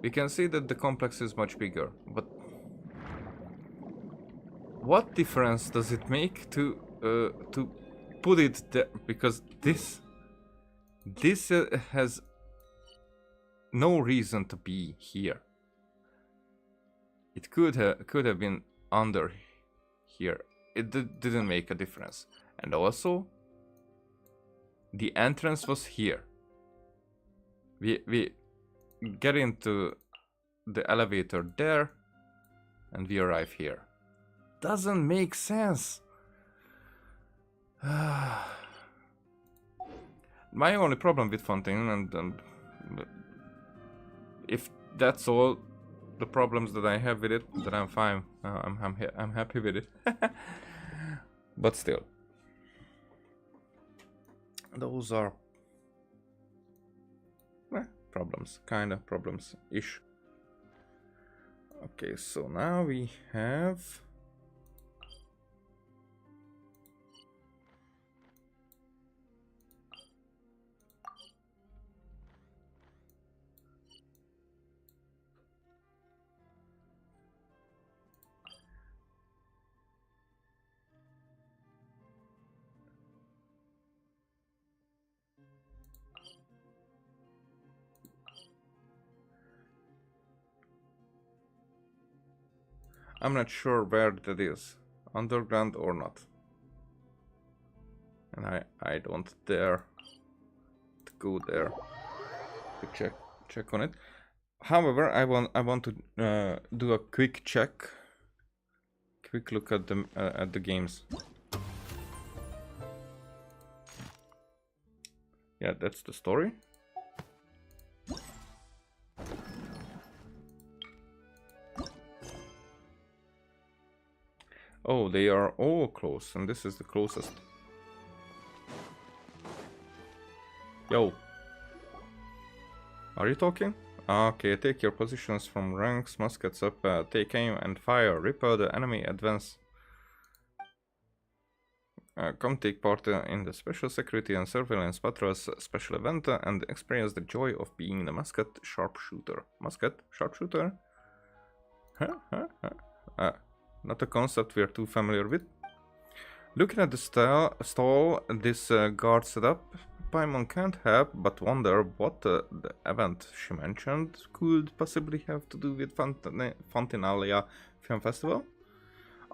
We can see that the complex is much bigger, but what difference does it make to put it there? Because this has no reason to be here. It could have been under here. It didn't make a difference. And also, the entrance was here. We get into the elevator there, and we arrive here. Doesn't make sense. My only problem with Fontaine, and if that's all the problems that I have with it, then I'm fine. I'm happy with it. But still, those are problems, kinda problems-ish. Okay, so now we have I'm not sure where that is, underground or not. And I don't dare to go there to check on it. However, I want to do a quick check, quick look at the games. Yeah, that's the story. Oh, they are all close, and this is the closest. Yo. Are you talking? Okay, take your positions from ranks, muskets up, take aim and fire, repel the enemy, advance. Come take part in the Special Security and Surveillance Patrol's special event and experience the joy of being the musket sharpshooter. Musket sharpshooter? Not a concept we are too familiar with. Looking at the stall this guard set up, Paimon can't help but wonder what the event she mentioned could possibly have to do with Fontinalia Film Festival.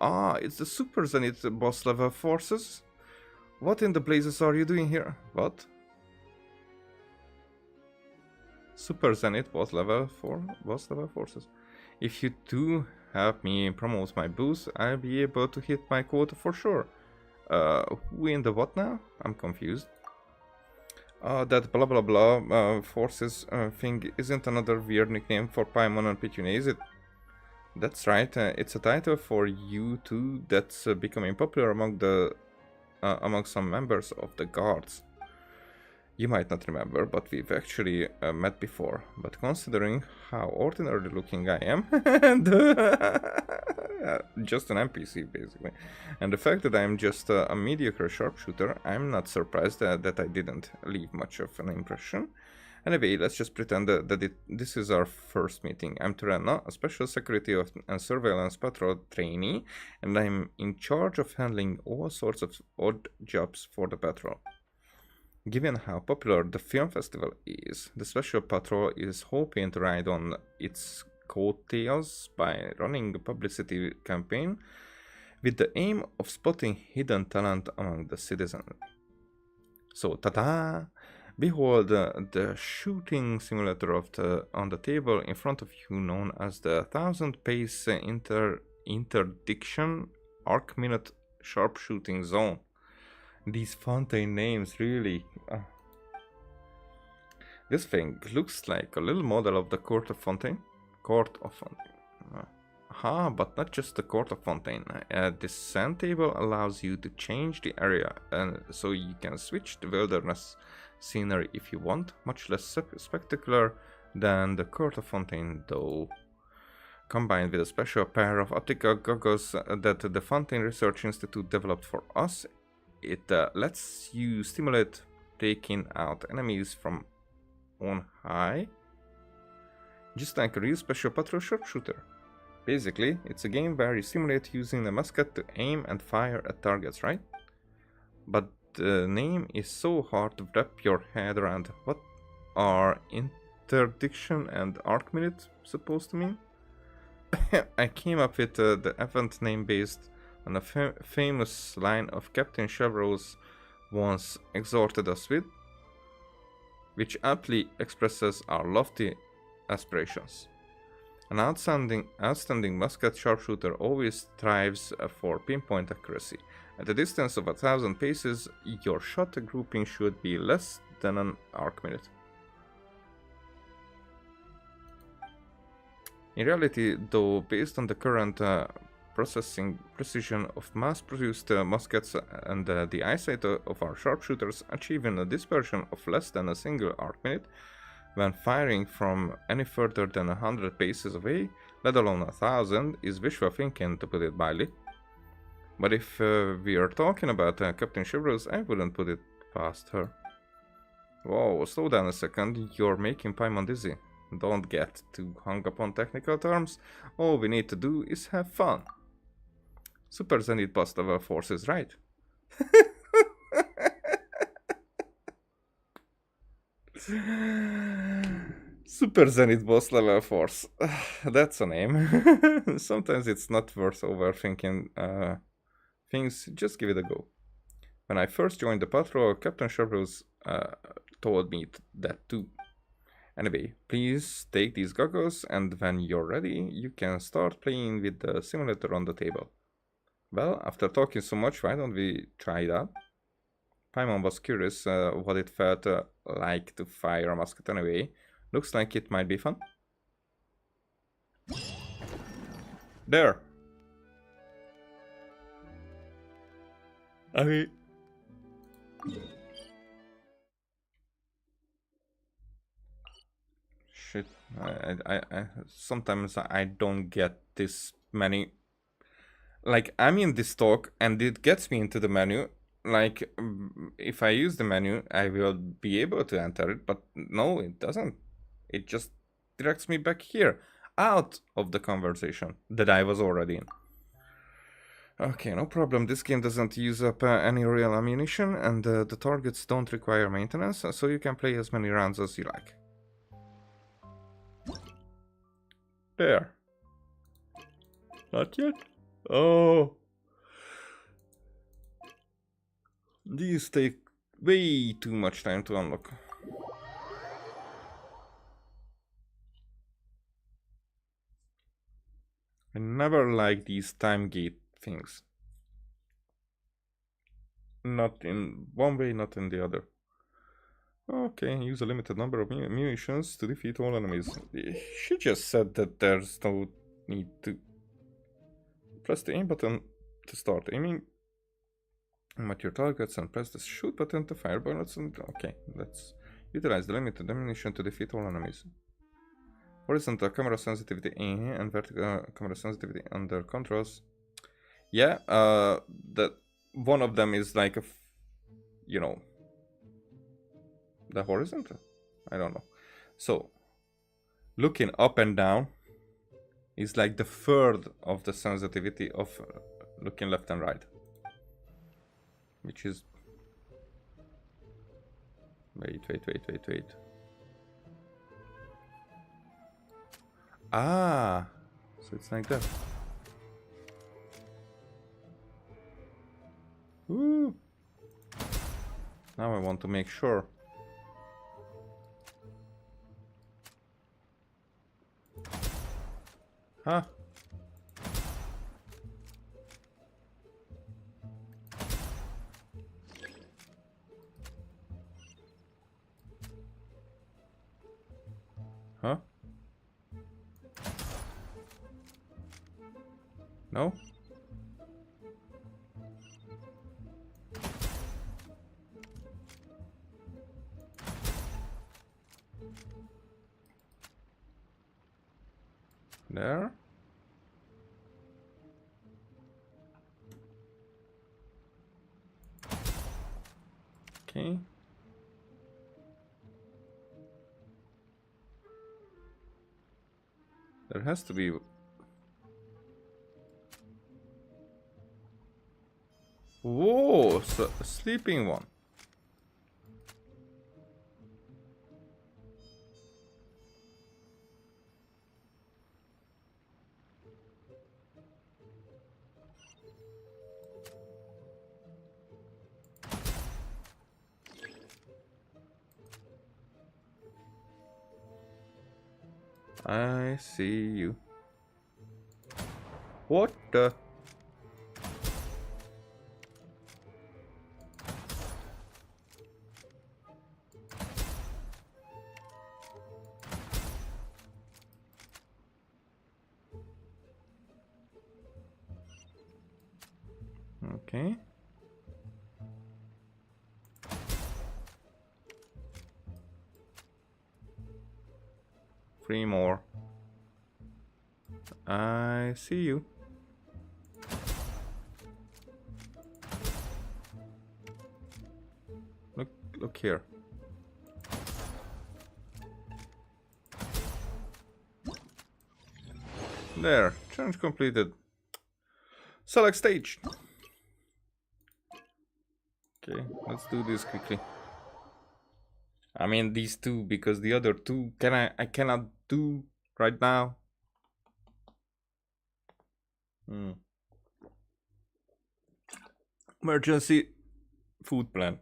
Ah, it's the Super Zenith boss level forces. What in the blazes are you doing here? What? Super Zenith boss level forces. If you do help me promote my booth, I'll be able to hit my quota for sure. Who in the what now? I'm confused. That blah blah blah forces thing isn't another weird nickname for Paimon and Pithew, is it? That's right, it's a title for you too that's becoming popular among some members of the guards. You might not remember, but we've actually met before. But considering how ordinary looking I am, and just an NPC basically, and the fact that I'm just a mediocre sharpshooter, I'm not surprised that I didn't leave much of an impression. Anyway, let's just pretend that this is our first meeting. I'm Terena, a Special Security and Surveillance Patrol trainee, and I'm in charge of handling all sorts of odd jobs for the patrol. Given how popular the film festival is, the Special Patrol is hoping to ride on its coattails by running a publicity campaign with the aim of spotting hidden talent among the citizens. So, ta-da! Behold the shooting simulator on the table in front of you, known as the 1000 pace interdiction arc-minute sharpshooting zone. These Fontaine names, really. This thing looks like a little model of the Court of Fontaine. But not just the Court of Fontaine. This sand table allows you to change the area, and so you can switch the wilderness scenery if you want. Much less spectacular than the Court of Fontaine, though. Combined with a special pair of optical goggles that the Fontaine Research Institute developed for us, it lets you stimulate taking out enemies from on high, just like a real Special Patrol sharpshooter. Basically, it's a game where you simulate using the musket to aim and fire at targets, right? But the name is so hard to wrap your head around. What are interdiction and arc minute supposed to mean? I came up with the event name based on a famous line of Captain Chevreau's once exhorted us with, which aptly expresses our lofty aspirations. An outstanding musket sharpshooter always strives for pinpoint accuracy. At a distance of 1000 paces, your shot grouping should be less than an arc minute. In reality, though, based on the current processing precision of mass-produced muskets and the eyesight of our sharpshooters, achieving a dispersion of less than a single arc minute when firing from any further than 100 paces away, let alone 1000, is wishful thinking, to put it mildly. But if we are talking about Captain Chevreau's, I wouldn't put it past her. Whoa, slow down a second, you're making Paimon dizzy. Don't get too hung up on technical terms, all we need to do is have fun. Super Zenith boss level forces, right? Super Zenith boss level force. That's a name. Sometimes it's not worth overthinking things, just give it a go. When I first joined the patrol, Captain Chevreau's told me that too. Anyway, please take these goggles, and when you're ready, you can start playing with the simulator on the table. Well, after talking so much, why don't we try that? Paimon was curious what it felt like to fire a musket anyway. Looks like it might be fun. There! I mean... Shit, I sometimes I don't get this many. Like, I'm in this talk and it gets me into the menu. Like, if I use the menu, I will be able to enter it, but no, it doesn't. It just directs me back here, out of the conversation that I was already in. Okay, no problem. This game doesn't use up any real ammunition, and the targets don't require maintenance, so you can play as many rounds as you like. There. Not yet? Oh. These take way too much time to unlock. I never like these time gate things. Not in one way, not in the other. Okay, use a limited number of munitions to defeat all enemies. She just said that there's no need to press the aim button to start aiming at your targets and press the shoot button to fire bullets. And okay, let's utilize the limited ammunition to defeat all enemies. Horizontal camera sensitivity and vertical camera sensitivity under controls. Yeah, that one of them is like a, you know, the horizontal. I don't know. So looking up and down is like the third of the sensitivity of looking left and right, which is wait. Ah, so it's like that. Ooh. Now I want to make sure. Huh? Huh? No? There? Okay. There has to be... Whoa! So, a sleeping one. I see you. What the? Okay. Three more. I see you. Look here. There, challenge completed. Select stage. Okay, let's do this quickly. I mean these two, because the other two I cannot do right now. Emergency food plan.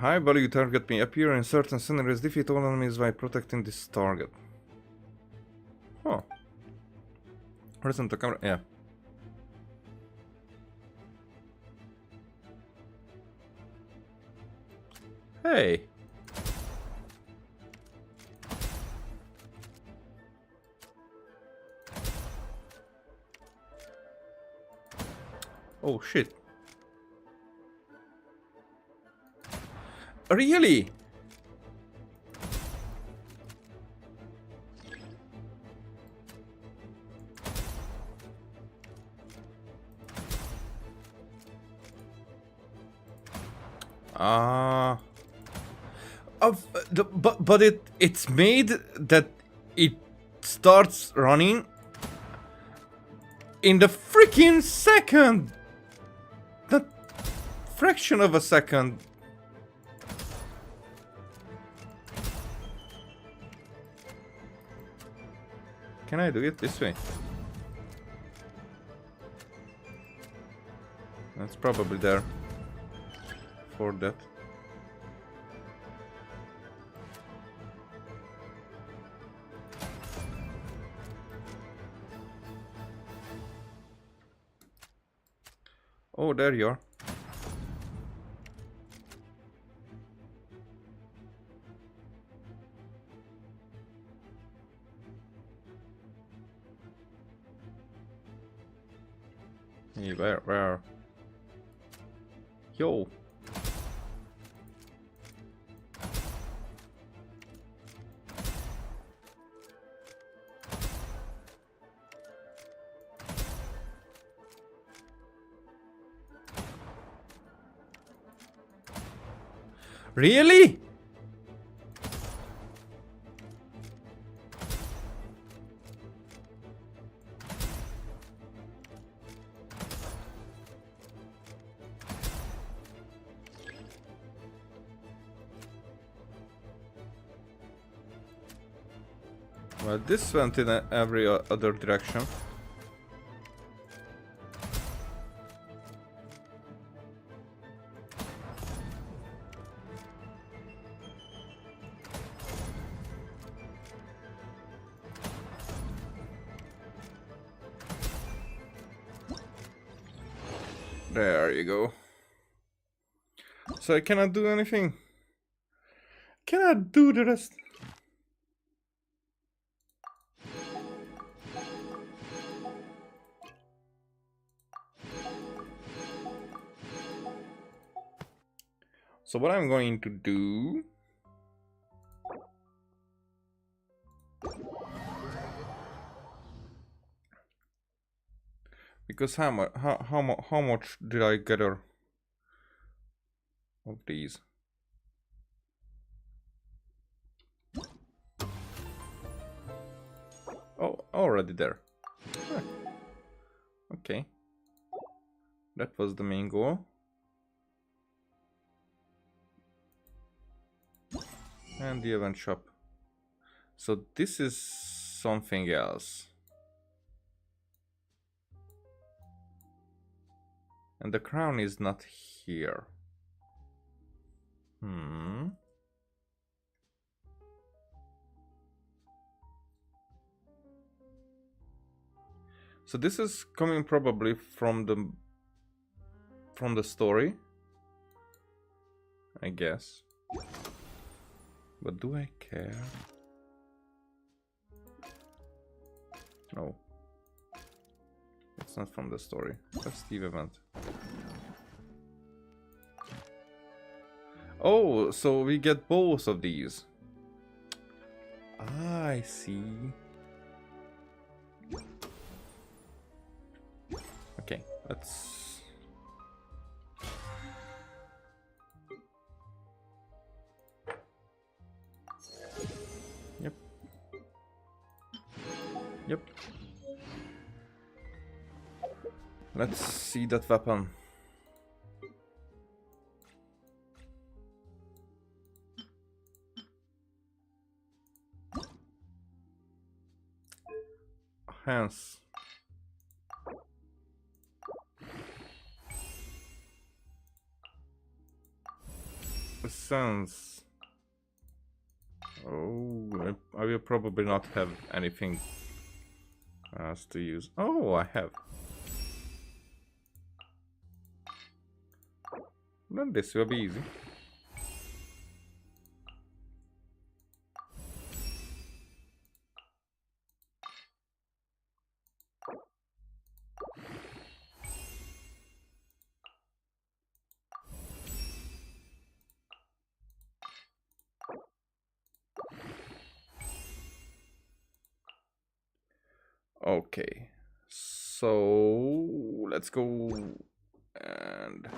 high value target may appear in certain scenarios. Defeat all enemies by protecting this target. Huh. Present the camera. Yeah. Hey. Oh shit. Really? But it's made that it starts running in the freaking second. That fraction of a second. Can I do it this way? That's probably there for that. Oh, there you are. Hey, where? Yo. Really? Well, this went in every other direction. There you go. So I cannot do anything. Cannot do the rest. So what I'm going to do... Because how much did I gather of these? Oh, already there. Huh. Okay. That was the main goal. And the event shop. So this is something else. And the crown is not here. So this is coming probably from the story, I guess. But do I care? No. It's not from the story. That's the event. Oh, so we get both of these. Ah, I see. Okay, let's... Yep. Yep. Let's see that weapon. Hands. Sense. Oh, I will probably not have anything else to use. Oh, I have. Then this will be easy. Okay, so let's go and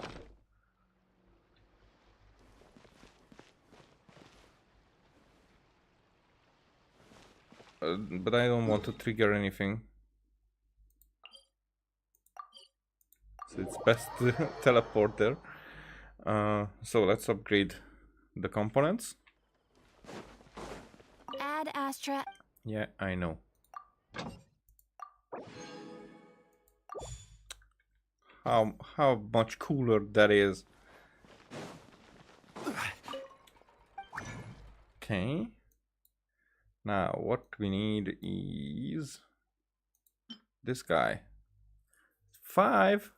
but I don't want to trigger anything, so it's best to teleport there. So let's upgrade the components. Add Astra. Yeah, I know. How much cooler that is. Okay. Now what we need is this guy. 5.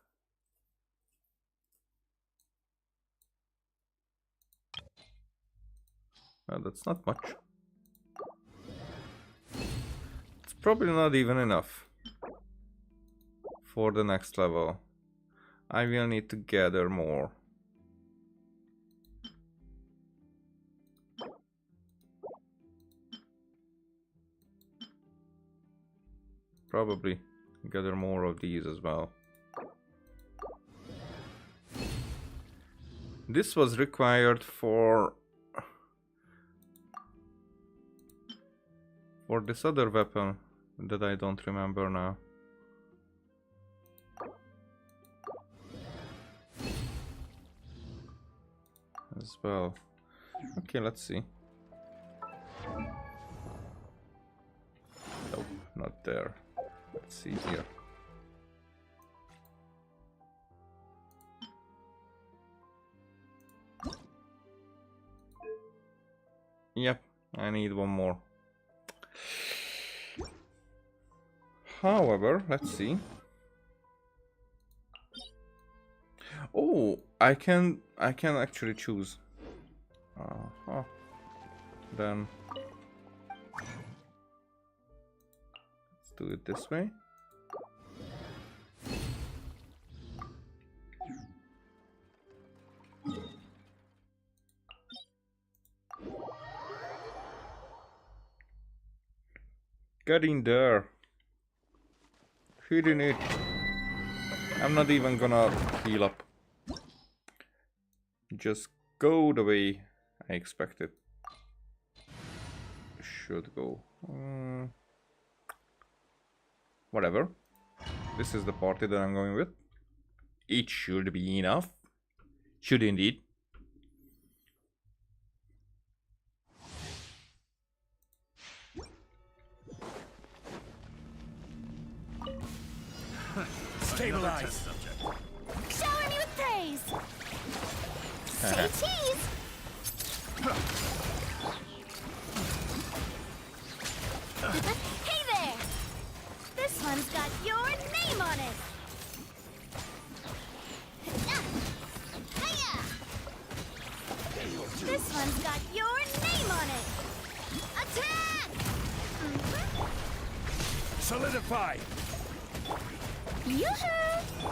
Well, that's not much. It's probably not even enough for the next level. I will need to gather more. Probably gather more of these as well. This was required for this other weapon that I don't remember now. As well. Okay, let's see. Nope, not there. Let's see here. Yep, I need one more. However, let's see. Oh, I can actually choose. Then let's do it this way. Get in there. Hitting it. I'm not even gonna heal up. Just go the way I expected. Should go. Whatever. This is the party that I'm going with. It should be enough. Should indeed. Stabilize. Shower me with praise. Say cheese. Hey there. This one's got your name on it. Hiya. This one's got your name on it. Attack. Solidify. Yoo-hoo!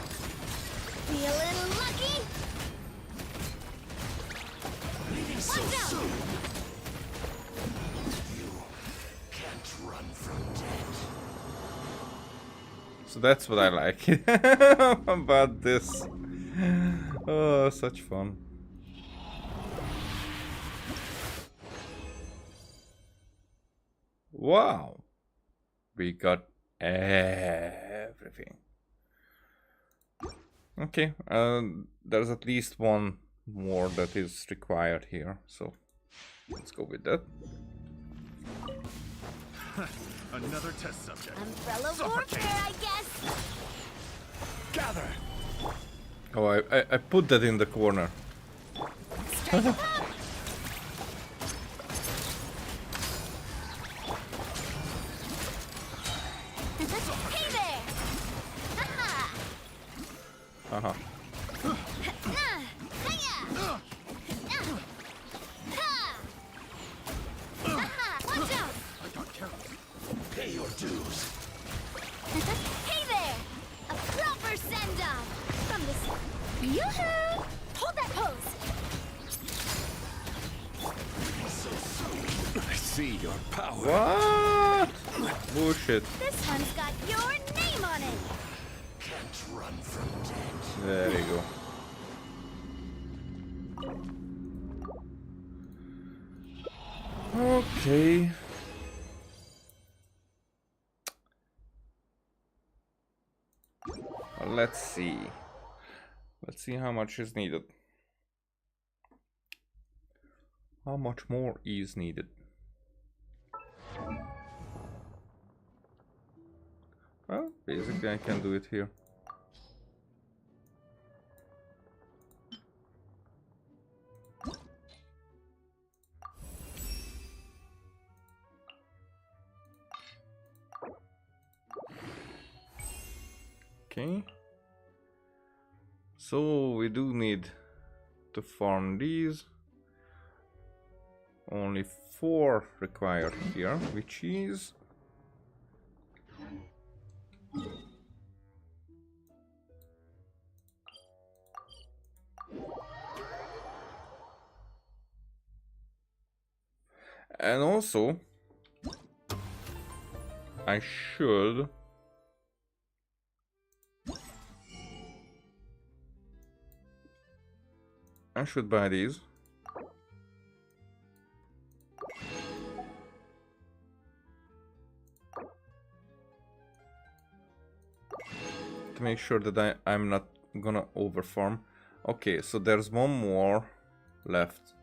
Feeling lucky? Leaving so soon. You can't run from death. So that's what I like about this. Oh, such fun. Wow. We got everything. Okay, there's at least one more that is required here, so let's go with that. Another test subject. Umbrella warfare, I guess. Gather. Oh, I put that in the corner. Strike up. Hey there! Haha! Haha. Watch out! I got careless. Pay your dues. Hey there! A proper send-off from the... Yoo-hoo! Hold that pose! I see your power. What? Bullshit. This one's got your name on it! Can't run from death. There you go. Okay. Let's see. Let's see how much is needed. How much more is needed? Well, basically I can do it here. Okay. So we do need to farm these. Only 4 required here, which is and also I should buy these. To make sure that I'm not gonna overfarm. Okay, so there's one more left.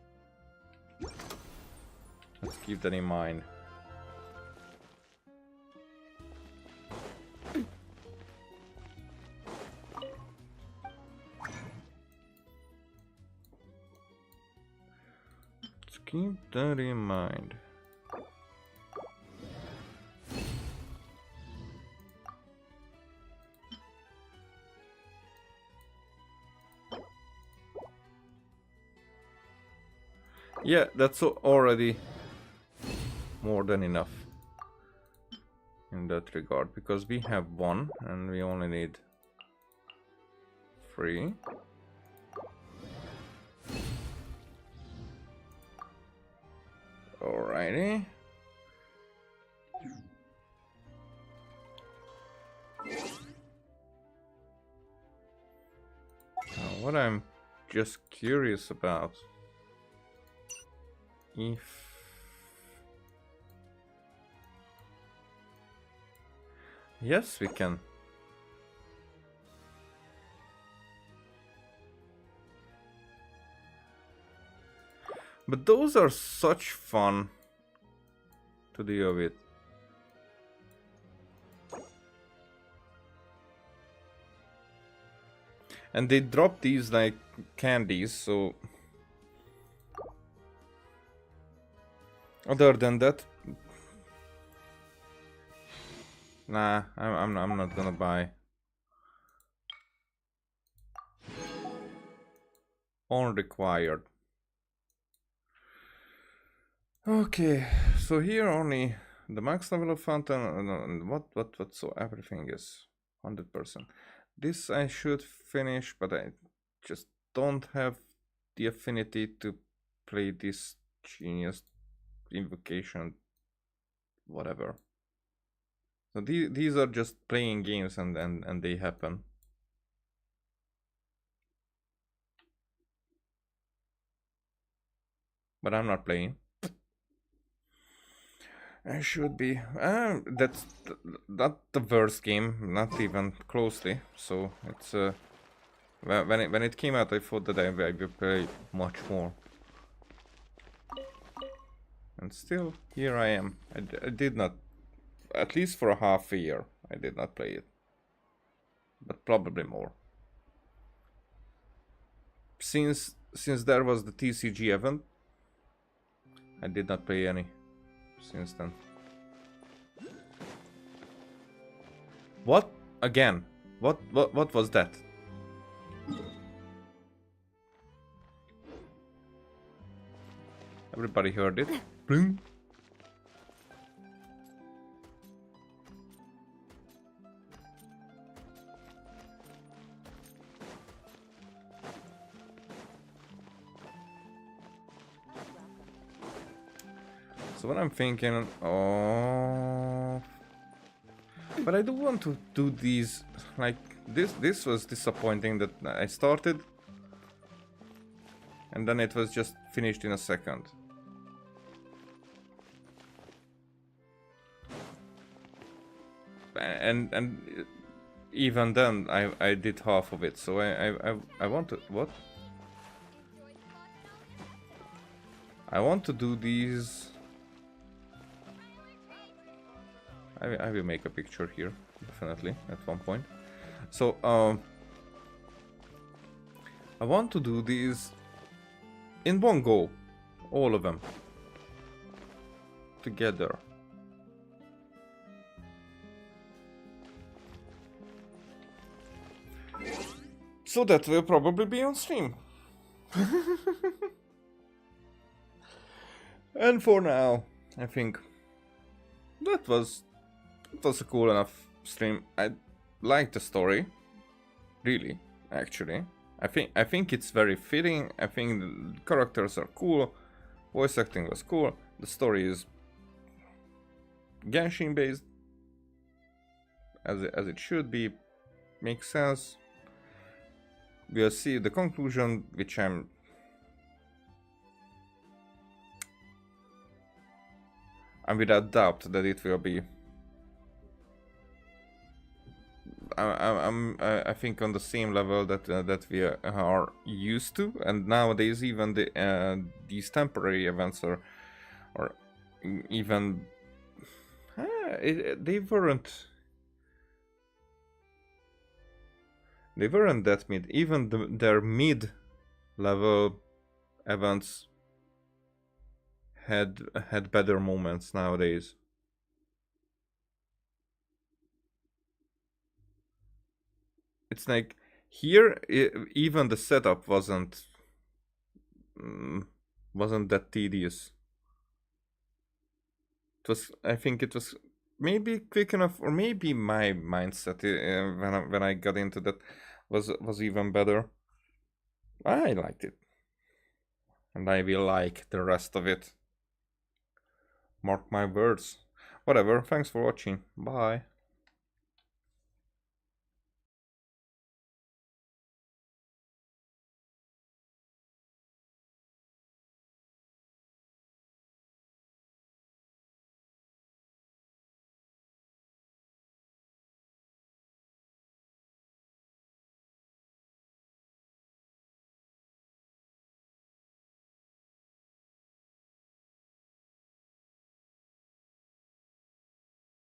Let's keep that in mind. Let's keep that in mind. Yeah, that's already more than enough in that regard, because we have 1 and we only need 3. Alrighty. Now, what I'm just curious about, if yes, we can. But those are such fun to deal with. And they drop these like candies, so other than that, nah, I'm not gonna buy. Unrequired. Okay, so here only the max level of fountain and what so everything is 100%. This I should finish, but I just don't have the affinity to play this genius invocation, whatever. So these are just playing games and they happen. But I'm not playing. I should be. That's not the worst game, not even closely. So it's when it came out, I thought that I would play much more. And still, here I am. I did not, at least for a half a year, I did not play it. But probably more. Since there was the TCG event, I did not play any since then. What? Again? What was that? Everybody heard it. Bling. So what I'm thinking, oh, but I do want to do these, like, this was disappointing that I started and then it was just finished in a second. And even then I did half of it, so I want to, what? I want to do these. I will make a picture here, definitely, at one point. So, I want to do these in one go. All of them. Together. So that will probably be on stream. And for now, I think that was a cool enough stream. I like the story, really, actually. I think it's very fitting. I think the characters are cool. Voice acting was cool. The story is Genshin based, as it should be. Makes sense. We'll see the conclusion, which I'm without doubt that it will be. I think on the same level that we are used to, and nowadays even these temporary events are even they weren't that mid. Even their mid level events had better moments nowadays. It's like here, even the setup wasn't that tedious. It was, I think it was maybe quick enough, or maybe my mindset when I got into that was even better. I liked it, and I will like the rest of it. Mark my words. Whatever. Thanks for watching. Bye.